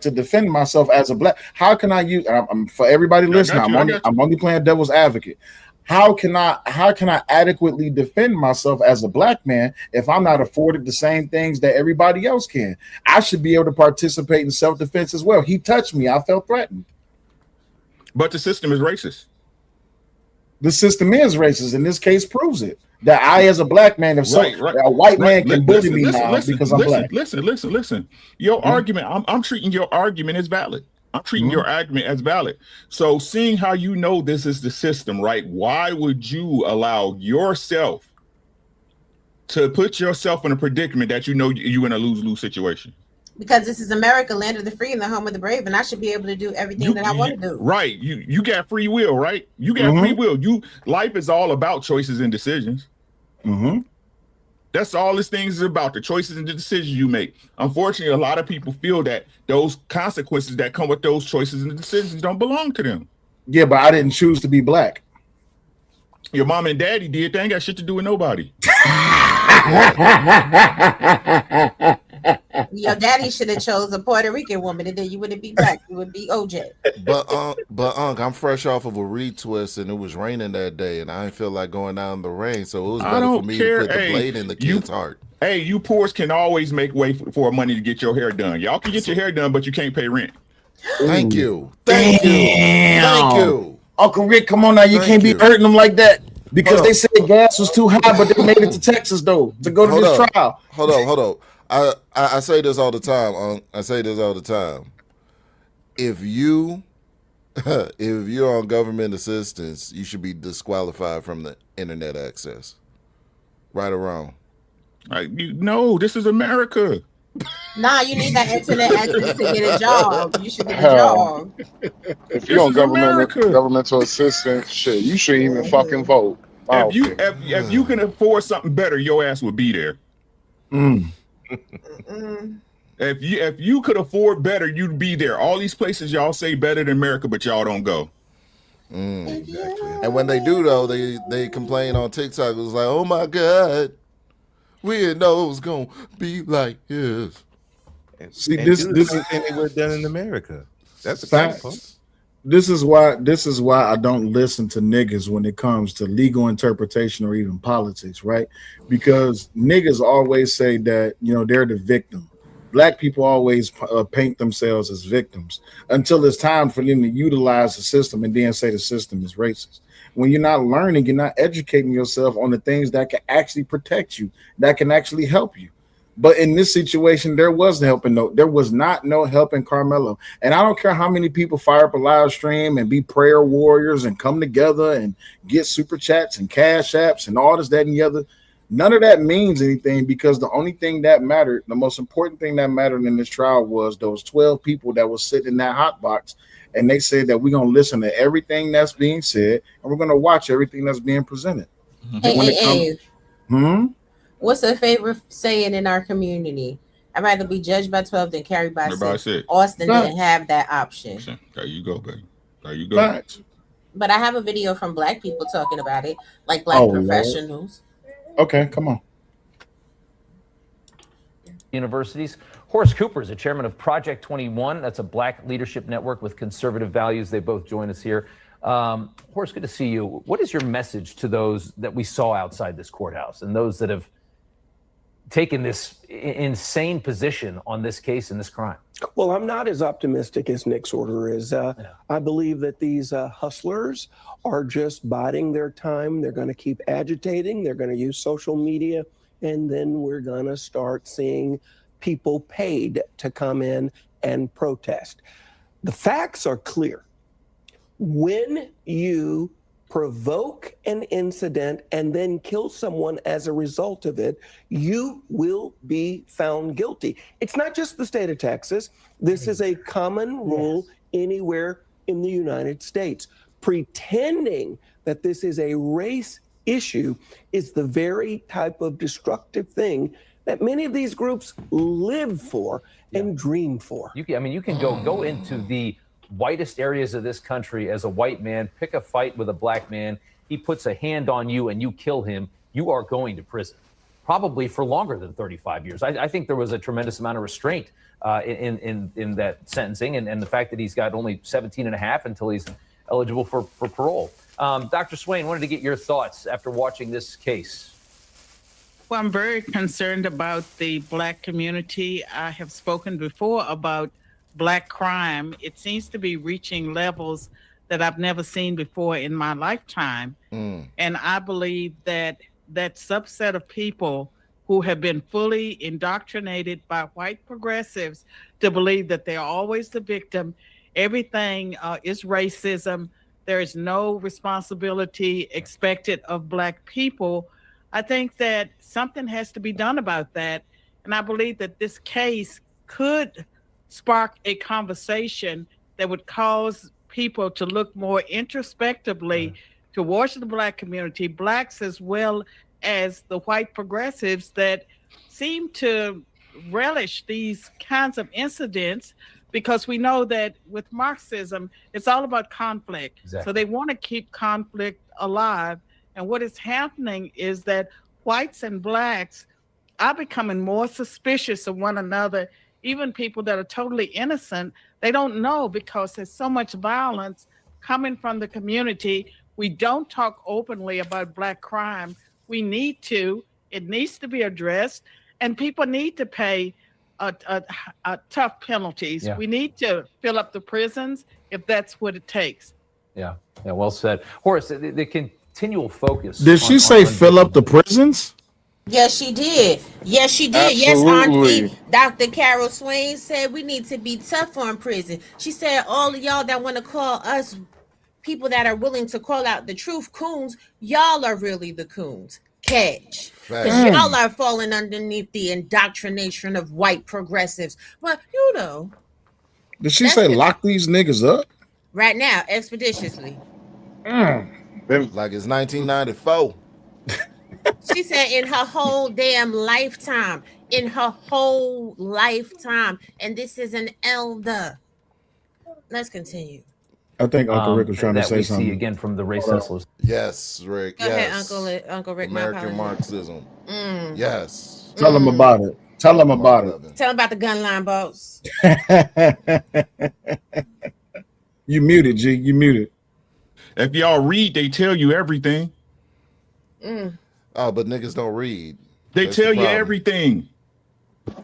to defend myself as a black. How can I use? For everybody I listening, got you. I got you. I'm only playing devil's advocate. How can I adequately defend myself as a black man if I'm not afforded the same things that everybody else can? I should be able to participate in self-defense as well. He touched me, I felt threatened. But the system is racist. The system is racist. In this case, proves it. That I, as a black man, Right. a white man can bully Listen, me now because I'm black. listen. Your Mhm. argument, I'm treating your argument as valid. I'm treating Mhm. your argument as valid. So seeing how you know this is the system, right? Why would you allow yourself to put yourself in a predicament that you know you're in a lose-lose situation? Because this is America, land of the free and the home of the brave, and I should be able to do everything that I want to do. Right. You got free will, right? You got free Mhm. will. Life is all about choices and decisions. Mhm. That's all this thing is about, the choices and the decisions you make. Unfortunately, a lot of people feel that those consequences that come with those choices and decisions don't belong to them. Yeah, but I didn't choose to be black. Your mom and daddy did. They ain't got shit to do with nobody. Your daddy should have chose a Puerto Rican woman, and then you wouldn't be black. You would be OJ. But I'm fresh off of a retwist, and it was raining that day, and I didn't feel like going down in the rain, so it was I better for don't me care. to put the blade in the kid's heart. Hey, you poors can always make way for money to get your hair done. Y'all can get your hair done, but you can't pay rent. Thank you. Thank you. Uncle Rick, come on now. You can't be hurting them like that, because they said gas was too high, but they made it to Texas though to go to this trial. Hold on. I say this all the time. I say this all the time. If you if you're on government assistance, you should be disqualified from the internet access. Right or wrong? No, this is America. Nah, you need that internet access to get a job. You should get a Hell, job. if you This on is America. governmental assistance, shit, you shouldn't even fucking vote. My If you opinion. if you can afford something better, your ass would be there. If you could afford better, you'd be there. All these places y'all say better than America, but y'all don't go. Exactly. And when they do though, they complain on TikTok. It was like, oh my God, we didn't know it was gonna be like this. See, And this do the same thing they would have done in America. That's the crazy part. facts. This is why I don't listen to niggas when it comes to legal interpretation or even politics, right? Because niggas always say that, you know, they're the victim. Black people always paint themselves as victims until it's time for them to utilize the system and then say the system is racist. When you're not learning, you're not educating yourself on the things that can actually protect you, that can actually help you. But in this situation, there was there was not no help in Karmelo. And I don't care how many people fire up a live stream and be prayer warriors and come together and get super chats and cash apps and all this, that, and the other. None of that means anything, because the only thing that mattered, the most important thing that mattered in this trial was those 12 people that were sitting in that hot box. And they said that we're going to listen to everything that's being said and we're going to watch everything that's being presented. Hey, Hmm? what's a favorite saying in our community? I'd rather be judged by 12 than carried by Everybody 6. said. Austin didn't have that option. There you go, baby. There you go. Facts. But I have a video from Black people talking about it, like Black Oh, Lord. professionals. Okay, come on. Universities. Horace Cooper is the chairman of Project 21. That's a Black leadership network with conservative values. They both join us here. Horace, good to see you. What is your message to those that we saw outside this courthouse and those that have taken this insane position on this case and this crime? Well, I'm not as optimistic as Nick Sorter is. I believe that these hustlers are just biding their time. They're going to keep agitating. They're going to use social media. And then we're going to start seeing people paid to come in and protest. The facts are clear. When you provoke an incident and then kill someone as a result of it, you will be found guilty. It's not just the state of Texas. This is a common rule anywhere in the United States. Pretending that this is a race issue is the very type of destructive thing that many of these groups live for and dream for. You can go into the whitest areas of this country as a white man, pick a fight with a black man, he puts a hand on you and you kill him, you are going to prison, probably for longer than 35 years. I think there was a tremendous amount of restraint in that sentencing, and the fact that he's got only 17 and a half until he's eligible for parole. Dr. Swain, wanted to get your thoughts after watching this case. Well, I'm very concerned about the Black community. I have spoken before about Black crime. It seems to be reaching levels that I've never seen before in my lifetime. And I believe that that subset of people who have been fully indoctrinated by white progressives to believe that they're always the victim, everything is racism, there is no responsibility expected of Black people. I think that something has to be done about that. And I believe that this case could spark a conversation that would cause people to look more introspectively towards the Black community, Blacks as well as the white progressives that seem to relish these kinds of incidents, because we know that with Marxism, it's all about conflict. Exactly. So they want to keep conflict alive. And what is happening is that whites and Blacks are becoming more suspicious of one another. Even people that are totally innocent, they don't know, because there's so much violence coming from the community. We don't talk openly about Black crime. We need to. It needs to be addressed, and people need to pay tough penalties. Yeah. We need to fill up the prisons if that's what it takes. Yeah, well said. Horace, the continual focus. Did she say fill up the prisons? Yes, she did. Yes, she did. Absolutely. Yes, Auntie Dr. Carol Swain said we need to be tough on prison. She said all of y'all that want to call us people that are willing to call out the truth coons, y'all are really the coons. catch. Because Facts. y'all are falling underneath the indoctrination of white progressives. Well, you know, Did she that's say the, lock these niggas up? right now, expeditiously. Like it's 1994. She said in her whole damn lifetime. In her whole lifetime. And this is an elder. Let's continue. I think Uncle Rick was trying to that say we see something. again from the race Hold on. hustlers. Yes, Rick. Go ahead, Yes. Uncle Rick. My American apologies. Marxism. Mm. Yes. Tell them about it. Tell them about it. Tell them about the gun line boss. You muted, G. You muted. If y'all read, they tell you everything. Mm. Oh, but niggas don't read. They That's tell the you problem. everything. You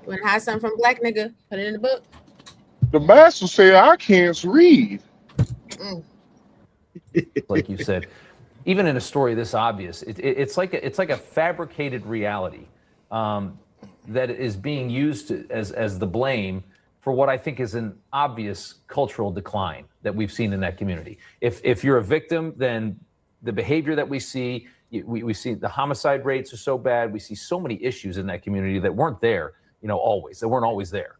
want to hide something from black nigga? Put it in the book. The master said I can't read. Mm. Like you said, even in a story this obvious, it's like a fabricated reality that is being used as the blame for what I think is an obvious cultural decline that we've seen in that community. If you're a victim, then the behavior that we see, we see the homicide rates are so bad. We see so many issues in that community that weren't there, always. They weren't always there.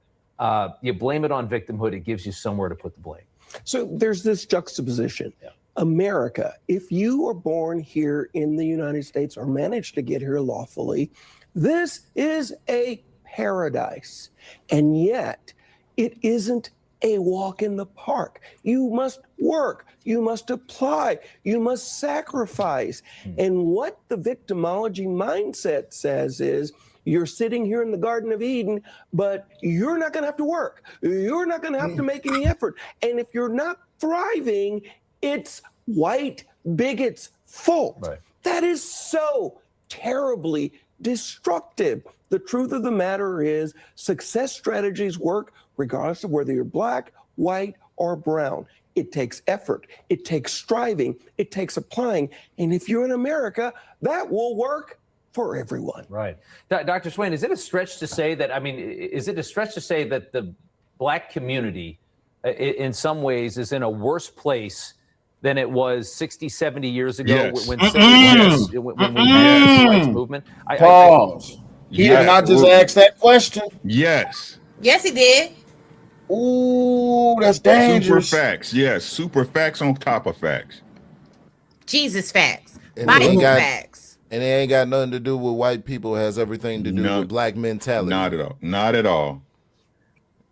You blame it on victimhood. It gives you somewhere to put the blame. So there's this juxtaposition. Yeah. America, if you are born here in the United States or managed to get here lawfully, this is a paradise. And yet, it isn't a walk in the park. You must work, you must apply, you must sacrifice. And what the victimology mindset says is, you're sitting here in the Garden of Eden, but you're not gonna have to work. You're not gonna have to make any effort. And if you're not thriving, it's white bigots' fault. Right. That is so terribly destructive. The truth of the matter is success strategies work regardless of whether you're black, white, or brown. It takes effort, it takes striving, it takes applying. And if you're in America, that will work for everyone. Right. Dr. Swain, is it a stretch to say that, is it a stretch to say that the black community in some ways is in a worse place than it was 60, 70 years ago Yes. when we had the civil rights movement? Pause. He did not just ask that question. Yes. Yes, he did. Ooh, that's dangerous. Super facts. Yes. Super facts on top of facts. Jesus facts. And Bible facts. And it ain't got nothing to do with white people. It has everything to do with black mentality. Not at all. Not at all.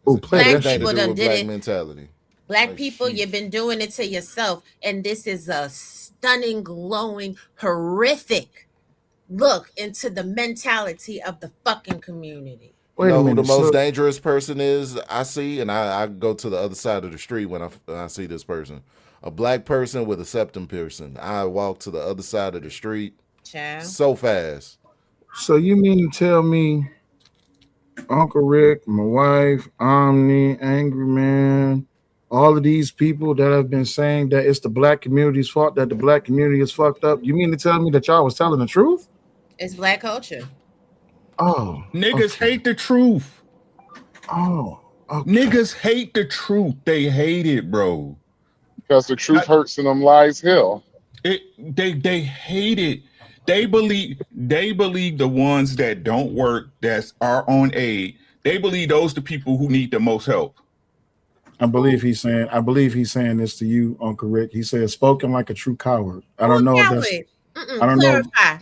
Oh, Black people done did black it. mentality. Black people, you've been doing it to yourself. And this is a stunning, glowing, horrific look into the mentality of the fucking community. You know who the most dangerous person is I see? And I go to the other side of the street when I see this person. A black person with a septum piercing. I walk to the other side of the street. Child. So fast. So you mean to tell me Uncle Rick, my wife, Omni, Angry Man, all of these people that have been saying that it's the black community's fault, that the black community is fucked up, you mean to tell me that y'all was telling the truth? It's black culture. Oh. Niggas hate the truth. Oh. Okay. Niggas hate the truth. They hate it, bro. Because the truth hurts and them lies hell. They hate it. They believe the ones that don't work, that are on aid, they believe those the people who need the most help. I believe he's saying this to you, Uncle Rick. He said, spoken like a true coward. I don't know if that's I don't clarify.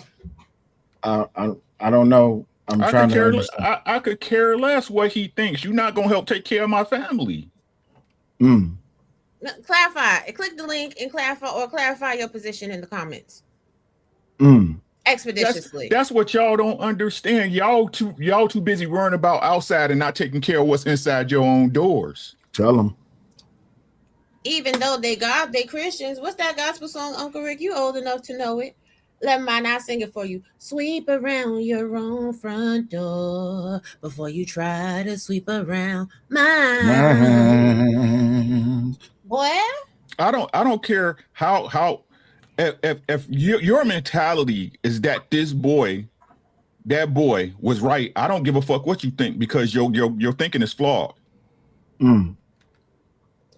know. I don't know. I could care less what he thinks. You're not gonna help take care of my family. Clarify. Click the link and clarify your position in the comments. Expeditiously. That's what y'all don't understand. Y'all too busy worrying about outside and not taking care of what's inside your own doors. Tell them. Even though they Christians. What's that gospel song, Uncle Rick? You old enough to know it. Let mine not sing it for you. Sweep around your own front door before you try to sweep around mine. Boy. I don't care how if your mentality is that that boy was right, I don't give a fuck what you think, because your thinking is flawed.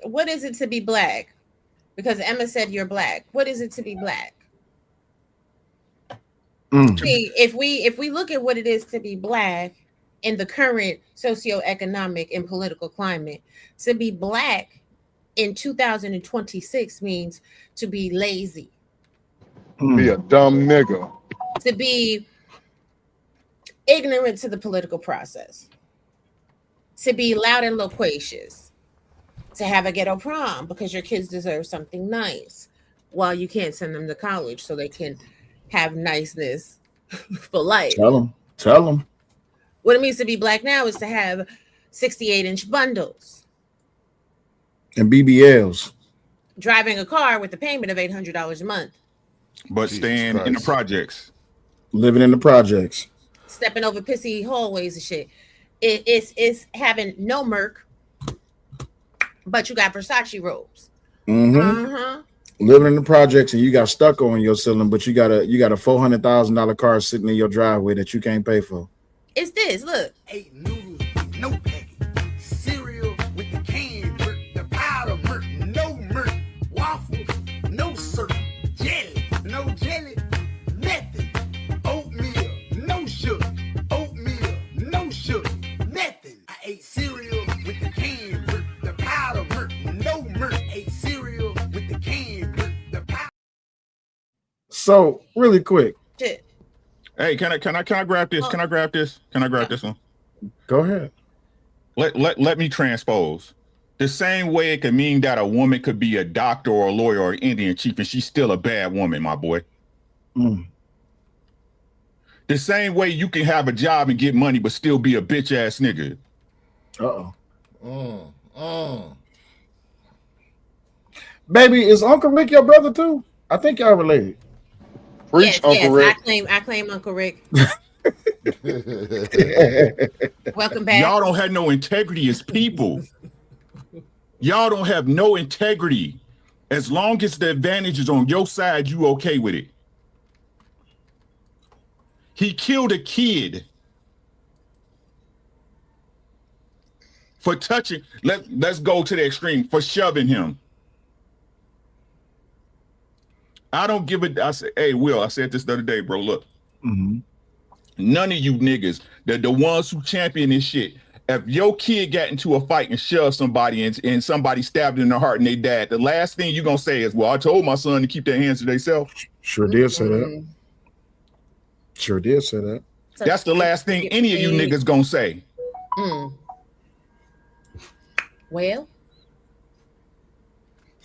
What is it to be black? Because Emma said you're black. What is it to be black? See, if we look at what it is to be black in the current socioeconomic and political climate, to be black in 2026 means to be lazy, Be a dumb nigga. to be ignorant to the political process, to be loud and loquacious, to have a ghetto prom because your kids deserve something nice while you can't send them to college so they can have niceness for life. Tell them. What it means to be black now is to have 68-inch bundles, And BBLs. driving a car with a payment of $800 a month, but staying in the projects, living in the projects, stepping over pissy hallways and shit. It's having no Merc, but you got Versace robes. Living in the projects, and you got stucco on your ceiling, but you got a $400,000 car sitting in your driveway that you can't pay for. It's this. Look. Ate noodles with no packet. Cereal with the canned Merc, the powder Merc, no Merc. Waffles, no syrup. Jelly, no jelly. Nothing. Oatmeal, no sugar. Oatmeal, no sugar. Nothing. I ate cereal with the canned Merc, the powder Merc, no Merc. Ate cereal with the canned Merc, the powder. So really quick. Shit. Hey, can I grab this? Can I grab this? Can I grab this one? Go ahead. Let me transpose. The same way it could mean that a woman could be a doctor or a lawyer or an Indian chief and she's still a bad woman, my boy. The same way you can have a job and get money but still be a bitch ass nigga. Baby, is Uncle Rick your brother too? I think y'all related. Preach, Uncle Rick. I claim Uncle Rick. Welcome back. Y'all don't have no integrity as people. Y'all don't have no integrity. As long as the advantage is on your side, you okay with it. He killed a kid for touching. Let's go to the extreme, for shoving him. I don't give it. I say, hey, Will, I said this the other day, bro. Look, none of you niggas, the ones who champion this shit, if your kid got into a fight and shoved somebody and somebody stabbed in the heart and they died, the last thing you're going to say is, well, I told my son to keep their hands to themselves. Sure did say that. Sure did say that. That's the last thing any of you niggas going to say. Well,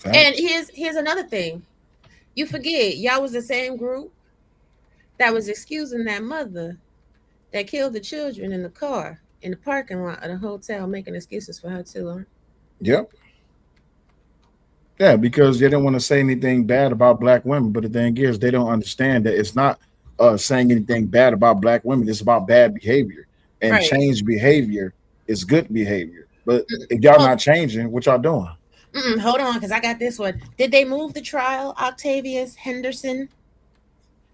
and here's another thing. You forget, y'all was the same group that was excusing that mother that killed the children in the car in the parking lot of the hotel, making excuses for her too, huh? Yep. Yeah, because they don't want to say anything bad about black women, but the thing is, they don't understand that it's not saying anything bad about black women. It's about bad behavior, and changed behavior is good behavior. But if y'all not changing, what y'all doing? Hold on, because I got this one. Did they move the trial, Octavius Henderson?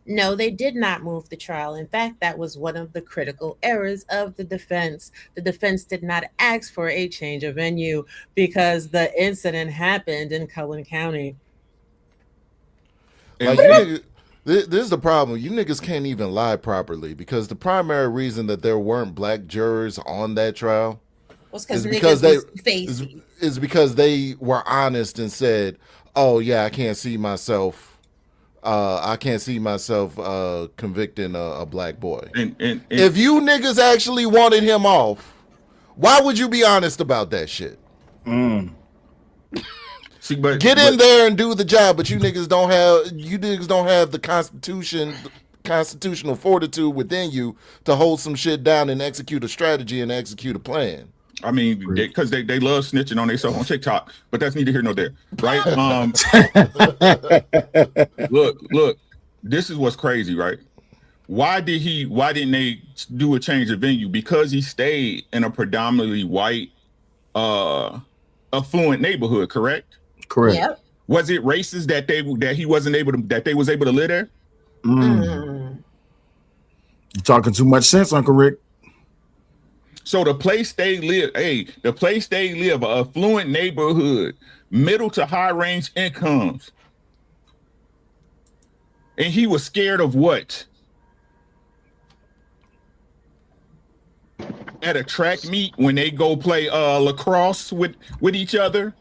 No, they did not move the trial. In fact, that was one of the critical errors of the defense. The defense did not ask for a change of venue because the incident happened in Cullen County. Like, this is the problem. You niggas can't even lie properly because the primary reason that there weren't black jurors on that trial is because they were honest and said, "Oh yeah, I can't see myself convicting a black boy." And if you niggas actually wanted him off, why would you be honest about that shit? See, get in there and do the job, but you niggas don't have the constitutional fortitude within you to hold some shit down and execute a strategy and execute a plan. I mean, because they love snitching on themselves on TikTok, but that's neither here nor there, right? Look, this is what's crazy, right? Why didn't they do a change of venue? Because he stayed in a predominantly white, affluent neighborhood, correct? Correct. Yep. Was it racist that they was able to live there? You're talking too much sense, Uncle Rick. So the place they live, an affluent neighborhood, middle to high range incomes. And he was scared of what? at a track meet when they go play lacrosse with each other?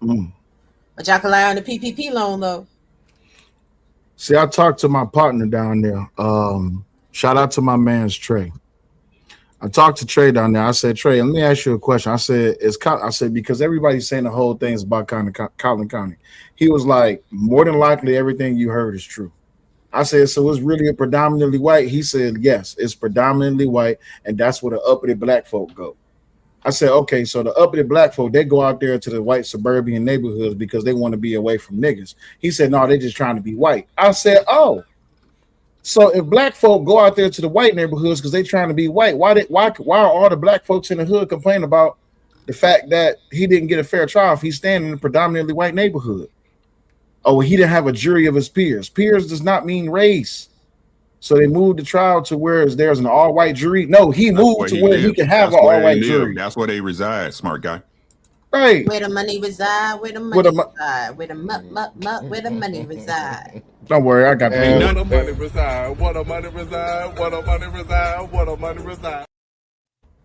But y'all can rely on the PPP loan though. See, I talked to my partner down there. Shout out to my man's Trey. I talked to Trey down there. I said, Trey, let me ask you a question. I said, I said, because everybody's saying the whole thing is about Collin County. He was like, more than likely, everything you heard is true. I said, so it's really a predominantly white? He said, yes, it's predominantly white, and that's where the uppity black folk go. I said, okay, so the uppity black folk, they go out there to the white suburban neighborhoods because they want to be away from niggas. He said, no, they're just trying to be white. I said, oh. So if black folk go out there to the white neighborhoods because they trying to be white, why are all the black folks in the hood complaining about the fact that he didn't get a fair trial if he's standing in a predominantly white neighborhood? Oh, he didn't have a jury of his peers. Peers does not mean race. So they moved the trial to where there's an all-white jury. No, he moved to where he can have an all-white jury. That's where they reside, smart guy. Right. Where the money reside, where the money reside, where the money reside. Don't worry, I got Where the money reside, what the money reside, what the money reside, what the money reside.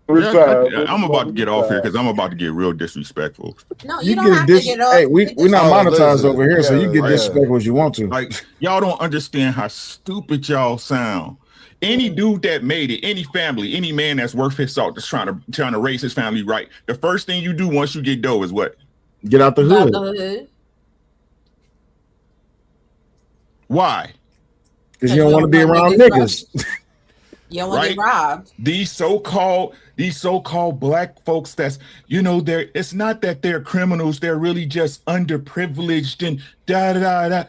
I'm about to get off here because I'm about to get real disrespectful. No, you don't have to get off. Hey, we're not monetized over here, so you get disrespectful as you want to. Like, y'all don't understand how stupid y'all sound. Any dude that made it, any family, any man that's worth his salt that's trying to raise his family right, the first thing you do once you get dough is what? Get out the hood. Why? Because you don't want to be around niggas. You don't want to get robbed. These so-called black folks it's not that they're criminals, they're really just underprivileged and da.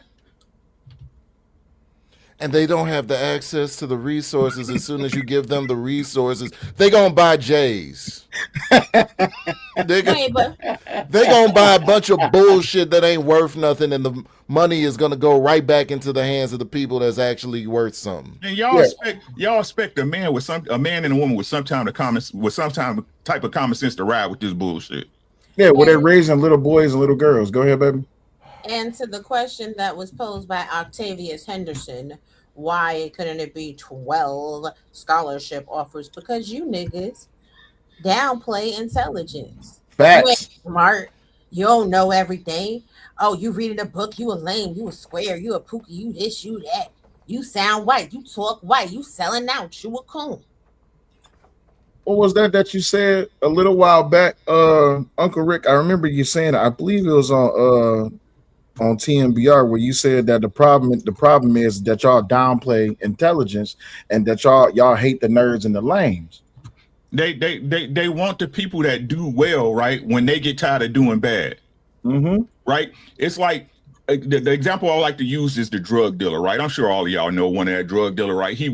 And they don't have the access to the resources. As soon as you give them the resources, they gonna buy J's. They gonna buy a bunch of bullshit that ain't worth nothing, and the money is gonna go right back into the hands of the people that's actually worth something. And y'all expect a man and a woman with some type of common sense to ride with this bullshit. Yeah, well, they're raising little boys and little girls. Go ahead, baby. And to the question that was posed by Octavius Henderson, why couldn't it be 12 scholarship offers? Because you niggas downplay intelligence. Facts. You ain't smart. You don't know everything. Oh, you reading a book, you a lame, you a square, you a pookie, you this, you that. You sound white, you talk white, you selling out, you a coon. What was that you said a little while back, Uncle Rick? I remember you saying, I believe it was on TMBR, where you said that the problem is that y'all downplay intelligence and that y'all hate the nerds and the lames. They want the people that do well, right, when they get tired of doing bad. Mm-hmm. Right? It's like the example I like to use is the drug dealer, right? I'm sure all of y'all know one of that drug dealer, right? He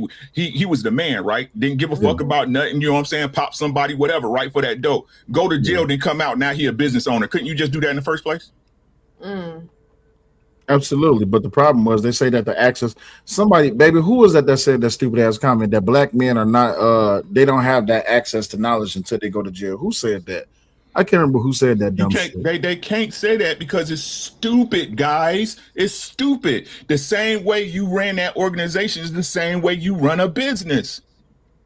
was the man, right? Didn't give a fuck about nothing, you know what I'm saying? Pop somebody, whatever, right, for that dope. Go to jail, then come out. Now he a business owner. Couldn't you just do that in the first place? Absolutely, but the problem was they say that the access. Somebody, baby, who was that said that stupid ass comment that black men are not? They don't have that access to knowledge until they go to jail. Who said that? I can't remember who said that dumb shit. They can't say that because it's stupid, guys. It's stupid. The same way you ran that organization is the same way you run a business,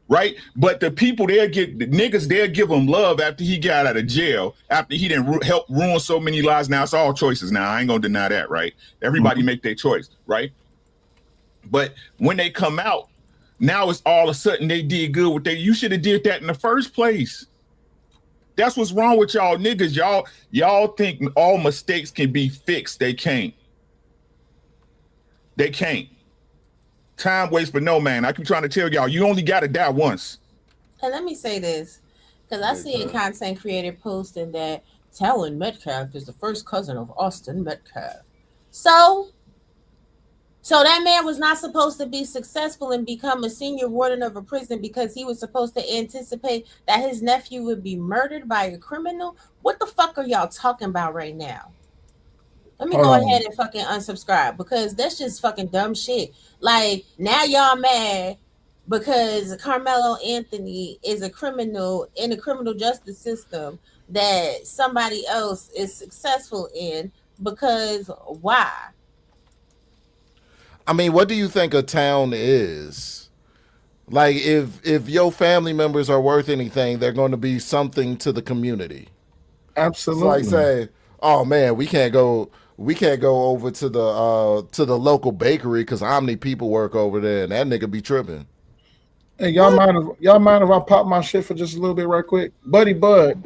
right? But the people they'll give them love after he got out of jail, after he didn't help ruin so many lives. Now it's all choices. Now I ain't gonna deny that, right? Everybody make their choice, right? But when they come out, now it's all of a sudden they did good with you should have did that in the first place. That's what's wrong with y'all niggas. Y'all think all mistakes can be fixed. They can't. They can't. Time waits for no man. I keep trying to tell y'all, you only got to die once. And let me say this, because I see a content creator posting that Talon Metcalf is the first cousin of Austin Metcalf. So that man was not supposed to be successful and become a senior warden of a prison because he was supposed to anticipate that his nephew would be murdered by a criminal? What the fuck are y'all talking about right now? Let me go ahead and fucking unsubscribe because that's just fucking dumb shit. Like, now y'all mad because Karmelo Anthony is a criminal in the criminal justice system that somebody else is successful in, because why? I mean, what do you think a town is? Like if your family members are worth anything, they're going to be something to the community. It's like Absolutely. saying, "Oh man, we can't go over to the local bakery because how many people work over there, and that nigga be tripping." Hey, y'all mind if I pop my shit for just a little bit right quick? Buddy Bud,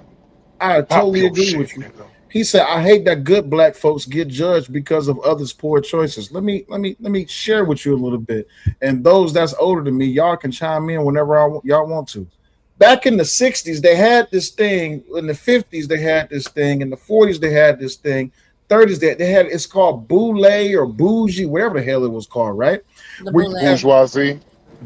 I Pop totally your agree shit, with you. nigga. He said, I hate that good black folks get judged because of others' poor choices. Let me share with you a little bit. And those that's older than me, y'all can chime in whenever y'all want to. Back in the 60s, they had this thing. In the 50s, they had this thing. In the 40s, they had this thing. 30s, they had it's called boule or bougie, wherever the hell it was called, right? The Where you have boule. Bourgeoisie.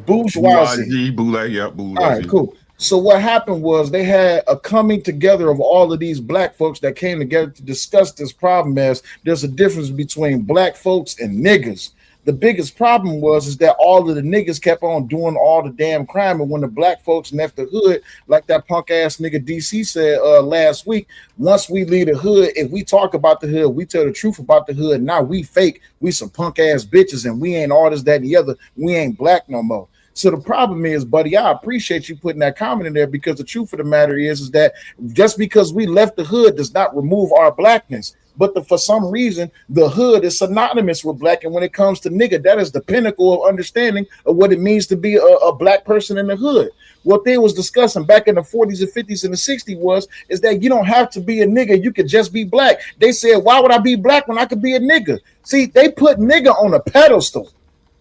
bourgeoisie. Bourgeoisie, boule, yeah, All right, bourgeoisie. cool. So what happened was they had a coming together of all of these black folks that came together to discuss this problem as there's a difference between black folks and niggas. The biggest problem was is that all of the niggas kept on doing all the damn crime, and when the black folks left the hood, like that punk ass nigga DC said last week, once we leave the hood, if we talk about the hood, we tell the truth about the hood. Now we fake, we some punk ass bitches, and we ain't all this, that, and the other. We ain't black no more. So the problem is, buddy, I appreciate you putting that comment in there because the truth of the matter is that just because we left the hood does not remove our blackness. But for some reason, the hood is synonymous with black. And when it comes to nigga, that is the pinnacle of understanding of what it means to be a black person in the hood. What they was discussing back in the 40s and 50s and the 60s is that you don't have to be a nigga. You could just be black. They said, why would I be black when I could be a nigga? See, they put nigga on a pedestal.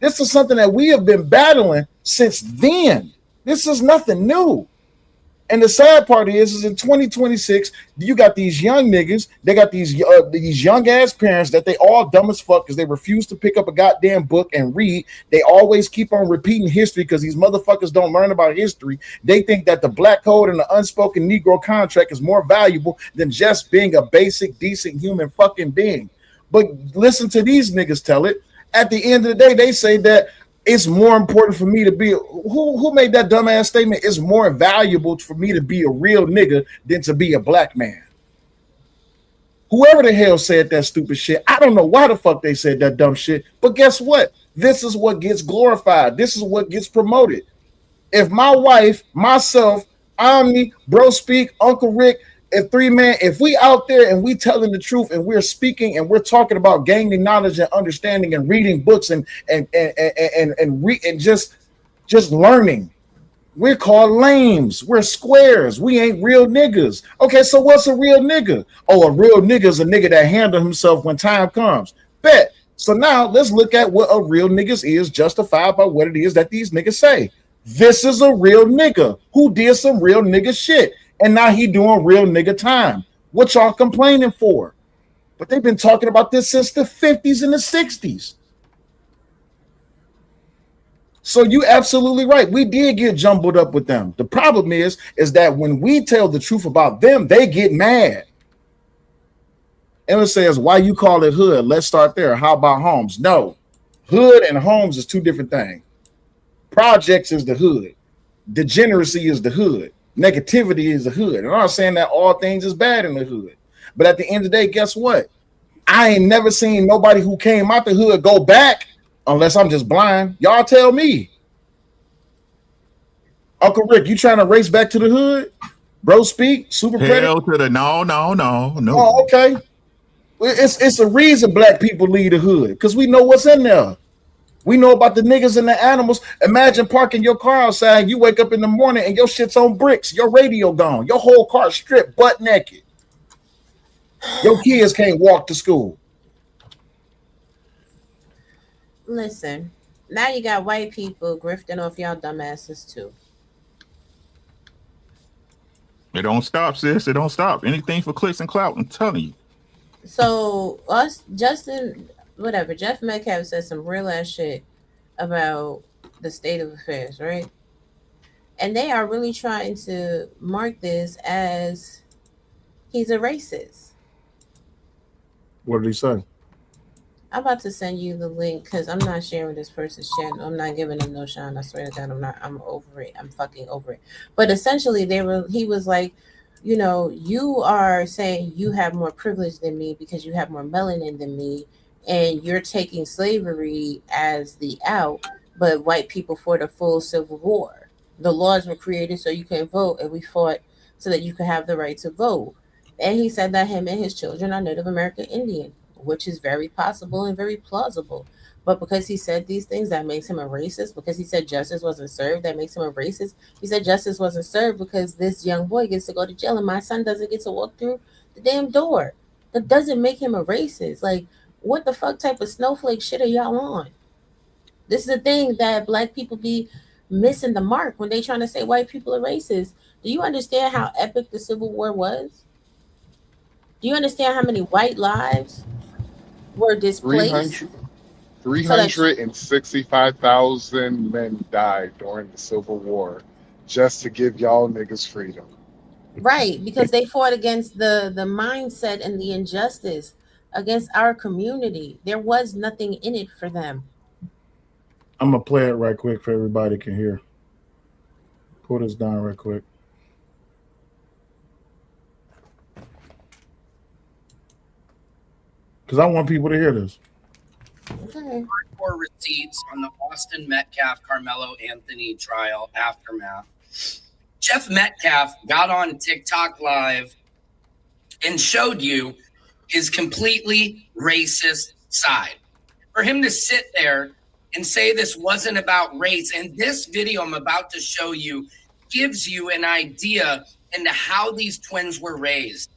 This is something that we have been battling since then. This is nothing new. And the sad part is in 2026, you got these young niggas. They got these young ass parents that they all dumb as fuck because they refuse to pick up a goddamn book and read. They always keep on repeating history because these motherfuckers don't learn about history. They think that the black code and the unspoken Negro contract is more valuable than just being a basic, decent human fucking being. But listen to these niggas tell it. At the end of the day, they say that it's more important for me to be who made that dumbass statement? It's more valuable for me to be a real nigga than to be a black man. Whoever the hell said that stupid shit, I don't know why the fuck they said that dumb shit, but guess what? This is what gets glorified. This is what gets promoted. If my wife, myself, Omni, Bro Speak, Uncle Rick, and Three Man, if we out there and we telling the truth and we're speaking and we're talking about gaining knowledge and understanding and reading books and just learning, we're called lames. We're squares. We ain't real niggas. Okay, so what's a real nigga? Oh, a real nigga is a nigga that handle himself when time comes. Bet. So now let's look at what a real niggas is justified by what it is that these niggas say. This is a real nigga who did some real nigga shit. And now he doing real nigga time. What y'all complaining for? But they've been talking about this since the 50s and the 60s. So you absolutely right. We did get jumbled up with them. The problem is that when we tell the truth about them, they get mad. Emma says, why you call it hood? Let's start there. How about homes? No. Hood and homes is two different things. Projects is the hood. Degeneracy is the hood. Negativity is the hood. And I'm not saying that all things is bad in the hood. But at the end of the day, guess what? I ain't never seen nobody who came out the hood go back unless I'm just blind. Y'all tell me. Uncle Rick, you trying to race back to the hood? Bro Speak, Super Predator? Hell to the no. Oh, okay. It's a reason black people leave the hood because we know what's in there. We know about the niggas and the animals. Imagine parking your car outside. You wake up in the morning and your shit's on bricks. Your radio gone. Your whole car stripped, butt naked. Your kids can't walk to school. Listen, now you got white people grifting off y'all dumbasses too. It don't stop, sis. It don't stop. Anything for clicks and clout, I'm telling you. So Jeff Metcalf said some real ass shit about the state of affairs, right? And they are really trying to mark this as he's a racist. What did he say? I'm about to send you the link because I'm not sharing this person's channel. I'm not giving him no shine. I swear to God, I'm over it. I'm fucking over it. But essentially, he was like, you know, you are saying you have more privilege than me because you have more melanin than me, and you're taking slavery as the out. but white people fought a full civil war. The laws were created so you can vote, and we fought so that you could have the right to vote. And he said that him and his children are Native American Indian, which is very possible and very plausible. But because he said these things, that makes him a racist. Because he said justice wasn't served, that makes him a racist. He said justice wasn't served because this young boy gets to go to jail and my son doesn't get to walk through the damn door. That doesn't make him a racist. Like, what the fuck type of snowflake shit are y'all on? This is the thing that black people be missing the mark when they trying to say white people are racist. Do you understand how epic the Civil War was? Do you understand how many white lives were displaced 300, so that 365,000 men died during the Civil War just to give y'all niggas freedom. right, because they fought against the mindset and the injustice against our community. There was nothing in it for them. I'm gonna play it right quick for everybody can hear. Pull this down right quick. Because I want people to hear this. Okay. Hardcore receipts on the Austin Metcalf Carmelo Anthony trial aftermath. Jeff Metcalf got on TikTok Live and showed you his completely racist side. For him to sit there and say this wasn't about race, and this video I'm about to show you gives you an idea into how these twins were raised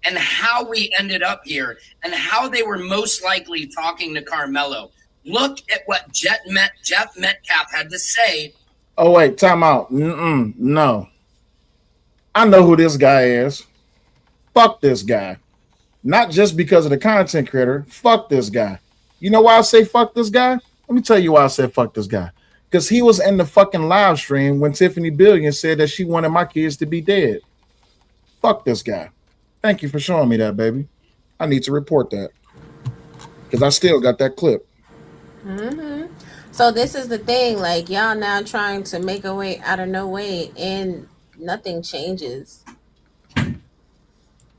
and how we ended up here and how they were most likely talking to Karmelo. Look at what Jeff Metcalf had to say. Oh wait, time out. No, I know who this guy is. Fuck this guy. Not just because of the content creator. Fuck this guy. You know why I say fuck this guy? Let me tell you why I said fuck this guy. Because he was in the fucking live stream when Tiffany Billion said that she wanted my kids to be dead. Fuck this guy. Thank you for showing me that, baby. I need to report that. Because I still got that clip. Mm-hmm. So this is the thing, like y'all now trying to make a way out of no way, and nothing changes.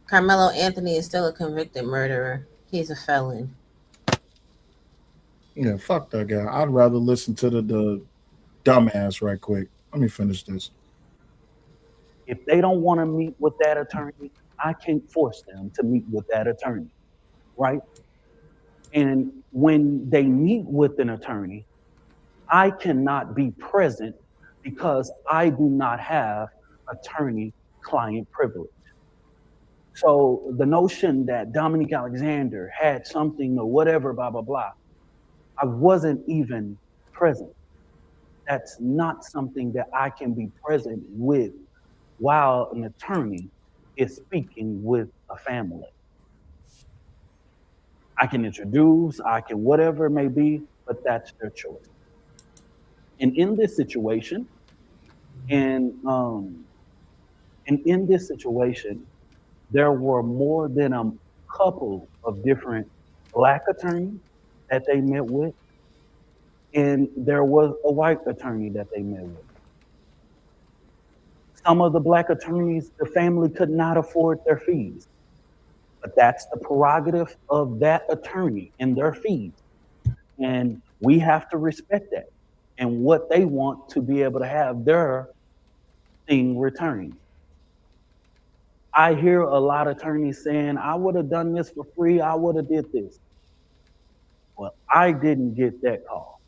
Carmelo Anthony is still a convicted murderer. He's a felon. Yeah, fuck that guy. I'd rather listen to the dumbass right quick. Let me finish this. If they don't want to meet with that attorney, I can't force them to meet with that attorney, right? And when they meet with an attorney, I cannot be present because I do not have attorney-client privilege. So the notion that Dominique Alexander had something or whatever, blah, blah, blah, I wasn't even present. That's not something that I can be present with while an attorney is speaking with a family. I can introduce, I can whatever it may be, but that's their choice. And in this situation, there were more than a couple of different Black attorneys that they met with, and there was a white attorney that they met with. Some of the Black attorneys, the family could not afford their fees, but that's the prerogative of that attorney and their fees. And we have to respect that and what they want to be able to have their thing returned. I hear a lot of attorneys saying, I would have done this for free, I would have did this. Well, I didn't get that call.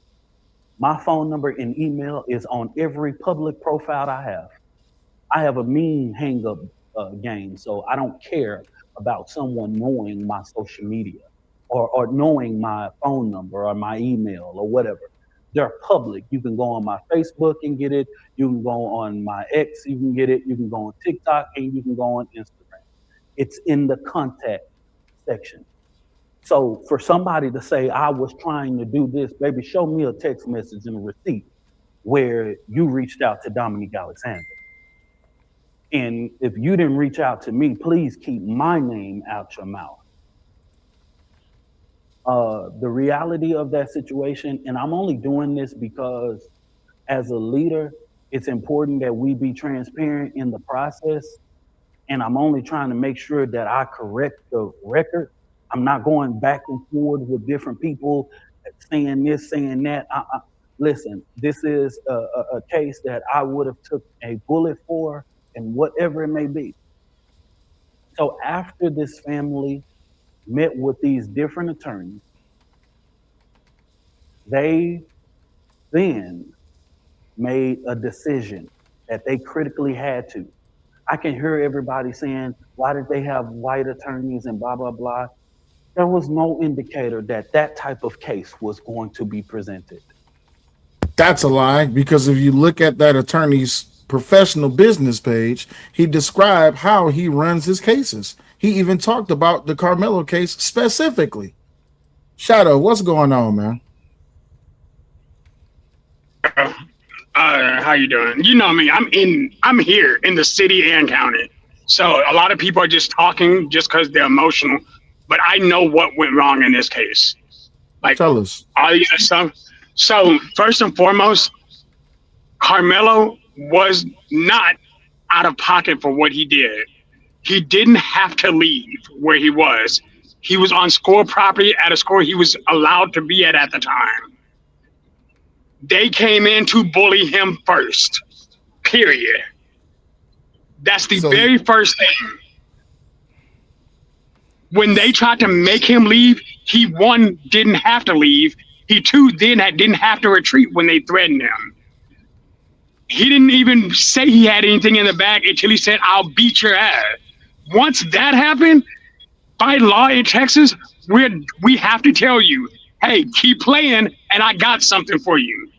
My phone number and email is on every public profile I have. I have a mean hang-up game, so I don't care about someone knowing my social media or knowing my phone number or my email or whatever. They're public. You can go on my Facebook and get it. You can go on my X, you can get it. You can go on TikTok and you can go on Instagram. It's in the contact section. So for somebody to say, I was trying to do this, baby, show me a text message and a receipt where you reached out to Dominique Alexander. And if you didn't reach out to me, please keep my name out your mouth. The reality of that situation, and I'm only doing this because as a leader, it's important that we be transparent in the process. And I'm only trying to make sure that I correct the record. I'm not going back and forth with different people saying this, saying that. listen, this is a case that I would have took a bullet for, and whatever it may be. So after this family met with these different attorneys, they then made a decision that they critically had to. I can hear everybody saying, why did they have white attorneys and blah, blah, blah. There was no indicator that that type of case was going to be presented. That's a lie, because if you look at that attorney's professional business page, he described how he runs his cases. He even talked about the Karmelo case specifically. Shadow, what's going on, man? How you doing? You know me. I'm here in the city and county. So a lot of people are just talking just because they're emotional. But I know what went wrong in this case. Like, tell us. All the other stuff. So first and foremost, Karmelo was not out of pocket for what he did. He didn't have to leave where he was. He was on score property at a score he was allowed to be at the time. They came in to bully him first. Period. That's the very first thing. When they tried to make him leave, he one didn't have to leave. He two then didn't have to retreat when they threatened him. He didn't even say he had anything in the bag until he said, "I'll beat your ass." Once that happened, by law in Texas, we have to tell you, hey, keep playing, and I got something for you.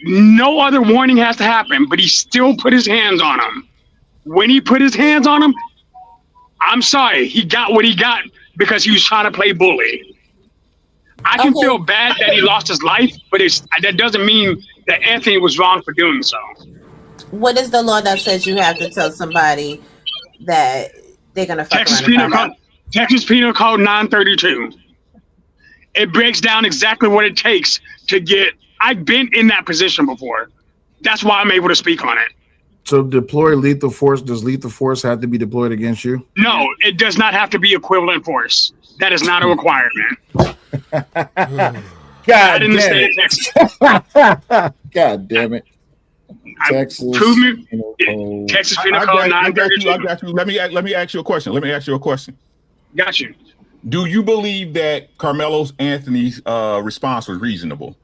No other warning has to happen, but he still put his hands on him. When he put his hands on him, I'm sorry, he got what he got because he was trying to play bully. I can feel bad that he lost his life, but that doesn't mean that Anthony was wrong for doing so. What is the law that says you have to tell somebody that they're gonna fuck Texas around and find out? Texas Penal Code 932. It breaks down exactly what it takes to get. I've been in that position before. That's why I'm able to speak on it. So deploy lethal force. Does lethal force have to be deployed against you? No, it does not have to be equivalent force. That is not a requirement. God in the damn state it. of Texas. God damn it. Texas. Texas Penal Code 932. I got you. Let me ask you a question. Got you. Do you believe that Carmelo's Anthony's response was reasonable?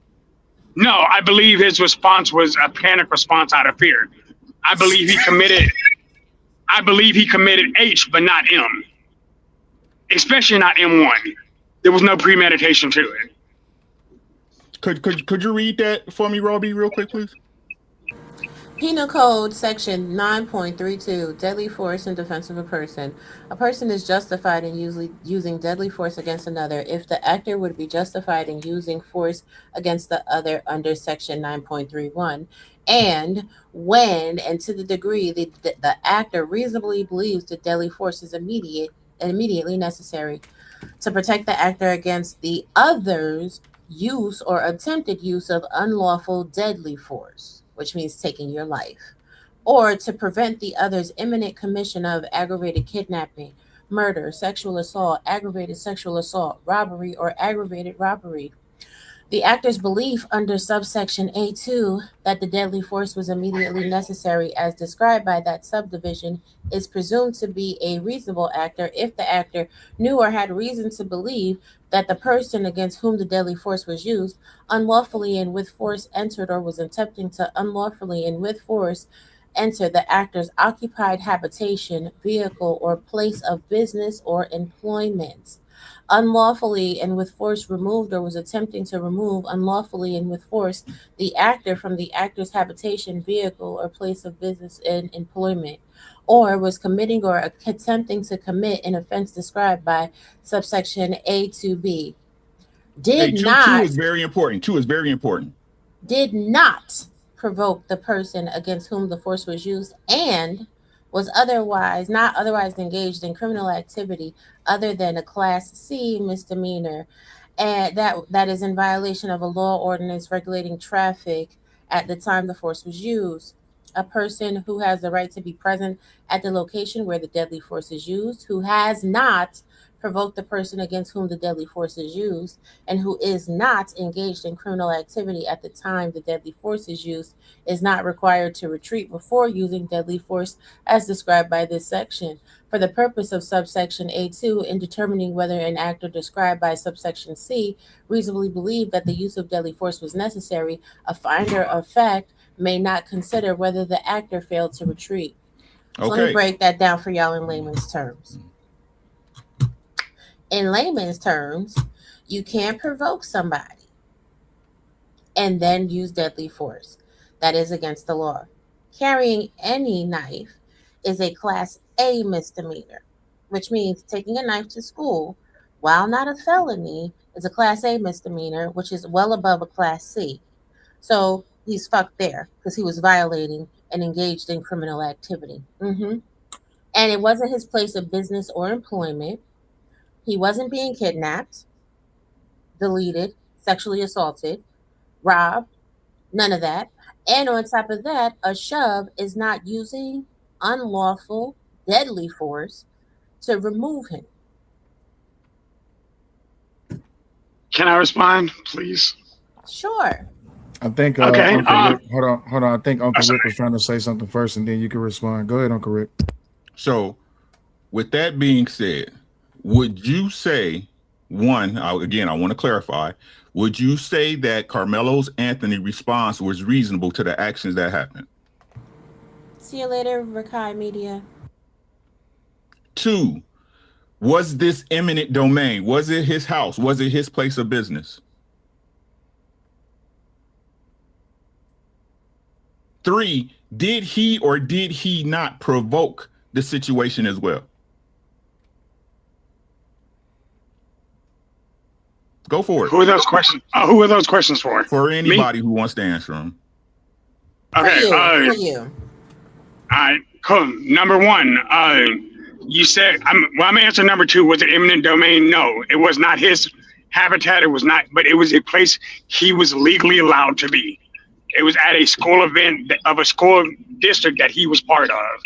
No, I believe his response was a panic response out of fear. I believe he committed H, but not M. Especially not M1. There was no premeditation to it. Could you read that for me, Robbie, real quick, please? Penal Code Section 9.32, deadly force in defense of a person. A person is justified in using deadly force against another if the actor would be justified in using force against the other under Section 9.31, and when and to the degree the actor reasonably believes the deadly force is immediately necessary to protect the actor against the other's use or attempted use of unlawful deadly force, which means taking your life, or to prevent the other's imminent commission of aggravated kidnapping, murder, sexual assault, aggravated sexual assault, robbery, or aggravated robbery. The actor's belief under subsection A2 that the deadly force was immediately necessary as described by that subdivision is presumed to be a reasonable actor if the actor knew or had reason to believe that the person against whom the deadly force was used unlawfully and with force entered or was attempting to unlawfully and with force enter the actor's occupied habitation, vehicle, or place of business or employment. Unlawfully and with force removed or was attempting to remove unlawfully and with force the actor from the actor's habitation, vehicle, or place of business and employment, or was committing or attempting to commit an offense described by subsection A to B. Two is very important. Did not provoke the person against whom the force was used and was not otherwise engaged in criminal activity other than a class C misdemeanor, and that is in violation of a law ordinance regulating traffic at the time the force was used. A person who has the right to be present at the location where the deadly force is used, who has not provoke the person against whom the deadly force is used, and who is not engaged in criminal activity at the time the deadly force is used is not required to retreat before using deadly force as described by this section. For the purpose of subsection A2, in determining whether an actor described by subsection C reasonably believed that the use of deadly force was necessary, a finder of fact may not consider whether the actor failed to retreat. So let me Okay. break that down for y'all in layman's terms. In layman's terms, you can't provoke somebody and then use deadly force. That is against the law. Carrying any knife is a class A misdemeanor, which means taking a knife to school, while not a felony, is a class A misdemeanor, which is well above a class C. So he's fucked there because he was violating and engaged in criminal activity. And it wasn't his place of business or employment. He wasn't being kidnapped, deleted, sexually assaulted, robbed, none of that. And on top of that, a shove is not using unlawful, deadly force to remove him. Can I respond, please? Sure. I think Okay, Uncle Rick, hold on. I think Uncle Rick was trying to say something first, and then you can respond. Go ahead, Uncle Rick. So, with that being said, would you say, one, again, I want to clarify, would you say that Karmelo's Anthony response was reasonable to the actions that happened? See you later, Rakai Media. Two, was this eminent domain? Was it his house? Was it his place of business? Three, did he or did he not provoke the situation as well? Go for it. Who are those questions? Who are those questions for? For anybody who wants to answer them. Okay. For you. All right. Cool. Number one, you said I'm answering number two. Was it eminent domain? No, it was not his habitat. It was not, but it was a place he was legally allowed to be. It was at a school event of a school district that he was part of.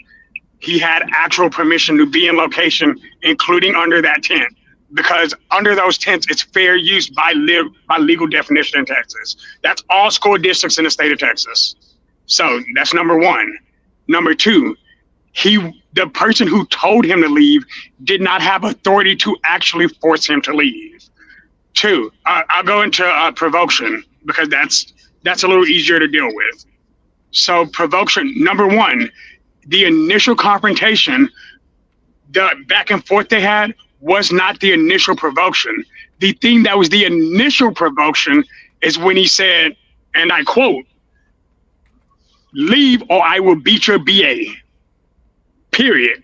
He had actual permission to be in location, including under that tent, because under those tents, it's fair use by legal definition in Texas. That's all school districts in the state of Texas. So that's number one. Number two, the person who told him to leave did not have authority to actually force him to leave. Two, I'll go into provocation because that's a little easier to deal with. So provocation, number one, the initial confrontation, the back and forth they had was not the initial provocation. The thing that was the initial provocation is when he said, and I quote, "Leave or I will beat your BA," period.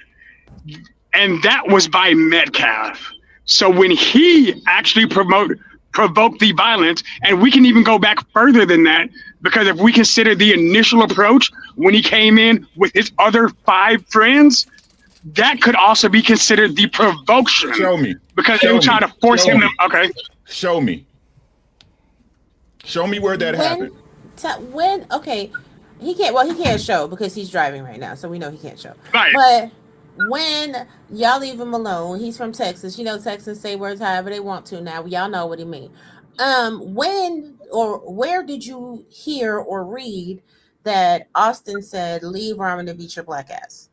And that was by Metcalf. So when he actually provoked the violence, and we can even go back further than that, because if we consider the initial approach when he came in with his other 5 friends, that could also be considered the provocation. Show me. Because they were trying to force him to, okay. Show me. Show me where that happened. Okay, he can't show because he's driving right now, so we know he can't show. Right. But when y'all leave him alone, he's from Texas. You know, Texans say words however they want to now. Y'all know what he mean. When or where did you hear or read that Austin said, "Leave or I'm gonna beat your black ass"?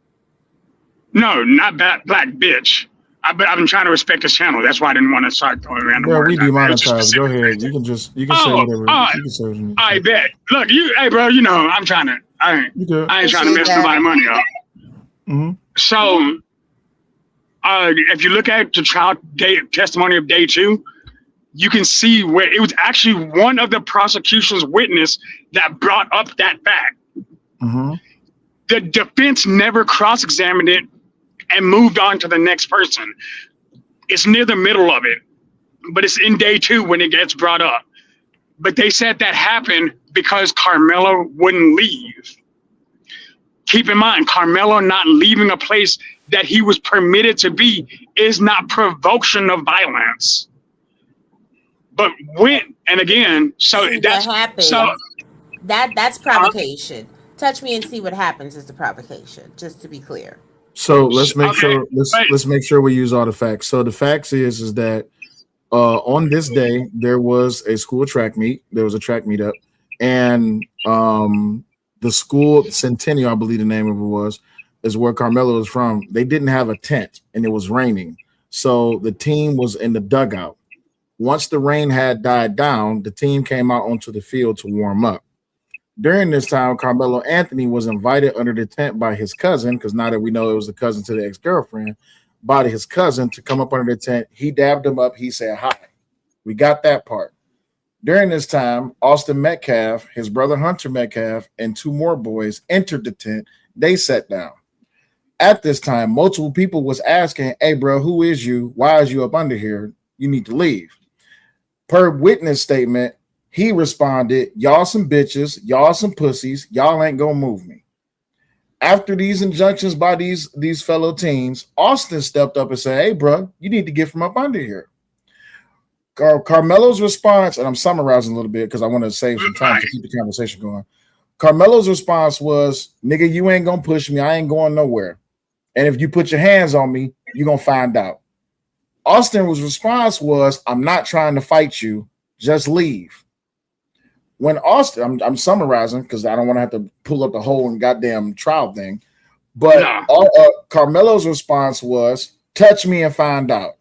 No, not that black bitch. I've been trying to respect this channel. That's why I didn't want to start throwing around the Bro, words. we demonetized. Go ahead. You can say whatever. You can say whatever you need. I bet. Look, hey, bro. You know I'm trying to. I ain't trying to mess nobody's money up. Mm-hmm. So, if you look at the trial testimony of day 2, you can see where it was actually one of the prosecution's witness that brought up that fact. Mm-hmm. The defense never cross-examined it and moved on to the next person. It's near the middle of it, but it's in day 2 when it gets brought up. But they said that happened because Karmelo wouldn't leave. Keep in mind, Karmelo not leaving a place that he was permitted to be is not provocation of violence. But when, and again, so See that's what happens. so that's provocation. Touch me and see what happens is the provocation, just to be clear. So let's make Okay, sure let's make sure we use all the facts. So the facts is that on this day there was a school track meet. There was a track meetup, and the school Centennial, I believe the name of it was, is where Karmelo is from. They didn't have a tent, and it was raining, so the team was in the dugout. Once the rain had died down, the team came out onto the field to warm up. During this time, Carmelo Anthony was invited under the tent by his cousin, because now that we know it was the cousin to the ex-girlfriend, by his cousin to come up under the tent. He dabbed him up. He said hi. We got that part. During this time, Austin Metcalf, his brother Hunter Metcalf, and two more boys entered the tent. They sat down. At this time, multiple people was asking, hey, bro, who is you? Why is you up under here? You need to leave. Per witness statement, he responded, y'all some bitches, y'all some pussies, y'all ain't gonna move me. After these injunctions by these fellow teens, Austin stepped up and said, hey, bro, you need to get from up under here. Carmelo's response, and I'm summarizing a little bit because I want to save some time to keep the conversation going. Carmelo's response was, nigga, you ain't gonna push me. I ain't going nowhere. And if you put your hands on me, you're gonna find out. Austin's response was, I'm not trying to fight you. Just leave. When Austin, I'm summarizing because I don't want to have to pull up the whole and goddamn trial thing. But Carmelo's response was, touch me and find out.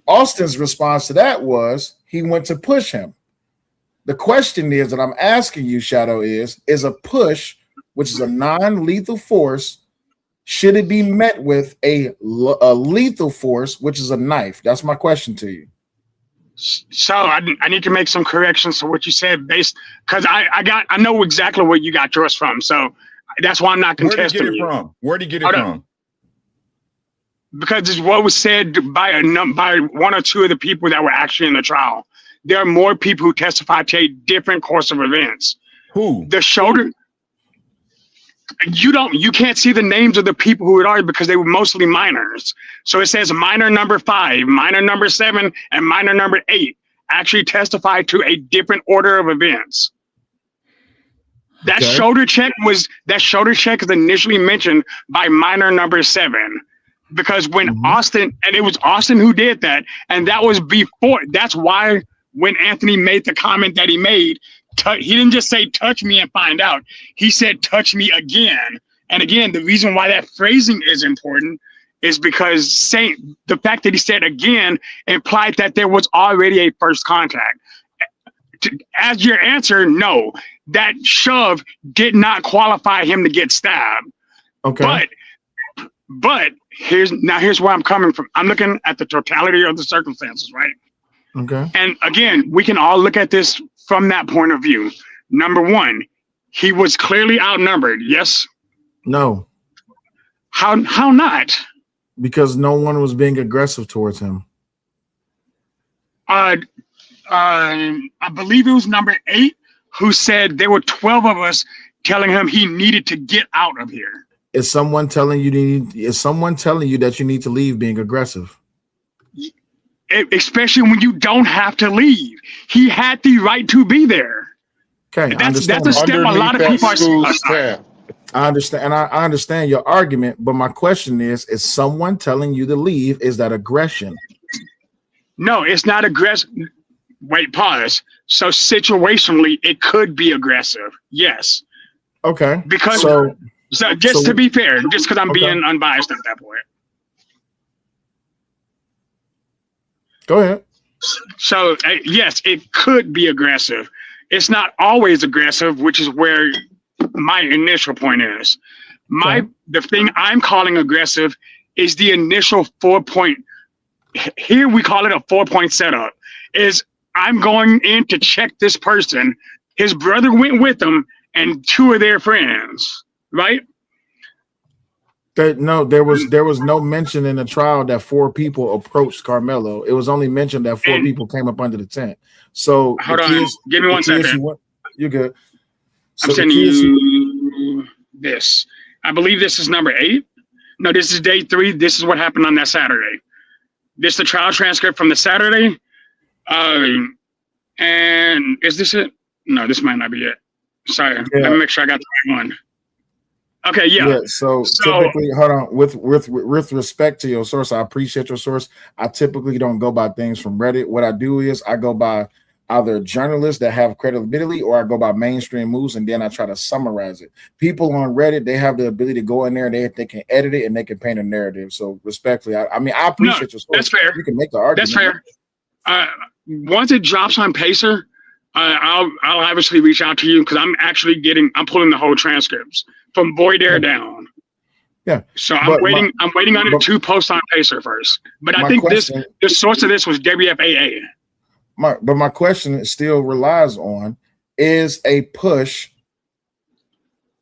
Austin's response to that was, he went to push him. The question is that I'm asking you, Shadow, is a push, which is a non-lethal force, should it be met with a lethal force, which is a knife? That's my question to you. So I need to make some corrections to what you said, based because I know exactly where you got yours from. So that's why I'm not contesting. Where'd he get it from? Where'd he get it from? Because it's what was said by one or two of the people that were actually in the trial. There are more people who testified to a different course of events. Who? The shoulder. You can't see the names of the people who it are because they were mostly minors. So it says minor number 5, minor number 7, and minor number 8 actually testified to a different order of events. That shoulder check is initially mentioned by minor number 7. Because when Austin, and it was Austin who did that, and that was before. That's why when Anthony made the comment that he made, he didn't just say touch me and find out. He said touch me again. And again, the reason why that phrasing is important is because saying the fact that he said again implied that there was already a first contact. As your answer, no, that shove did not qualify him to get stabbed. Okay. But here's where I'm coming from. I'm looking at the totality of the circumstances, right? Okay. And again, we can all look at this from that point of view. Number one, he was clearly outnumbered. Yes? No. How not? Because no one was being aggressive towards him. I believe it was number 8 who said there were 12 of us telling him he needed to get out of here. Is someone telling you that you need to leave being aggressive? Especially when you don't have to leave. He had the right to be there. Okay, that's a step a lot of people are. I understand, and I understand your argument, but my question is someone telling you to leave, is that aggression? No, it's not aggressive. Wait, pause. So situationally, it could be aggressive. Yes. Okay. Because to be fair, just because I'm being unbiased at that point. Go ahead. So yes, it could be aggressive. It's not always aggressive, which is where my initial point is. The thing I'm calling aggressive is the initial 4-point. Here we call it a 4-point setup. Is I'm going in to check this person. His brother went with him, and 2 of their friends. Right? No, there was no mention in the trial that 4 people approached Karmelo. It was only mentioned that 4 people came up under the tent. So hold on, give me 1 second. You're good. I'm sending you this. I believe this is number 8. No, this is day 3. This is what happened on that Saturday. This is the trial transcript from the Saturday. And is this it? No, this might not be it. Sorry. Let me make sure I got the right one. Okay, yeah. Yeah, so typically, hold on. With respect to your source, I appreciate your source. I typically don't go by things from Reddit. What I do is I go by either journalists that have credibility, or I go by mainstream news, and then I try to summarize it. People on Reddit, they have the ability to go in there, they can edit it, and they can paint a narrative. So respectfully, I mean, I appreciate your source. That's fair. You can make the argument. That's fair. Once it drops on Pacer, I'll obviously reach out to you, because I'm pulling the whole transcripts from Void Air down. Yeah. So I'm waiting on it to post on Pacer first. But I think the source of this was WFAA. But my question still relies on, is a push,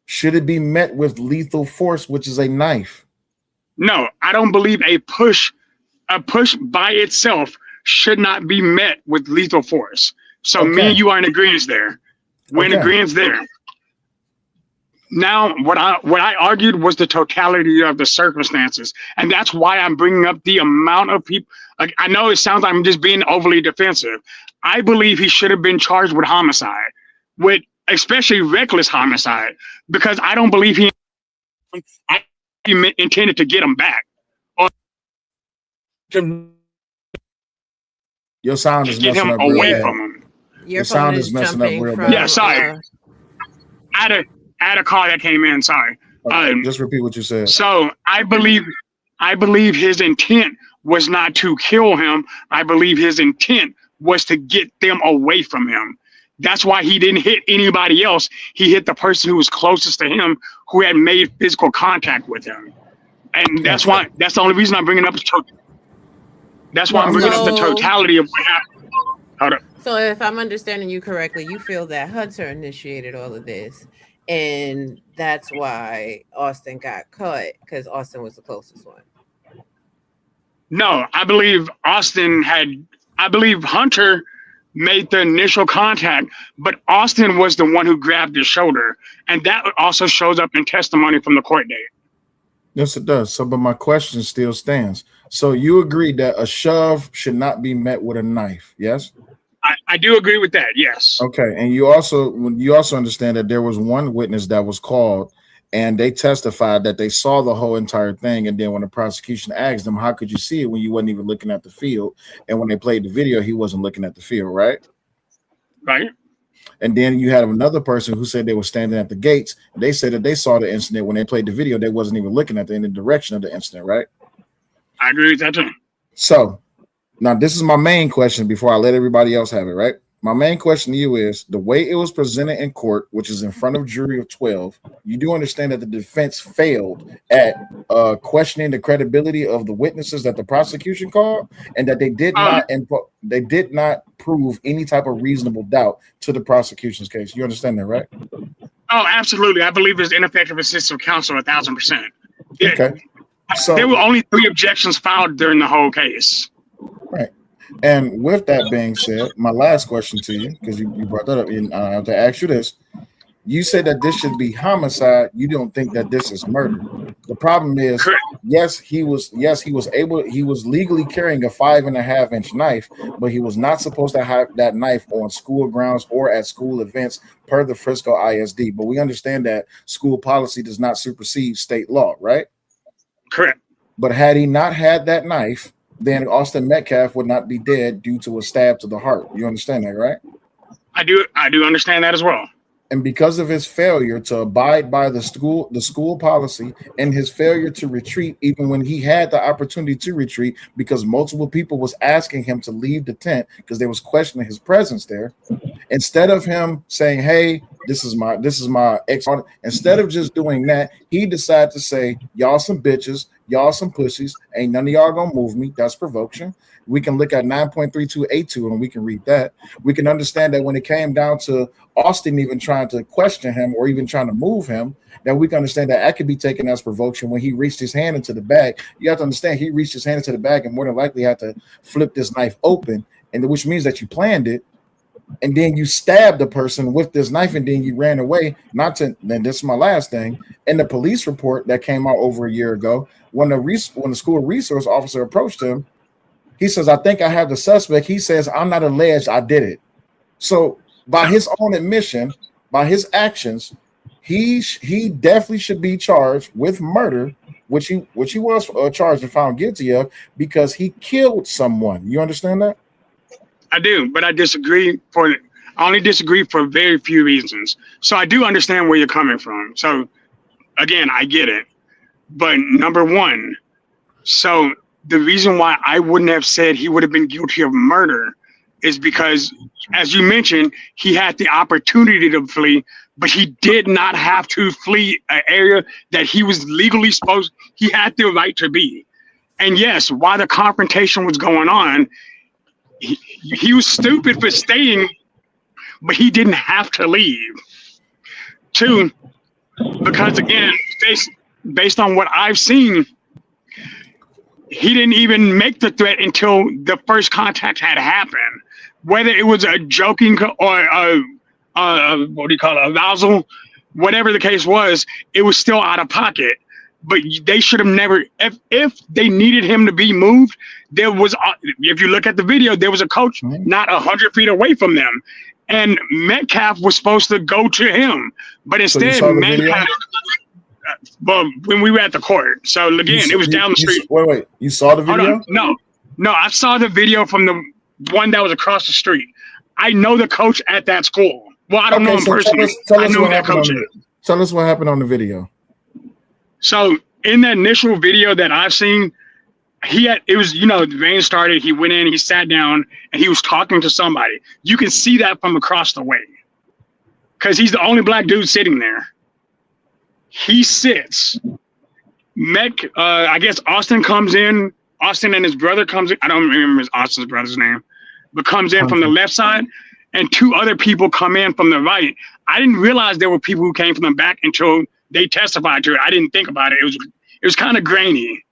should it be met with lethal force, which is a knife? No, I don't believe a push by itself should not be met with lethal force. So me and you are in agreement there. We're in agreement there. Now, what I argued was the totality of the circumstances, and that's why I'm bringing up the amount of people. Like, I know it sounds like I'm just being overly defensive. I believe he should have been charged with homicide, with especially reckless homicide, because I don't believe he intended to get him back. Or your sound is get messing him up away real from bad. him. Your sound is messing up real bad. Yeah, sorry. I had a call that came in. Sorry. Just repeat what you said. So I believe his intent was not to kill him. I believe his intent was to get them away from him. That's why he didn't hit anybody else. He hit the person who was closest to him, who had made physical contact with him. And that's the only reason I'm bringing up that's why I'm bringing up the totality of what happened. Hold up. So if I'm understanding you correctly, you feel that Hunter initiated all of this, and that's why Austin got cut, because Austin was the closest one. No, I believe Hunter made the initial contact, but Austin was the one who grabbed his shoulder. And that also shows up in testimony from the court date. Yes, it does. So, but my question still stands. So you agree that a shove should not be met with a knife, yes? I do agree with that, yes. Okay, and you also understand that there was one witness that was called, and they testified that they saw the whole entire thing, and then when the prosecution asked them, how could you see it when you wasn't even looking at the field? And when they played the video, he wasn't looking at the field, right? Right. And then you had another person who said they were standing at the gates. They said that they saw the incident. When they played the video, they wasn't even looking at in the direction of the incident, right? I agree with that too. So now this is my main question before I let everybody else have it, right? My main question to you is, the way it was presented in court, which is in front of a jury of 12, you do understand that the defense failed at questioning the credibility of the witnesses that the prosecution called, and that they did not prove any type of reasonable doubt to the prosecution's case. You understand that, right? Oh, absolutely. I believe it's ineffective assistance of counsel 1,000%. Okay. So there were only 3 objections filed during the whole case. Right. And with that being said, my last question to you, because you brought that up, and I have to ask you this. You said that this should be homicide. You don't think that this is murder. The problem is, he was legally carrying a 5.5-inch knife, but he was not supposed to have that knife on school grounds or at school events per the Frisco ISD. But we understand that school policy does not supersede state law, right? Correct. But had he not had that knife, then Austin Metcalf would not be dead due to a stab to the heart. You understand that, right? I do understand that as well. And because of his failure to abide by the school policy, and his failure to retreat, even when he had the opportunity to retreat, because multiple people was asking him to leave the tent because they was questioning his presence there, instead of him saying, hey, this is my ex, instead of just doing that, he decided to say, y'all some bitches, y'all some pussies, ain't none of y'all gonna move me. That's provocation. We can look at 9.3282 and we can read that. We can understand that when it came down to Austin even trying to question him or even trying to move him, that we can understand that could be taken as provocation when he reached his hand into the bag. You have to understand he reached his hand into the bag and more than likely had to flip this knife open, and which means that you planned it, and then you stabbed the person with this knife, and then you ran away. Then this is my last thing. In the police report that came out over a year ago, when the school resource officer approached him, he says, I think I have the suspect. He says, I'm not alleged, I did it. So by his own admission, by his actions, he definitely should be charged with murder, which he was charged and found guilty of because he killed someone. You understand that? I do, but I only disagree for very few reasons. So I do understand where you're coming from. So again, I get it. But number one, so the reason why I wouldn't have said he would have been guilty of murder is because, as you mentioned, he had the opportunity to flee, but he did not have to flee an area that he was legally supposed, he had the right to be. And yes, while the confrontation was going on, he was stupid for staying, but he didn't have to leave. Two, because again, based on what I've seen, he didn't even make the threat until the first contact had happened. Whether it was a joking or a what do you call it, arousal, whatever the case was, it was still out of pocket. But they should have never, if they needed him to be moved, there was, if you look at the video, there was a coach not 100 feet away from them. And Metcalf was supposed to go to him. But instead, Metcalf, well, when we were at the court. So again, it was down the street. Wait, you saw the video? No, I saw the video from the one that was across the street. I know the coach at that school. Well, I don't know him personally. Tell us what happened on the video. So in the initial video that I've seen, it was, the rain started, he went in, he sat down, and he was talking to somebody. You can see that from across the way. Because he's the only black dude sitting there. He sits. I guess Austin comes in. Austin and his brother comes in. I don't remember Austin's brother's name, but comes in from the left side, and two other people come in from the right. I didn't realize there were people who came from the back until they testified to it. I didn't think about it. It was kind of grainy,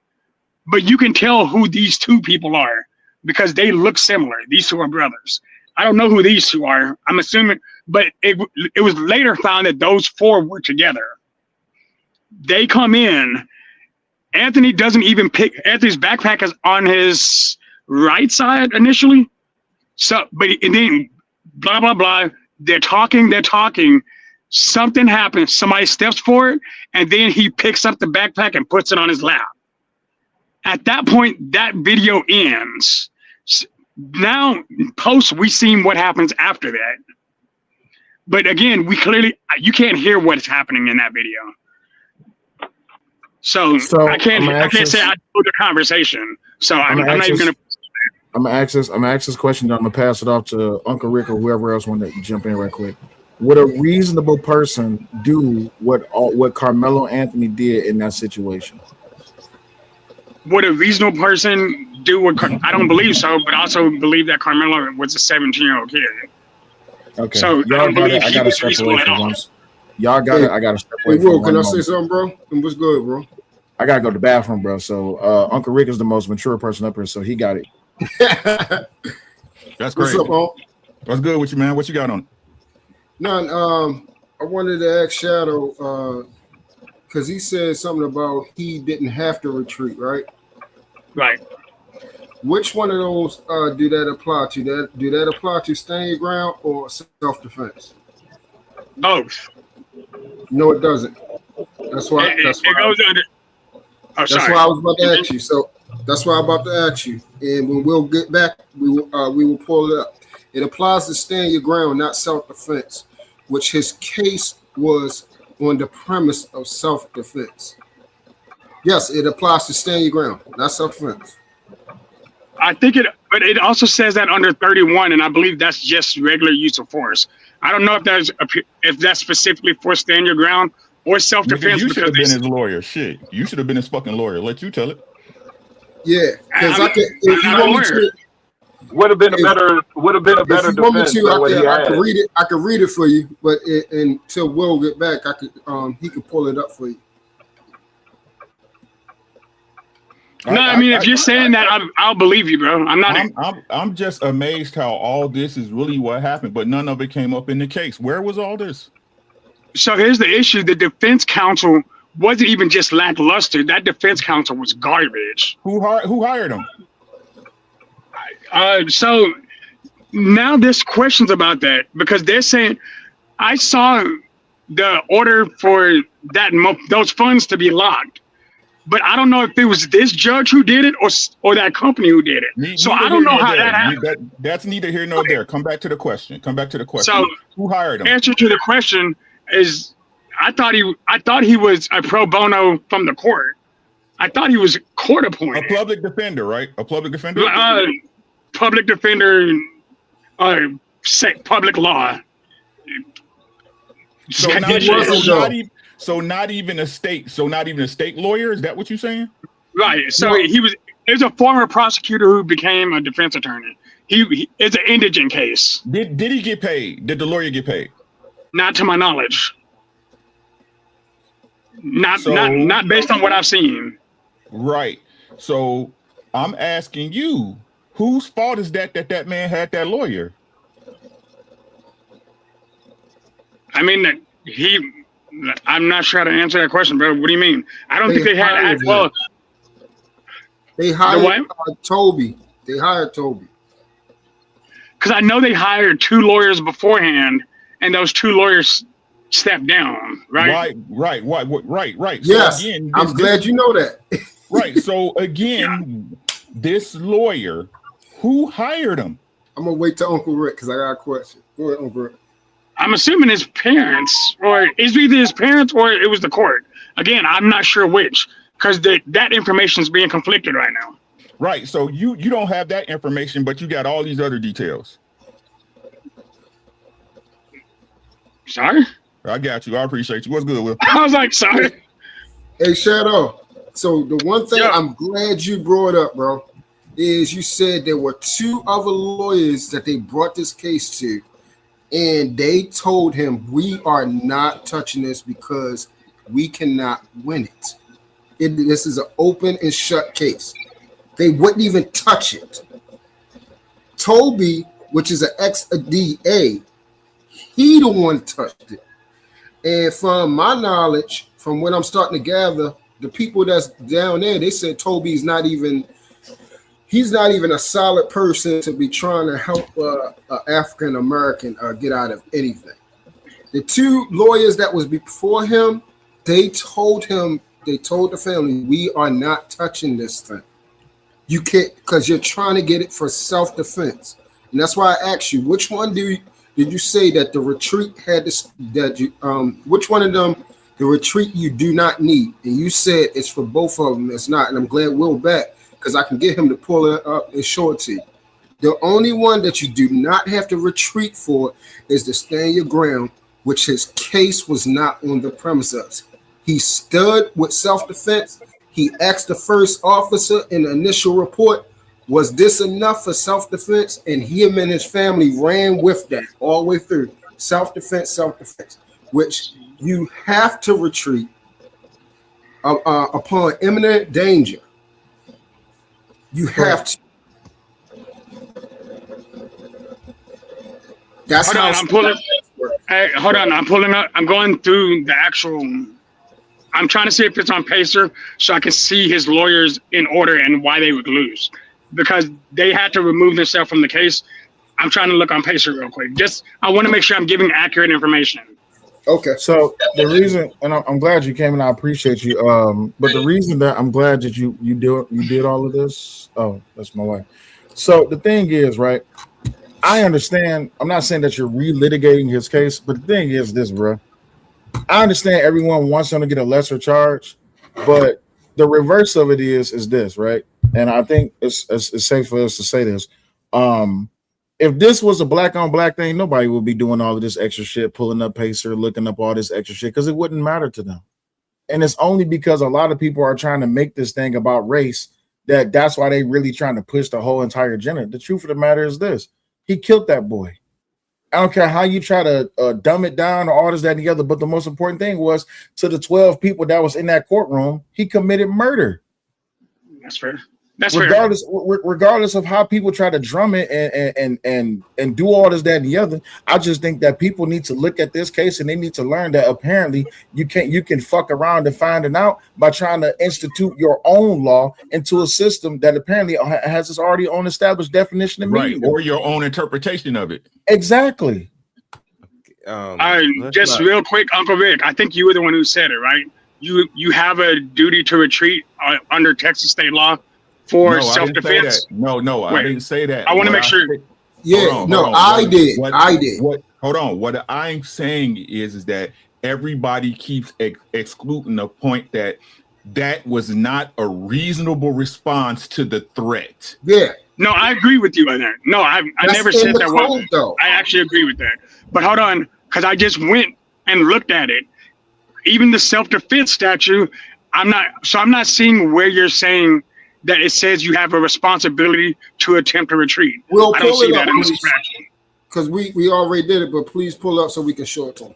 but you can tell who these two people are because they look similar. These two are brothers. I don't know who these two are. I'm assuming, but it was later found that those four were together. They come in. Anthony doesn't even pick. Anthony's backpack is on his right side initially. So, and then blah, blah, blah. They're talking. Something happens. Somebody steps forward, and then he picks up the backpack and puts it on his lap. At that point, that video ends. Now, we seen what happens after that. But again, you can't hear what's happening in that video. So I can't say I know the conversation. So I'm not even gonna. I'm gonna ask this question. I'm gonna pass it off to Uncle Rick or whoever else want to jump in right quick. Would a reasonable person do what Karmelo Anthony did in that situation? Would a reasonable person do what? I don't believe so, but I also believe that Karmelo was a 17-year-old kid. Okay. So I don't believe he was reasonable at all. Y'all got it. I got to step away. Will, can I say something, bro? What's good, bro? I gotta go to the bathroom, bro. So Uncle Rick is the most mature person up here, so he got it. That's great. What's up, bro? What's good with you, man? What you got on? None. I wanted to ask Shadow because he said something about he didn't have to retreat, right? Right. Which one of those do that apply to? Do that apply to stand your ground or self-defense? Both. No, it doesn't. That's why. That's why I was about to ask you. So that's why I'm about to ask you. And when we'll get back, we will pull it up. It applies to stand your ground, not self-defense, which his case was on the premise of self-defense. Yes, it applies to stand your ground, not self-defense. I think but it also says that under 31, and I believe that's just regular use of force. I don't know if that's specifically for stand your ground or self-defense. You should have been his lawyer. Shit, you should have been his fucking lawyer. Let you tell it. Yeah, because I could. If you want me to, would have been a better defense. I could read it for you, but until Will get back, he could pull it up for you. No, I mean, if you're saying that, I'll believe you, bro. I'm just amazed how all this is really what happened, but none of it came up in the case. Where was all this? So here's the issue: the defense counsel wasn't even just lackluster. That defense counsel was garbage. Who hired him? So now there's questions about that because they're saying, I saw the order for those funds to be locked. But I don't know if it was this judge who did it or that company who did it. So I don't know how that happened. That's neither here nor there. Come back to the question. So who hired him? Answer to the question is, I thought he was a pro bono from the court. I thought he was court appointed. A public defender, right? A public defender. Public defender, public law. Not even a state lawyer. Is that what you're saying? Right. So he was a former prosecutor who became a defense attorney. It's an indigent case. Did he get paid? Did the lawyer get paid? Not to my knowledge. Not based on what I've seen. Right. So I'm asking you, whose fault is that man had that lawyer? I mean, I'm not sure how to answer that question, bro. What do you mean? I don't think they had They hired Toby. They hired Toby. Because I know they hired 2 lawyers beforehand, and those 2 lawyers stepped down, right? Right. Yes, so again, I'm glad you know that. Right. So again, this lawyer, who hired him? I'm gonna wait till Uncle Rick because I got a question. Go ahead, Uncle Rick. I'm assuming his parents, or it's either his parents or it was the court. Again, I'm not sure which, because that information is being conflicted right now. Right. So you don't have that information, but you got all these other details. Sorry? I got you. I appreciate you. What's good, Will? I was like, sorry. Hey, Shadow. So the one thing I'm glad you brought up, bro, is you said there were 2 other lawyers that they brought this case to, and they told him, we are not touching this because we cannot win it. This is an open and shut case. They wouldn't even touch it. Toby, which is an ex-DA, he the one touched it. And from my knowledge, from what I'm starting to gather, the people that's down there, they said Toby's not even a solid person to be trying to help African American get out of anything. The 2 lawyers that was before him, they told the family, we are not touching this thing. You can't, because you're trying to get it for self-defense. And that's why I asked you, which one did you say that the retreat had this, which one of them, the retreat you do not need? And you said it's for both of them. It's not. And I'm glad Will back, because I can get him to pull it up and show it to you. The only one that you do not have to retreat for is to stand your ground, which his case was not on the premises. He stood with self-defense. He asked the first officer in the initial report, was this enough for self-defense? And him and his family ran with that all the way through. Self-defense, which you have to retreat upon imminent danger. You have to. That's hold how on, I'm pulling. Hey, hold on, I'm pulling up. I'm going through the actual. I'm trying to see if it's on Pacer so I can see his lawyers in order and why they would lose, because they had to remove themselves from the case. I'm trying to look on Pacer real quick. I want to make sure I'm giving accurate information. Okay. So the reason, and I'm glad you came, and I appreciate you. But the reason that I'm glad that you did all of this. Oh, that's my wife. So the thing is, right? I understand. I'm not saying that you're relitigating his case, but the thing is this, bro. I understand everyone wants him to get a lesser charge, but the reverse of it is this, right? And I think it's safe for us to say this. If this was a black on black thing, nobody would be doing all of this extra shit, pulling up Pacer, looking up all this extra shit, because it wouldn't matter to them. And it's only because a lot of people are trying to make this thing about race that's why they really trying to push the whole entire agenda. The truth of the matter is this: he killed that boy. I don't care how you try to dumb it down or all this, that, and the other. But the most important thing was, to the 12 people that was in that courtroom, he committed murder. That's fair. Regardless of how people try to drum it and do all this, that, and the other, I just think that people need to look at this case and they need to learn that apparently you can fuck around and find it out by trying to institute your own law into a system that apparently has its already own established definition of meaning, or your own interpretation of it. Exactly. Just real quick, Uncle Rick, I think you were the one who said it, right? You have a duty to retreat under Texas state law for self-defense. No, I didn't say that. I want to make sure. I did. Hold on. What I'm saying is that everybody keeps excluding the point that was not a reasonable response to the threat. Yeah. No, I agree with you on that. No, I never said that wasn't. I actually agree with that. But hold on, because I just went and looked at it. Even the self-defense statute, I'm not seeing where you're saying that it says you have a responsibility to attempt to retreat. I don't see that in the statute. Because we already did it, but please pull up so we can show it to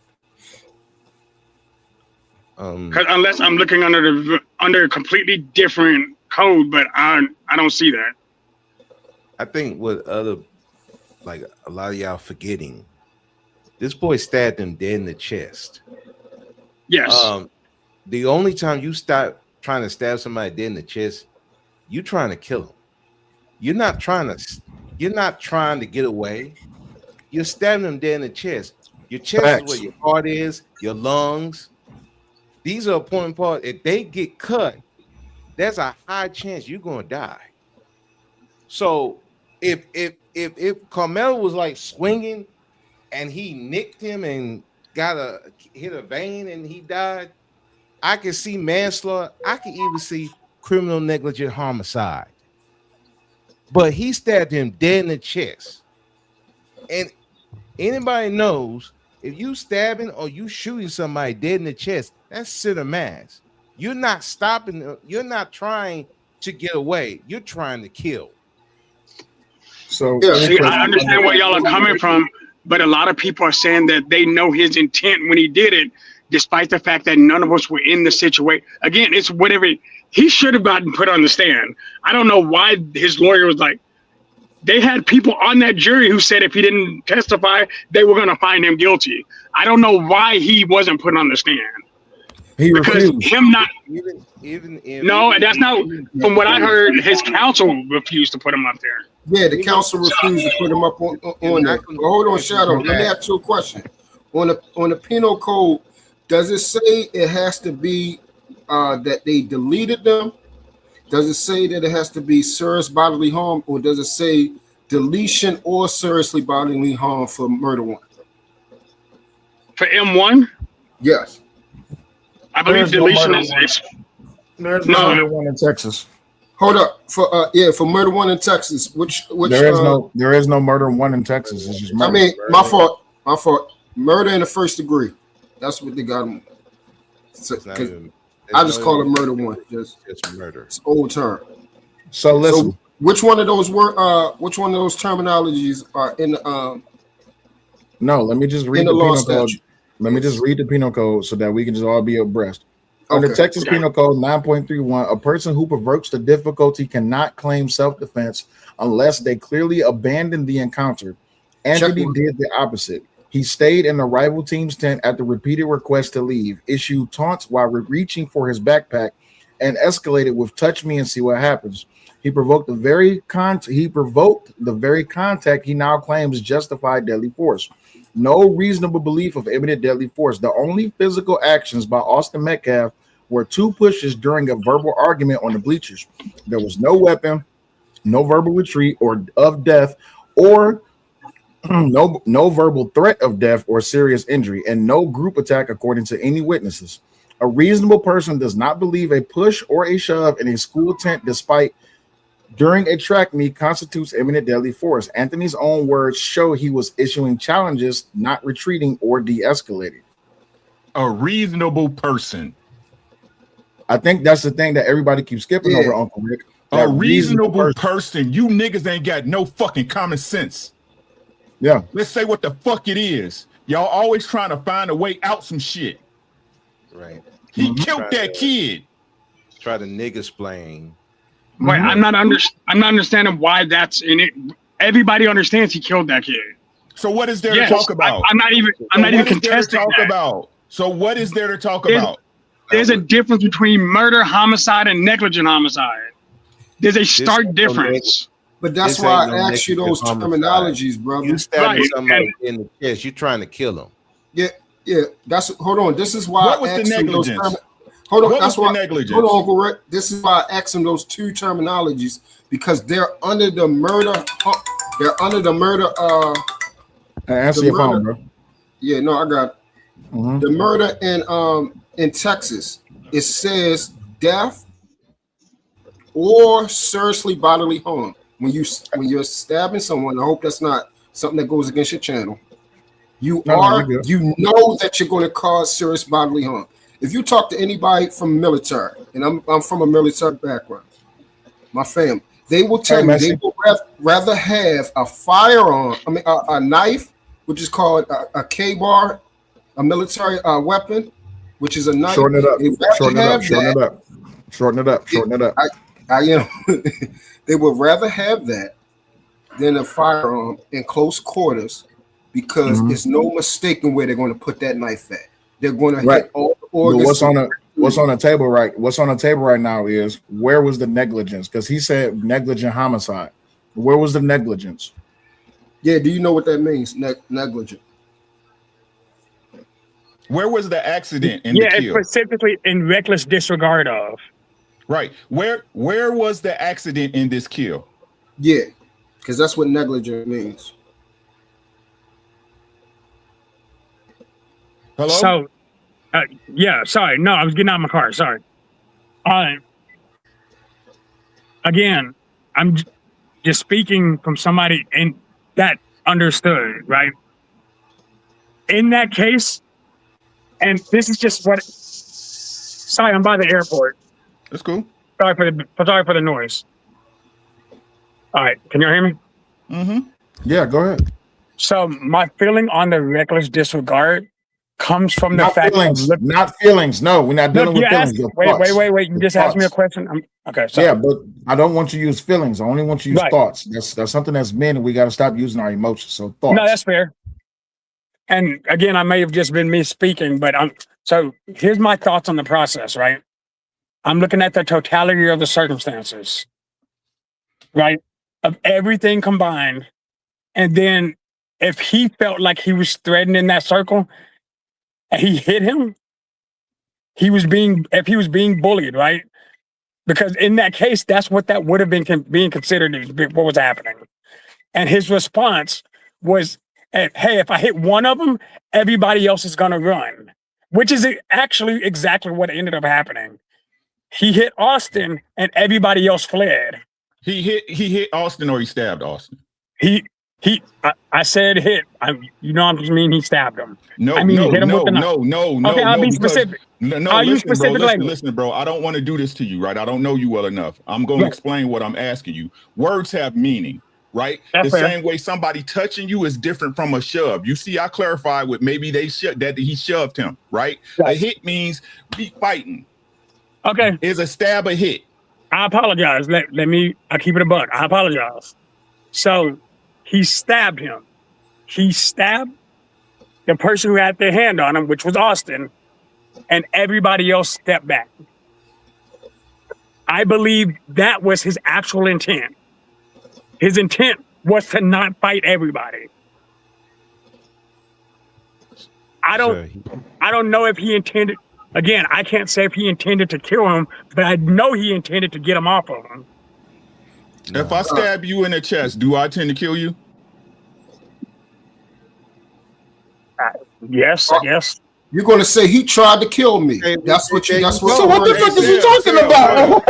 them. Because unless I'm looking under a completely different code, but I don't see that. I think what a lot of y'all forgetting, this boy stabbed him dead in the chest. Yes. The only time you stop trying to stab somebody dead in the chest, you're trying to kill him. You're not trying to get away. You're stabbing him dead in the chest. Your chest is where your heart is, your lungs. These are important parts. If they get cut, there's a high chance you're gonna die. So if Karmelo was like swinging and he nicked him and hit a vein and he died, I can see manslaughter. I can even see criminal negligent homicide. But he stabbed him dead in the chest. And anybody knows if you stabbing or you shooting somebody dead in the chest, that's center mass. You're not stopping. You're not trying to get away. You're trying to kill. So I understand where y'all are coming from, but a lot of people are saying that they know his intent when he did it, despite the fact that none of us were in the situation. Again, it's whatever. He should have gotten put on the stand. I don't know why his lawyer was like, they had people on that jury who said if he didn't testify, they were going to find him guilty. I don't know why he wasn't put on the stand. He refused. No, that's not. From what I heard, his counsel refused to put him up there. Yeah, the council refused to put him up on there. Hold on, Shadow. Let me ask you a question. On the penal code, does it say it has to be that they deleted them? Does it say that it has to be serious bodily harm, or does it say deletion or seriously bodily harm for murder one? For M1? Yes. I believe deletion is. There's no murder one in Texas. Hold up for murder one in Texas. Which there is no murder one in Texas. It's just murder. I mean, my fault. Murder in the first degree. That's what they got them. So, I just call it murder one. Just murder. It's old term. So listen. So which one of those terminologies are in the No, let me just read the penal code. Let me just read the penal code so that we can just all be abreast. Under Texas Penal Code 9.31, a person who provokes the difficulty cannot claim self-defense unless they clearly abandon the encounter. Anthony did the opposite. He stayed in the rival team's tent at the repeated request to leave, issued taunts while reaching for his backpack, and escalated with "touch me and see what happens." He provoked the very contact he now claims justified deadly force. No reasonable belief of imminent deadly force. The only physical actions by Austin Metcalf were 2 pushes during a verbal argument on the bleachers. There was no weapon, no verbal retreat or of death, or no verbal threat of death or serious injury, and no group attack according to any witnesses. A reasonable person does not believe a push or a shove in a school tent during a track meet constitutes imminent deadly force. Anthony's own words show he was issuing challenges, not retreating or de-escalating. A reasonable person. I think that's the thing that everybody keeps skipping over, Uncle Rick. A reasonable person. You niggas ain't got no fucking common sense. Yeah. Let's say what the fuck it is. Y'all always trying to find a way out some shit. Right. He killed that kid. Try to nigga-splain. Wait, I'm not understanding why that's in it. Everybody understands he killed that kid. So what is there to talk about? I'm not even contesting that. So what is there to talk about? There's a difference between murder, homicide, and negligent homicide. There's a stark difference. But that's why I asked you those terminologies, brother. You stabbing somebody in the chest, you're trying to kill him. Yeah. That's hold on. This is why What was I the asked him those negligence? hold on. What That's was the why. negligence? Hold on, Uncle Rick. This is why I asked him those two terminologies because they're under the murder. They're under the murder. Answer The your murder. phone, bro. Yeah, no, I got it. The murder in Texas. It says death or seriously bodily harm. When you're stabbing someone, I hope that's not something that goes against your channel. You know that you're going to cause serious bodily harm. If you talk to anybody from military, and I'm from a military background, my family, they will tell you they will rather have a firearm, I mean a knife, which is called a K-bar, a military weapon, which is a knife. Shorten it up. They rather Shorten it up. have Shorten that. it up. Shorten it up. Shorten it up. I they would rather have that than a firearm in close quarters because there's no mistaking where they're going to put that knife at. They're going to hit all the organs. What's on the table right now is where was the negligence? Because he said negligent homicide. Where was the negligence? Yeah, do you know what that means? Negligent. Where was the accident in the kill? It's specifically in reckless disregard of. Right. Where was the accident in this kill? Yeah, because that's what negligent means. Hello? So, sorry. No, I was getting out of my car. Sorry. Again, I'm just speaking from somebody that understood, right? In that case, and this is just what. Sorry, I'm by the airport. That's cool. Sorry for the noise. All right, can you hear me? Mm-hmm. Yeah, go ahead. So my feeling on the reckless disregard comes from the not fact feelings, that not feelings. No, we're not dealing with feelings. Wait. You just asked me a question. Okay. Sorry. Yeah, but I don't want you to use feelings. I only want you to use thoughts. That's something that's men, and we got to stop using our emotions. So thoughts. No, that's fair. And again, I may have just been me speaking, but so here's my thoughts on the process, right? I'm looking at the totality of the circumstances, right? Of everything combined. And then if he felt like he was threatened in that circle and he hit him, if he was being bullied, right? Because in that case, that's what that would have been being considered what was happening. And his response was, hey, if I hit one of them, everybody else is going to run, which is actually exactly what ended up happening. He hit Austin and everybody else fled. He hit Austin, or he stabbed Austin? I said hit. I mean he stabbed him. No, I mean, he hit him with the knife. No. Okay, I'll be specific. I'll use specific language. Listen, bro. I don't want to do this to you, right? I don't know you well enough. I'm going to explain what I'm asking you. Words have meaning, right? That's fair. Same way somebody touching you is different from a shove. You see, I clarified with maybe that he shoved him, right? A hit means be fighting. Okay. Is a stab a hit? I apologize. I keep it a buck. I apologize. So he stabbed him. He stabbed the person who had their hand on him, which was Austin, and everybody else stepped back. I believe that was his actual intent. His intent was to not fight everybody. I don't know if he intended. Again, I can't say if he intended to kill him, but I know he intended to get him off of him. If I stab you in the chest, do I tend to kill you? Yes, yes. You're going to say he tried to kill me. That's what you. That's what. So what the fuck is he talking about?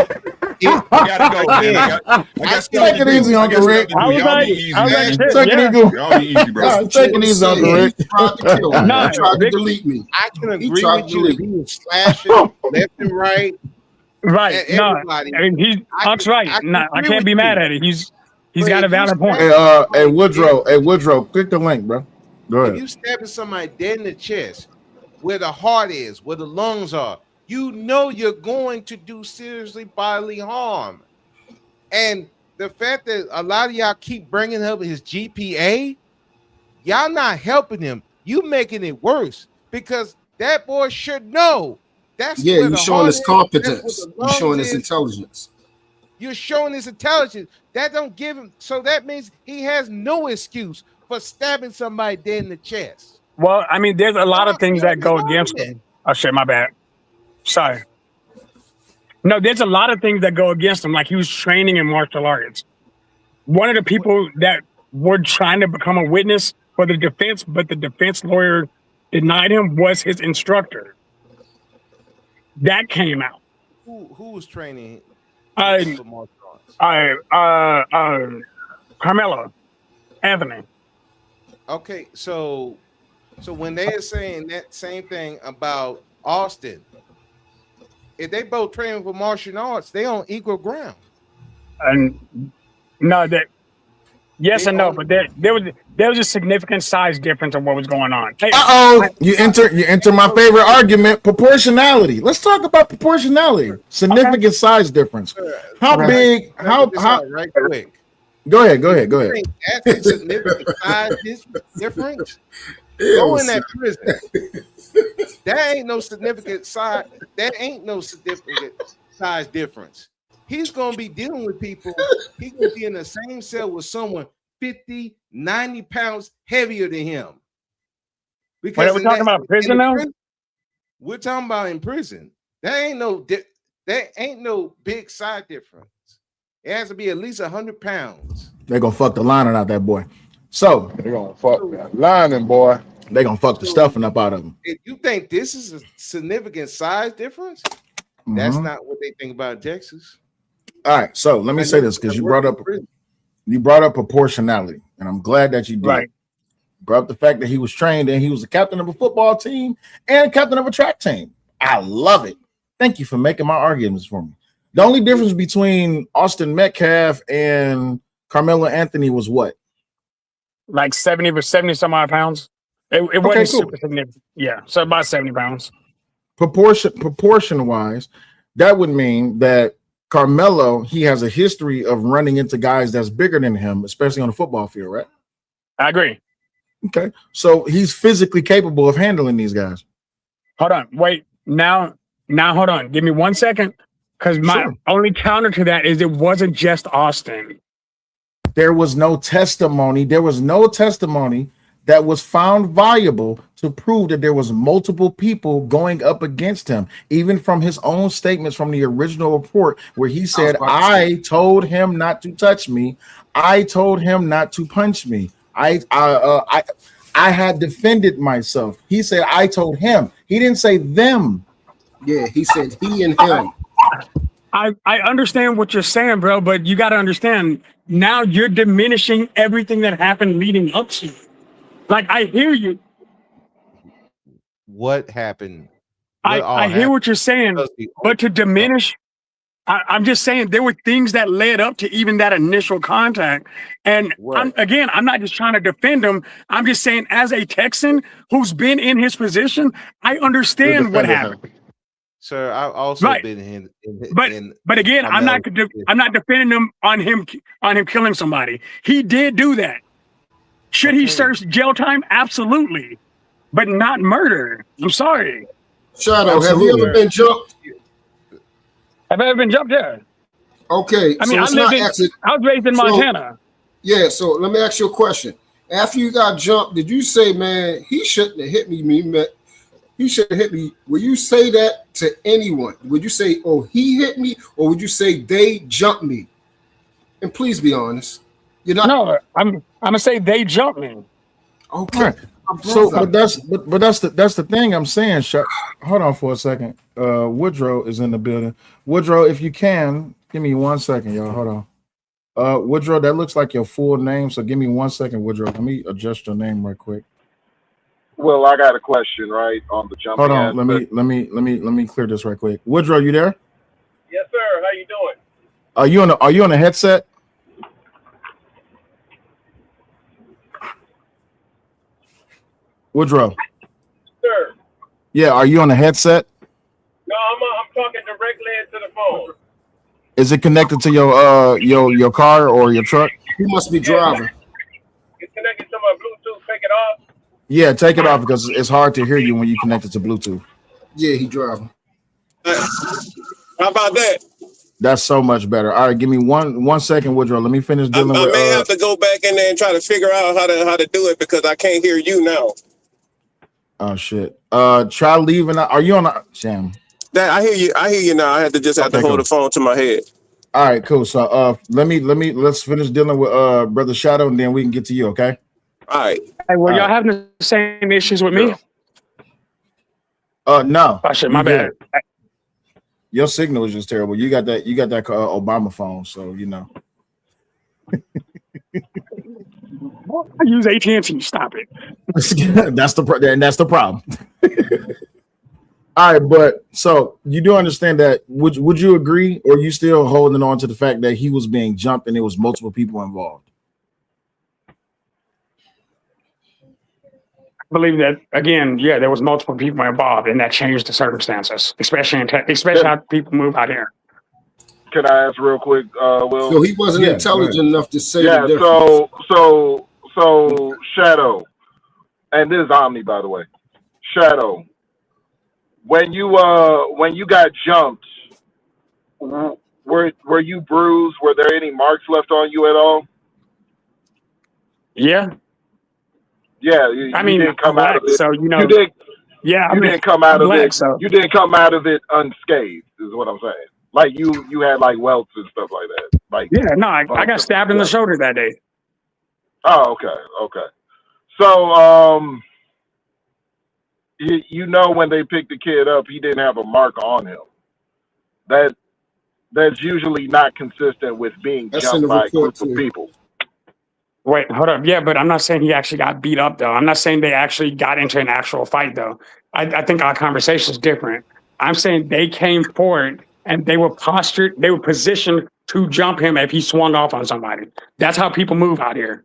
I gotta go, man. Take it easy, Uncle Rick. Y'all be easy, man. Take it easy. Y'all be easy, bro. Take it easy, Uncle Rick. He tried to kill me. No, He tried to delete me. I can agree tried with to you if delete he was slashing left and right. Right. And No, everybody. I mean, Huck's right. I agree can't be with mad you. at it. He's got a valid point. Hey, Woodrow, click the link, bro. Go If ahead. you stabbing somebody dead in the chest, where the heart is, where the lungs are, you know you're going to do seriously bodily harm. And the fact that a lot of y'all keep bringing up his GPA, y'all not helping him. You making it worse because that boy should know. That's Yeah, where you're the showing heart his is, competence. that's where the You're showing lungs his is. intelligence. You're showing his intelligence. That don't give him. So that means he has no excuse for stabbing somebody dead in the chest. Well, I mean, there's a lot of things that go against him. Oh shit, my bad. Sorry. No, there's a lot of things that go against him. Like he was training in martial arts. One of the people that were trying to become a witness for the defense, but the defense lawyer denied him, was his instructor. That came out. Who was training Uh, for martial arts? Karmelo, Anthony. Okay, so when they are saying that same thing about Austin, if they both training for martial arts, they on equal ground. And no, that yes and no, but there was a significant size difference of what was going on. Hey, You enter my favorite argument, proportionality. Let's talk about proportionality. Significant size difference. How big? How right quick. Go ahead. You think that's a significant size difference? Go in that prison. That ain't no significant size. That ain't no significant size difference. He's gonna be dealing with people. He's gonna be in the same cell with someone 50, 90 pounds heavier than him. Because we're talking about prison now. We're talking about in prison. That ain't no big side difference. It has to be at least 100 pounds. They're gonna fuck the lining out that boy. So they're gonna fuck that lining, boy. They're gonna fuck the stuffing up out of him. If you think this is a significant size difference, that's not what they think about in Texas. All right, so let me say this because you brought up proportionality, and I'm glad that you did. Right. Brought up the fact that he was trained and he was the captain of a football team and captain of a track team. I love it. Thank you for making my arguments for me. The only difference between Austin Metcalf and Karmelo Anthony was what? Like 70 some odd pounds. It wasn't super significant. Yeah, so about 70 pounds. Proportion wise, that would mean that Karmelo, he has a history of running into guys that's bigger than him, especially on the football field, right? I agree. Okay, so he's physically capable of handling these guys. Hold on, wait. Now, hold on. Give me 1 second, because my only counter to that is it wasn't just Austin. There was no testimony. There was no testimony that was found viable to prove that there was multiple people going up against him, even from his own statements from the original report where he said, I told him not to touch me. I told him not to punch me. I had defended myself. He said, I told him. He didn't say them. Yeah, he said he and him. I understand what you're saying, bro, but you got to understand now you're diminishing everything that happened leading up to it. Like, I hear you. What happened? I hear what you're saying, but to diminish, I'm just saying there were things that led up to even that initial contact. And I'm not just trying to defend him. I'm just saying, as a Texan who's been in his position, I understand what happened. Sir, I've also been in. But again, I'm not defending him on him killing somebody. He did do that. Should he serve jail time? Absolutely, but not murder. I'm sorry. Shadow, have you ever been jumped? Have I ever been jumped? Yeah. Okay. I mean, I was raised in Montana. Yeah. So let me ask you a question. After you got jumped, did you say, "Man, he shouldn't have hit me"? He should have hit me. Will you say that to anyone? Would you say, "Oh, he hit me," or would you say they jumped me? And please be honest. You're not. No, I'm gonna say they jumped me. Okay. Right. So, but that's the thing I'm saying. Hold on for a second. Woodrow is in the building. Woodrow, if you can, give me 1 second, y'all. Hold on. Woodrow, that looks like your full name. So give me 1 second, Woodrow. Let me adjust your name right quick. Well, I got a question, right, on the jumping. Hold on. Let me clear this right quick. Woodrow, you there? Yes, sir. How you doing? Are you on a headset? Woodrow. Sir. Yeah, are you on a headset? No, I'm talking directly into the phone. Is it connected to your car or your truck? He must be driving. It's connected to my Bluetooth. Take it off. Yeah, take it off because it's hard to hear you when you connect it to Bluetooth. Yeah, he driving. How about that? That's so much better. All right, give me one second, Woodrow. Let me finish dealing with. I may have to go back in there and try to figure out how to do it because I can't hear you now. Oh shit. Try leaving. Are you on the Sam? That I hear you. I hear you now. I have to hold the phone to my head. All right, cool. So let's finish dealing with Brother Shadow, and then we can get to you, okay? All right. Hey, well, All y'all right. having the same issues with me? No. Oh shit, my bad. Your signal is just terrible. You got that Obama phone, so you know. I use AT&T. Stop it. That's the problem. All right, but so you do understand that? Would you agree, or you still holding on to the fact that he was being jumped and there was multiple people involved? I believe that again. Yeah, there was multiple people involved, and that changed the circumstances, especially how people move out here. Can I ask real quick, Will? So he wasn't intelligent enough to say the difference. So Shadow, and this is Omni, by the way. Shadow, when you got jumped, were you bruised? Were there any marks left on you at all? Yeah. Yeah, I mean, you didn't come out of it. So you know, you didn't come out of it. You didn't come out of it unscathed, is what I'm saying. Like you had like welts and stuff like that. Like I got stabbed in the shoulder that day. Oh, okay. So you know when they picked the kid up, he didn't have a mark on him. That's usually not consistent with being jumped by a group of people. Wait, hold up. Yeah, but I'm not saying he actually got beat up, though. I'm not saying they actually got into an actual fight, though. I think our conversation is different. I'm saying they came forward and they were postured, they were positioned to jump him if he swung off on somebody. That's how people move out here.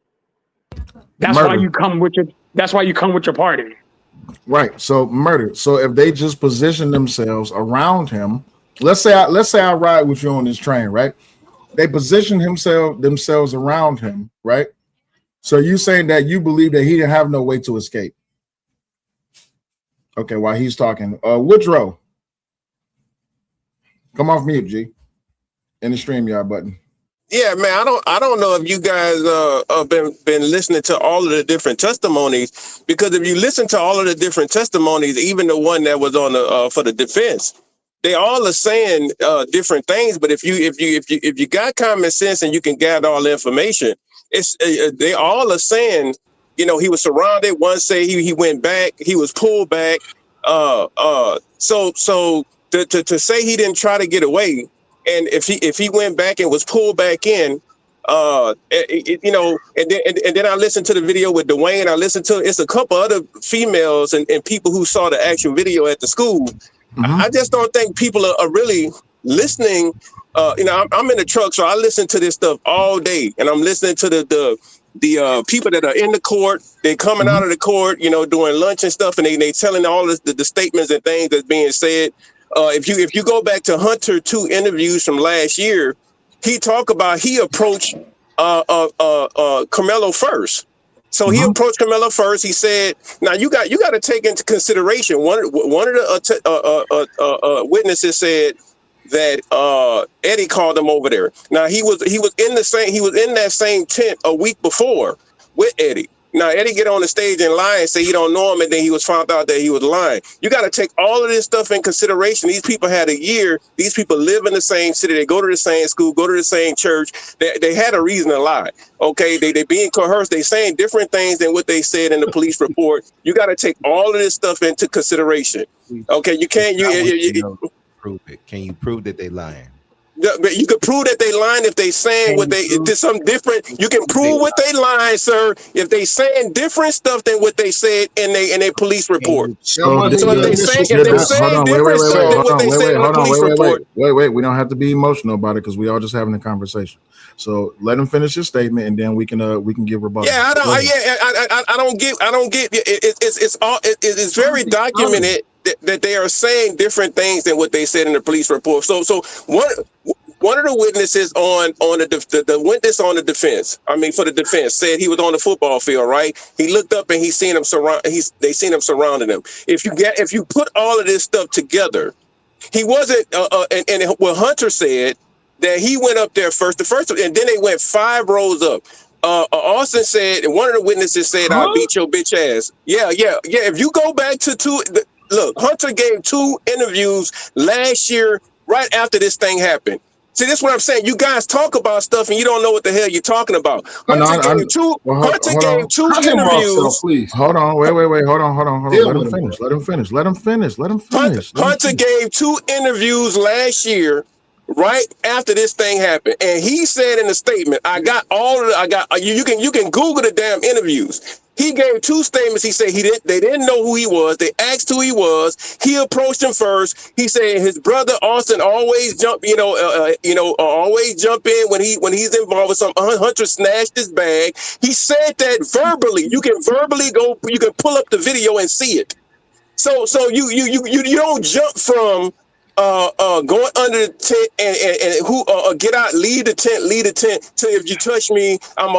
That's why you come with your party. Right. So murder. So if they just position themselves around him, let's say I ride with you on this train, right? They position themselves around him, right? So you saying that you believe that he didn't have no way to escape? Okay, while he's talking, Woodrow, come off mute, G, in the StreamYard button. Yeah, man, I don't know if you guys have been listening to all of the different testimonies, because if you listen to all of the different testimonies, even the one that was on the for the defense, they all are saying different things. But if you got common sense and you can gather all the information, it's they all are saying, you know, he was surrounded. One say he went back, he was pulled back. So to say he didn't try to get away. And if he went back and was pulled back in, you know, and then I listened to the video with Dwayne. I listened to it's a couple other females and people who saw the actual video at the school. I just don't think people are really listening. You know, I'm in the truck, so I listen to this stuff all day, and I'm listening to the people that are in the court. They coming out of the court, you know, doing lunch and stuff, and they telling all the statements and things that's being said. If you go back to Hunter 2 interviews from last year, he talked about he approached Karmelo first. So he approached Karmelo first. He said, "Now you got to take into consideration." One of the witnesses said that Eddie called him over there. Now he was in that same tent a week before with Eddie. Now Eddie get on the stage and lie and say he don't know him, and then he was found out that he was lying. You got to take all of this stuff in consideration. These people had a year. These people live in the same city. They go to the same school, go to the same church. They had a reason to lie. Okay, they being coerced. They saying different things than what they said in the police report. You got to take all of this stuff into consideration. Okay, you can't prove it. Can you prove that they lying? You could prove that they lying if they saying what they did some different. You can prove what they lying, sir, if they saying different stuff than what they said in their police report. So if they saying different stuff than what they said in the police report. Wait. We don't have to be emotional about it because we all just having a conversation. So let him finish his statement and then we can give rebuttal. Yeah, I don't get. It's very documented that they are saying different things than what they said in the police report. So one of the witnesses on the witness on the defense, for the defense, said he was on the football field, right? He looked up and they seen him surrounding him. If you put all of this stuff together, he wasn't. And what Hunter said that he went up there first, and then they went 5 rows up. Austin said, and one of the witnesses said, "I beat your bitch ass." Yeah. If you go back to look, Hunter gave 2 interviews last year, right after this thing happened. See, this is what I'm saying. You guys talk about stuff and you don't know what the hell you're talking about. Hunter gave 2 interviews. Please. Hold on. Wait. Hold on. Let him finish. Hunter gave 2 interviews last year, right after this thing happened, and he said in the statement, you can Google the damn interviews. He gave 2 statements. He said they didn't know who he was. They asked who he was. He approached him first. He said his brother Austin always always jump in when he's involved with something. Hunter snatched his bag. He said that verbally. You can verbally go. You can pull up the video and see it. So you don't jump from going under the tent and who get out, leave the tent to if you touch me, I'm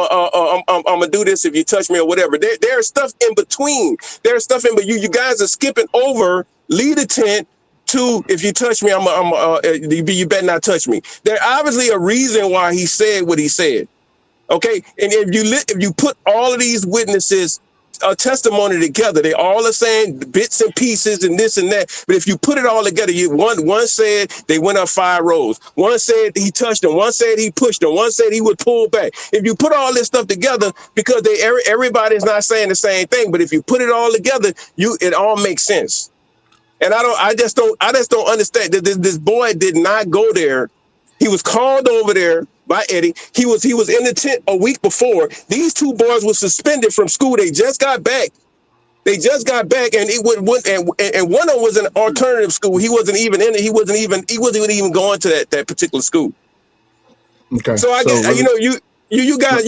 gonna do this if you touch me or whatever. There's stuff in between. There's stuff in, but you guys are skipping over leave the tent to if you touch me, you better not touch me. There's obviously a reason why he said what he said. Okay, and if you put all of these witnesses testimony together, they all are saying bits and pieces and this and that, but if you put it all together, one said they went up 5 rows, one said he touched him, one said he pushed him, one said he would pull back. If you put all this stuff together, because everybody's not saying the same thing, but if you put it all together, it all makes sense. And I just don't understand that this boy did not go there. He was called over there by Eddie. He was in the tent a week before. These 2 boys were suspended from school. They just got back. And and one of them was an alternative school. He wasn't even in it. He wasn't even going to that particular school. Okay. So you got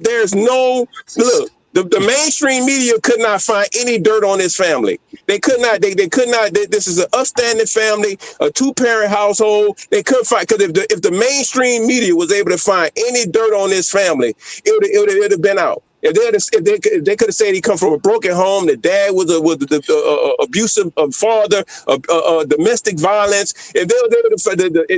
there's no look. The mainstream media could not find any dirt on this family. They could not. This is an upstanding family, a 2-parent household. They couldn't find, because if the mainstream media was able to find any dirt on this family, it would have been out. If they could have said he come from a broken home, the dad was a abusive father, domestic violence. If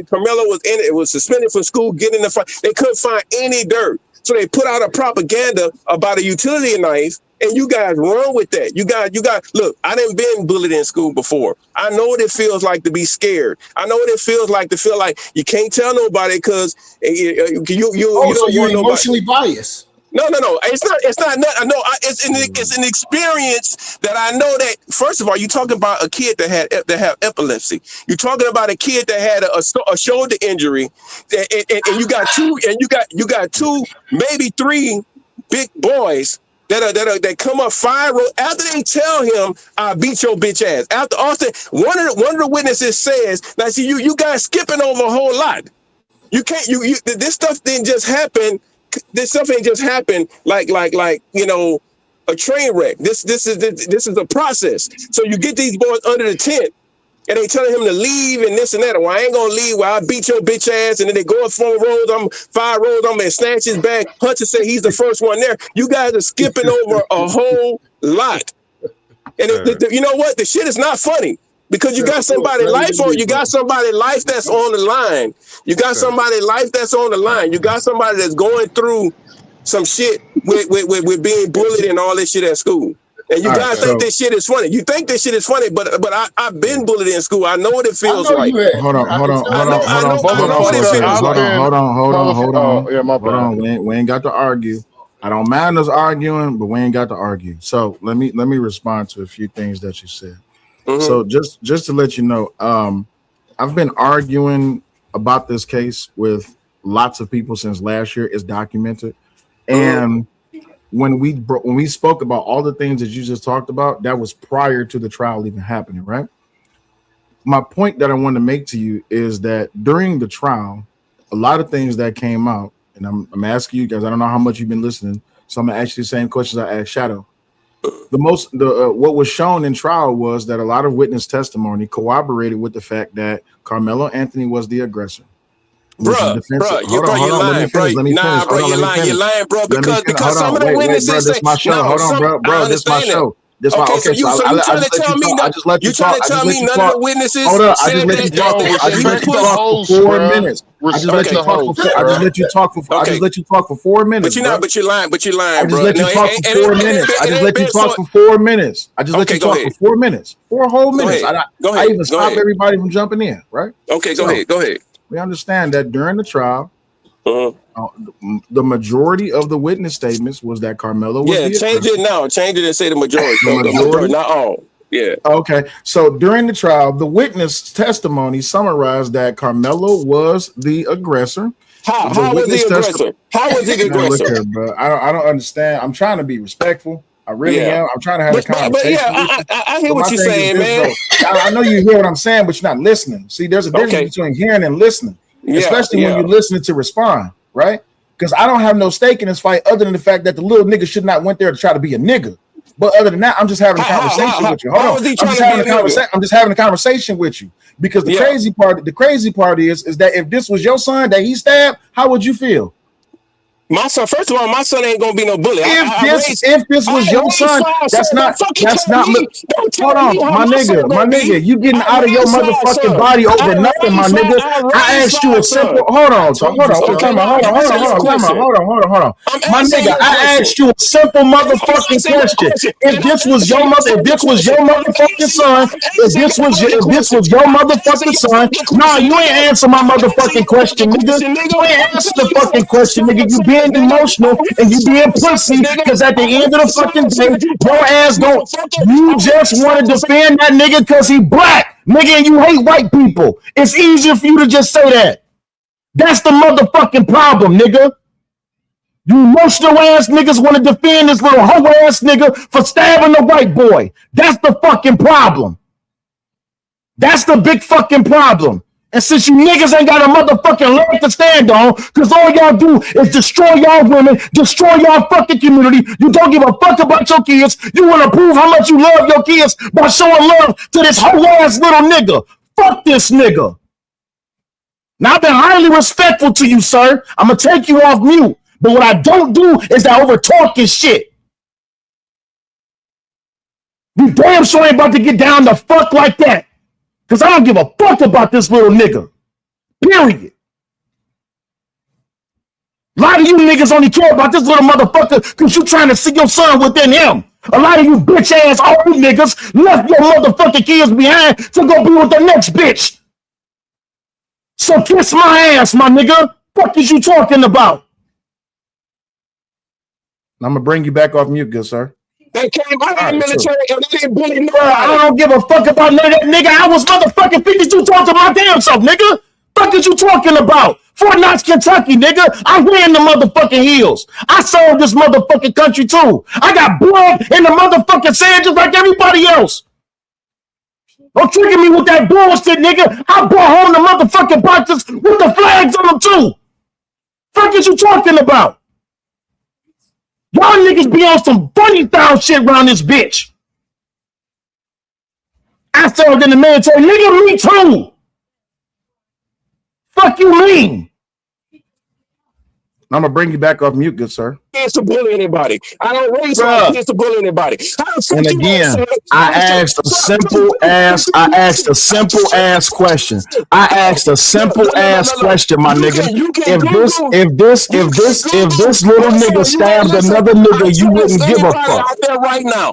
Karmelo was in it, was suspended from school, getting in the fight, they couldn't find any dirt. So they put out a propaganda about a utility knife, and you guys run with that. You guys, look, I done been bullied in school before. I know what it feels like to be scared. I know what it feels like to feel like you can't tell nobody because you don't you're want emotionally nobody. biased. No. It's not. No, it's an experience that I know that. First of all, you're talking about a kid that have epilepsy. You're talking about a kid that had a shoulder injury, and you got 2, maybe 3 big boys that come up 5 rows after they tell him, "I beat your bitch ass." After Austin, one of the witnesses says, "Now see, you guys skipping over a whole lot. You can't. This stuff didn't just happen." This stuff ain't just happened like a train wreck. This is a process. So you get these boys under the tent and they telling him to leave and this and that. Well, I ain't gonna leave. Well, I beat your bitch ass. And then they go up 5 rows. I'm gonna snatch his bag. Hunter said he's the first one there. You guys are skipping over a whole lot. And you know what? The shit is not funny. Because you got somebody's life on, you got somebody's life that's on the line. You got somebody's life that's on the line. You got somebody that's going through some shit with being bullied and all this shit at school. And you guys think this shit is funny. You think this shit is funny, but I've been bullied in school. I know what it feels like. Hold on. Yeah, my bad. We ain't got to argue. I don't mind us arguing, but we ain't got to argue. So let me respond to a few things that you said. Mm-hmm. So just to let you know, I've been arguing about this case with lots of people since last year. It's documented, and when we spoke about all the things that you just talked about, that was prior to the trial even happening, right? My point that I want to make to you is that during the trial, a lot of things that came out, and I'm asking you guys, I don't know how much you've been listening, so I'm gonna ask you the same questions I asked Shadow. What was shown in trial was that a lot of witness testimony corroborated with the fact that Karmelo Anthony was the aggressor. You're lying, bro. Because some of the witnesses say, "This my show. Hold on, bro. This my show. This my okay. So you trying to tell me? You trying to tell me none of the witnesses? Hold up. I just let you talk for 4 minutes. I just let you talk for. I just let you talk for. I just let you talk for 4 minutes. But you're not. But you're lying. But you're lying, I just bro. let you talk for 4 minutes. I just let you talk for 4 minutes. I just let you talk for 4 minutes. 4 whole minutes. I even stop everybody from jumping in. Right. Okay. Go ahead. Go ahead. We understand that during the trial, the majority of the witness statements was that Karmelo was the change it now. Change it and say the majority. The majority, not all. Yeah. Okay. So during the trial, the witness testimony summarized that Karmelo was the aggressor. How was he aggressor? How was he the aggressor? Look here, bro. I don't understand. I'm trying to be respectful. I really am. I'm trying to have a conversation. I hear what you're saying, man. I know you hear what I'm saying, but you're not listening. See, there's a difference between hearing and listening, especially when you're listening to respond, right? Because I don't have no stake in this fight other than the fact that the little nigga should not went there to try to be a nigga. But other than that, I'm just having a conversation with you. Hold on. I'm just having a conversation with you. Because the crazy part is that if this was your son that he stabbed, how would you feel? My son, first of all, my son ain't gonna be no bully. If this was your son, that's not. Hold on, my nigga, you getting out of your motherfucking body over nothing, my nigga. I asked you a simple. Hold on. My nigga, I asked you a simple motherfucking question. If this was your motherfucking son, if this was your motherfucking son, nah, you ain't answer my motherfucking question, nigga. You ain't answer the fucking question, nigga. You being emotional and you being pussy because at the end of the fucking day, your ass don't. You just want to defend that nigga because he black, nigga, and you hate white people. It's easier for you to just say that. That's the motherfucking problem, nigga. You emotional ass niggas want to defend this little hoe ass nigga for stabbing a white boy. That's the fucking problem. That's the big fucking problem. And since you niggas ain't got a motherfucking leg to stand on, because all y'all do is destroy y'all women, destroy y'all fucking community, you don't give a fuck about your kids, you want to prove how much you love your kids by showing love to this whole ass little nigga. Fuck this nigga. Now, I've been highly respectful to you, sir. I'm going to take you off mute. But what I don't do is I over talking shit. You damn sure ain't about to get down the fuck like that. Because I don't give a fuck about this little nigga. Period. A lot of you niggas only care about this little motherfucker because you trying to see your son within him. A lot of you bitch ass old niggas left your motherfucking kids behind to go be with the next bitch. So kiss my ass, my nigga. Fuck is you talking about? I'm gonna bring you back off mute, good sir. They came out of the military and they didn't bully nobody. I don't give a fuck about none of that, nigga. I was motherfucking 52 talking to my damn self, nigga. Fuck is you talking about? Fort Knox, Kentucky, nigga. I ran the motherfucking hills. I served this motherfucking country too. I got blood in the motherfucking sand just like everybody else. Don't trigger me with that bullshit, nigga. I brought home the motherfucking boxes with the flags on them too. Fuck is you talking about? Y'all niggas be on some funny style shit around this bitch. I served in the military. Nigga, me too. Fuck you mean? I'm gonna bring you back off mute, good sir. Kids to bully anybody. I don't raise my kids to bully anybody. And again, I asked a simple ass question. I asked a simple ass question, my nigga. If this little nigga stabbed another nigga, you wouldn't give a fuck. Right now,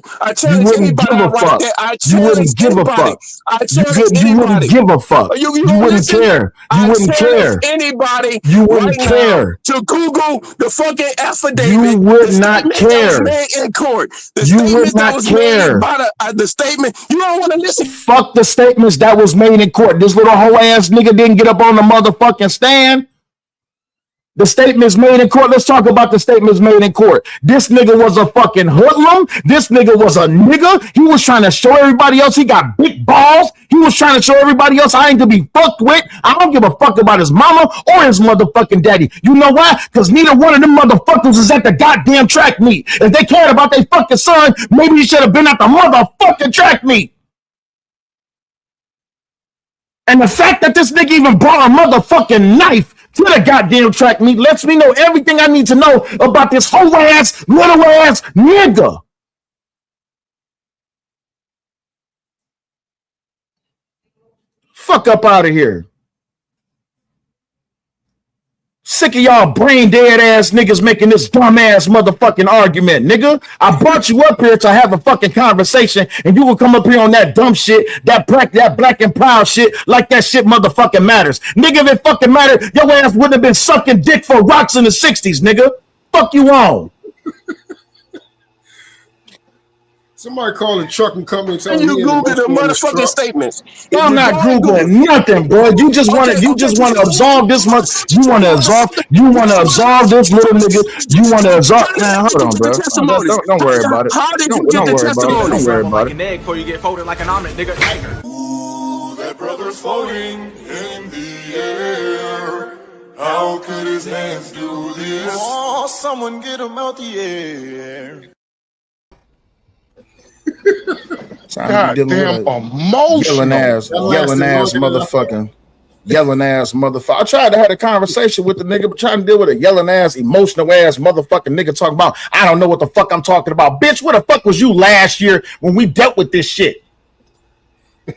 you wouldn't give a fuck. You wouldn't give a fuck. You wouldn't give a fuck. You wouldn't care. You wouldn't care. Anybody? You wouldn't care. To Google the fucking affidavit. You would not care. In court. You would not care. The statement. You don't want to listen. Fuck the statements that was made in court. This little hoe ass nigga didn't get up on the motherfucking stand. The statements made in court. Let's talk about the statements made in court. This nigga was a fucking hoodlum. This nigga was a nigga. He was trying to show everybody else he got big balls. He was trying to show everybody else I ain't to be fucked with. I don't give a fuck about his mama or his motherfucking daddy. You know why? Because neither one of them motherfuckers is at the goddamn track meet. If they cared about their fucking son, maybe he should have been at the motherfucking track meet. And the fact that this nigga even brought a motherfucking knife to the goddamn track meet lets me know everything I need to know about this whole ass, little ass nigga. Fuck up out of here. Sick of y'all brain dead ass niggas making this dumb ass motherfucking argument, nigga. I brought you up here to have a fucking conversation, and you will come up here on that dumb shit, that black and proud shit, like that shit motherfucking matters. Nigga, if it fucking mattered, your ass wouldn't have been sucking dick for rocks in the 60s, nigga. Fuck you on. Somebody call the trucking company and tell And me you Google the motherfucking statements. I'm not Googling nothing, bro. You just want to absolve this much. You want to absolve this little nigga. You want to absolve. Man, hold on, bro. Don't worry about it. How did you get the testimony? Don't worry about it. Egg before you get folded like an omelet, nigga. Ooh, that brother's floating in the air. How could his hands do this? Oh, someone get him out the air. God damn emotional. Yelling ass motherfucker. I tried to have a conversation with the nigga, but trying to deal with a yelling ass, emotional ass motherfucking nigga talking about, I don't know what the fuck I'm talking about. Bitch, where the fuck was you last year when we dealt with this shit?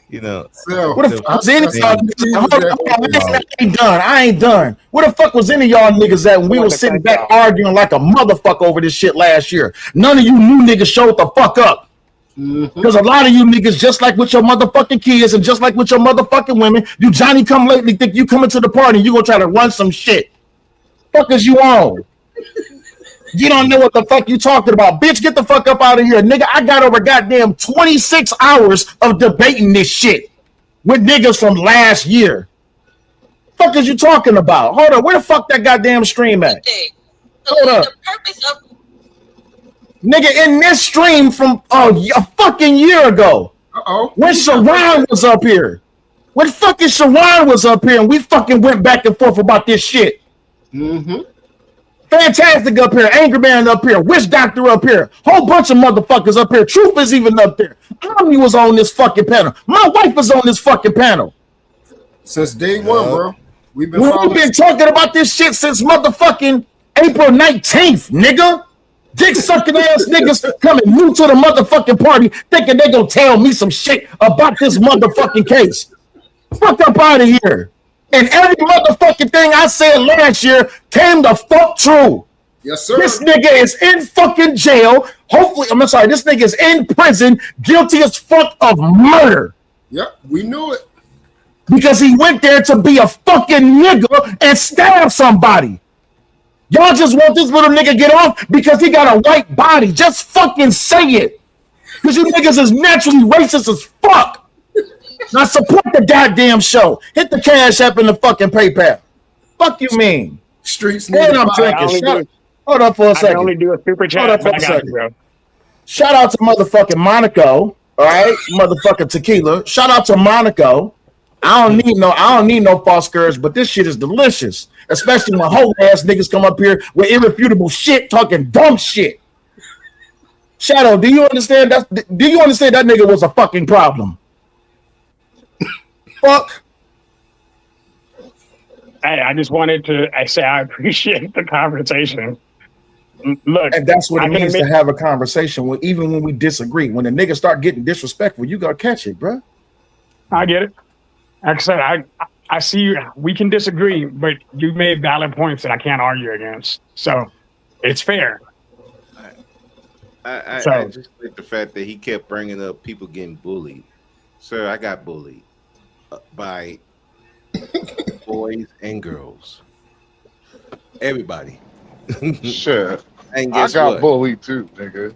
You know, what the fuck was any of y'all niggas? I ain't done. Where the fuck was any of y'all niggas at when we were sitting back arguing like a motherfucker over this shit last year? None of you new niggas showed the fuck up. Because a lot of you niggas, just like with your motherfucking kids and just like with your motherfucking women, you Johnny come lately think you coming to the party and you gonna try to run some shit. Fuck is you on? You don't know what the fuck you talking about. Bitch, get the fuck up out of here. Nigga, I got over goddamn 26 hours of debating this shit with niggas from last year. Fuck is you talking about? Hold on, where the fuck that goddamn stream at? Hold up. Nigga, in this stream from a fucking year ago. When Sharon was up here. When fucking Sharon was up here and we fucking went back and forth about this shit. Fantastic up here, Angry Man up here, Witch Doctor up here, whole bunch of motherfuckers up here. Truth is even up there. Omni was on this fucking panel. My wife was on this fucking panel. Since day one, bro. We've been talking about this shit since motherfucking April 19th, nigga. Dick sucking ass niggas coming new to the motherfucking party thinking they gonna tell me some shit about this motherfucking case. Fuck up out of here. And every motherfucking thing I said last year came the fuck true. Yes, sir. This nigga is in fucking jail. Hopefully, this nigga is in prison, guilty as fuck of murder. Yep, we knew it. Because he went there to be a fucking nigga and stab somebody. Y'all just want this little nigga get off because he got a white body. Just fucking say it. Because you niggas is naturally racist as fuck. Now support the goddamn show. Hit the Cash App and the fucking PayPal. Fuck you mean? Streets need I'm drinking. Hold up for a second. I can only do a super chat. Hold up for a second, bro. Shout out to motherfucking Monaco. All right, motherfucking tequila. Shout out to Monaco. I don't need no false courage, but this shit is delicious. Especially when whole ass niggas come up here with irrefutable shit, talking dumb shit. Shadow, do you understand that? Do you understand that nigga was a fucking problem? Fuck. Hey, I just wanted to say I appreciate the conversation. Look, and that's what it means to have a conversation, even when we disagree. When the niggas start getting disrespectful, you gotta catch it, bro. I get it. Like I said, I see you. We can disagree, but you made valid points that I can't argue against. So it's fair. I just like the fact that he kept bringing up people getting bullied. Sir, I got bullied by boys and girls. Everybody. Shit. And guess I got what? bullied too, nigga.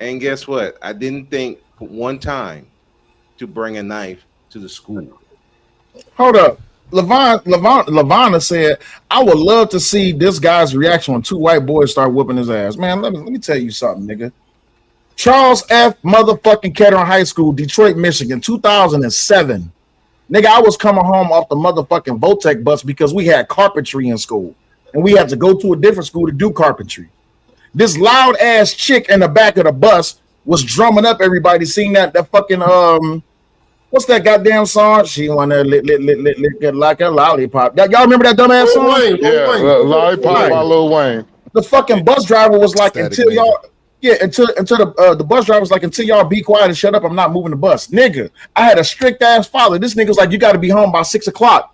And guess what? I didn't think one time to bring a knife to the school. Hold up. Lavana said, I would love to see this guy's reaction when two white boys start whooping his ass. Man, let me tell you something, nigga. Charles F. motherfucking Kettering High School, Detroit, Michigan, 2007. Nigga, I was coming home off the motherfucking Votech bus because we had carpentry in school. And we had to go to a different school to do carpentry. This loud ass chick in the back of the bus was drumming up everybody, sing that fucking what's that goddamn song? She wanna lick it like a lollipop. Y'all remember that dumbass song? Wayne, Lollipop by Lil Wayne. The fucking bus driver was like, until the bus driver was like, until y'all be quiet and shut up, I'm not moving the bus. Nigga, I had a strict ass father. This nigga was like, you got to be home by 6 o'clock.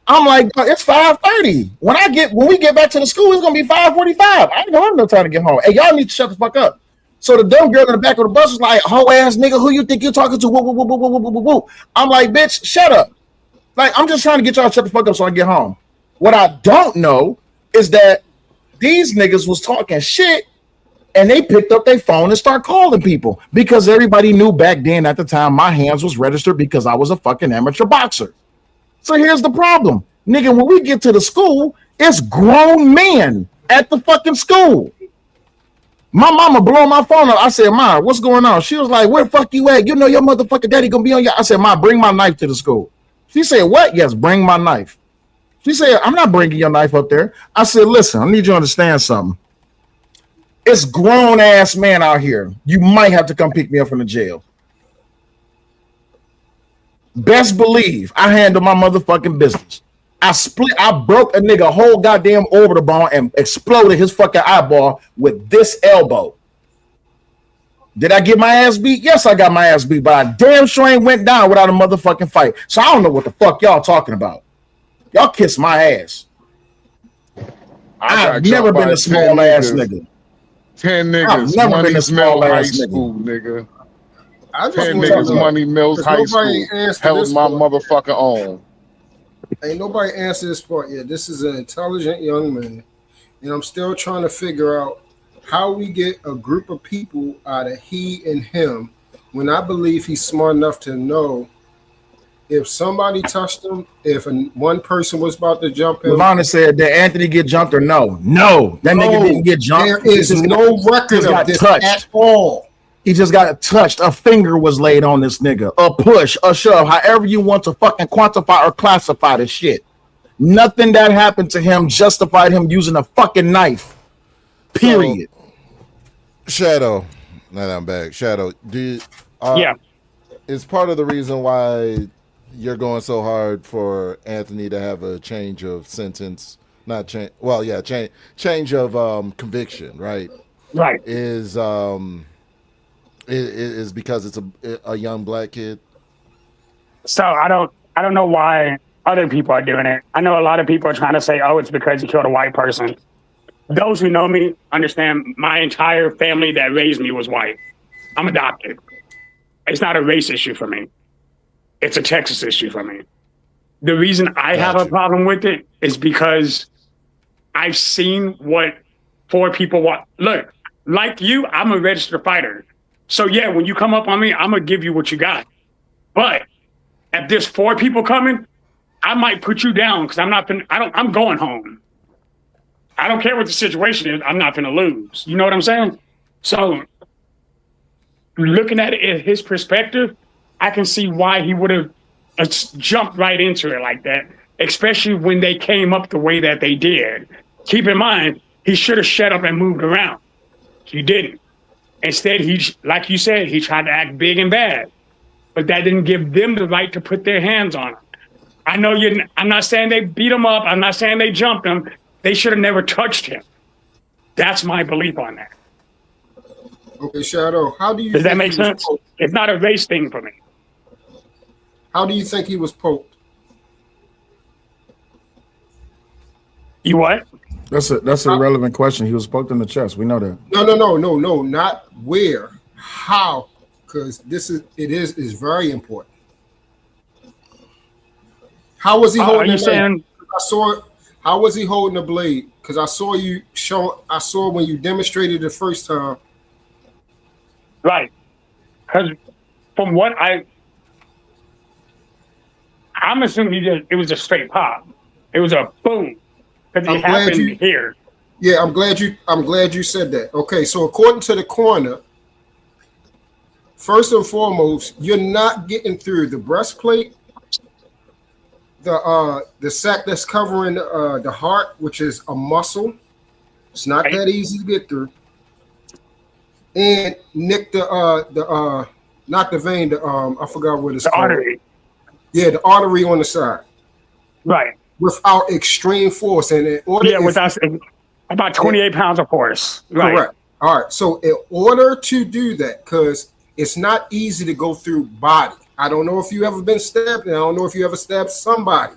I'm like, it's 5:30. When we get back to the school, it's gonna be 5:45. I ain't gonna have no time to get home. Hey, y'all need to shut the fuck up. So the dumb girl in the back of the bus was like, "Hoe ass nigga, who you think you're talking to?" Woo, woo, woo, woo, woo, woo, woo, woo. I'm like, bitch, shut up. Like, I'm just trying to get y'all to shut the fuck up so I get home. What I don't know is that these niggas was talking shit and they picked up their phone and start calling people because everybody knew back then at the time my hands was registered because I was a fucking amateur boxer. So here's the problem. Nigga, when we get to the school, it's grown men at the fucking school. My mama blowing my phone up. I said, Ma, what's going on? She was like, where the fuck you at? You know your motherfucking daddy gonna be on your... I said, Ma, bring my knife to the school. She said, what? Yes, bring my knife. She said, I'm not bringing your knife up there. I said, listen, I need you to understand something. It's grown-ass man out here. You might have to come pick me up from the jail. Best believe I handle my motherfucking business. I broke a nigga whole goddamn orbital bone and exploded his fucking eyeball with this elbow. Did I get my ass beat? Yes, I got my ass beat, but I damn sure ain't went down without a motherfucking fight. So I don't know what the fuck y'all talking about. Y'all kiss my ass. I've never been a small ass nigga. 10 niggas, Money Mills High School, nigga. 10 niggas, Money Mills High School. Held my motherfucking own. Ain't nobody answered this part yet. This is an intelligent young man, and I'm still trying to figure out how we get a group of people out of he and him when I believe he's smart enough to know if somebody touched him, if one person was about to jump him. Lavonna said, did Anthony get jumped or no? No, that nigga didn't get jumped. There is no record of this at all. He just got touched. A finger was laid on this nigga. A push, a shove, however you want to fucking quantify or classify this shit. Nothing that happened to him justified him using a fucking knife. Period. So, Shadow, now that I'm back. Shadow, yeah, is part of the reason why you're going so hard for Anthony to have a change of sentence, not change. Well, yeah, change of conviction, right? Right. Is because it's a young black kid. So I don't know why other people are doing it. I know a lot of people are trying to say, oh, it's because he killed a white person. Those who know me understand my entire family that raised me was white. I'm adopted. It's not a race issue for me. It's a Texas issue for me. The reason I have a problem with it is because I've seen what 4 people want. Look, like you, I'm a registered fighter. So yeah, when you come up on me, I'm gonna give you what you got. But if there's 4 people coming, I might put you down because I'm going home. I don't care what the situation is. I'm not gonna lose. You know what I'm saying? So looking at it in his perspective, I can see why he would have jumped right into it like that, especially when they came up the way that they did. Keep in mind, he should have shut up and moved around. He didn't. Instead, like you said, he tried to act big and bad, but that didn't give them the right to put their hands on him. I'm not saying they beat him up. I'm not saying they jumped him. They should have never touched him. That's my belief on that. Okay, Shadow, how do you Does that make sense? It's not a race thing for me. How do you think he was poked? You what? That's a relevant question. He was poked in the chest. We know that. No, not where. How? Because it is very important. How was he holding the blade? How was he holding the blade? Because I saw when you demonstrated the first time. Right. Because from what I'm assuming it was a straight pop. It was a boom. Because it happened here. Yeah, I'm glad you said that. Okay, so according to the coroner, first and foremost, you're not getting through the breastplate, the sac that's covering the heart, which is a muscle. It's not that easy to get through. And nick the not the vein, I forgot what it's called. Artery. Yeah, the artery on the side. Right. Without extreme force. And in order without about 28 pounds of force. Right. Correct. All right. So in order to do that, because it's not easy to go through body. I don't know if you ever been stabbed, and I don't know if you ever stabbed somebody.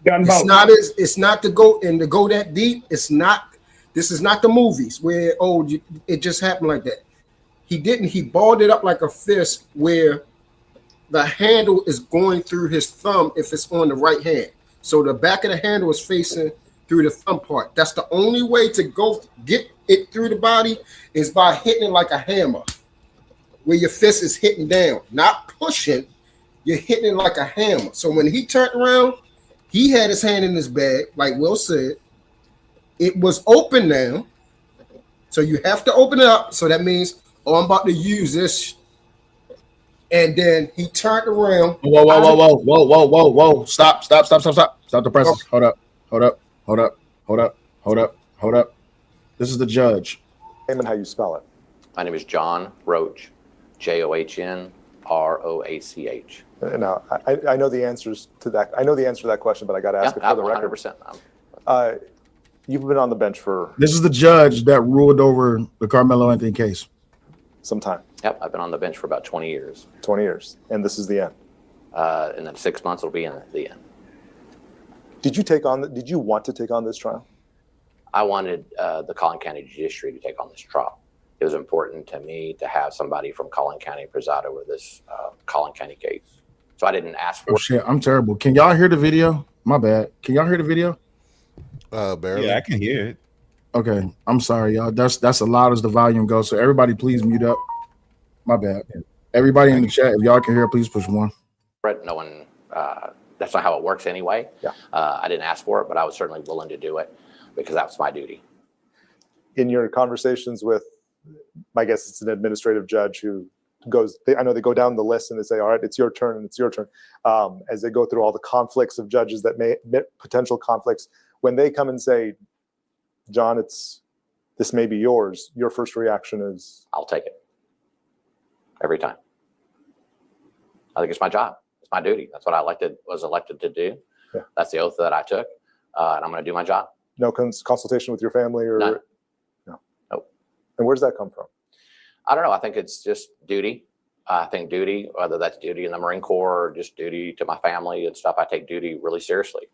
It's not to go that deep. It's not. This is not the movies where it just happened like that. He didn't. He balled it up like a fist where the handle is going through his thumb if it's on the right hand. So the back of the handle is facing through the thumb part. That's the only way to get it through the body is by hitting it like a hammer, where your fist is hitting down, not pushing. You're hitting it like a hammer. So when he turned around, he had his hand in his bag, like Will said. It was open now. So you have to open it up. So that means, I'm about to use this. And then he turned around. Whoa. Stop the presses. Okay. Hold up. This is the judge. Name and how you spell it. My name is John Roach, John Roach. Now, I know the answers to that. I know the answer to that question, but I got to ask it for the 100%. record. You've been on the bench for... This is the judge that ruled over the Karmelo Anthony case. Some time. Yep, I've been on the bench for about 20 years. 20 years. And this is the end? And then 6 months will be in the end. Did you want to take on this trial? I wanted the Collin County Judiciary to take on this trial. It was important to me to have somebody from Collin County preside over this Collin County case. So I didn't ask for it. Oh shit, I'm terrible. Can y'all hear the video? My bad. Can y'all hear the video? Barely. Yeah, I can hear it. Okay, I'm sorry, y'all. That's as loud as the volume goes. So everybody, please mute up. My bad. Everybody in the chat, if y'all can hear, please push 1. No one. That's not how it works anyway. Yeah. I didn't ask for it, but I was certainly willing to do it because that was my duty. In your conversations with, I guess it's an administrative judge who goes, I know they go down the list and they say, all right, it's your turn and it's your turn. As they go through all the conflicts of judges that may potential conflicts, when they come and say, John, this may be yours, your first reaction is? I'll take it. Every time. I think it's my job. It's my duty. That's what I was elected to do. Yeah. That's the oath that I took, and I'm going to do my job. No consultation with your family or? None. No. Nope. And where does that come from? I don't know. I think it's just duty. I think duty, whether that's duty in the Marine Corps or just duty to my family and stuff, I take duty really seriously.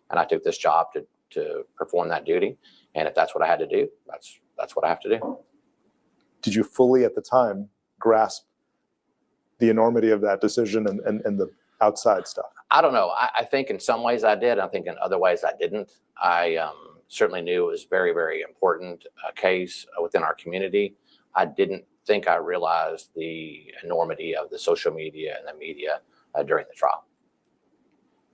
And I took this job to perform that duty. And if that's what I had to do, that's what I have to do. Did you fully at the time grasp the enormity of that decision and the outside stuff? I don't know. I think in some ways I did. I think in other ways I didn't. I certainly knew it was very, very important case within our community. I didn't think I realized the enormity of the social media and the media during the trial.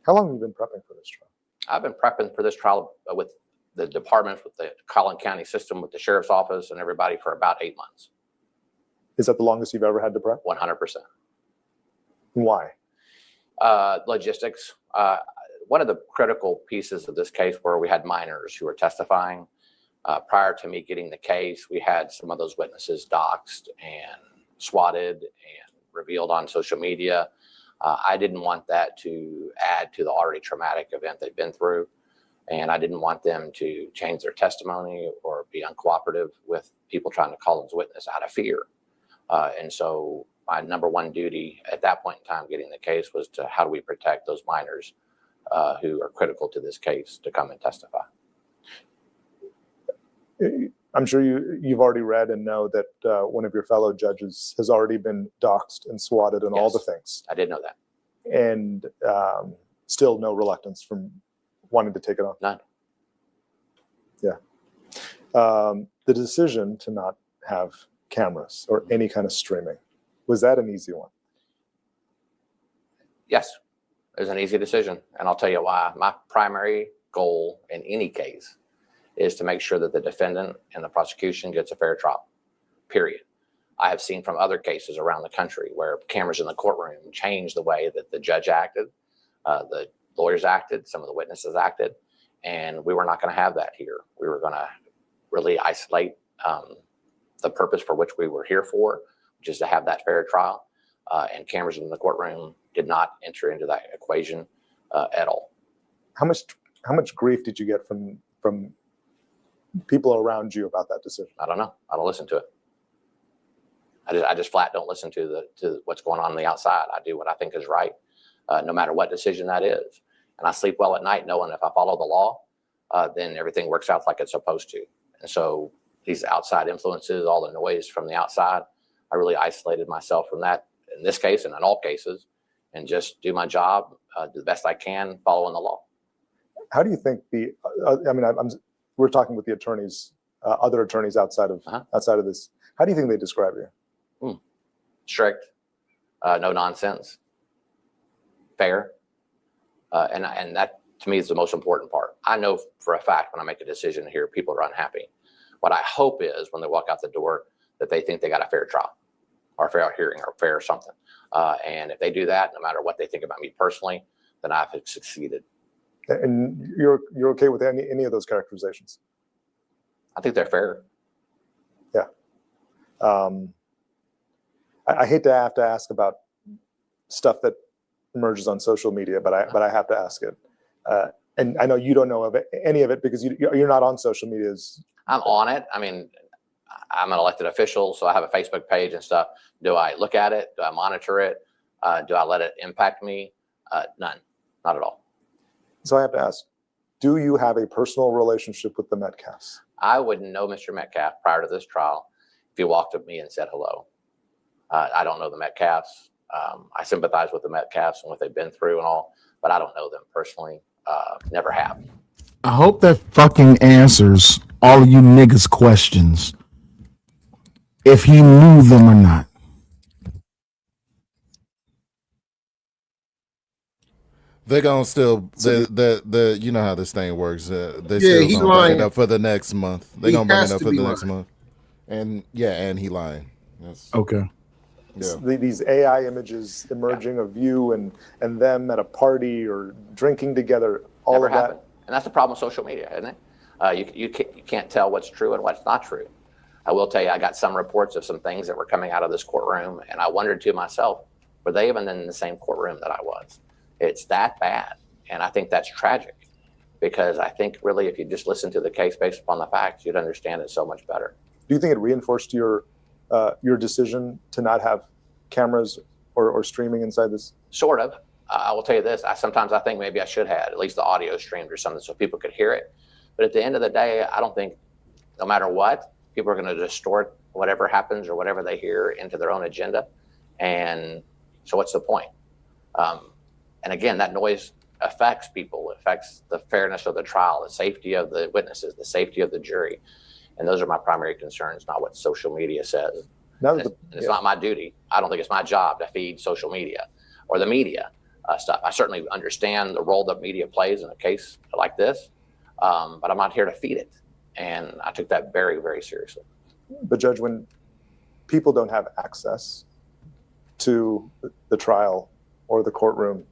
How long have you been prepping for this trial? I've been prepping for this trial with the departments, with the Collin County system, with the sheriff's office and everybody for about 8 months. Is that the longest you've ever had to prep? 100%. Why? Logistics. One of the critical pieces of this case where we had minors who were testifying. Prior to me getting the case, we had some of those witnesses doxxed and swatted and revealed on social media. I didn't want that to add to the already traumatic event they've been through. And I didn't want them to change their testimony or be uncooperative with people trying to call them as witness out of fear. And so my number one duty at that point in time getting the case was to how do we protect those minors who are critical to this case to come and testify. I'm sure you've already read and know that one of your fellow judges has already been doxxed and swatted and all the things. I did know that. And still no reluctance from wanting to take it on. None. Yeah. The decision to not have cameras or any kind of streaming, was that an easy one? Yes, it was an easy decision. And I'll tell you why. My primary goal in any case is to make sure that the defendant and the prosecution gets a fair trial, period. I have seen from other cases around the country where cameras in the courtroom changed the way that the judge acted, the lawyers acted, some of the witnesses acted, and we were not going to have that here. We were going to really isolate the purpose for which we were here for, which is to have that fair trial, and cameras in the courtroom did not enter into that equation at all. How much grief did you get from people around you about that decision? I don't know. I don't listen to it. I just flat don't listen to what's going on the outside. I do what I think is right, no matter what decision that is. and I sleep well at night knowing if I follow the law, then everything works out like it's supposed to. And so these outside influences, all the noise from the outside, I really isolated myself from that in this case and in all cases, and just do my job, do the best I can, following the law. How do you think we're talking with the attorneys, other attorneys outside of this. How do you think they describe you? Strict, no nonsense, fair, and that to me is the most important part. I know for a fact when I make a decision here, people are unhappy. What I hope is when they walk out the door that they think they got a fair trial, or a fair hearing, or fair something. And if they do that, no matter what they think about me personally, then I've succeeded. And you're okay with any of those characterizations? I think they're fair. Yeah. I hate to have to ask about stuff that emerges on social media, but I have to ask it. And I know you don't know of any of it because you're not on social media. I'm on it. I mean, I'm an elected official, so I have a Facebook page and stuff. Do I look at it? Do I monitor it? Do I let it impact me? None, not at all. So I have to ask, do you have a personal relationship with the Metcalfs? I wouldn't know Mr. Metcalf prior to this trial if he walked up to me and said hello. I don't know the Metcalfs. I sympathize with the Metcalfs and what they've been through and all, but I don't know them personally. Never have. I hope that fucking answers all of you niggas' questions. If he knew them or not. They're gonna still the you know how this thing works. They Yeah, still he gonna lying. bring it up for the next month. They're He gonna bring has it up to for be the next lying. month. And and he lying. That's, Okay. yeah. These AI images emerging of you and them at a party or drinking together, all Never of that. happened. And that's the problem with social media, isn't it? You can't tell what's true and what's not true. I will tell you, I got some reports of some things that were coming out of this courtroom, and I wondered to myself, were they even in the same courtroom that I was? It's that bad. And I think that's tragic because I think really if you just listen to the case based upon the facts, you'd understand it so much better. Do you think it reinforced your decision to not have cameras or streaming inside this? Sort of. I will tell you this. Sometimes I think maybe I should have at least the audio streamed or something so people could hear it. But at the end of the day, I don't think no matter what, people are going to distort whatever happens or whatever they hear into their own agenda. And so what's the point? And again, that noise affects people, affects the fairness of the trial, the safety of the witnesses, the safety of the jury. And those are my primary concerns, not what social media says. It's not my duty. I don't think it's my job to feed social media or the media stuff. I certainly understand the role that media plays in a case like this, but I'm not here to feed it. And I took that very, very seriously. But Judge, when people don't have access to the trial or the courtroom,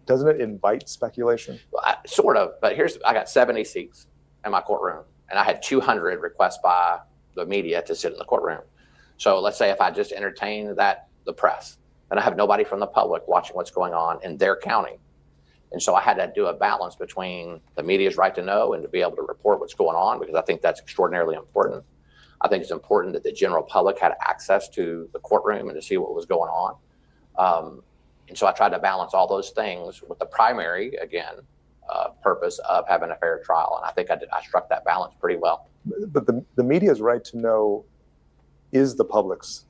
doesn't it invite speculation? Well, sort of, but I got 70 seats in my courtroom, and I had 200 requests by the media to sit in the courtroom. So let's say if I just entertain the press, then I have nobody from the public watching what's going on in their county. And so I had to do a balance between the media's right to know and to be able to report what's going on, because I think that's extraordinarily important. I think it's important that the general public had access to the courtroom and to see what was going on. And so I tried to balance all those things with the primary, again, purpose of having a fair trial. And I think I struck that balance pretty well. But the media's right to know is the public's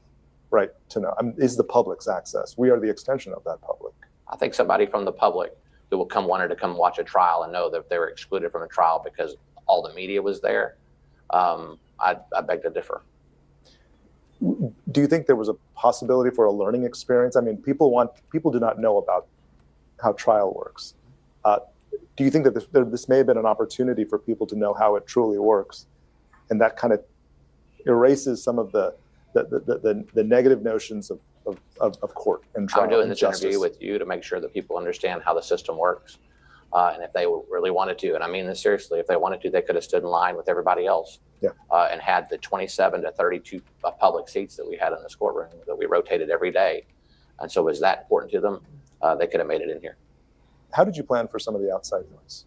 right to know. Is the public's access. We are the extension of that public. I think somebody from the public who wanted to come watch a trial and know that they were excluded from a trial because all the media was there, I beg to differ. Do you think there was a possibility for a learning experience? I mean, people do not know about how trial works. Do you think that this may have been an opportunity for people to know how it truly works, and that kind of erases some of the negative notions of court and trial? I'm doing and this justice. interview with you to make sure that people understand how the system works, and if they really wanted to, and I mean this seriously, if they wanted to, they could have stood in line with everybody else. Yeah. And had the 27 to 32 public seats that we had in this courtroom that we rotated every day. And so was that important to them? They could have made it in here. How did you plan for some of the outside noise?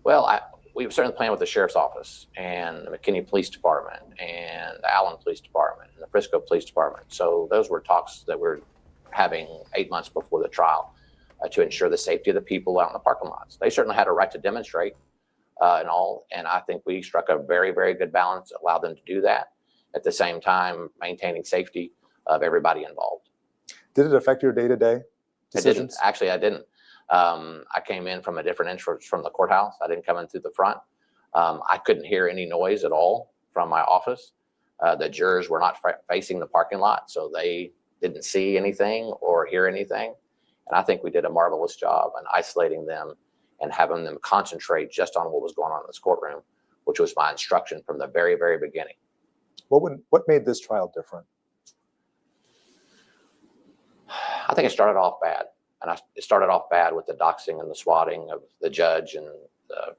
Well, we certainly planned with the Sheriff's Office and the McKinney Police Department and the Allen Police Department and the Frisco Police Department. So those were talks that we were having 8 months before the trial. to ensure the safety of the people out in the parking lots. They certainly had a right to demonstrate and all, and I think we struck a very, very good balance, allowed them to do that, at the same time maintaining safety of everybody involved. Did it affect your day-to-day decisions? It didn't. Actually, I didn't. I came in from a different entrance from the courthouse. I didn't come in through the front. I couldn't hear any noise at all from my office. The jurors were not facing the parking lot, so they didn't see anything or hear anything. And I think we did a marvelous job in isolating them and having them concentrate just on what was going on in this courtroom, which was my instruction from the very, very beginning. What made this trial different? I think it started off bad. And it started off bad with the doxing and the swatting of the judge and the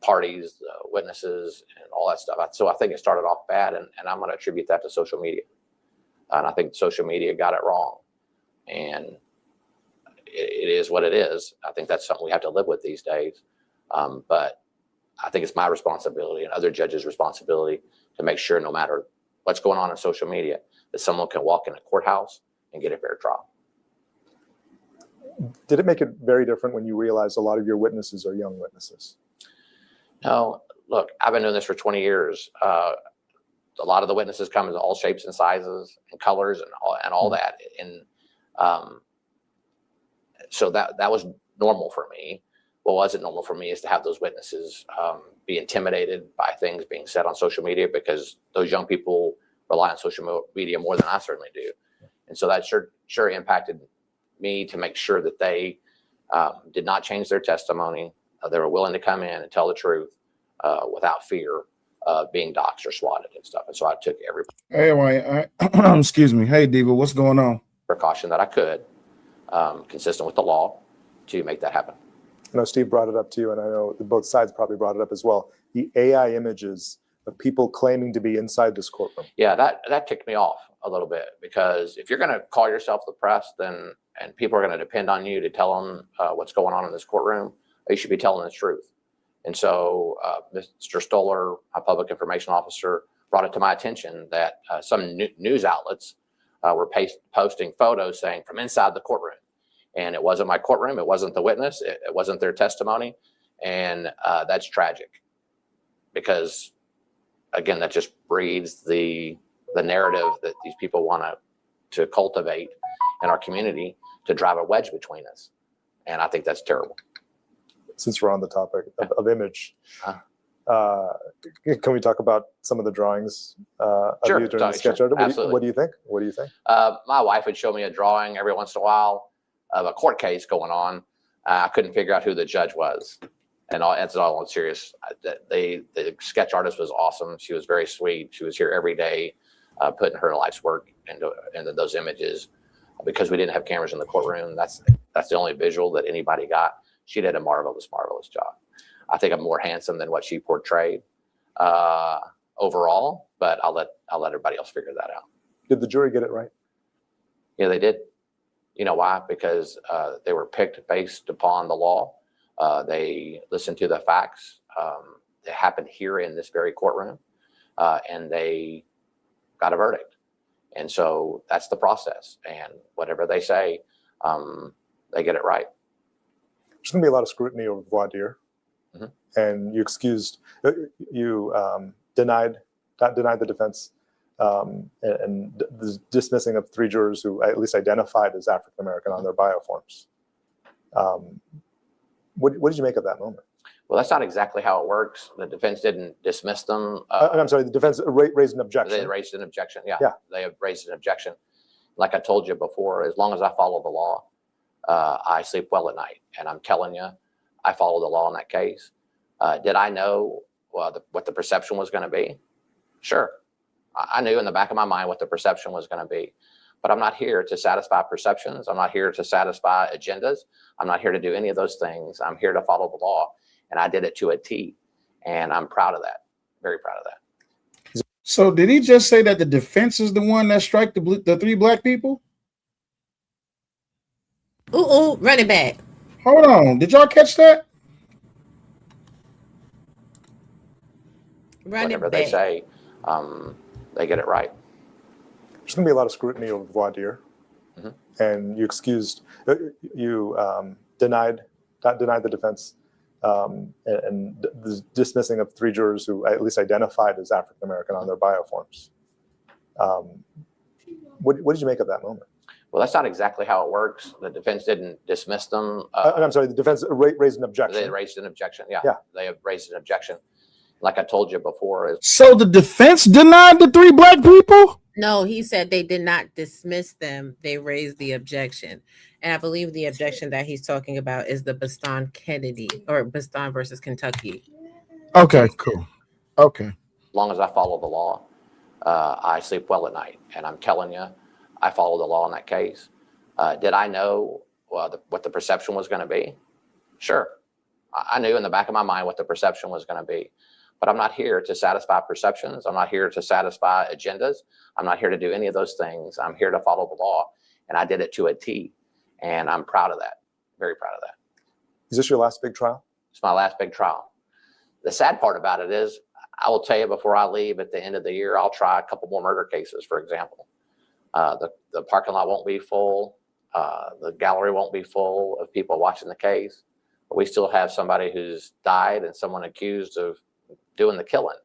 parties, the witnesses, and all that stuff. So I think it started off bad, and I'm going to attribute that to social media. And I think social media got it wrong. And it is what it is. I think that's something we have to live with these days. But I think it's my responsibility and other judges' responsibility to make sure, no matter what's going on in social media, that someone can walk in a courthouse and get a fair trial. Did it make it very different when you realized a lot of your witnesses are young witnesses? No, look, I've been doing this for 20 years. A lot of the witnesses come in all shapes and sizes and colors and all that. And so that was normal for me. What wasn't normal for me is to have those witnesses be intimidated by things being said on social media, because those young people rely on social media more than I certainly do. And so that sure impacted me, to make sure that they did not change their testimony. They were willing to come in and tell the truth without fear of being doxxed or swatted and stuff. And so I took every Excuse me. Hey, Diva, what's going on? precaution that I could, consistent with the law, to make that happen. I know Steve brought it up to you, and I know both sides probably brought it up as well. The AI images of people claiming to be inside this courtroom. Yeah, that ticked me off a little bit, because if you're going to call yourself the press, then and people are going to depend on you to tell them what's going on in this courtroom, you should be telling the truth. And so Mr. Stoller, a public information officer, brought it to my attention that some news outlets were posting photos saying from inside the courtroom. And it wasn't my courtroom. It wasn't the witness. It wasn't their testimony. And that's tragic, because, again, that just breeds the narrative that these people want to cultivate in our community to drive a wedge between us. And I think that's terrible. Since we're on the topic of image, can we talk about some of the drawings of Sure, you during the sketch art? absolutely. What do you think? What do you think? My wife would show me a drawing every once in a while of a court case going on. I couldn't figure out who the judge was. And that's all I'm serious. The sketch artist was awesome. She was very sweet. She was here every day, putting her life's work into those images. Because we didn't have cameras in the courtroom, that's the only visual that anybody got. She did a marvelous, marvelous job. I think I'm more handsome than what she portrayed overall, but I'll let everybody else figure that out. Did the jury get it right? Yeah, they did. You know why? Because they were picked based upon the law. They listened to the facts that happened here in this very courtroom, and they got a verdict. And so that's the process. And whatever they say, they get it right. There's going to be a lot of scrutiny over voir dire. Mm-hmm. And you denied the defense and the dismissing of 3 jurors who at least identified as African American on their bioforms. What did you make of that moment? Well, that's not exactly how it works. The defense didn't dismiss them. I'm sorry, the defense raised an objection. They raised an objection. Yeah, they have raised an objection. Like I told you before, as long as I follow the law, I sleep well at night. And I'm telling you, I follow the law in that case. Did I know what the perception was going to be? Sure. I knew in the back of my mind what the perception was going to be. But I'm not here to satisfy perceptions. I'm not here to satisfy agendas. I'm not here to do any of those things. I'm here to follow the law. And I did it to a T. And I'm proud of that. Very proud of that. So did he just say that the defense is the one that struck the 3 black people? Ooh, run it back. Hold on. Did y'all catch that? Whatever they say, they get it right. There's going to be a lot of scrutiny over voir dire. and you excused, denied the defense, and the dismissing of 3 jurors who at least identified as African American on their bioforms. What did you make of that moment? Well, that's not exactly how it works. The defense didn't dismiss them. I'm sorry, the defense raised an objection. They raised an objection. Yeah, Yeah. They have raised an objection. Like I told you before. So the defense denied the 3 black people? No, he said they did not dismiss them. They raised the objection. And I believe the objection that he's talking about is the Baston Kennedy or Baston versus Kentucky. Okay, cool. Okay. As long as I follow the law, I sleep well at night. And I'm telling you, I follow the law in that case. Did I know what the perception was going to be? Sure. I knew in the back of my mind what the perception was going to be. But I'm not here to satisfy perceptions. I'm not here to satisfy agendas. I'm not here to do any of those things. I'm here to follow the law. And I did it to a T. And I'm proud of that. Very proud of that. Is this your last big trial? It's my last big trial. The sad part about it is, I will tell you before I leave at the end of the year, I'll try a couple more murder cases, for example. The parking lot won't be full. The gallery won't be full of people watching the case. But we still have somebody who's died and someone accused of doing the killing.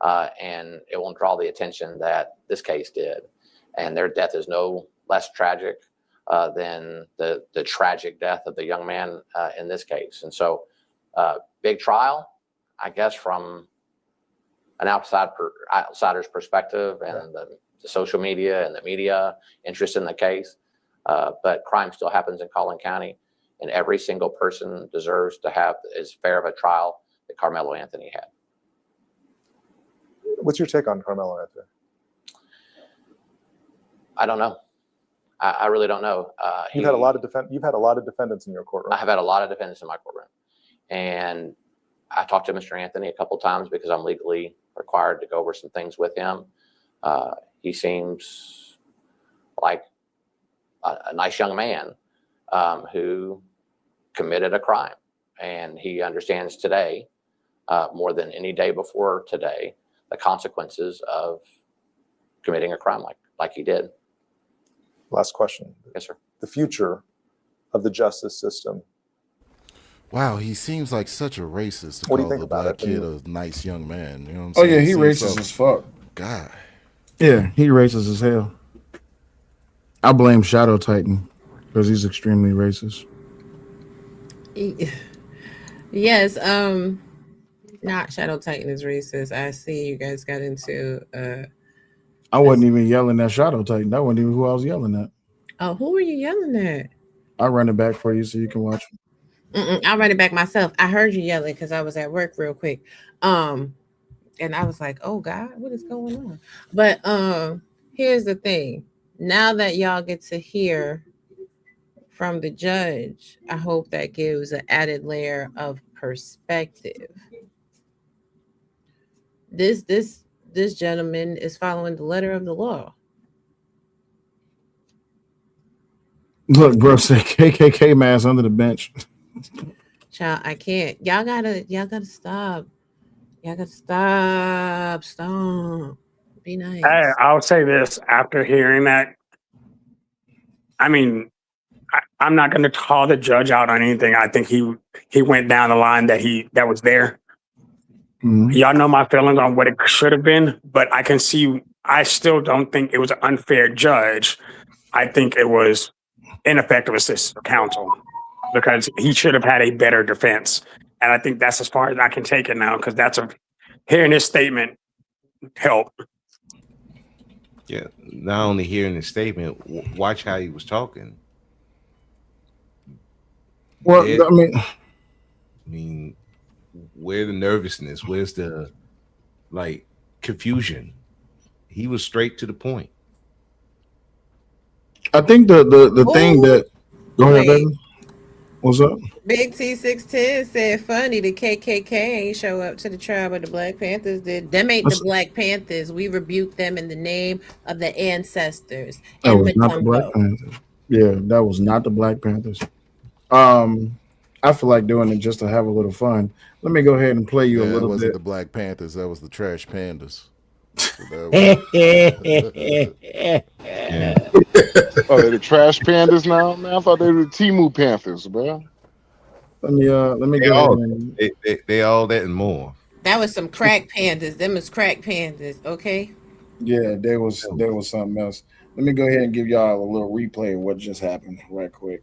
And it won't draw the attention that this case did. And their death is no less tragic than the tragic death of the young man in this case. And so big trial, I guess, from an outsider's perspective and the social media and the media interest in the case. But crime still happens in Collin County, and every single person deserves to have as fair of a trial that Karmelo Anthony had. What's your take on Karmelo Anthony? I don't know. I really don't know. You've had a lot of defendants in your courtroom. I have had a lot of defendants in my courtroom, and I talked to Mr. Anthony a couple times because I'm legally required to go over some things with him. He seems like a nice young man who committed a crime, and he understands today more than any day before today the consequences of committing a crime like he did. Last question. Yes, sir. The future of the justice system. Wow, he seems like such a racist. To what do you call think the about black it? kid a nice young man. You know what I'm Oh saying? yeah, he Seems racist so- as fuck. God. Yeah, he racist as hell. I blame Shadow Titan because he's extremely racist. Yes, not Shadow Titan is racist. I see you guys got into I wasn't even yelling at Shadow Titan. That wasn't even who I was yelling at. oh, who were you yelling at? I'll run it back for you so you can watch it. I'll run it back myself. I heard you yelling because I was at work real quick. And I was like, oh God, what is going on? But here's the thing. Now that y'all get to hear from the judge, I hope that gives an added layer of perspective. This gentleman is following the letter of the law. Look, bro, say KKK mask under the bench. Child, I can't. Y'all gotta stop. Y'all gotta stop. Be nice. I'll say this after hearing that. I mean, I'm not going to call the judge out on anything. I think he went down the line that was there. Mm-hmm. Y'all know my feelings on what it should have been, but I can see. I still don't think it was an unfair judge. I think it was ineffective assistance of counsel because he should have had a better defense. And I think that's as far as I can take it now because hearing his statement helped. Yeah, not only hearing the statement, watch how he was talking. Well, I mean, where the nervousness? Where's the confusion? He was straight to the point. I think the thing that go ahead, Wait. baby. What's up? Big T610 said funny the KKK ain't show up to the trial, but the Black Panthers did. Them ain't the Black Panthers. We rebuke them in the name of the ancestors. That And was not the Black Matumbo. Panthers. Yeah, that was not the Black Panthers. I feel like doing it just to have a little fun. Let me go ahead and play you a Yeah, it little wasn't bit. the Black Panthers. That was the Trash Pandas. So Oh, they're the trash pandas now, man. I thought they were the Temu Panthers, bro. Let me They go ahead all and they all that and more. That was some crack pandas. Them is crack pandas. Okay. yeah, there was something else. Let me go ahead and give y'all a little replay of what just happened right quick.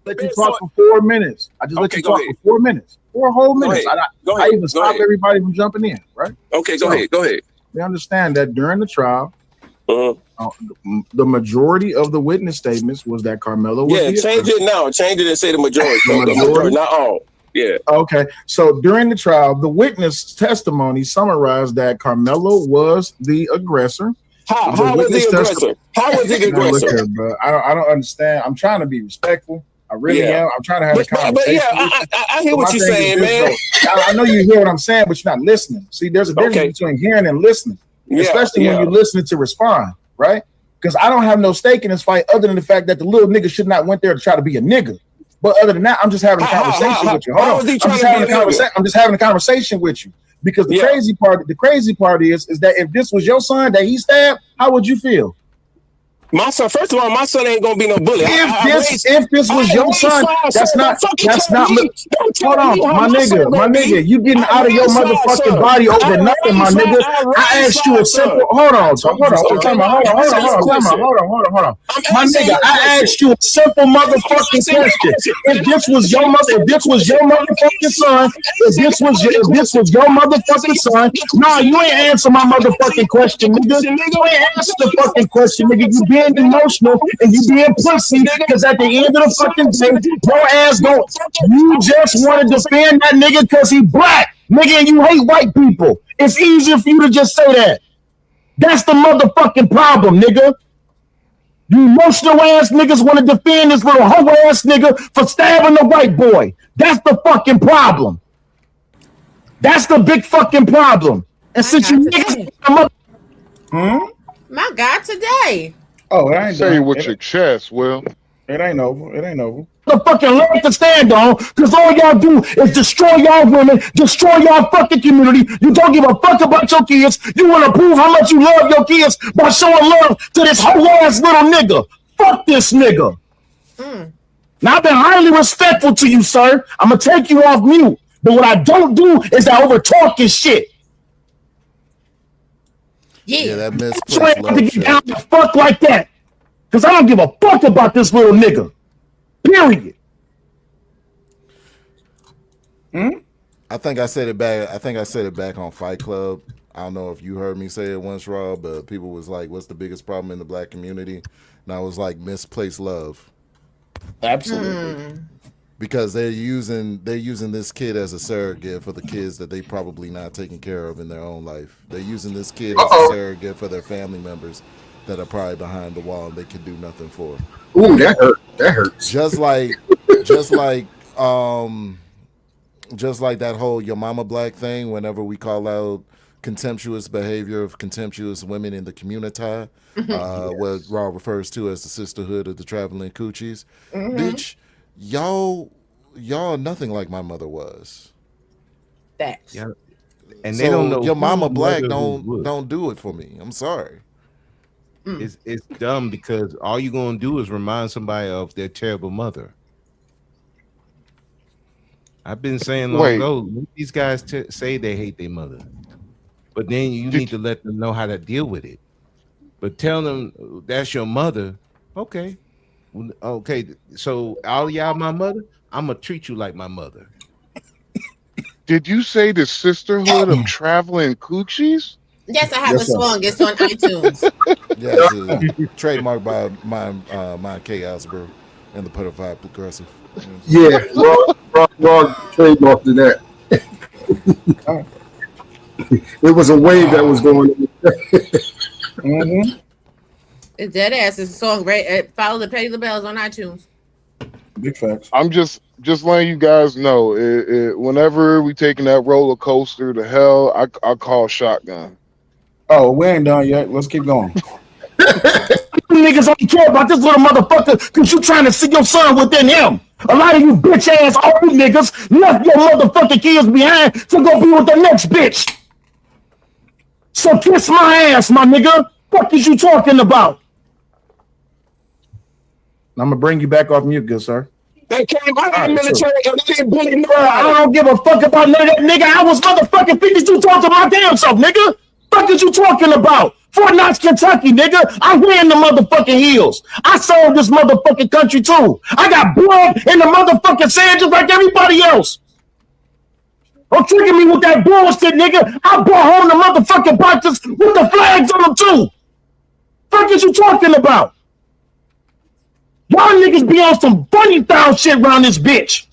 Let you talk for 4 minutes. I just let you talk for 4 minutes. 4 whole minutes. I even stopped everybody from jumping in, right? Okay, go ahead. We understand that during the trial, the majority of the witness statements was that Karmelo was the change it now. Change it and say the majority. The majority, not all. Yeah. Okay. So during the trial, the witness testimony summarized that Karmelo was the aggressor. How was he aggressor? How was he the aggressor? Look here, bro. I don't understand. I'm trying to be respectful. I really am. I'm trying to have a conversation. I hear what you're saying, man. I know you hear what I'm saying, but you're not listening. See, there's a difference between hearing and listening, especially when you're listening to respond, right? Because I don't have no stake in this fight other than the fact that the little nigga should not went there to try to be a nigga. But other than that, I'm just having a conversation with you. Hold on. I'm just having a conversation with you. Because the crazy part is that if this was your son that he stabbed, how would you feel? My son, first of all, my son ain't gonna be no bully. If this was your son, that's not. Hold on, my nigga, you getting out of your motherfucking body over nothing, my nigga. I asked you a simple. Hold on. My nigga, I asked you a simple motherfucking question. If this was your motherfucking son, if this was your motherfucking son, nah, you ain't answer my motherfucking question, nigga. You ain't answer the fucking question, nigga. You being emotional and you being pussy because at the end of the fucking day, your ass don't. You just want to defend that nigga because he black, nigga, and you hate white people. It's easier for you to just say that. That's the motherfucking problem, nigga. You emotional ass niggas want to defend this little hoe ass nigga for stabbing a white boy. That's the fucking problem. That's the big fucking problem. And since you niggas, my God, today. Oh, it ain't say it with your chest, Will. It ain't over. The fucking leg to stand on, because all y'all do is destroy y'all women, destroy y'all fucking community. You don't give a fuck about your kids. You want to prove how much you love your kids by showing love to this whole ass little nigga. Fuck this nigga. Now I've been highly respectful to you, sir. I'm gonna take you off mute, but what I don't do is I over talk your shit. Yeah, that misplaced love to get down the fuck like that. Because I don't give a fuck about this little nigga. Period. I think I said it back on Fight Club. I don't know if you heard me say it once, Rob, but people was like, what's the biggest problem in the black community? And I was like, misplaced love. Absolutely. Because they're using this kid as a surrogate for the kids that they probably not taking care of in their own life. They're using this kid as a surrogate for their family members that are probably behind the wall and they can do nothing for. Ooh, that hurts. Just like that whole your mama black thing, whenever we call out contemptuous behavior of contemptuous women in the community, what Rob refers to as the sisterhood of the traveling coochies. Bitch, y'all nothing like my mother was. Facts. Yeah. And they don't know your mama black don't do it for me. I'm sorry. It's dumb because all you're gonna do is remind somebody of their terrible mother. I've been saying long ago, these guys say they hate their mother, but then you need to let them know how to deal with it. But tell them that's your mother. Okay. So all y'all my mother, I'm gonna treat you like my mother. Did you say the sisterhood of traveling coochies? Yes, I have a song. It's on iTunes. Yes, trademarked by my Chaos, bro, and the Pedophile Progressive. Yeah, Rob trademarked to that. It was a wave that was going on. It's dead ass. It's a song, right? Follow the Petty LaBelle's on iTunes. Big facts. I'm just letting you guys know. Whenever we taking that roller coaster to hell, I call shotgun. Oh, we ain't done yet. Let's keep going. Niggas only care about this little motherfucker because you trying to see your son within him. A lot of you bitch ass old niggas left your motherfucking kids behind to go be with the next bitch. So kiss my ass, my nigga. What is you talking about? I'm gonna bring you back off mute, good sir. They came out of the military and they didn't bully nobody. I don't give a fuck about none of that, nigga. I was motherfucking 52 talking to my damn self, nigga. Fuck is you talking about? Fort Knox, Kentucky, nigga. I ran the motherfucking hills. I served this motherfucking country too. I got blood in the motherfucking sand just like everybody else. Don't trigger me with that bullshit, nigga. I brought home the motherfucking boxes with the flags on them too. Fuck is you talking about? Y'all niggas be on some funny foul shit around this bitch.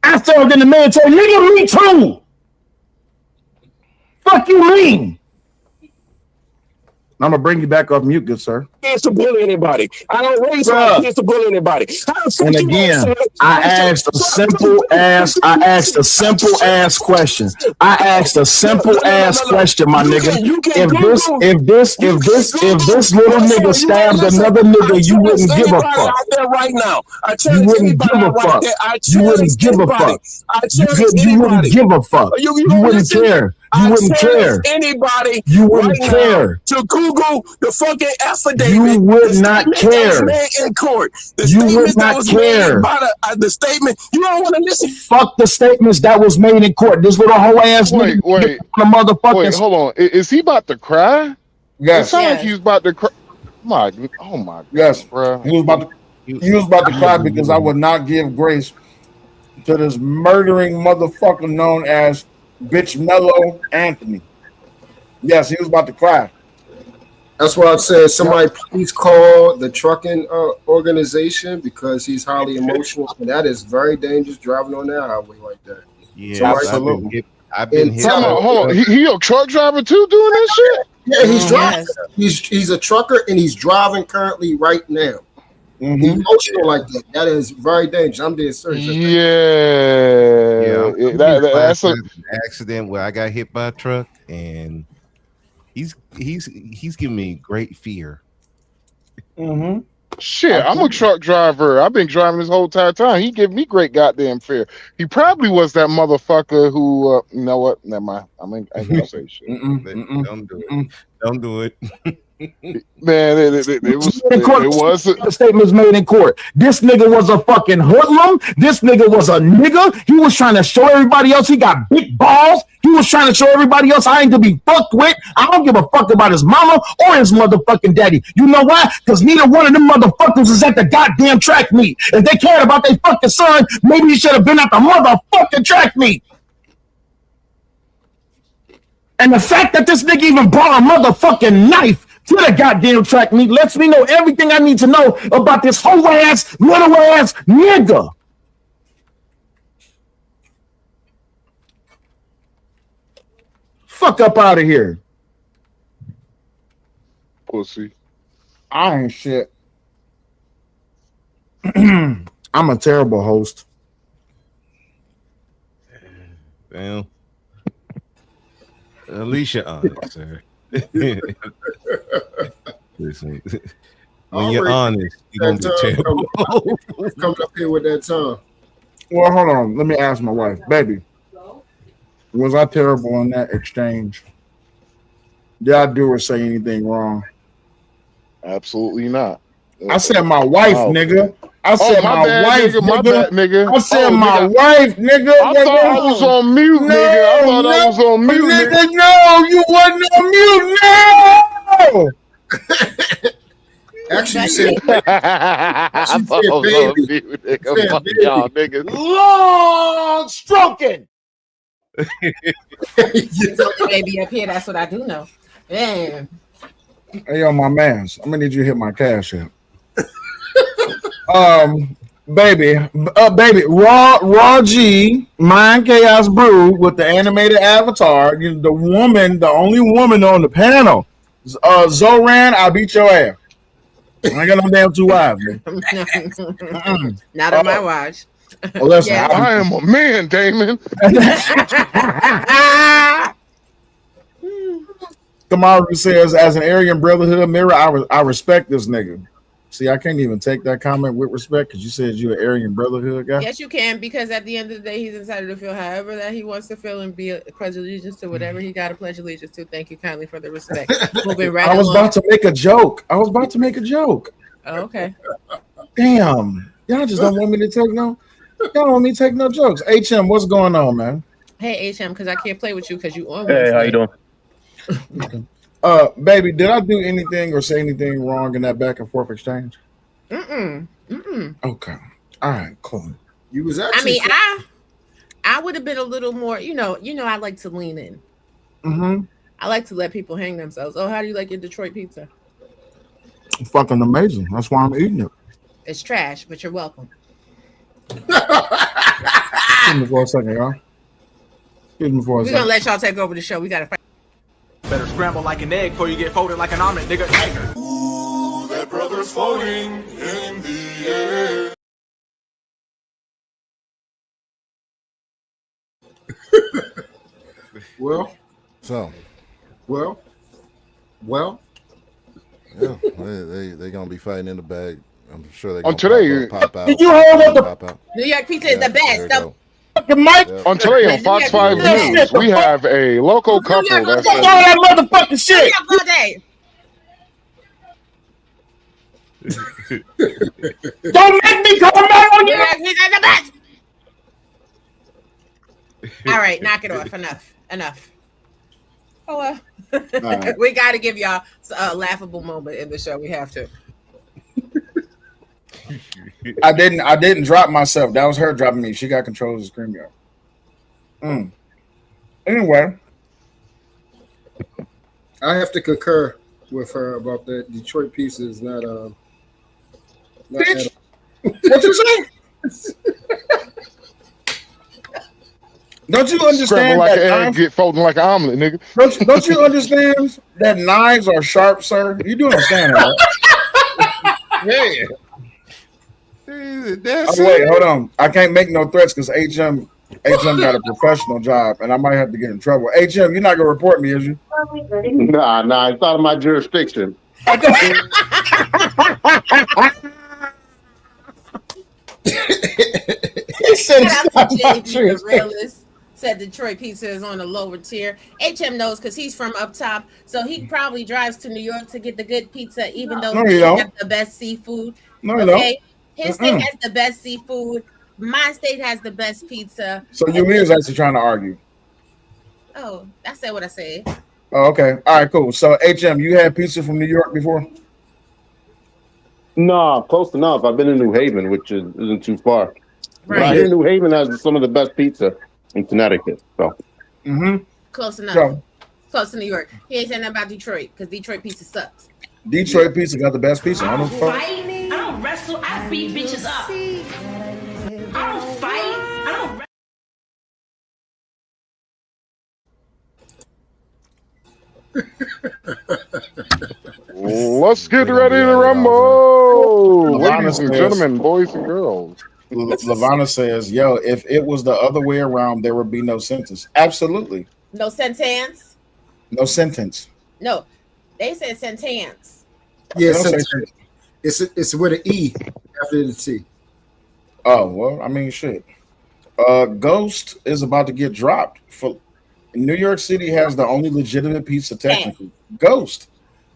I served in the military. Nigga, me too. Fuck you mean? I'm gonna bring you back off mute, good sir. Kids to bully anybody. I don't raise my kids to bully anybody. And again, I asked a simple ass question. I asked a simple ass question, my nigga. If this little nigga stabbed another nigga, you wouldn't give a fuck. Right now, you wouldn't give a fuck. You wouldn't give a fuck. You wouldn't give a fuck. You wouldn't care. You wouldn't care. Anybody you wouldn't care to Google the fucking affidavit. You would not care. In court. You would not care. The statement. You don't want to listen. Fuck the statements that was made in court. This little whole ass wait, hold on. Is he about to cry? Yes. It sounds like he's about to cry. Oh my God, yes, bro. He was about to cry because I would not give grace to this murdering motherfucker known as Bitch Mello Anthony. Yes, he was about to cry. That's why I said somebody please call the trucking organization because he's highly emotional, and that is very dangerous driving on that highway like that. Yeah, so absolutely. I've been hit. Hold on. He a truck driver too doing this shit? Yeah, he's driving. He's a trucker and he's driving currently right now. Emotional like that. That is very dangerous. I'm dead serious. That's an accident where I got hit by a truck, and he's giving me great fear. Shit, I'm a truck driver. I've been driving this whole entire time. He gave me great goddamn fear. He probably was that motherfucker who, you know what? Never mind. I ain't gonna say shit. Don't do it. Don't do it. Man, it was the statements made in court. This nigga was a fucking hoodlum. This nigga was a nigga. He was trying to show everybody else he got big balls. He was trying to show everybody else I ain't to be fucked with. I don't give a fuck about his mama or his motherfucking daddy. You know why? Because neither one of them motherfuckers is at the goddamn track meet. If they cared about their fucking son, maybe he should have been at the motherfucking track meet. And the fact that this nigga even brought a motherfucking knife to the goddamn track meet lets me know everything I need to know about this whole ass, little ass nigga. Fuck up out of here. Pussy. I ain't shit. I'm a terrible host. Well, at least you're honest, sir. Listen, when you're honest, you're gonna be terrible. Come up here with that tongue. Well, hold on. Let me ask my wife, baby. Was I terrible in that exchange? Did I do or say anything wrong? Absolutely not. I said my wife, nigga. I said my wife, nigga. My bad, nigga. I said my wife, nigga. I thought I was on mute, nigga. I thought I was on mute, nigga. No, you wasn't on mute. No. Actually, you said, I thought I was on mute, nigga. Fuck y'all, niggas. Long stroking. Baby up here, that's what I do know. Yeah. Hey, yo, my mans, I'm gonna need you to hit my cash app. Baby, Raw G, Mind Chaos Brew with the animated avatar. You know, the woman, the only woman on the panel. Zoran, I'll beat your ass. I ain't got no damn two wives, man. Not on my watch. Well, listen, Yeah. I am a man, Damon. Kamaru says, as an Aryan Brotherhood mirror, I respect this nigga. See, I can't even take that comment with respect because you said you're an Aryan Brotherhood guy. Yes, you can, because at the end of the day, he's entitled to feel however that he wants to feel and pledge allegiance to whatever he got to pledge allegiance to. Thank you kindly for the respect. Moving right I was along. about to make a joke. Oh, okay. Damn. Y'all just don't want me to take no. Y'all don't want me to take no jokes. HM, what's going on, man? Hey, HM, because I can't play with you because you on Hey, how you doing? Baby, did I do anything or say anything wrong in that back and forth exchange? Mm-mm. Okay. All right, cool. You was I actually. mean, I would have been a little more, I like to lean in. Mm-hmm. I like to let people hang themselves. Oh, how do you like your Detroit pizza? Fucking amazing. That's why I'm eating it. It's trash, but you're welcome. Excuse me for a second, y'all. We're going to let y'all take over the show. We got to fight. Better scramble like an egg before you get folded like an omelet, nigga. Ooh, that brother's floating in the air. Well. Yeah, they gonna be fighting in the bag. I'm sure they're On gonna today, pop out. Did you hold up the pop out. New York pizza is the best. fucking mic? On today on Fox 5 News, we have a local couple that Fuck all that motherfucking shit. Don't make me come out on you. All right, knock it off. Enough. Oh, well. Right. We got to give y'all a laughable moment in the show. We have to. I didn't drop myself. That was her dropping me. She got control of the screen yard. Anyway, I have to concur with her about that. Detroit pizza is not bitch. What you say? Don't you understand scramble like that an egg, get folding like an omelet, nigga. Don't you understand that knives are sharp, sir? You do understand that, right? Yeah. Wait, hold on. I can't make no threats because HM got a professional job, and I might have to get in trouble. HM, you're not gonna report me, is you? Nah, it's out of my jurisdiction. He said Shout it's out to not my JB, the jurisdiction. realist. Said Detroit pizza is on a lower tier. HM knows because he's from up top, so he probably drives to New York to get the good pizza, even though No, they you don't. have the best seafood. No, you don't. His state has the best seafood. My state has the best pizza. So you is actually trying to argue. Oh, I said what I said. Oh, okay. All right, cool. So HM, you had pizza from New York before? No, close enough. I've been in New Haven, which isn't too far. But I hear New Haven has some of the best pizza in Connecticut. So Close enough. So, Close to New York. He ain't saying nothing about Detroit because Detroit pizza sucks. Detroit pizza got the best pizza. I don't fuck. I don't wrestle. I beat bitches up. I don't fight. I don't. Let's get ready to rumble, Lavana ladies and says- gentlemen, boys and girls. Lavana says, "Yo, if it was the other way around, there would be no sentence." Absolutely, No sentence. no sentence. No, they said sentence. Yeah, Don't say it's with an E after the T. Oh well, I mean, shit. Ghost is about to get dropped. For New York City has the only legitimate pizza technically. Ghost.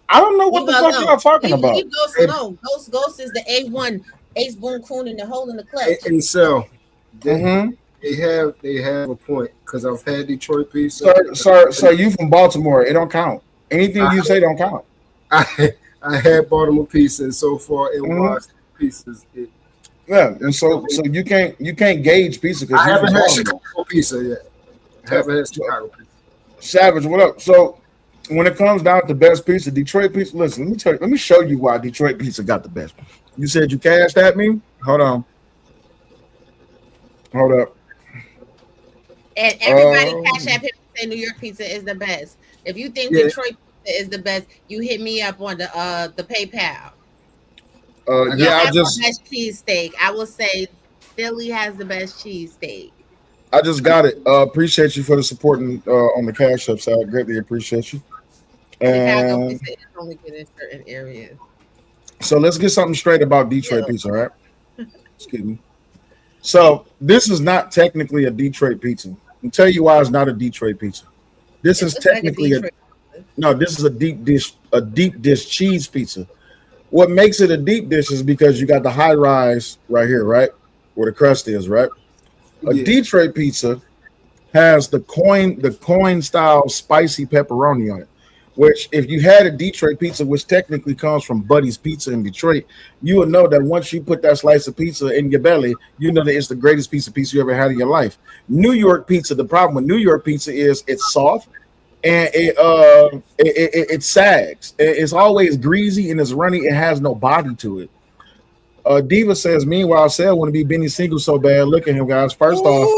I don't know what the fuck y'all talking about. Leave Ghost alone. Ghost is the A1 Ace Boon Coon in the hole in the clutch. And so Mm-hmm. they have a point because I've had Detroit pizza. Sir, you from Baltimore? It don't count. Anything you say don't count. I had Baltimore pizza, and so far it was pieces. Yeah, and so you can't gauge pizza because I haven't had Chicago pizza yet. I haven't had Chicago pizza. Savage, what up? So when it comes down to best pizza, Detroit pizza. Listen, let me show you why Detroit pizza got the best. You said you cashed at me. Hold on. Hold up. And everybody cash app him and say New York pizza is the best. If you think Detroit pizza is the best, you hit me up on the PayPal. I just best cheesesteak. I will say Philly has the best cheesesteak. I just got it. Appreciate you for the support on the cash up side. Greatly appreciate you. Chicago And pizza is only good in certain areas. So let's get something straight about Detroit pizza, all right? Excuse me. So this is not technically a Detroit pizza. I'll tell you why it's not a Detroit pizza. This is technically this is a deep dish cheese pizza. What makes it a deep dish is because you got the high rise right here, right? Where the crust is, right? A Detroit pizza has the coin style spicy pepperoni on it. Which, if you had a Detroit pizza, which technically comes from Buddy's Pizza in Detroit, you would know that once you put that slice of pizza in your belly, you know that it's the greatest piece of pizza you ever had in your life. New York pizza, the problem with New York pizza is it's soft and it sags. It's always greasy and it's runny. It has no body to it. Diva says, meanwhile, Sal want to be Benny Siegel so bad. Look at him, guys. First off,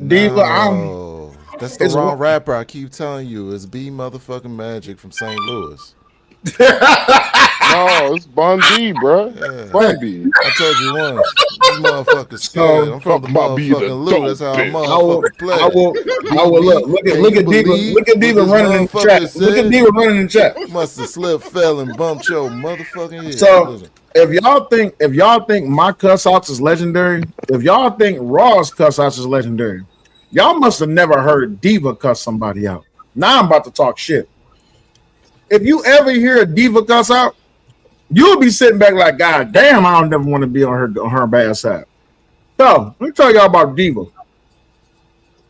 Diva, that's the wrong rapper. I keep telling you, it's B motherfucking Magic from St. Louis. No, it's Bun B, bro. Yeah. Bun B. I told you once. This motherfucker's scared. I'm from the motherfucking Lou. That's how motherfuckers play. I will look at Diva. Look at Diva running in the chat. Look at Diva running in the chat. Must have slipped, fell, and bumped your motherfucking head. So if y'all think my cuss outs is legendary, if y'all think Raw's cuss outs is legendary, y'all must have never heard Diva cuss somebody out. Now I'm about to talk shit. If you ever hear a Diva cuss out, you'll be sitting back like, God damn, I don't never want to be on her bad side. So let me tell y'all about Diva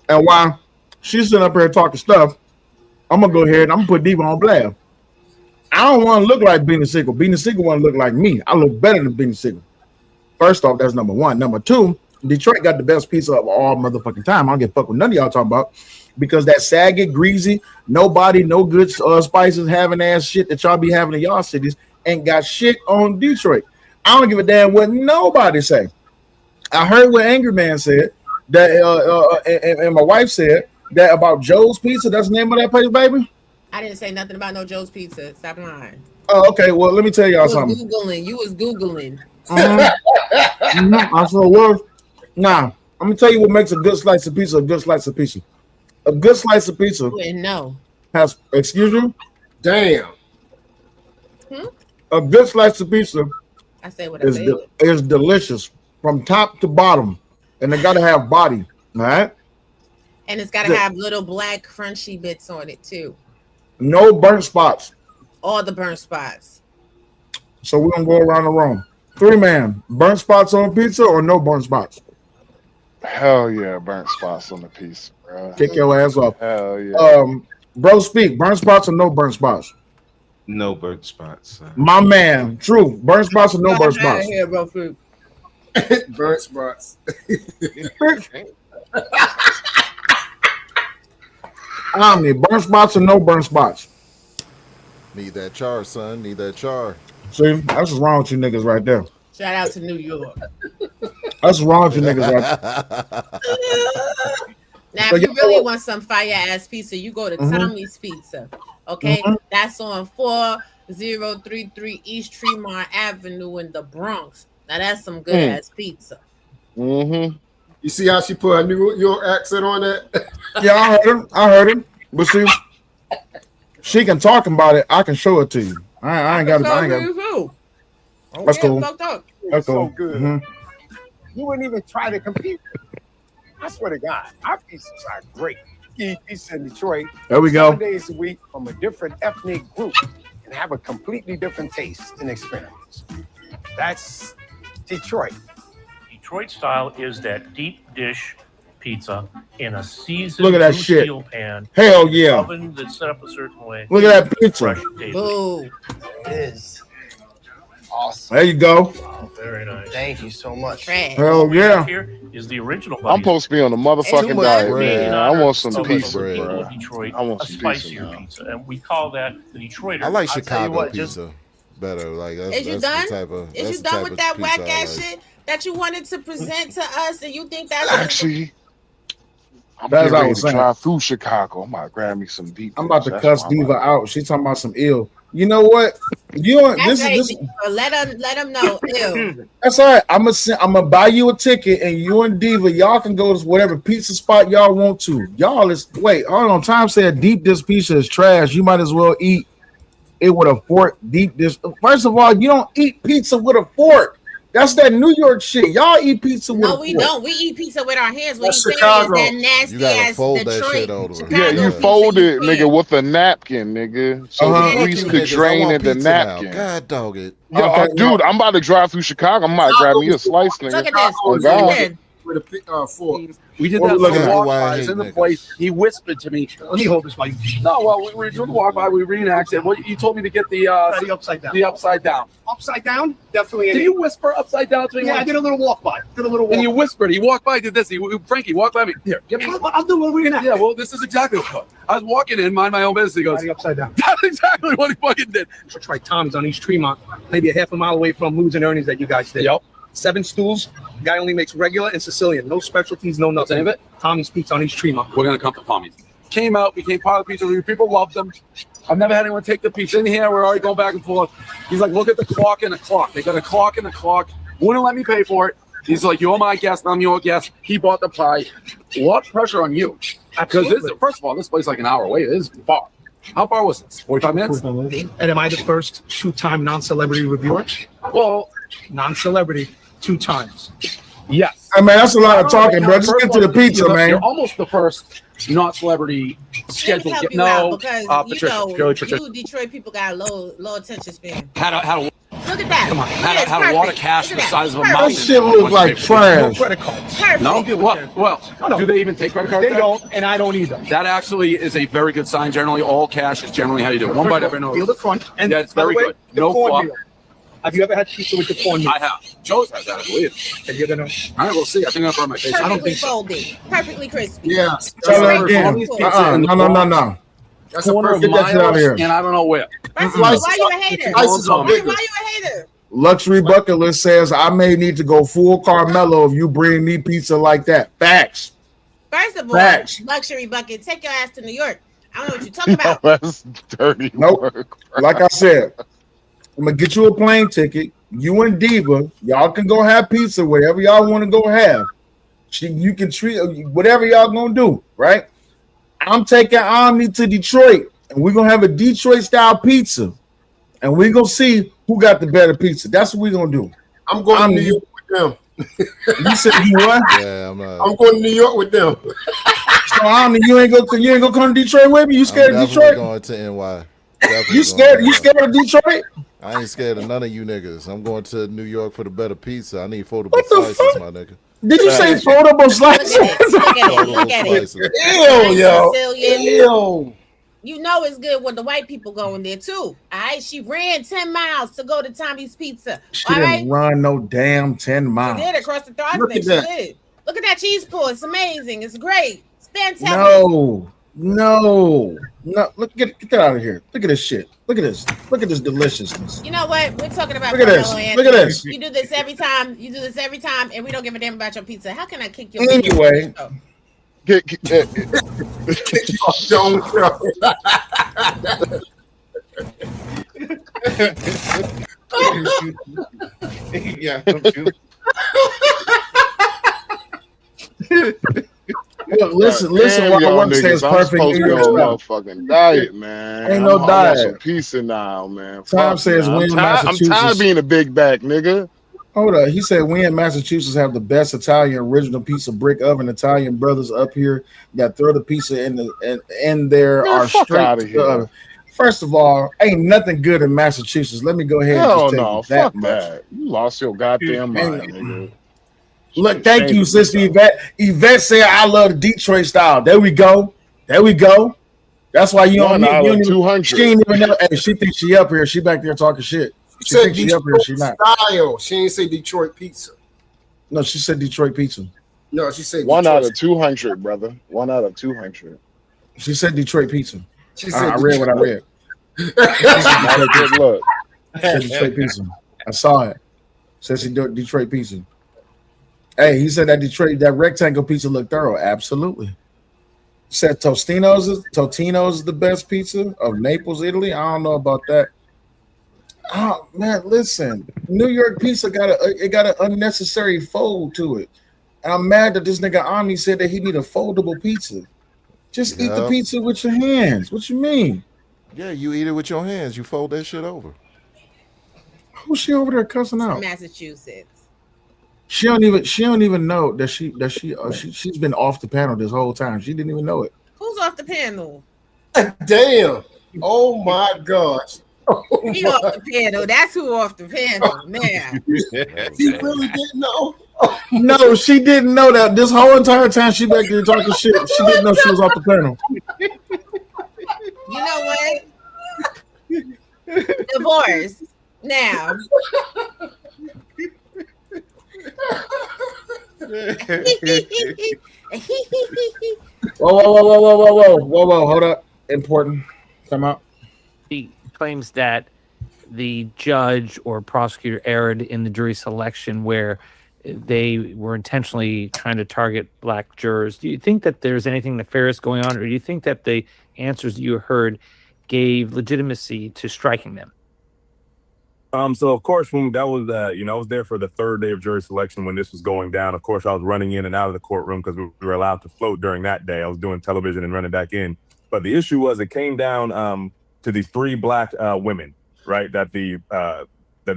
and why she's sitting up here talking stuff. I'm gonna go ahead and I'm gonna put Diva on blast. I don't want to look like Beanie Siegel. Beanie Siegel want to look like me. I look better than Beanie Siegel. First off, that's number one. Number two, Detroit got the best pizza of all motherfucking time. I don't give a fuck what none of y'all talking about. Because that saggy, greasy, nobody, no good spices, having ass shit that y'all be having in y'all cities ain't got shit on Detroit. I don't give a damn what nobody say. I heard what Angry Man said that, and my wife said that about Joe's Pizza. That's the name of that place, baby. I didn't say nothing about no Joe's Pizza. Stop lying. Oh, okay. Well, let me tell y'all something. You was Googling. I sure was. Nah, I'm gonna tell you what makes a good slice of pizza a good slice of pizza. A good slice of pizza has, excuse me? Damn. A good slice of pizza I say what I say. Is delicious from top to bottom. And they gotta have body, all right? And it's gotta have little black crunchy bits on it too. No burnt spots. All the burnt spots. So we're gonna go around the room. 3-man, burnt spots on pizza or no burnt spots? Hell yeah, burnt spots on the pizza, bro. Kick your ass off. Hell yeah. Bro, speak. Burnt spots or no burnt spots? No burnt spots. My man, true. Burnt spots or no burnt spots? Here, bro, fruit. Burnt spots. Omni, burnt spots or no burnt spots? Need that char, son. Need that char. See, that's what's wrong with you niggas right there. Shout out to New York. That's what's wrong with you niggas right there. Now, if you really want some fire ass pizza, you go to Tommy's Pizza. Okay, that's on 4033 East Tremont Avenue in the Bronx. Now that's some good ass pizza. You see how she put her New York accent on that? Yeah, I heard him. But see, she can talk about it. I can show it to you. I ain't got it. That's cool. That's so cool. good. You wouldn't even try to compete. I swear to God, our pizzas are great. Eat pizza in Detroit. There we go. 7 days a week from a different ethnic group and have a completely different taste and experience. That's Detroit. Detroit style is that deep dish pizza in a seasoned Look at that blue shit. steel pan. Hell yeah. Oven that's set up a certain way. Look at that pizza. Fresh and tasty. Boo. It is awesome. There you go. Very nice. Thank you so much. Hell yeah. Here is the original. I'm supposed to be on the motherfucking diet, man. I want some to pizza, the people bro. of Detroit, I want a some spicier pizza, pizza, and we call that the Detroiter. I like I'll tell you Chicago what, pizza better. Like Is you done? Is you done with that whack ass shit that you wanted to present to us, and you think that's Actually, I'm That's getting what I ready was to saying. drive through Chicago. I'm about to grab me some deep. I'm about to dish. cuss That's what I'm Diva out. She's talking about some ill. You know what? That's crazy. Let them know. Ew. That's all right. I'm gonna buy you a ticket, and you and Diva, y'all can go to whatever pizza spot y'all want to. Y'all is wait. Hold on. Time said deep dish pizza is trash. You might as well eat it with a fork deep dish. First of all, you don't eat pizza with a fork. That's that New York shit. Y'all eat pizza with a fork. No, we don't. We eat pizza with our hands. What That's he's saying is Chicago. that nasty You gotta ass fold that Detroit. shit over. Chicago Yeah, you pizza fold you it, nigga, can't. with a napkin, nigga. So Uh-huh. the Fuck grease you could niggas. I drain want in the pizza now. napkin. God dog it. Yo, Okay, dude, I'm about to drive through Chicago. I might grab me a slice, Look nigga. at this. On Look God. at With a fork. We did What that we looking for at? walk Why I bys hate in the niggas. place. He whispered to me, "Let me hold this mic." No, well, we were doing the walk by. We reenacted. What you told me to get the upside down. The upside down. Upside down? Definitely. Did you whisper upside down to me? Yeah, I did a little walk by. And you whispered. He walked by. Did this. Frankie walked by me. Here, give me. I'll do what we're gonna. Yeah, well, this is exactly what I was walking in, mind my own business. He goes, Upside down. "That's exactly what he fucking did." I tried Tom's on East Tremont, maybe a half a mile away from losing earnings that you guys did. Yep. 7 stools. Guy only makes regular and Sicilian. No specialties, no nothing. Any of it? Tommy's Pizza on East Tremont. We're gonna come to Tommy's. Came out, became part of the pizza review. People loved them. I've never had anyone take the pizza in here. We're already going back and forth. He's like, look at the clock and the clock. They got a clock and a clock. Wouldn't let me pay for it. He's like, you're my guest, I'm your guest. He bought the pie. What pressure on you? Because first of all, this place is like an hour away. It is far. How far was this? 45 minutes? And am I the first 2-time non-celebrity reviewer? Well, non-celebrity 2 times. Yes. Hey, man, that's a lot of talking, bro. Just get to the pizza, You're man. almost the first not celebrity scheduled. Help you No, out because Patricia, you know Joey Patricia. you Detroit people got low attention span. Had a Look at that. Come on, Yes, had a lot of perfect. cash Look the at size of a that. mountain. That shit looks like trash. Credit cards. Perfect. No, well, do they even take credit cards? They don't, and I don't either. That actually is a very good sign. Generally, all cash is generally how you do it. One bite every nose. Feel the front. And Yeah, it's by the very way, good. the No fluff. cornmeal. Have you ever had pizza with the cornmeal? I have. Joe's has that, I believe. And you're gonna. All right, we'll see. I think I'll burn my face. I don't Perfectly think so. folded. Perfectly crispy. Yeah. Tell her again. No. That's a Corner of Get that shit out of Miles, here. and I don't know where. First of all, why you a hater? Slices are Why bigger. you a hater? Luxury bucket list says I may need to go full Karmelo if you bring me pizza like that. Facts. First of all, Facts. luxury bucket. Take your ass to New York. I don't know what you're talking about. That's dirty Nope. work. Like I said, I'm gonna get you a plane ticket. You and Diva, y'all can go have pizza wherever y'all want to go have. You can treat whatever y'all gonna do, right? I'm taking Omni to Detroit, and we're gonna have a Detroit style pizza, and we're gonna see who got the better pizza. That's what we're gonna do. I'm going to New York with them. You said you what? Yeah, I'm going to New York with them. So Omni, you ain't gonna come to Detroit with me? You scared of Detroit? Going to NY. You scared? You scared of Detroit? I ain't scared of none of you niggas. I'm going to New York for the better pizza. I need foldable What the slices, fuck? my nigga. Did you say foldable slices? Look at it. Ew, yo. Sicilian. Ew. You know it's good when the white people go in there too. All right, she ran 10 miles to go to Tommy's Pizza. She All right, didn't run no damn 10 she miles. did across the Throgs. Look She at that. did. Look at that cheese pull. It's amazing. It's great. It's fantastic. No. Look, get that out of here. Look at this shit. Look at this. Look at this deliciousness. You know what? We're talking about Look at this. Karmelo Look at Anthony. this. You do this every time. You do this every time, and we don't give a damn about your pizza. How can I kick your Anyway. Yeah. Look, listen. Damn, What y'all work niggas, says I'm perfect supposed New to York go on style. motherfucking diet, man. Ain't no I want diet. some pizza now, man. Tom Fuck, says man. we I'm in tired of Massachusetts. being a big back, nigga. Hold up. He said we in Massachusetts have the best Italian original pizza brick oven. Italian brothers up here that throw the pizza in there Man, are fuck straight outta to the here. oven. First of all, ain't nothing good in Massachusetts. Let me go ahead and Hell just tell no, you that fuck much. that. You lost your goddamn mind, nigga. Look, thank you, sister Yvette. Yvette said I love the Detroit style. There we go. That's why you don't. One out You of don't even, 200. she ain't even know. Hey, she thinks she up here. She back there talking shit. She said thinks she up here. She Detroit not. style. She ain't say Detroit pizza. No, she said Detroit pizza. No, she said One Detroit. out of 200, brother. 1 out of 200. She said Detroit pizza. She said I read what I read. Not a good look. Said Detroit pizza. I saw it. Says she do Detroit pizza. Hey, he said that rectangle pizza looked thorough. Absolutely. Said Totino's is the best pizza of Naples, Italy. I don't know about that. Oh man, listen, New York pizza got an unnecessary fold to it. And I'm mad that this nigga Omni said that he need a foldable pizza. Just eat the Yeah. pizza with your hands. What you mean? Yeah, you eat it with your hands. You fold that shit over. Who's she over there cussing out? Massachusetts. She don't even know that she's been off the panel this whole time. She didn't even know it. Who's off the panel? Damn. Oh my gosh. He off the panel. That's who off the panel now. She really didn't know. No, she didn't know that this whole entire time she back there talking shit. She didn't know she was off the panel. You know what? Divorce now. Whoa, hold up. Important. Come out. He claims that the judge or prosecutor erred in the jury selection where they were intentionally trying to target black jurors. Do you think that there's anything nefarious going on, or do you think that the answers you heard gave legitimacy to striking them? So of course, when that was, I was there for the third day of jury selection when this was going down. Of course, I was running in and out of the courtroom because we were allowed to float during that day. I was doing television and running back in. But the issue was it came down to these three black women, right? That they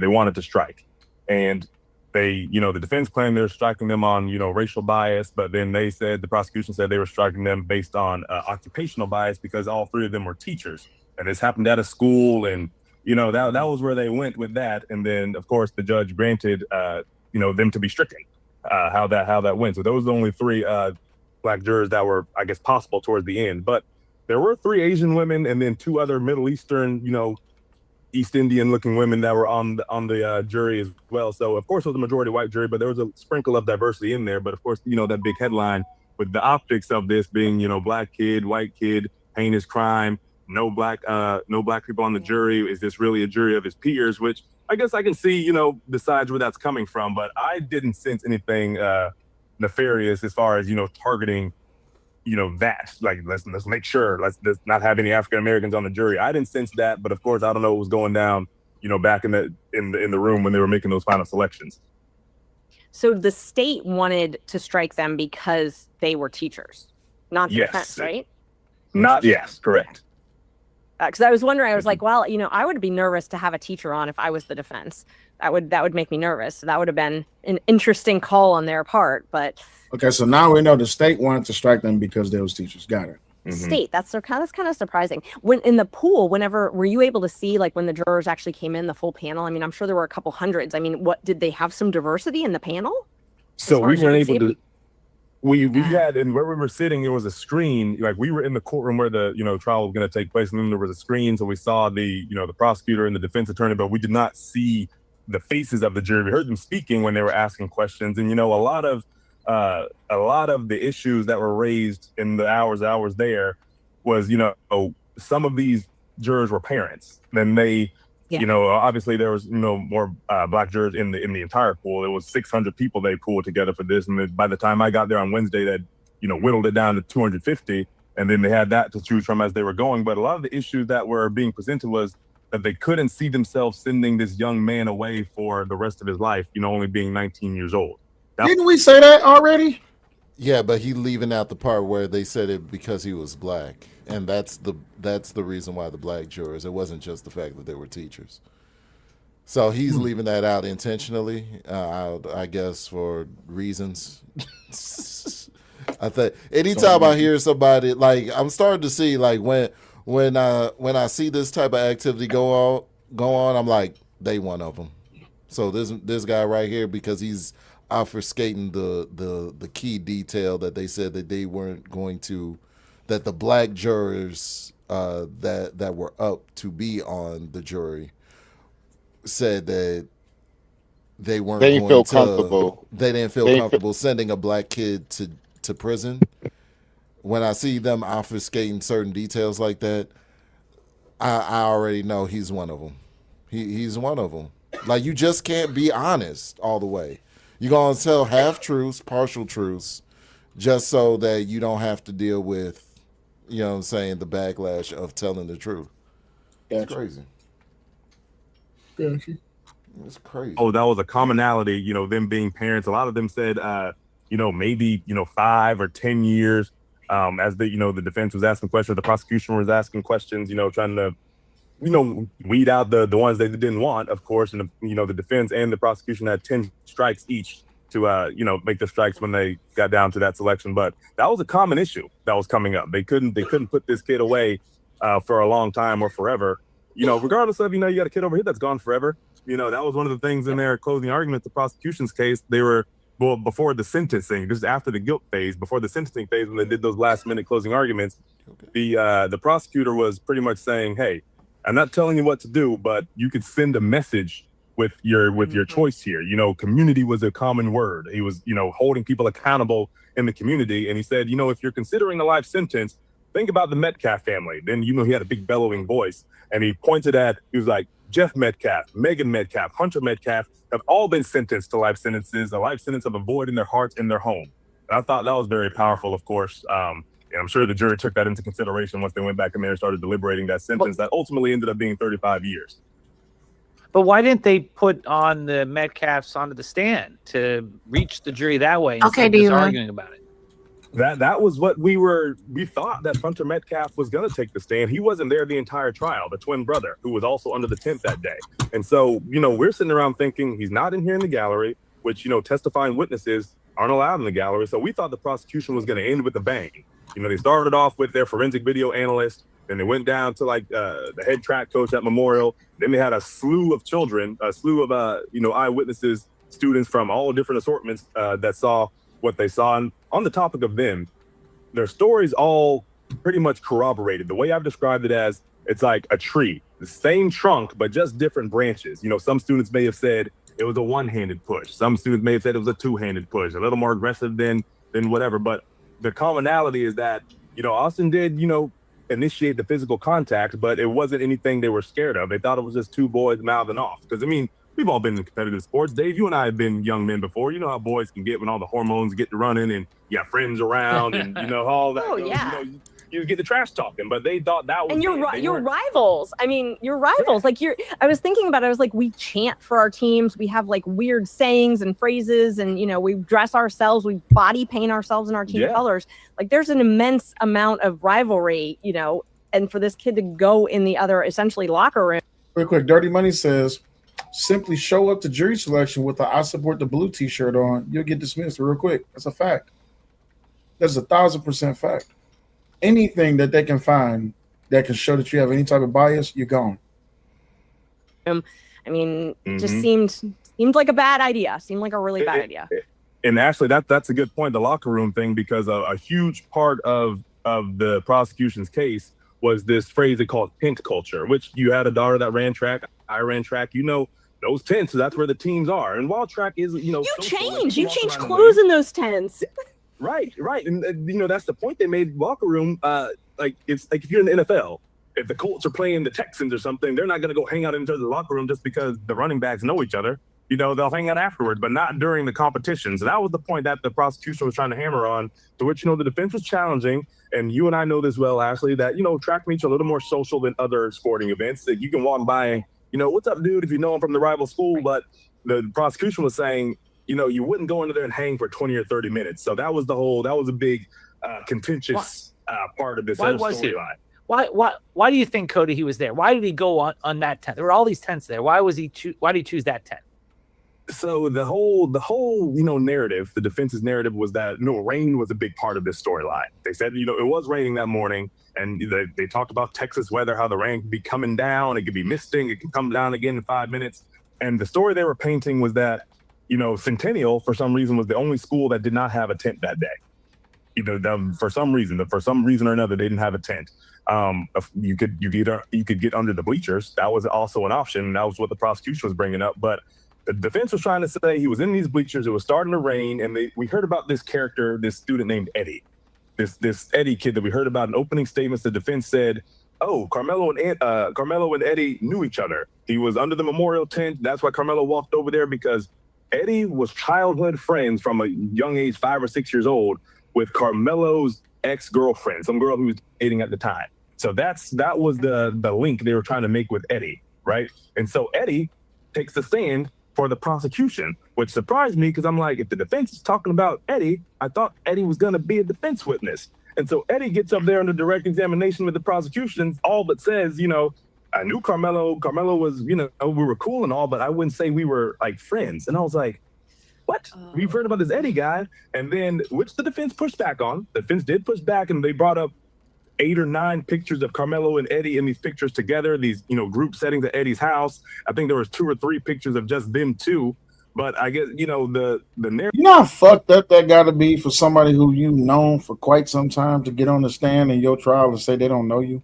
wanted to strike, and they, the defense claimed they're striking them on, racial bias, but then the prosecution said they were striking them based on occupational bias because all three of them were teachers, and this happened at a school, and that was where they went with that. And then of course the judge granted them to be stricken. How that went. So those are the only three black jurors that were, I guess, possible towards the end. But there were three Asian women and then two other Middle Eastern, East Indian looking women that were on the jury as well. So of course it was a majority white jury, but there was a sprinkle of diversity in there. But of course, that big headline with the optics of this being, black kid, white kid, heinous crime, no black people on the jury. Is this really a jury of his peers? Which I guess I can see, the sides where that's coming from, but I didn't sense anything nefarious as far as, targeting, that, like, let's make sure, let's not have any African Americans on the jury. I didn't sense that, but of course I don't know what was going down, back in the room when they were making those final selections. So the state wanted to strike them because they were teachers, not the defense, right? Yes, correct. Because I was wondering, I was like, well, I would be nervous to have a teacher on if I was the defense. That would make me nervous. So that would have been an interesting call on their part. But okay, so now we know the state wanted to strike them because they was teachers. Got it. State, that's kind of surprising. When in the pool, were you able to see, like, when the jurors actually came in, the full panel? I mean, I'm sure there were a couple hundreds. I mean, what did they have some diversity in the panel? So we weren't able to. We had, and where we were sitting, there was a screen. Like, we were in the courtroom where the trial was going to take place, and then there was a screen, so we saw the the prosecutor and the defense attorney, but we did not see the faces of the jury. We heard them speaking when they were asking questions, and a lot of the issues that were raised in the hours there was some of these jurors were parents. Then they. Yeah. Obviously there was more black jurors in the entire pool. It was 600 people they pulled together for this, and by the time I got there on Wednesday, that whittled it down to 250, and then they had that to choose from as they were going. But a lot of the issues that were being presented was that they couldn't see themselves sending this young man away for the rest of his life, only being 19 years old. Didn't we say that already? Yeah, but he leaving out the part where they said it because he was black, and that's the reason why the black jurors. It wasn't just the fact that they were teachers. So he's leaving that out intentionally, I guess, for reasons. I think anytime I hear somebody, like, I'm starting to see, like, when I see this type of activity go on, I'm like, they one of them. So this guy right here, because he's obfuscating the key detail that they said that they weren't going to, that the black jurors that were up to be on the jury said that they weren't They didn't going feel comfortable. They didn't feel comfortable sending a black kid to prison. When I see them obfuscating certain details like that, I already know he's one of them. He's one of them. Like, you just can't be honest all the way. You're going to tell half truths, partial truths, just so that you don't have to deal with, the backlash of telling the truth. It's crazy. It's crazy. Oh, that was a commonality, them being parents. A lot of them said, maybe, 5 or 10 years, as the defense was asking questions, the prosecution was asking questions, trying to, weed out the ones they didn't want, of course. And the defense and the prosecution had 10 strikes each to make the strikes when they got down to that selection. But that was a common issue that was coming up. They couldn't put this kid away for a long time or forever. Regardless of you got a kid over here that's gone forever. That was one of the things in their closing argument. The prosecution's case, they were before the sentencing, just after the guilt phase, before the sentencing phase, when they did those last minute closing arguments, the prosecutor was pretty much saying, "Hey, I'm not telling you what to do, but you could send a message with your choice here." Community was a common word. He was, holding people accountable in the community. And he said, if you're considering a life sentence, think about the Metcalf family. Then, he had a big bellowing voice, and he was like, Jeff Metcalf, Megan Metcalf, Hunter Metcalf have all been sentenced to life sentences, a life sentence of a void in their hearts in their home. And I thought that was very powerful, of course. And I'm sure the jury took that into consideration once they went back in there and started deliberating that sentence that ultimately ended up being 35 years. But why didn't they put on the Metcalfs onto the stand to reach the jury that way instead of just arguing about it? That was what we thought, that Hunter Metcalf was going to take the stand. He wasn't there the entire trial, the twin brother, who was also under the tent that day. And so, we're sitting around thinking he's not in here in the gallery, which, testifying witnesses aren't allowed in the gallery. So we thought the prosecution was going to end with a bang. They started off with their forensic video analyst, then they went down to the head track coach at Memorial. Then they had a slew of children, a slew of, eyewitnesses, students from all different assortments that saw what they saw. And on the topic of them, their stories all pretty much corroborated. The way I've described it as, it's like a tree, the same trunk, but just different branches. Some students may have said it was a one-handed push. Some students may have said it was a two-handed push, a little more aggressive than whatever. But the commonality is that, Austin did, initiate the physical contact, but it wasn't anything they were scared of. They thought it was just two boys mouthing off. Because, we've all been in competitive sports. Dave, you and I have been young men before. You know how boys can get when all the hormones get to running and you have friends around and, all that. Oh, yeah. You get the trash talking, but they thought that was and your rivals. Your rivals. I was thinking about it. I was like, we chant for our teams. We have weird sayings and phrases, and we dress ourselves. We body paint ourselves in our team colors. There's an immense amount of rivalry. And for this kid to go in the other essentially locker room. Real quick, Dirty Money says, simply show up to jury selection with the "I support the blue" t-shirt on. You'll get dismissed real quick. That's a fact. That's 1,000% fact. Anything that they can find that can show that you have any type of bias, you're gone. Just seemed like a bad idea. Seemed like a really bad idea. And actually, that's a good point, the locker room thing, because a huge part of the prosecution's case was this phrase they called tent culture, which you had a daughter that ran track. I ran track. Those tents, so that's where the teams are. And while track is, you change clothes in those tents. Right. And that's the point they made. Locker room, it's like if you're in the NFL, if the Colts are playing the Texans or something, they're not going to go hang out into the locker room just because the running backs know each other. They'll hang out afterwards, but not during the competition. So that was the point that the prosecution was trying to hammer on, to which, the defense was challenging. And you and I know this well, Ashley, that, track meets are a little more social than other sporting events, that you can walk by, what's up, dude, if you know him from the rival school. But the prosecution was saying, you wouldn't go into there and hang for 20 or 30 minutes. So that was a big contentious part of this storyline. Why do you think, Cody, he was there? Why did he go on that tent? There were all these tents there. Why did he choose that tent? So the whole narrative, the defense's narrative was that rain was a big part of this storyline. They said it was raining that morning, and they talked about Texas weather, how the rain could be coming down, it could be misting, it could come down again in 5 minutes. And the story they were painting was that Centennial, for some reason, was the only school that did not have a tent that day. For some reason or another, they didn't have a tent. You could get under the bleachers. That was also an option. That was what the prosecution was bringing up, but the defense was trying to say he was in these bleachers. It was starting to rain, and we heard about this character, this student named Eddie, this Eddie kid that we heard about in opening statements. The defense said, "Oh, Karmelo and Eddie knew each other. He was under the Memorial tent. That's why Karmelo walked over there, because Eddie was childhood friends from a young age, 5 or 6 years old, with Karmelo's ex-girlfriend, some girl he was dating at the time. So that was the link they were trying to make with Eddie, right? And so Eddie takes the stand for the prosecution, which surprised me, because I'm like, if the defense is talking about Eddie, I thought Eddie was going to be a defense witness. And so Eddie gets up there under direct examination with the prosecution, all but says, I knew Karmelo. Karmelo was, we were cool and all, but I wouldn't say we were like friends. And I was like, what? We've heard about this Eddie guy. And then, which the defense pushed back on. The defense did push back, and they brought up 8 or 9 pictures of Karmelo and Eddie in these pictures together, these, group settings at Eddie's house. I think there was 2 or 3 pictures of just them two. But I guess, the narrative. You know how fucked up that got to be for somebody who you've known for quite some time to get on the stand in your trial and say they don't know you?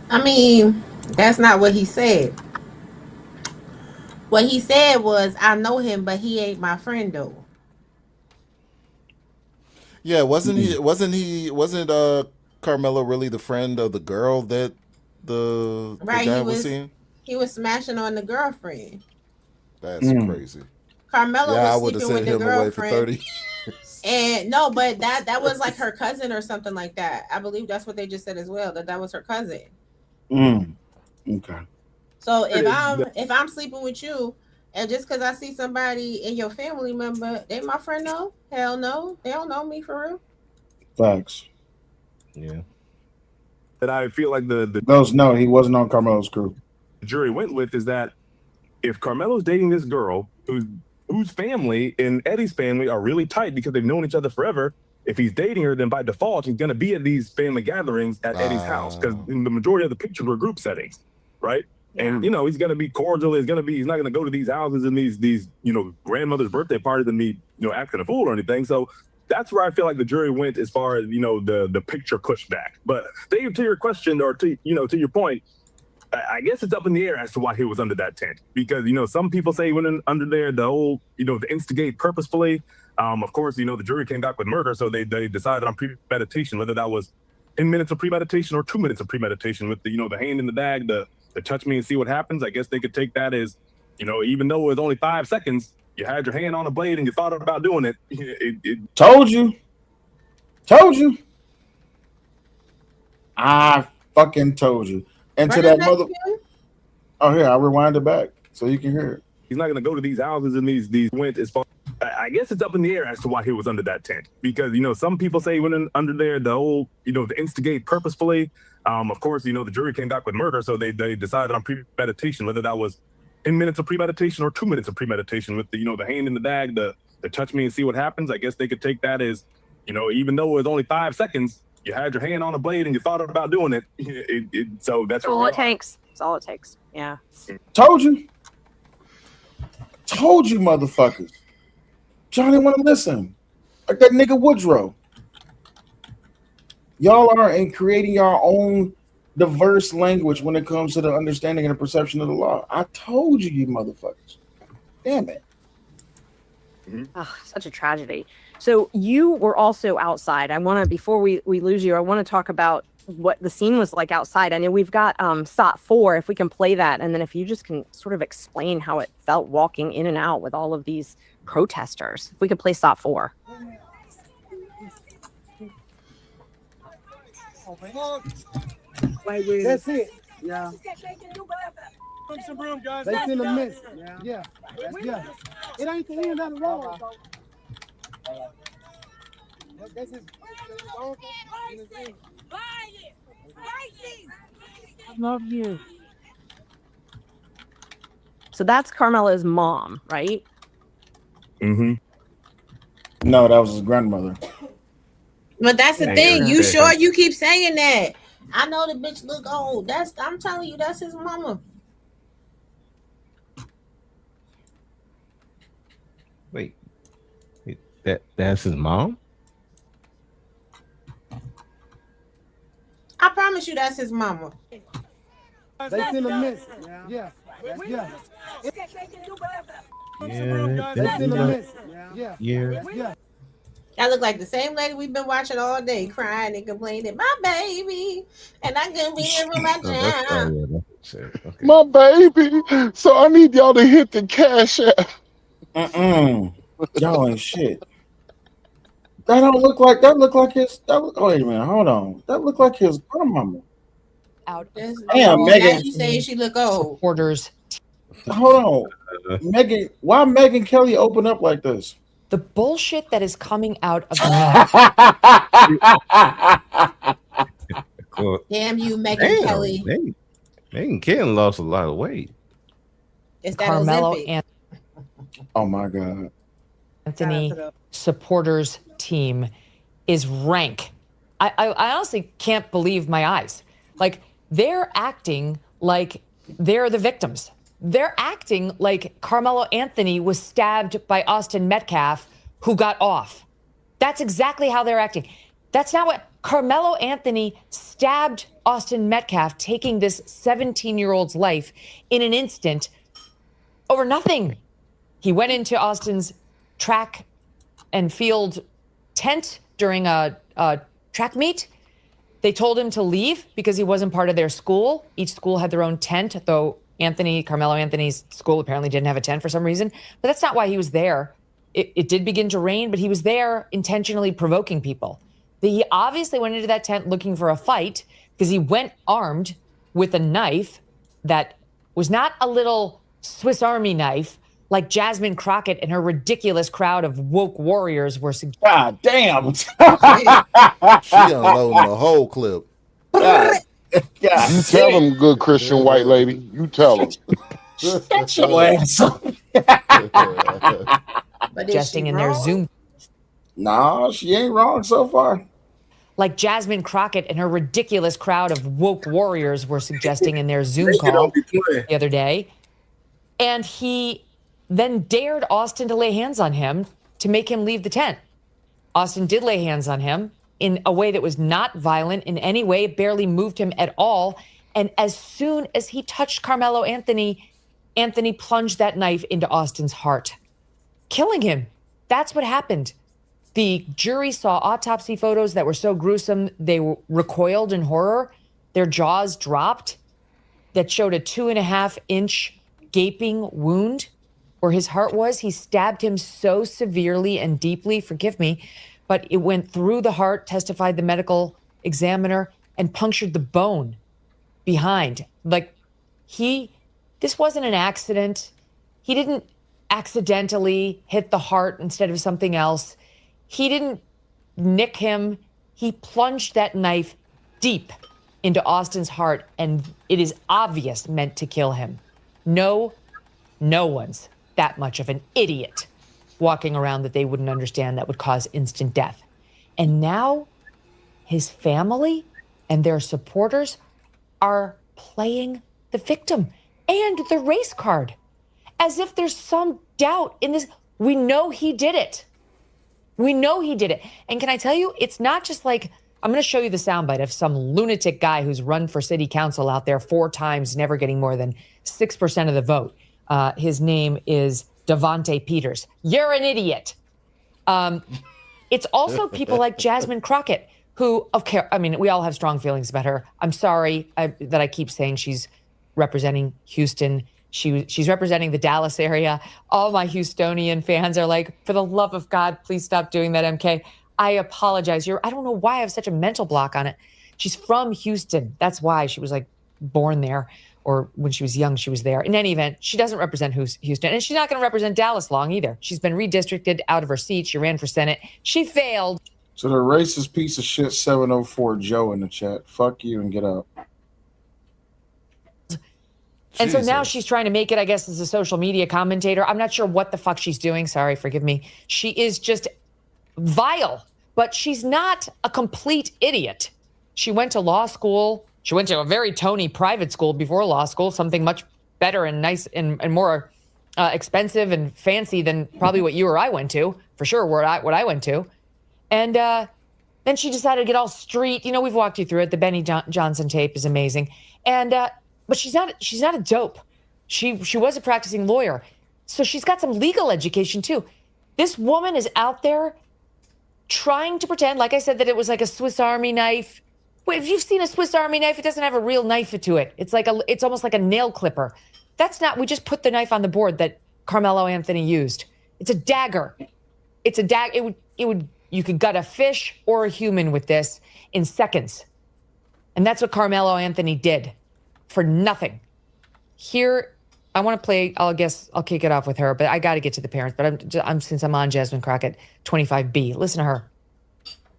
I mean, that's not what he said. What he said was, I know him, but he ain't my friend though. Yeah, wasn't Karmelo really the friend of the girl that the guy was seeing? He was smashing on the girlfriend. That's crazy. Carmelo I was would have sleeping sent with the him away for girlfriend. 30 years. And no, but that was like her cousin or something like that. I believe that's what they just said as well, that was her cousin. Okay. So if I'm sleeping with you, and just because I see somebody in your family member, they my friend? No, hell no, they don't know me for real. Facts. Yeah. That I feel like no, he wasn't on Carmelo's crew. The jury went with is that if Carmelo's dating this girl whose family and Eddie's family are really tight because they've known each other forever, if he's dating her, then by default he's going to be at these family gatherings at Eddie's house, because the majority of the pictures were group settings, right? And he's going to be cordial. He's not going to go to these houses and these grandmother's birthday parties and be acting a fool or anything. So that's where I feel like the jury went as far as the picture pushback. But Dave, to your question, or to your point, I guess it's up in the air as to why he was under that tent, because some people say he went under there the whole to instigate purposefully. Of course, the jury came back with murder, so they decided on premeditation, whether that was 10 minutes of premeditation or 2 minutes of premeditation with the hand in the bag, the touch me and see what happens. I guess they could take that as even though it was only 5 seconds, you had your hand on a blade and you thought about doing it. Told you. I fucking told you. And to that mother. Oh, here, I'll rewind it back so you can hear it. He's not going to go to these houses and these went as far. I guess it's up in the air as to why he was under that tent, because some people say he went under there the whole to instigate purposefully. Of course, the jury came back with murder, so they decided on premeditation, whether that was 10 minutes of premeditation or 2 minutes of premeditation with the hand in the bag, the touch me and see what happens. I guess they could take that as even though it was only 5 seconds, you had your hand on a blade and you thought about doing it. So that's all it takes. It's all it takes. Yeah. Told you, motherfuckers. Johnny want to listen. Like that nigga Woodrow. Y'all are in creating your own diverse language when it comes to the understanding and the perception of the law. I told you motherfuckers. Damn it. Oh, such a tragedy. So you were also outside. I want to, before we lose you, I want to talk about what the scene was like outside. I know we've got SOT 4, if we can play that. And then if you just can sort of explain how it felt walking in and out with all of these protesters. If we could play SOT 4. That's it. Yeah. Some room, guys. That's in the midst. Yeah. It ain't the end of the road. I love you. So that's Carmelo's mom, right? Mm-hmm. No, that was his grandmother. But that's the thing. You sure you keep saying that? I know the bitch look old. I'm telling you, that's his mama. Wait, that's his mom? I promise you, that's his mama. They in the midst. Yeah. That's in the midst. Yeah. That look like the same lady we've been watching all day, crying and complaining, my baby, and I couldn't be here for my job. My baby. So I need y'all to hit the cash app. Y'all ain't shit. That don't look like his. Wait a minute, hold on. That look like his grandmama. Damn, Megan. You saying she look old? Supporters. Hold on, Megan. Why Megan Kelly open up like this? The bullshit that is coming out of Damn you, Megan Kelly. Megan Ken lost a lot of weight. It's that Carmelo Ozempic. and Oh my God. Anthony supporters team is rank. I honestly can't believe my eyes. Like, they're acting like they're the victims. They're acting like Carmelo Anthony was stabbed by Austin Metcalf, who got off. That's exactly how they're acting. That's not what Carmelo Anthony stabbed Austin Metcalf, taking this 17-year-old's life in an instant over nothing. He went into Austin's track and field tent during a track meet. They told him to leave because he wasn't part of their school. Each school had their own tent, though Carmelo Anthony's school apparently didn't have a tent for some reason. But that's not why he was there. It did begin to rain, but he was there intentionally provoking people. He obviously went into that tent looking for a fight because he went armed with a knife that was not a little Swiss Army knife like Jasmine Crockett and her ridiculous crowd of woke warriors were suggesting. God damn. She unloading the whole clip. God. You tell them, good Christian white lady. You tell them. Shut your ass up. Suggesting in their Zoom. No, she ain't wrong so far. Like Jasmine Crockett and her ridiculous crowd of woke warriors were suggesting in their Zoom call the other day. And he then dared Austin to lay hands on him to make him leave the tent. Austin did lay hands on him in a way that was not violent in any way, barely moved him at all. And as soon as he touched Carmelo Anthony, Anthony plunged that knife into Austin's heart, killing him. That's what happened. The jury saw autopsy photos that were so gruesome, they recoiled in horror. Their jaws dropped. That showed a 2.5-inch gaping wound where his heart was. He stabbed him so severely and deeply, forgive me, but it went through the heart, testified the medical examiner, and punctured the bone behind. Like, this wasn't an accident. He didn't accidentally hit the heart instead of something else. He didn't nick him. He plunged that knife deep into Austin's heart, and it is obvious meant to kill him. No one's that much of an idiot walking around that they wouldn't understand that would cause instant death. And now his family and their supporters are playing the victim and the race card as if there's some doubt in this. We know he did it. We know he did it. And can I tell you, it's not just like, I'm going to show you the soundbite of some lunatic guy who's run for city council out there 4 times, never getting more than 6% of the vote. His name is Devonte Peters. You're an idiot. It's also people like Jasmine Crockett, who, we all have strong feelings about her. I'm sorry that I keep saying she's representing Houston. She's representing the Dallas area. All my Houstonian fans are like, for the love of God, please stop doing that, MK. I apologize. I don't know why I have such a mental block on it. She's from Houston. That's why she was like born there, or when she was young, she was there. In any event, she doesn't represent Houston, and she's not going to represent Dallas long either. She's been redistricted out of her seat. She ran for Senate. She failed. So the racist piece of shit 704 Joe in the chat. Fuck you and get out. And so now she's trying to make it, I guess, as a social media commentator. I'm not sure what the fuck she's doing. Sorry, forgive me. She is just vile, but she's not a complete idiot. She went to law school. She went to a very Tony private school before law school, something much better and nice and more expensive and fancy than probably what you or I went to, for sure, what I went to. And then she decided to get all street. We've walked you through it. The Benny Johnson tape is amazing. And but she's not a dope. She was a practicing lawyer. So she's got some legal education too. This woman is out there trying to pretend, like I said, that it was like a Swiss Army knife. Wait, if you've seen a Swiss Army knife, it doesn't have a real knife to it. It's almost like a nail clipper. That's not, we just put the knife on the board that Carmelo Anthony used. It's a dagger. It's a dagger. You could gut a fish or a human with this in seconds. And that's what Carmelo Anthony did for nothing. Here, I want to play, I'll kick it off with her, but I got to get to the parents. But since I'm on Jasmine Crockett, 25B. Listen to her.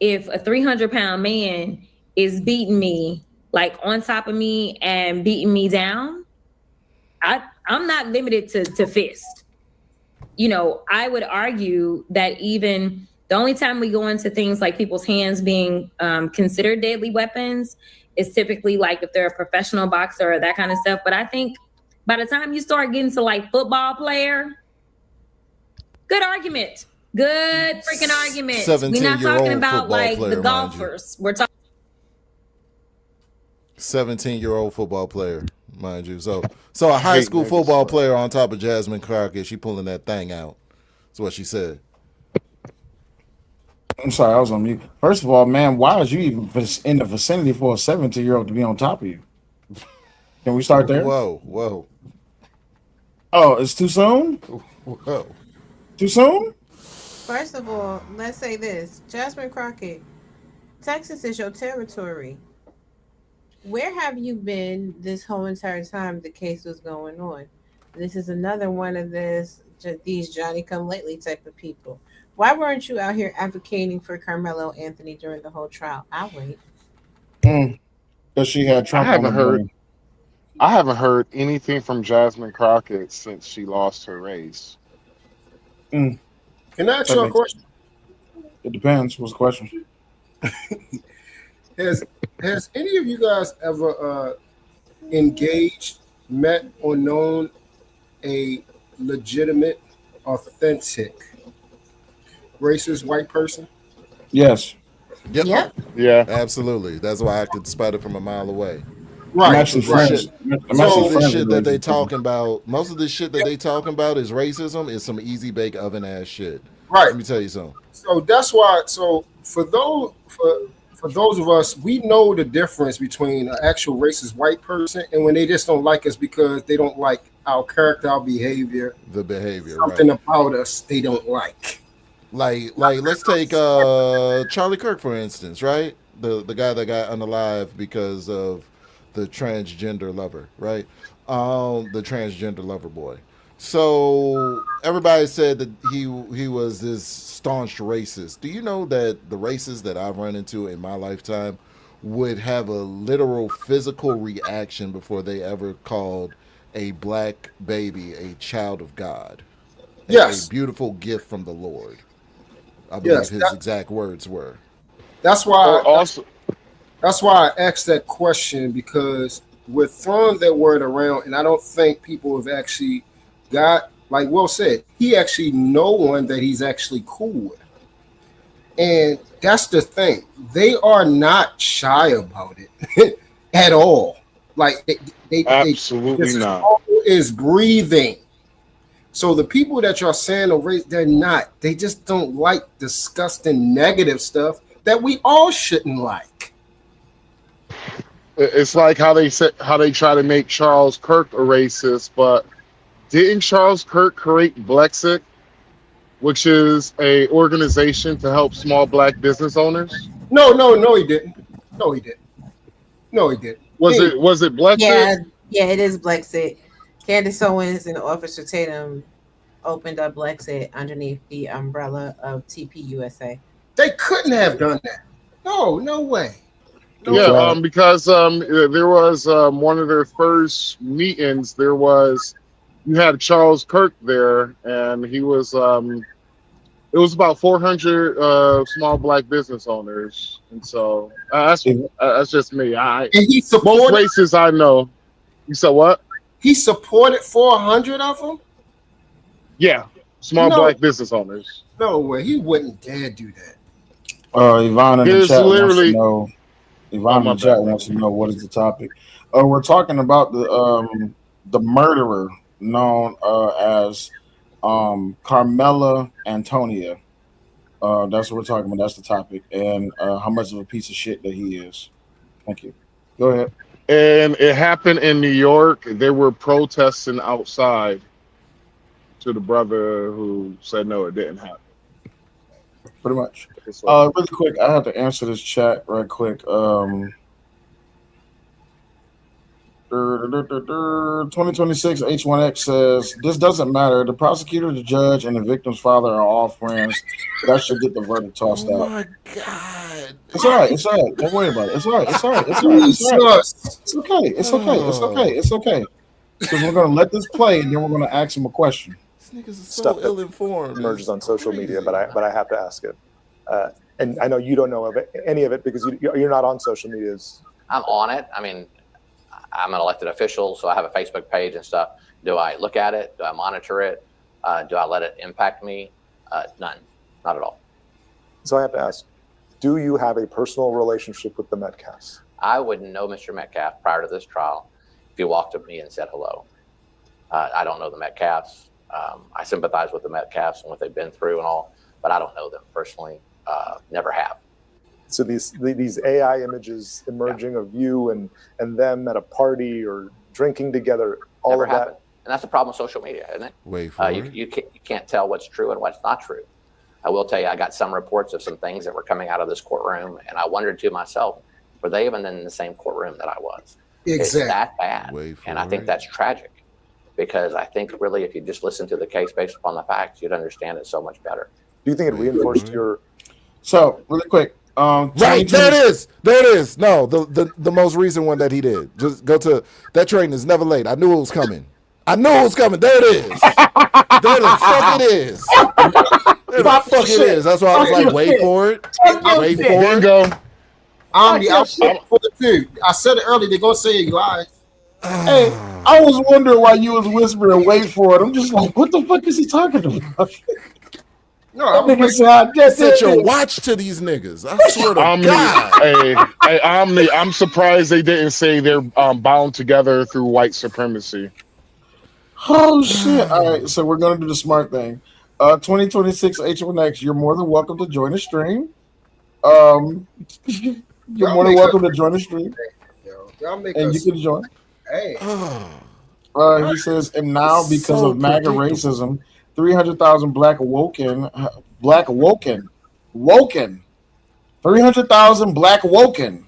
If a 300-pound man is beating me like on top of me and beating me down, I'm not limited to fist. You know, I would argue that even the only time we go into things like people's hands being considered deadly weapons is typically like if they're a professional boxer or that kind of stuff. But I think by the time you start getting to like football player, good argument. Good freaking argument. We're not talking about like the golfers. We're talking 17-year-old football player, mind you. So a high school football player on top of Jasmine Crockett, she pulling that thing out. That's what she said. I'm sorry, I was on mute. First of all, man, why is you even in the vicinity for a 17-year-old to be on top of you? Can we start there? Whoa. Oh, it's too soon? Whoa. Too soon? First of all, let's say this. Jasmine Crockett, Texas is your territory. Where have you been this whole entire time the case was going on? This is another one of these Johnny-come-lately type of people. Why weren't you out here advocating for Karmelo Anthony during the whole trial? I'll wait. Because she had Trump on the brain. I haven't heard anything from Jasmine Crockett since she lost her race. Can I ask you a question? It depends. What's the question? Has any of you guys ever engaged, met, or known a legitimate, authentic, racist white person? Yes. Yep. Yeah. Absolutely. That's why I could spot it from a mile away. Right. Most of this shit that they talking about is racism. Is some easy bake oven ass shit. Right. Let me tell you something. So that's why. So for those of us, we know the difference between an actual racist white person and when they just don't like us because they don't like our character, our behavior, something about us they don't like. Like let's take Charlie Kirk for instance, right? The guy that got unalive because of the transgender lover, right? The transgender lover boy. So everybody said that he was this staunch racist. Do you know that the racists that I've run into in my lifetime would have a literal physical reaction before they ever called a black baby a child of God? Yes. A beautiful gift from the Lord. I believe his exact words were. That's why that's why I asked that question, because we're throwing that word around, and I don't think people have actually got, like Will said, he actually know one that he's actually cool with. And that's the thing. They are not shy about it at all. Like they absolutely not. Is breathing. So the people that you're saying are race, they're not. They just don't like disgusting negative stuff that we all shouldn't like. It's like how they try to make Charles Kirk a racist, but didn't Charles Kirk create Blexit, which is a organization to help small black business owners? No, he didn't. No, he didn't. Was it Blexit? Yeah, it is Blexit. Candace Owens and Officer Tatum opened up Blexit underneath the umbrella of TPUSA. They couldn't have done that. No way. Because there was one of their first meetings. You had Charles Kirk there, and he was. It was about 400 small black business owners, and so that's just me. And he supported most races I know. You said what? He supported 400 of them? Yeah, small black business owners. No way, he wouldn't dare do that. Yvonne in the chat wants to know. Yvonne in the chat wants to know what is the topic. We're talking about the murderer known as Karmelo Antonia. That's what we're talking about. That's the topic, and how much of a piece of shit that he is. Thank you. Go ahead. And it happened in New York. They were protesting outside to the brother who said no, it didn't happen. Pretty much. Really quick, I have to answer this chat right quick. 2026 H1X says, this doesn't matter. The prosecutor, the judge, and the victim's father are all friends. That should get the verdict tossed out. Oh my God. It's all right. It's all right. Don't worry about it. It's all right. It's all right. It's all right. It's all right. It's okay. It's okay. It's okay. It's okay. Because we're gonna let this play, and then we're gonna ask him a question. This niggas is Stuff so that ill-informed. emerges on social media, but I have to ask it. And I know you don't know of any of it because you're not on social medias. I'm on it. I mean, I'm an elected official, so I have a Facebook page and stuff. Do I look at it? Do I monitor it? Do I let it impact me? None. Not at all. So I have to ask, do you have a personal relationship with the Metcalfs? I wouldn't know Mr. Metcalf prior to this trial if he walked up to me and said hello. I don't know the Metcalfs. I sympathize with the Metcalfs and what they've been through and all, but I don't know them personally. Never have. So these AI images emerging of you and them at a party or drinking together, all Never of that. happened. And that's the problem with social media, isn't it? Wait for it. You can't tell what's true and what's not true. I will tell you, I got some reports of some things that were coming out of this courtroom, and I wondered to myself, were they even in the same courtroom that I was? Exactly. It's that bad. And I think that's tragic, because I think really if you just listen to the case based upon the facts, you'd understand it so much better. Do you think it reinforced your... So, really quick. Right, there it is. There it is. No, the most recent one that he did. Just go to that train is never late. I knew it was coming. I knew it was coming. There it is. There the fuck it is. There the fuck it is. That's why I was like, wait for it. Wait for it. Bingo. I'm for it too. I said it earlier. They're gonna say he lies. Hey, I was wondering why you was whispering, wait for it. I'm just like, what the fuck is he talking about? No, that nigga said, I just Set your watch to these niggas. I swear to God. Hey, I'm surprised they didn't say they're bound together through white supremacy. Oh shit! All right, so we're gonna do the smart thing. 2026 H1X. You're more than welcome to join the stream. You're more than welcome to join the stream, Y'all make and you us. can join. Hey. He says, and now because of MAGA racism, 300,000 black woken, 300,000 black woken.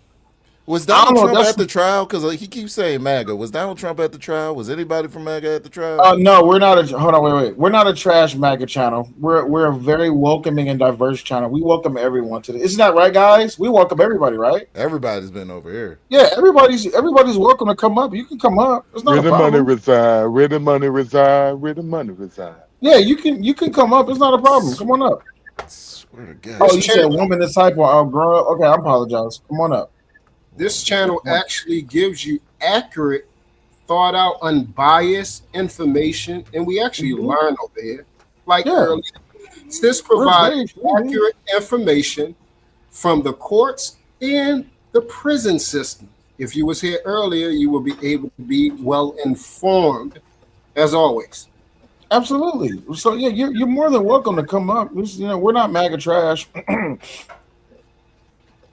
Was Donald Trump at the trial? Because he keeps saying MAGA. Was Donald Trump at the trial? Was anybody from MAGA at the trial? No, we're not. Hold on, wait. We're not a trash MAGA channel. We're a very welcoming and diverse channel. We welcome everyone to this. Isn't that right, guys? We welcome everybody, right? Everybody's been over here. Yeah, everybody's welcome to come up. You can come up. It's not Where a the problem. money reside? Where the money reside? Where the money reside? Yeah, you can come up. It's not a problem. Come on up. Swear to God. Oh, you said woman is typo. Oh, girl. Okay, I apologize. Come on up. This channel actually gives you accurate, thought out, unbiased information, and we actually learn over here. Like earlier, this provides accurate information from the courts and the prison system. If you was here earlier, you will be able to be well informed, as always. Absolutely. So yeah, you're more than welcome to come up. We're not MAGA trash.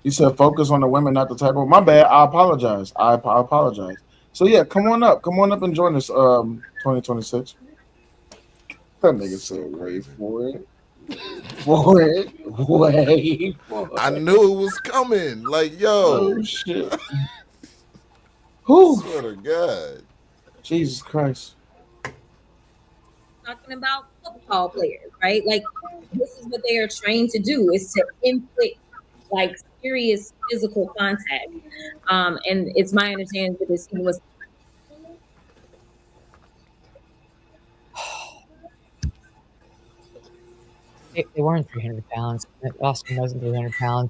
You said focus on the women, not the typo. My bad. I apologize. I apologize. So yeah, come on up and join us. 2026. That nigga said, wait for it. Wait. I knew it was coming. Like, yo. Oh shit. Who? Swear to God. Jesus Christ. Talking about football players, right? Like this is what they are trained to do, is to inflict like serious physical contact. And it's my understanding that this was they weren't 300 pounds. Austin wasn't 300 pounds.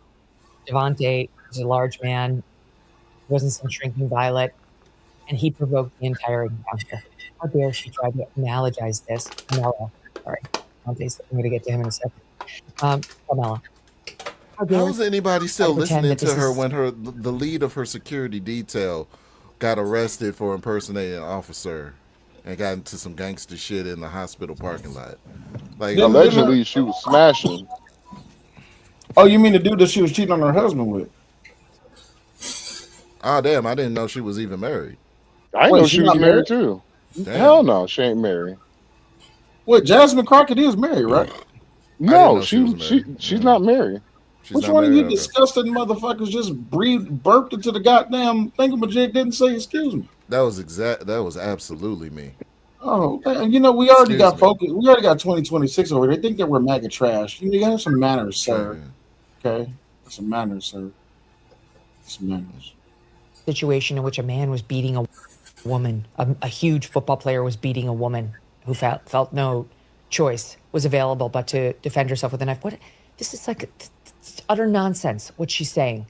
Devontae was a large man. He wasn't some shrinking violet. And he provoked the entire encounter. How dare she try to analogize this? Karmelo. Sorry. Devontae's, I'm going to get to him in a second. Karmelo. How is anybody still pretend listening that this to her is- when the lead of her security detail got arrested for impersonating an officer and got into some gangster shit in the hospital parking lot? Like, Allegedly, she was smashing. Oh, you mean the dude that she was cheating on her husband with? Oh, damn, I didn't know she was even married. I Wait, know she she was not married married? too. Damn. Hell no, she ain't married. Wait, Jasmine Crockett is married, right? No, know she was she's not married. Which one of you disgusting motherfuckers just burped into the goddamn thingamajig, didn't say excuse me? That was absolutely me. Oh, man, we already Excuse got me. focus. We already got 2026 over. They think that we're MAGA trash. You gotta have some manners, sir. Okay. It's a manners, sir. It's manners. Situation in which a man was beating a woman, a huge football player was beating a woman who felt no choice was available but to defend herself with a knife. What? This is like utter nonsense, what she's saying.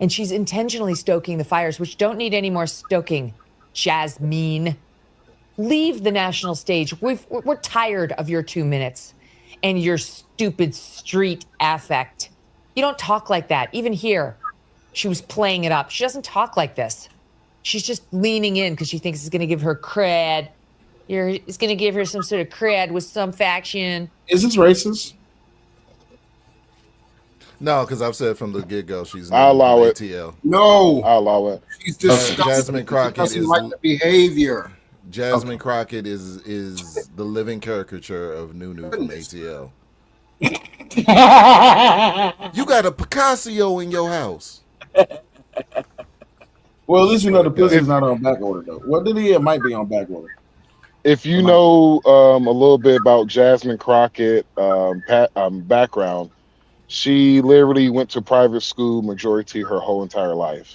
And she's intentionally stoking the fires, which don't need any more stoking, Jasmine. Leave the national stage. We're tired of your 2 minutes and your stupid street affect. You don't talk like that. Even here, she was playing it up. She doesn't talk like this. She's just leaning in because she thinks it's going to give her cred. It's going to give her some sort of cred with some faction. Is this racist? No, because I've said from the get-go she's I'll allow it. ATL. No, I'll allow it. she's disgusting. Jasmine Crockett She is like the behavior. Jasmine Crockett is the living caricature of Nunu from ATL. You got a Picasso in your house. Well, at least we know the pussy's not on back order though. What did he? It might be on back order. If you know a little bit about Jasmine Crockett background, she literally went to private school majority her whole entire life.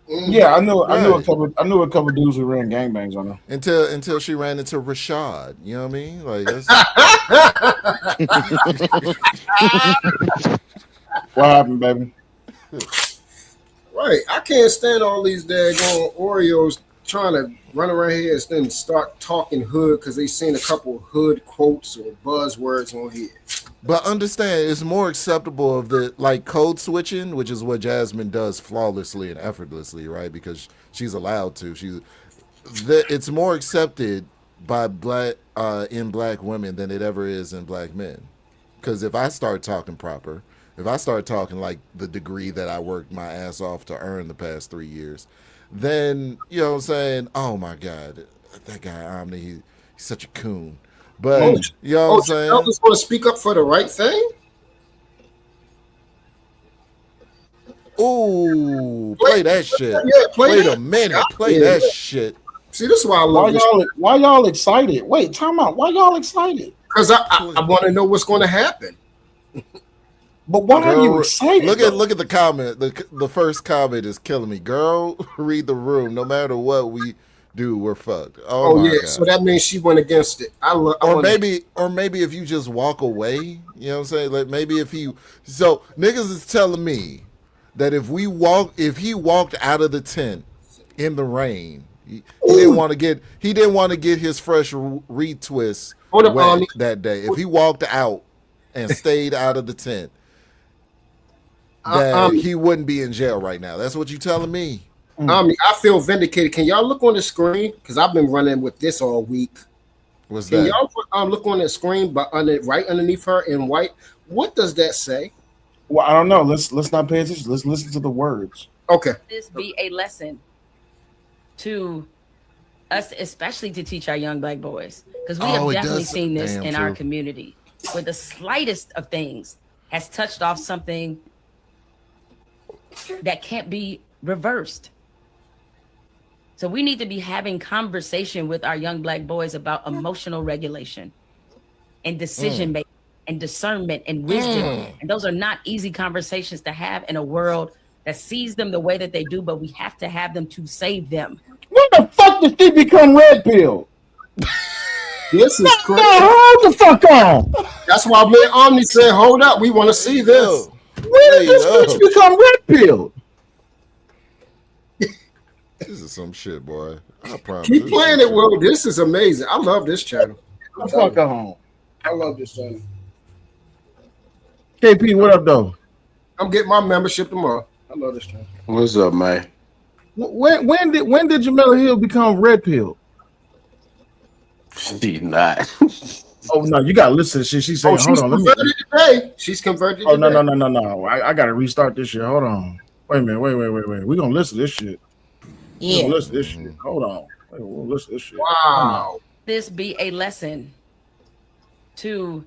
Yeah, I knew a couple dudes who ran gangbangs on her. Until she ran into Rashad. You know what I mean? Like that's... What happened, baby? Right. I can't stand all these daggone Oreos trying to run around here and then start talking hood because they seen a couple hood quotes or buzzwords on here. But understand, it's more acceptable of the like code switching, which is what Jasmine does flawlessly and effortlessly, right? Because she's allowed to. It's more accepted by black women than it ever is in black men. Because if I start talking proper, if I start talking like the degree that I worked my ass off to earn the past 3 years, then you know what I'm saying? Oh my God, that guy Omni, he's such a coon. But you know what I'm saying? You just want to speak up for the right thing? Ooh, play that shit. Yeah, Wait a minute, play that shit. See, this is why I love this. Why y'all excited? Wait, time out. Why y'all excited? Because I want to know what's going to happen. But why are you excited? Look at the comment. The first comment is killing me. Girl, read the room. No matter what we do, we're fucked. Oh my yeah. God. So that means she went against it. Or maybe if you just walk away, you know what I'm saying? Like maybe so niggas is telling me that if he walked out of the tent in the rain, he didn't want to get his fresh retwist wet that day. If he walked out and stayed out of the tent, that he wouldn't be in jail right now. That's what you telling me. I feel vindicated. Can y'all look on the screen? Because I've been running with this all week. What's Can that? y'all look on the screen, but right underneath her in white? What does that say? Well, I don't know. Let's not pay attention. Let's listen to the words. Okay. This be a lesson to us, especially to teach our young black boys, because we have definitely seen this in our community, where the slightest of things has touched off something that can't be reversed. So we need to be having conversation with our young black boys about emotional regulation and decision making and discernment and wisdom. And those are not easy conversations to have in a world that sees them the way that they do, but we have to have them to save them. When the fuck did she become red pill? This is crazy. Hold the fuck on. That's why me and Omni said, hold up, we want to see this. When did this bitch become red pill? This is some shit, boy. I promise. Keep playing it, Will. This is amazing. I love this channel. Fuck on. I love this channel. KP, what up, though? I'm getting my membership tomorrow. I love this channel. What's up, man? When did Jamila Hill become red pill? She's not. Oh no, you gotta listen to shit. She's saying, she's hold on. converted today. She's converted. Oh no. I gotta restart this shit. Hold on. Wait a minute. Wait. We're gonna listen to this shit. Yeah. Listen to this shit. Hold on. We'll listen to this shit. Wow. This be a lesson to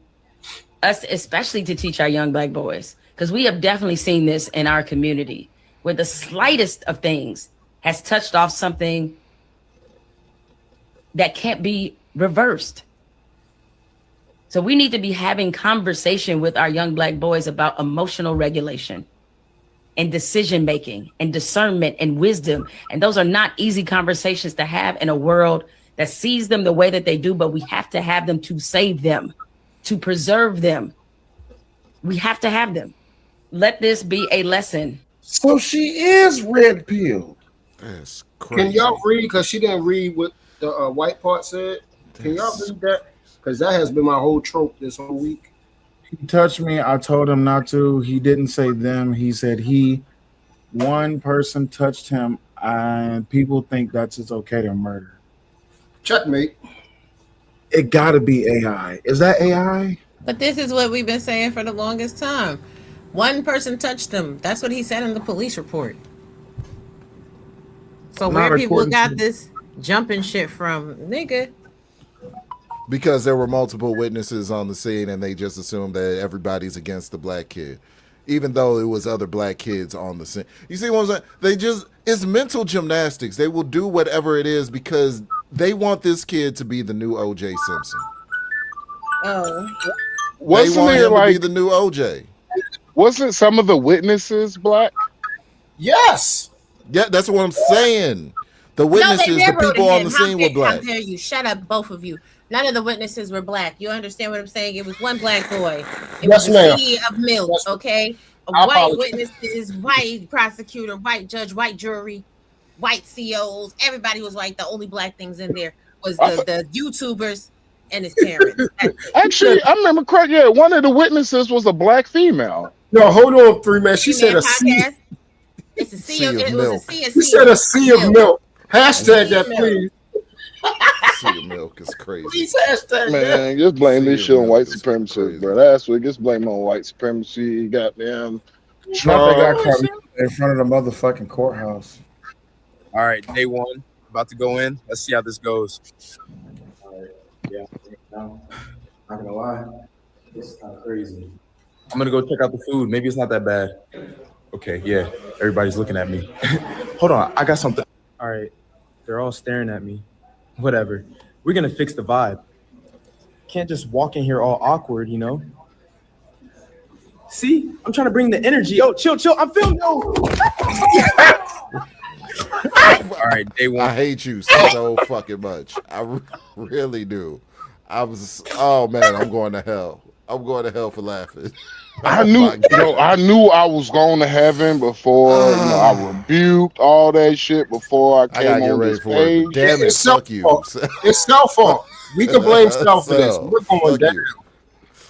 us, especially to teach our young black boys, because we have definitely seen this in our community, where the slightest of things has touched off something that can't be reversed. So we need to be having conversation with our young black boys about emotional regulation and decision making and discernment and wisdom. And those are not easy conversations to have in a world that sees them the way that they do, but we have to have them to save them, to preserve them. We have to have them. Let this be a lesson. So she is red pilled. That's crazy. Can y'all read? Because she didn't read what the white part said. Can y'all read that? Because that has been my whole trope this whole week. He touched me. I told him not to. He didn't say them. He said one person touched him, and people think that's it's okay to murder. Checkmate. It got to be AI. Is that AI? But this is what we've been saying for the longest time. One person touched him. That's what he said in the police report. So Not where people according got to- this jumping shit from, nigga? Because there were multiple witnesses on the scene and they just assumed that everybody's against the black kid, even though it was other black kids on the scene. You see what I'm saying? It's mental gymnastics. They will do whatever it is because they want this kid to be the new OJ Simpson. Oh. They Wasn't want there him to be like the new OJ. wasn't some of the witnesses black? Yes. Yeah, that's what I'm saying. The witnesses, the people on the scene were black. How dare you? Shut up, both of you. None of the witnesses were black. You understand what I'm saying? It was one black boy. It Yes, was a ma'am. sea of milk, Yes, okay? I White apologize. witnesses, white prosecutor, white judge, white jury, white COs. Everybody was white. The only black things in there was the YouTubers and his parents. Actually, I remember correct. Yeah, one of the witnesses was a black female. No, hold on, 3-man. She said a sea. Podcast. It's a sea of Sea of it was a milk. sea of She said a sea of milk. Hashtag that, Milk. please. Sea of milk is crazy. Please hashtag that. Man, just blame this See, shit on man, white it's supremacy, crazy. bro. That's what just blame on white supremacy. Goddamn Not they got Trump. caught in front of the motherfucking courthouse. All right, day one, about to go in. Let's see how this goes. All right, yeah, no, not gonna lie, this is kind of crazy. I'm gonna go check out the food. Maybe it's not that bad. Okay, yeah, everybody's looking at me. Hold on, I got something. All right, they're all staring at me. Whatever, we're gonna fix the vibe. Can't just walk in here all awkward, you know? See, I'm trying to bring the energy. Oh, chill, I'm filming. All right, day one. I hate you so fucking much. I really do. Oh man, I'm going to hell. I'm going to hell for laughing. I Oh, knew, my God. I knew I was going to heaven before. I rebuked all that shit before I I came gotta get on ready this for it. page. But damn it, It's fuck you. self-fault. It's self-fault. We can blame self for this. So, We're going fuck down. you.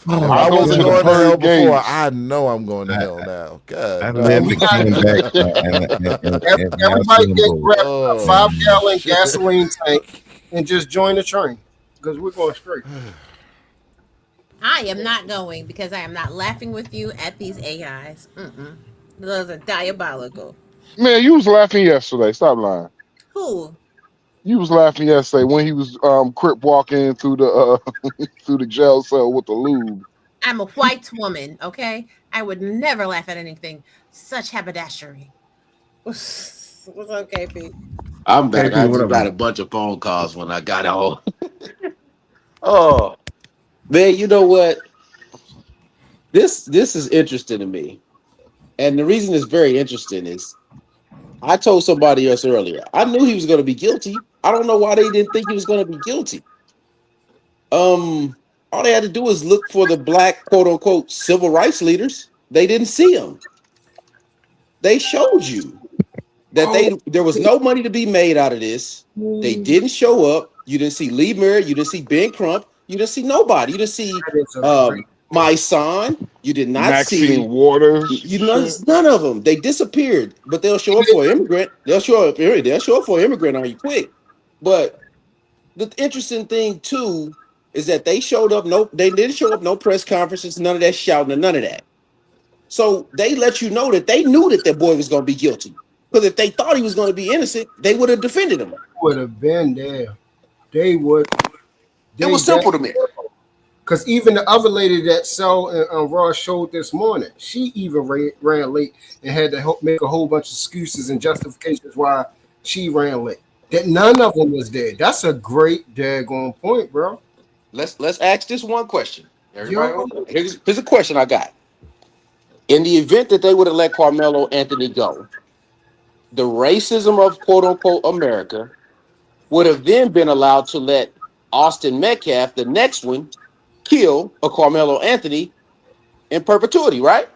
Oh, If I I go wasn't to the going to hell purge before, gates. I know I'm going to hell now. God. I damn. lived and came back, and Everybody get grab a Oh, 5-gallon shit. gasoline tank and just join the train because we're going straight. I am not going because I am not laughing with you at these AIs. Those are diabolical. Man, you was laughing yesterday. Stop lying. Who? You was laughing yesterday when he was crip walking through the through the jail cell with the lube. I'm a white woman, okay? I would never laugh at anything. Such haberdashery. What's okay, Pete? I'm back. Hey, I what just up, got man? a bunch of phone calls when I got home. Oh man, you know what? This is interesting to me, and the reason it's very interesting is I told somebody else earlier. I knew he was going to be guilty. I don't know why they didn't think he was going to be guilty. All they had to do was look for the black quote unquote civil rights leaders. They didn't see them. They showed you that there was no money to be made out of this. They didn't show up. You didn't see Lee Merritt. You didn't see Ben Crump. You didn't see nobody. You didn't see my son. You did not see Maxine Waters. You know, none of them. They disappeared. But they'll show up for an immigrant. They'll show up for an immigrant on you quick. But the interesting thing too is that they showed up. They didn't show up. No press conferences. None of that shouting. And none of that. So they let you know that they knew that boy was going to be guilty. Because if they thought he was going to be innocent, they would have defended him. Would have been there. They would. It was simple to me. Because even the other lady that saw on Raw showed this morning, she even ran late and had to make a whole bunch of excuses and justifications why she ran late. That none of them was there. That's a great daggone point, bro. Let's ask this one question. Everybody, here's a question I got. In the event that they would have let Karmelo Anthony go, the racism of quote unquote America would have then been allowed to let Austin Metcalf, the next one, kill a Karmelo Anthony in perpetuity, right?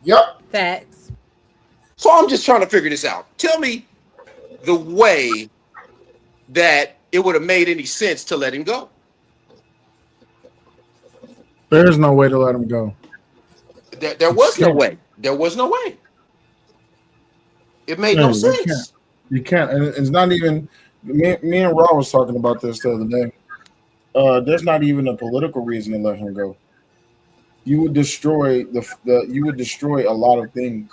Yep. Facts. So I'm just trying to figure this out. Tell me the way that it would have made any sense to let him go. There's no way to let him go. There was no way. There was no way. It made no sense. You can't. And it's not even. Me and Raw was talking about this the other day. There's not even a political reason to let him go. You would destroy you would destroy a lot of things.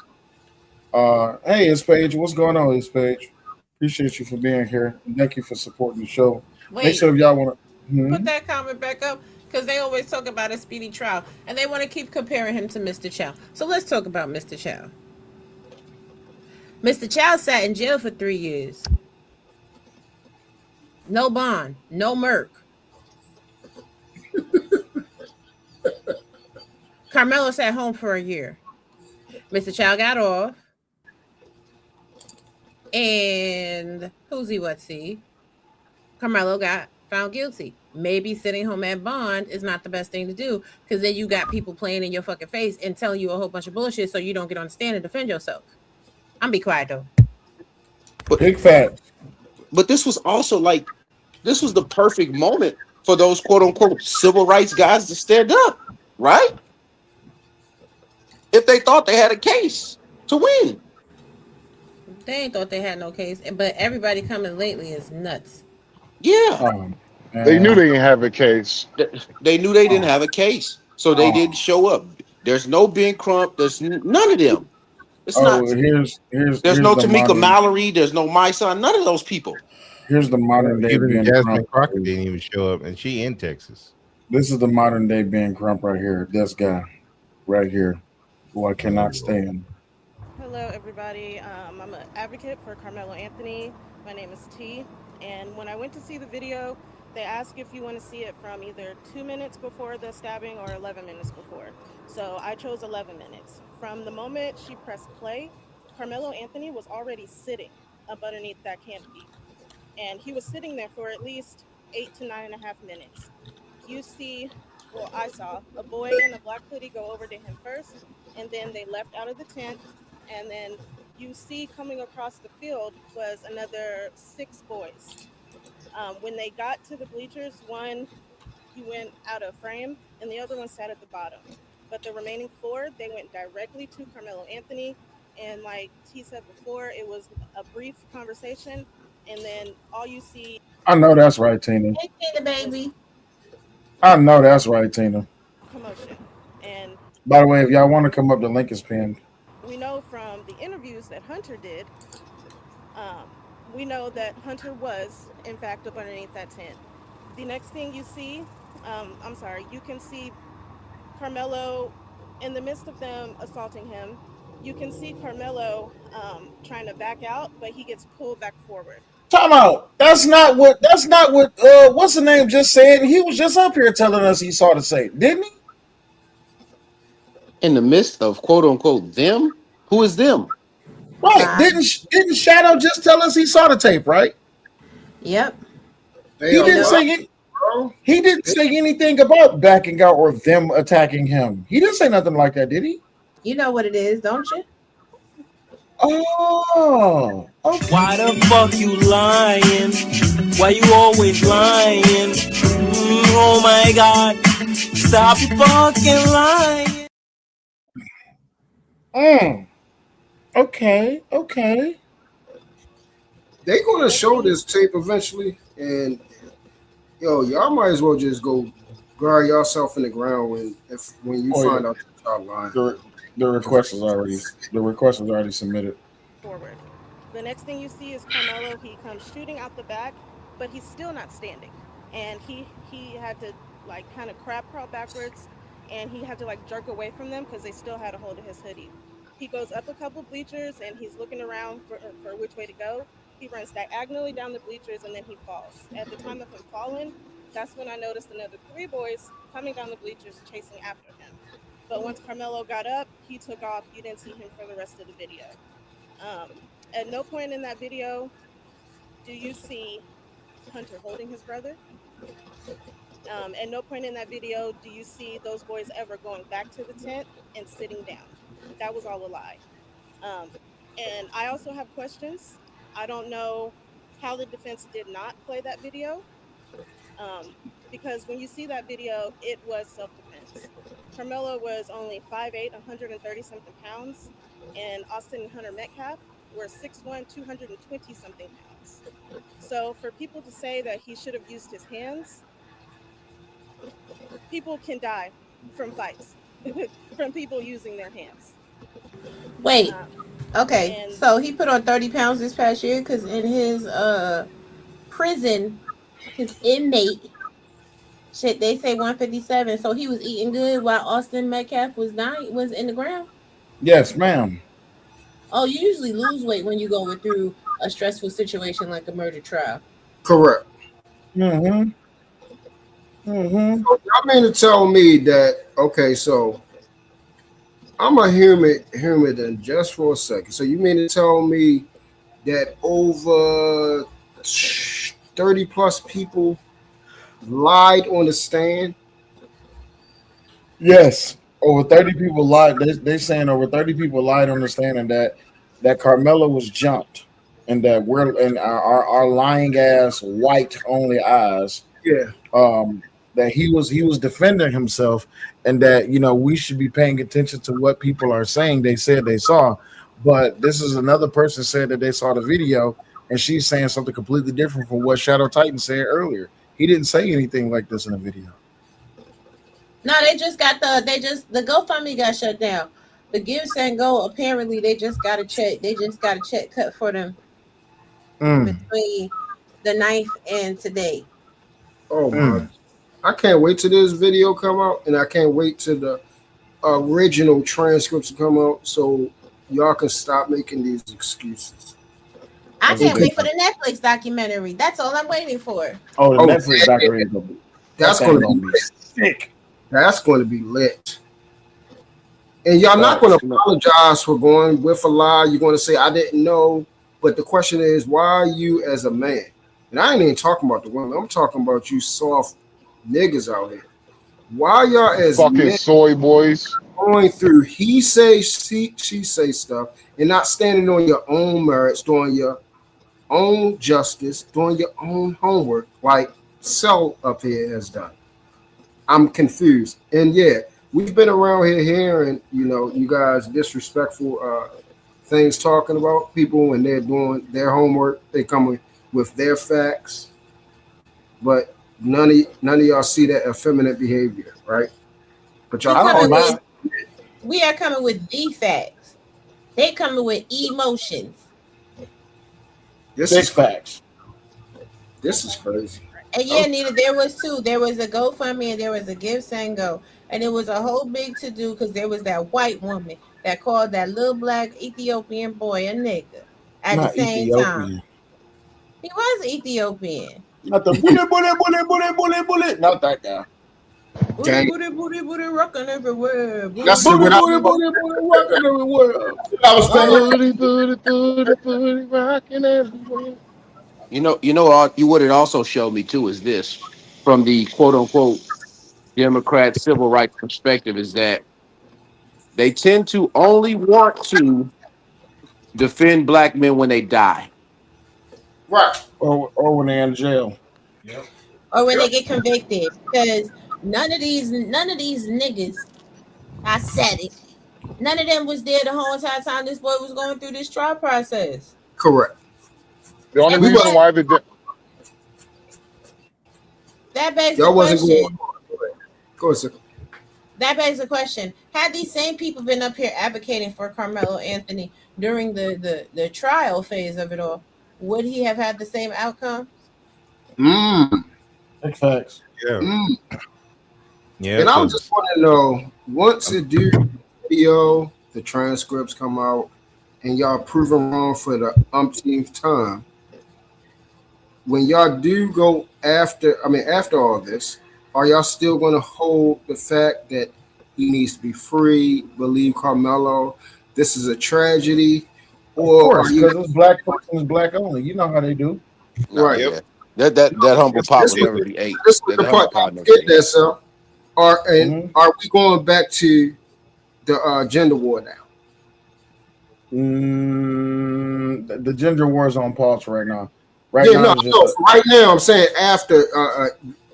Hey, it's Paige. What's going on, it's Paige? Appreciate you for being here. And thank you for supporting the show. Wait. Make sure if y'all want to Put that comment back up because they always talk about a speedy trial and they want to keep comparing him to Mr. Chow. So let's talk about Mr. Chow. Mr. Chow sat in jail for 3 years. No bond, no murk. Karmelo sat home for a year. Mr. Chow got off. And who's-he, what's-he? Karmelo got found guilty. Maybe sitting home at bond is not the best thing to do because then you got people playing in your fucking face and telling you a whole bunch of bullshit so you don't get on the stand and defend yourself. I'm be quiet though. But, big fat. But this was also like, this was the perfect moment for those quote unquote civil rights guys to stand up, right? If they thought they had a case to win. They ain't thought they had no case, but everybody coming lately is nuts. Yeah. They knew they didn't have a case. They knew they didn't have a case, so they didn't show up. There's no Ben Crump. There's none of them. It's not. There's no the Tamika modern, Mallory. There's no My Son. None of those people. Here's the modern day Even Ben Jasmine Crump. Crockett didn't even show up, and she in Texas. This is the modern day Ben Crump right here. This guy right here, who I cannot stand. Hello, everybody. I'm an advocate for Karmelo Anthony. My name is T. And when I went to see the video, they ask if you want to see it from either 2 minutes before the stabbing or 11 minutes before. So I chose 11 minutes. From the moment she pressed play, Karmelo Anthony was already sitting up underneath that canopy. And he was sitting there for at least 8 to 9.5 minutes. You see, well, I saw a boy in a black hoodie go over to him first, and then they left out of the tent. And then you see coming across the field was another 6 boys. When they got to the bleachers, one, he went out of frame, and the other one sat at the bottom. But the remaining 4, they went directly to Karmelo Anthony. And like T said before, it was a brief conversation, and then all you see. I know that's right, Tina. Hey, Tina, baby. I know that's right, Tina. Commotion. And by the way, if y'all want to come up, the link is pinned. We know from the interviews that Hunter did, we know that Hunter was, in fact, up underneath that tent. The next thing you see, you can see Karmelo in the midst of them assaulting him. You can see Karmelo trying to back out, but he gets pulled back forward. Time out. That's not what what's the name just said. He was just up here telling us he saw the tape, didn't he? In the midst of quote unquote them, who is them? Right? Didn't Shadow just tell us he saw the tape? Right? Yep. He didn't say it. He didn't say anything about backing out or them attacking him. He didn't say nothing like that, did he? You know what it is, don't you? Oh, okay. Why the fuck you lying? Why you always lying? Oh my God, stop fucking lying. Okay. They're gonna show this tape eventually, and y'all might as well just go guard yourself in the ground when you find out that y'all lying. The request is already submitted. Forward. The next thing you see is Karmelo. He comes shooting out the back, but he's still not standing. And he had to like kind of crab crawl backwards, and he had to like jerk away from them because they still had a hold of his hoodie. He goes up a couple bleachers and he's looking around for which way to go. He runs diagonally down the bleachers and then he falls. At the time of him falling, that's when I noticed another 3 boys coming down the bleachers chasing after him. But once Karmelo got up, he took off. You didn't see him for the rest of the video. At no point in that video do you see Hunter holding his brother. At no point in that video do you see those boys ever going back to the tent and sitting down. That was all a lie. And I also have questions. I don't know how the defense did not play that video, because when you see that video, it was self-defense. Carmelo was only 5'8", 130 something pounds, and Austin and Hunter Metcalf were 6'1", 220 something pounds. So for people to say that he should have used his hands, people can die from fights, from people using their hands. Wait, okay, And so he put on 30 pounds this past year because in his prison, his inmate, shit, they say 157. So he was eating good while Austin Metcalf was in the ground. Yes, ma'am. Oh, you usually lose weight when you go through a stressful situation like a murder trial. Correct. Mm-hmm. Mm-hmm. So y'all mean to tell me that, okay, so I'm a human then just for a second. So you mean to tell me that over 30 plus people lied on the stand? Yes, over 30 people lied. They saying over 30 people lied, understanding that Carmelo was jumped, and that we're and our lying ass white only eyes. Yeah. That he was defending himself, and that we should be paying attention to what people are saying. They said they saw, but this is another person said that they saw the video, and she's saying something completely different from what Shadow Titan said earlier. He didn't say anything like this in the video. No, the GoFundMe got shut down. The Give and Go, apparently they just got a check. They just got a check cut for them between the 9th and today. Oh my! I can't wait till this video come out, and I can't wait till the original transcripts come out, so y'all can stop making these excuses. I can't wait for the Netflix documentary. That's all I'm waiting for. Oh, the Netflix documentary. That's going to be sick. That's going to be lit. And y'all not going to apologize for going with a lie. You're going to say, I didn't know. But the question is, why are you as a man? And I ain't even talking about the women. I'm talking about you soft niggas out here. Why y'all as fucking men soy boys going through he say, she say stuff and not standing on your own merits, doing your own justice, doing your own homework like Cell up here has done? I'm confused. And yeah, we've been around here hearing, you guys disrespectful things talking about people when they're doing their homework. They come with their facts, but none of y'all see that effeminate behavior, right? But y'all we are coming with the facts. They coming with emotions. This is facts. This is crazy. And yeah, Nita, there was two. There was a GoFundMe and there was a Give and Go. And it was a whole big to do because there was that white woman that called that little black Ethiopian boy a nigga at the same time. He was Ethiopian. Not the bullet. Not that guy. Booty, rocking everywhere. That's what rocking everywhere. I was booty, rocking everywhere. What it also showed me too is this, from the quote unquote Democrat civil rights perspective, is that they tend to only want to defend black men when they die. Right. Or when they're in jail. Yep. Or when they get convicted. Because none of these niggas, I said it, none of them was there the whole entire time this boy was going through this trial process. Correct. The only reason why that begs the question. Go ahead, sir. That begs the question. Had these same people been up here advocating for Carmelo Anthony during the trial phase of it all, would he have had the same outcome? Facts. Yeah. Yeah. And I just want to know, once it do video, the transcripts come out, and y'all proven wrong for the umpteenth time, when y'all do go after all this, are y'all still going to hold the fact that he needs to be free, believe Karmelo, this is a tragedy, Of or course, are you because it's black persons, black only. You know how they do. No, right? yeah. That humble This, pop this, will was never the, be ate. this was That the humble part pop you never get be ate. that, so are we going back to the gender war now? The gender war is on pause right now. Right Yeah, now, no, it's just no. Right now, I'm saying after.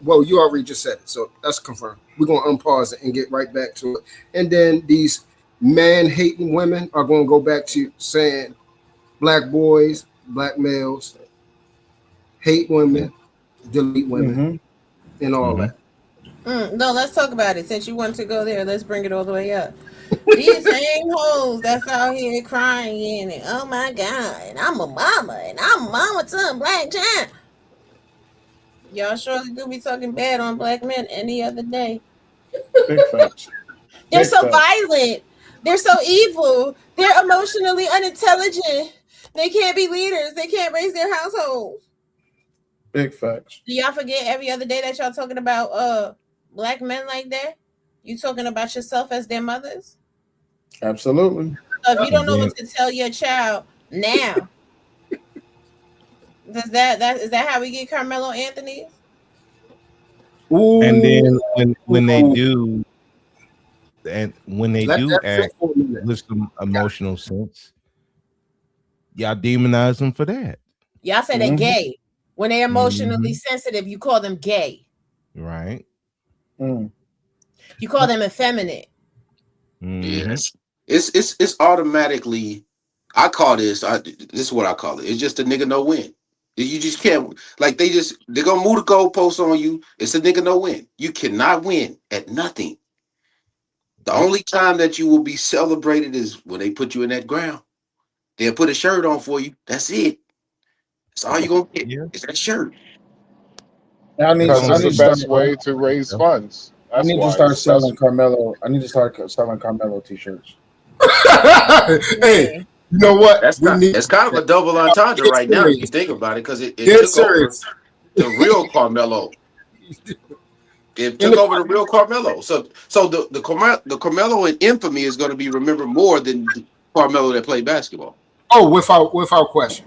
Well, you already just said it, so that's confirmed. We're gonna unpause it and get right back to it. And then these man-hating women are gonna go back to saying black boys, black males hate women, delete women, and all that. No, let's talk about it. Since you want to go there, let's bring it all the way up. These same hoes that's out here crying and oh my god, and I'm a mama and I'm a mama to a black child. Y'all surely do be talking bad on black men any other day. Big facts. They're Big so facts. violent. They're so evil. They're emotionally unintelligent. They can't be leaders. They can't raise their households. Big facts. Do y'all forget every other day that y'all talking about black men like that? You talking about yourself as their mothers? Absolutely. So if you don't know what to tell your child now, is that how we get Karmelo Anthony? And then when they do, and when they Let do that sit act for a minute. with some emotional sense, y'all demonize them for that. Y'all say they gay. When they're emotionally sensitive, you call them gay. Right. You call them effeminate. Yes. It's automatically. I call this. This is what I call it. It's just a nigga no win. You just can't, like, they're gonna move the goalposts on you. It's a nigga no win. You cannot win at nothing. The only time that you will be celebrated is when they put you in that ground. They'll put a shirt on for you. That's it. That's all you're gonna get. It's that shirt. Because it's the best way to raise funds. I That's need why to start it's the best. selling Karmelo. I need to start selling Karmelo t-shirts. Hey, you know what? It's kind of a double entendre right now if you think about it, because it took over the real Karmelo. It took over the real Karmelo. So the Karmelo in infamy is going to be remembered more than the Karmelo that played basketball. Oh, without question.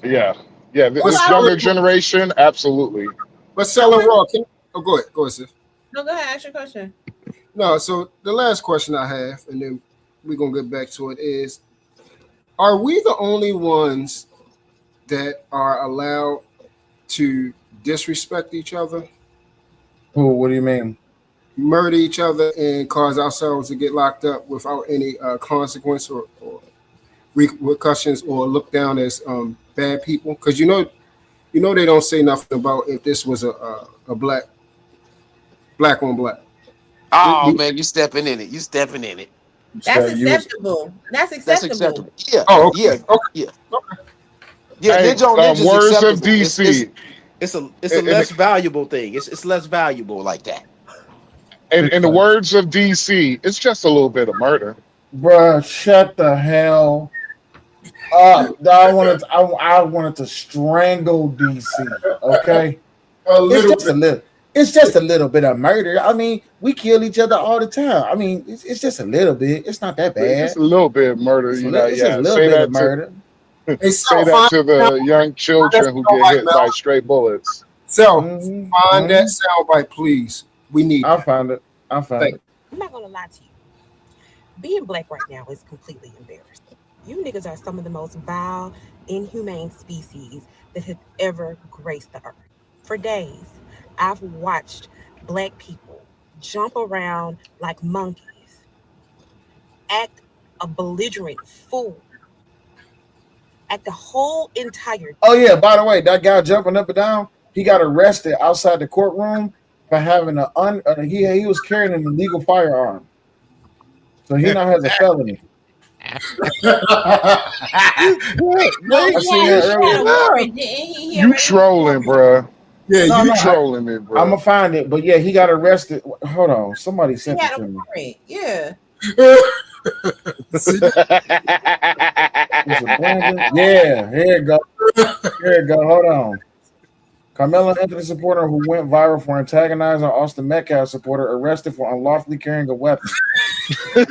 Yeah. This younger generation, absolutely. But selling raw. Go ahead, sis. No, go ahead. Ask your question. No, so the last question I have, and then we're gonna get back to it, is: are we the only ones that are allowed to disrespect each other? Who? What do you mean? Murder each other and cause ourselves to get locked up without any consequence or repercussions, or look down as bad people? Because you know they don't say nothing about if this was a black on black. Oh man, you stepping in it. You stepping in it. That's acceptable. That's acceptable. Yeah. Oh, okay. Yeah. Hey, Ninja's words of acceptable. DC. It's a less valuable thing. It's less valuable like that. In the words of DC, it's just a little bit of murder. Bruh, shut the hell up. I wanted to strangle DC. Okay, it's just a little bit of murder. I mean, we kill each other all the time. I mean, it's just a little bit. It's not that bad. Just a little bit of murder, It's you know. just a little bit of murder. Say that to the young children who get hit by stray bullets. So find that soundbite, please. We need. I'll find it. I'm not gonna lie to you. Being black right now is completely embarrassing. You niggas are some of the most vile, inhumane species that have ever graced the earth. For days, I've watched black people jump around like monkeys, act a belligerent fool, act the whole entire. Oh yeah, by the way, that guy jumping up and down, he got arrested outside the courtroom for having he was carrying an illegal firearm. So he now has a felony. You trolling, bro. Yeah, you trolling me, bro. I'm gonna find it, but yeah, he got arrested. Hold on, somebody sent it to me. Yeah. Yeah, here it go. Here it go. Hold on. Carmelo Anthony supporter who went viral for antagonizing Austin Metcalf supporter arrested for unlawfully carrying a weapon. You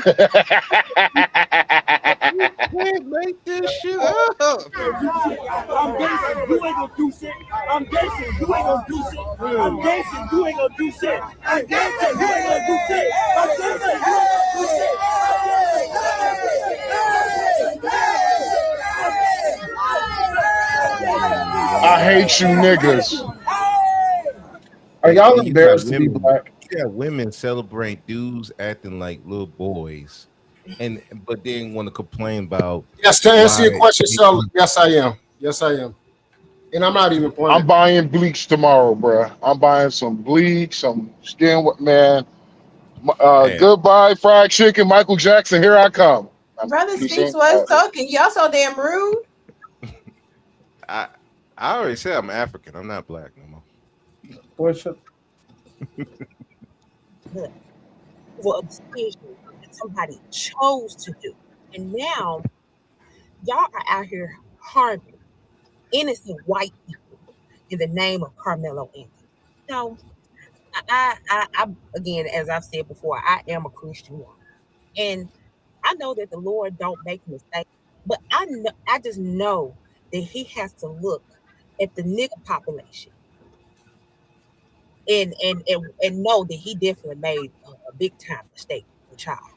can't make this shit up. I'm dancing, you ain't gonna do shit. I'm dancing, you ain't gonna do shit. I'm dancing, you ain't gonna do shit. I'm dancing, you ain't gonna do shit. I'm dancing, you ain't gonna do shit. I hate you niggas. Are y'all And you got embarrassed to be women, black? you got women celebrate dudes acting like little boys, but then want to complain about Yes, to answer why your question, they Sel, yes, I am. Yes, I am. And I'm not even pointing. I'm buying bleach tomorrow, bruh. I'm buying some bleach, some man. Hey, Goodbye, fried chicken. Michael Jackson, here I come. Brother Peace Speaks out. was talking. Y'all so damn rude. I already said I'm African. I'm not black no more. For a decision that somebody chose to do. And now y'all are out here harming innocent white people in the name of Carmelo Anthony. So I again, as I've said before, I am a Christian woman. And I know that the Lord don't make mistakes, but I just know that he has to look at the nigga population and know that he definitely made a big time mistake with child.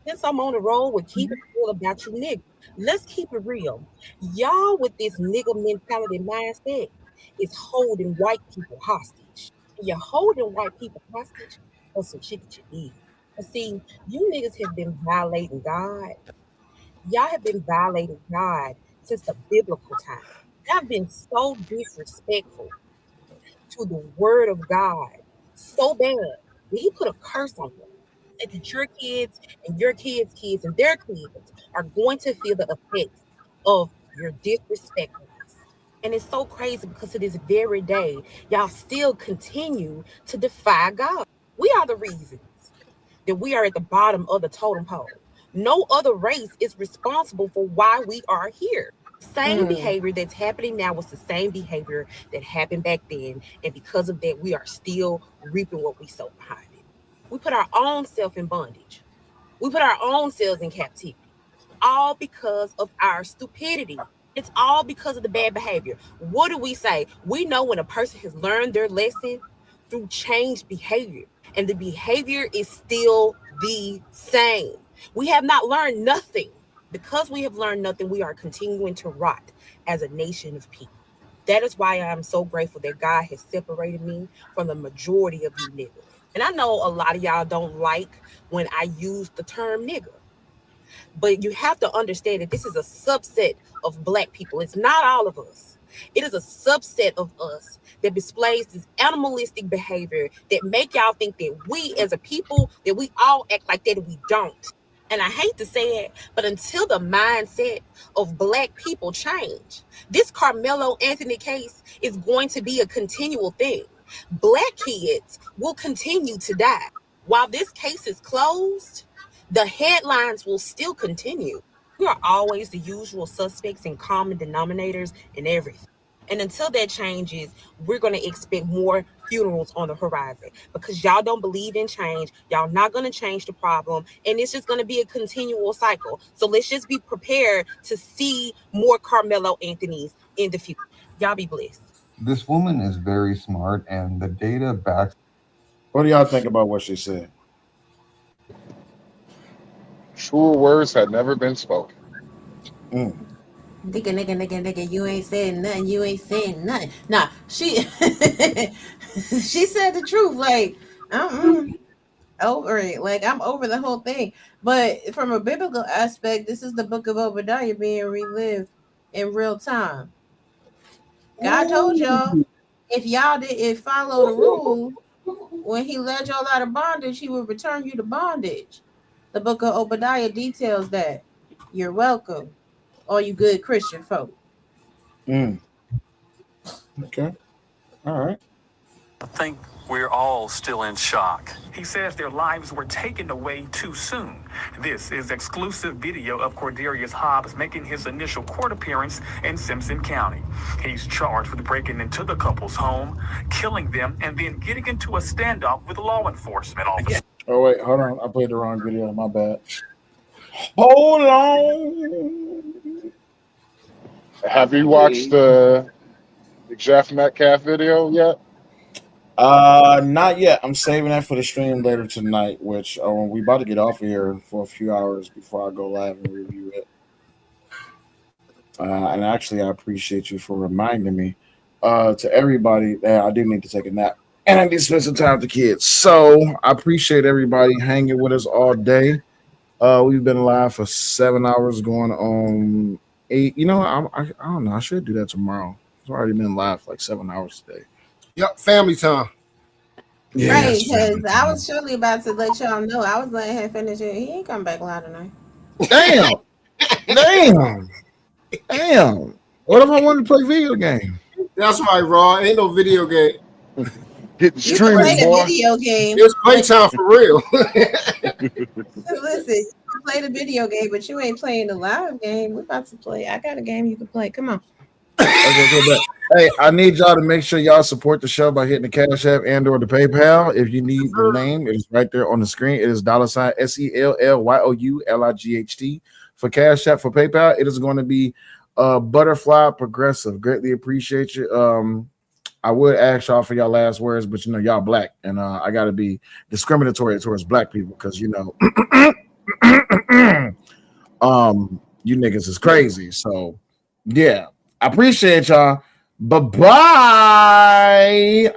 Since I'm on the road with keep it real about you niggas, let's keep it real. Y'all with this nigga mentality mindset is holding white people hostage. And you're holding white people hostage for some shit that you did. But see, you niggas have been violating God. Y'all have been violating God since the biblical time. Y'all been so disrespectful to the word of God so bad that he put a curse on them. Said that your kids and your kids' kids and their kids are going to feel the effects of your disrespectfulness. And it's so crazy because to this very day, y'all still continue to defy God. We are the reasons that we are at the bottom of the totem pole. No other race is responsible for why we are here. Same behavior that's happening now was the same behavior that happened back then. And because of that, we are still reaping what we sow behind it. We put our own self in bondage. We put our own selves in captivity, all because of our stupidity. It's all because of the bad behavior. What do we say? We know when a person has learned their lesson through changed behavior, and the behavior is still the same. We have not learned nothing. Because we have learned nothing, we are continuing to rot as a nation of people. That is why I'm so grateful that God has separated me from the majority of you niggas. And I know a lot of y'all don't like when I use the term nigga. But you have to understand that this is a subset of black people. It's not all of us. It is a subset of us that displays this animalistic behavior that make y'all think that we as a people, that we all act like that and we don't. And I hate to say it, but until the mindset of black people change, this Carmelo Anthony case is going to be a continual thing. Black kids will continue to die. While this case is closed, the headlines will still continue. We are always the usual suspects and common denominators in everything. And until that changes, we're going to expect more funerals on the horizon because y'all don't believe in change. Y'all not going to change the problem. And it's just going to be a continual cycle. So let's just be prepared to see more Carmelo Anthony's in the future. Y'all be blessed. This woman is very smart, and the data backs. What do y'all think about what she said? Truer words had never been spoken. Nigga, you ain't saying nothing. You ain't saying nothing. Nah, she she said the truth. Like, over it. Like, I'm over the whole thing. But from a biblical aspect, this is the book of Obadiah being relived in real time. God told y'all if y'all didn't follow the rule, when he led y'all out of bondage, he would return you to bondage. The book of Obadiah details that. You're welcome, all you good Christian folk. Okay. All right. I think we're all still in shock. He says their lives were taken away too soon. This is exclusive video of Cordarius Hobbs making his initial court appearance in Simpson County. He's charged with breaking into the couple's home, killing them, and then getting into a standoff with law enforcement officers. Oh wait, hold on. I played the wrong video. My bad. Hold on. Have you watched the Jeff Metcalf video yet? Not yet. I'm saving that for the stream later tonight, which we about to get off of here for a few hours before I go live and review it. And actually, I appreciate you for reminding me. To everybody, that I do need to take a nap and I need to spend some time with the kids. So I appreciate everybody hanging with us all day. We've been live for 7 hours, going on 8. You know, I don't know. I should do that tomorrow. It's already been live for like 7 hours today. Yep, family time. Yeah, Right, because I was surely about to let y'all know. I was letting him finish it. He ain't come back loud tonight. Damn. Damn. What if I wanted to play video game? That's right, Raw. Ain't no video game. Get the You can play the video game. It's playtime for real. Listen, you can play the video game, but you ain't playing the live game. We're about to play. I got a game you can play. Come on. Okay, go back. Hey, I need y'all to make sure y'all support the show by hitting the Cash App and or the PayPal. If you need the name, it is right there on the screen. It is $SELLYOULIGHT. For Cash App, for PayPal, it is going to be Butterfly Progressive. Greatly appreciate you. I would ask y'all for y'all last words, but you know y'all black, and I got to be discriminatory towards black people because you know, you niggas is crazy. So yeah, I appreciate y'all. Bye bye.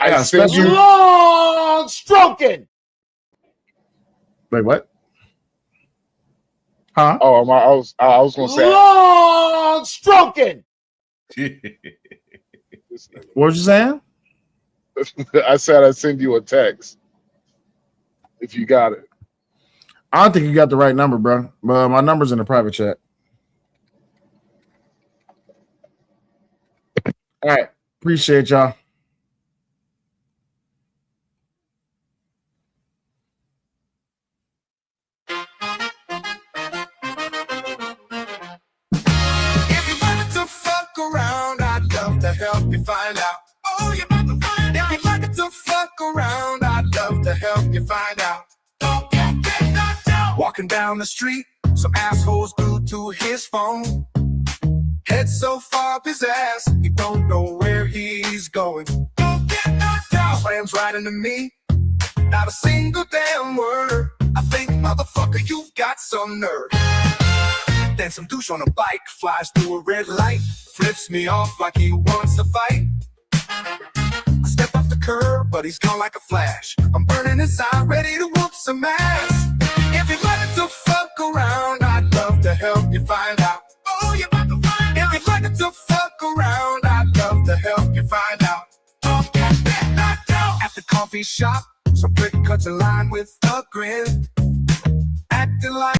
I got special long stroking. Wait, what? Huh? Oh, I was gonna say long stroking. What was you saying? I said I'd send you a text if you got it. I don't think you got the right number, bro. My number's in the private chat. All right. Appreciate y'all. If you wanted to fuck around, I'd love to help you find out. Oh, you're about to find out. If you wanted to fuck around, I'd love to help you find out. Don't get knocked out. Walking down the street, some asshole's glued to his phone. Head so far up his ass, he don't know where he's going. Don't get knocked out. Slams right into me, not a single damn word. I think, motherfucker, you've got some nerve. Then some douche on a bike flies through a red light, flips me off like he wants to fight. I step off the curb, but he's gone like a flash. I'm burning inside, ready to whoop some ass. If you're ready to fuck around, I'd love to help you find out. Oh, you're about to find out. If you're ready to fuck around, I'd love to help you find out. Don't get knocked out. At the coffee shop, some prick cuts a line with a grin, acting like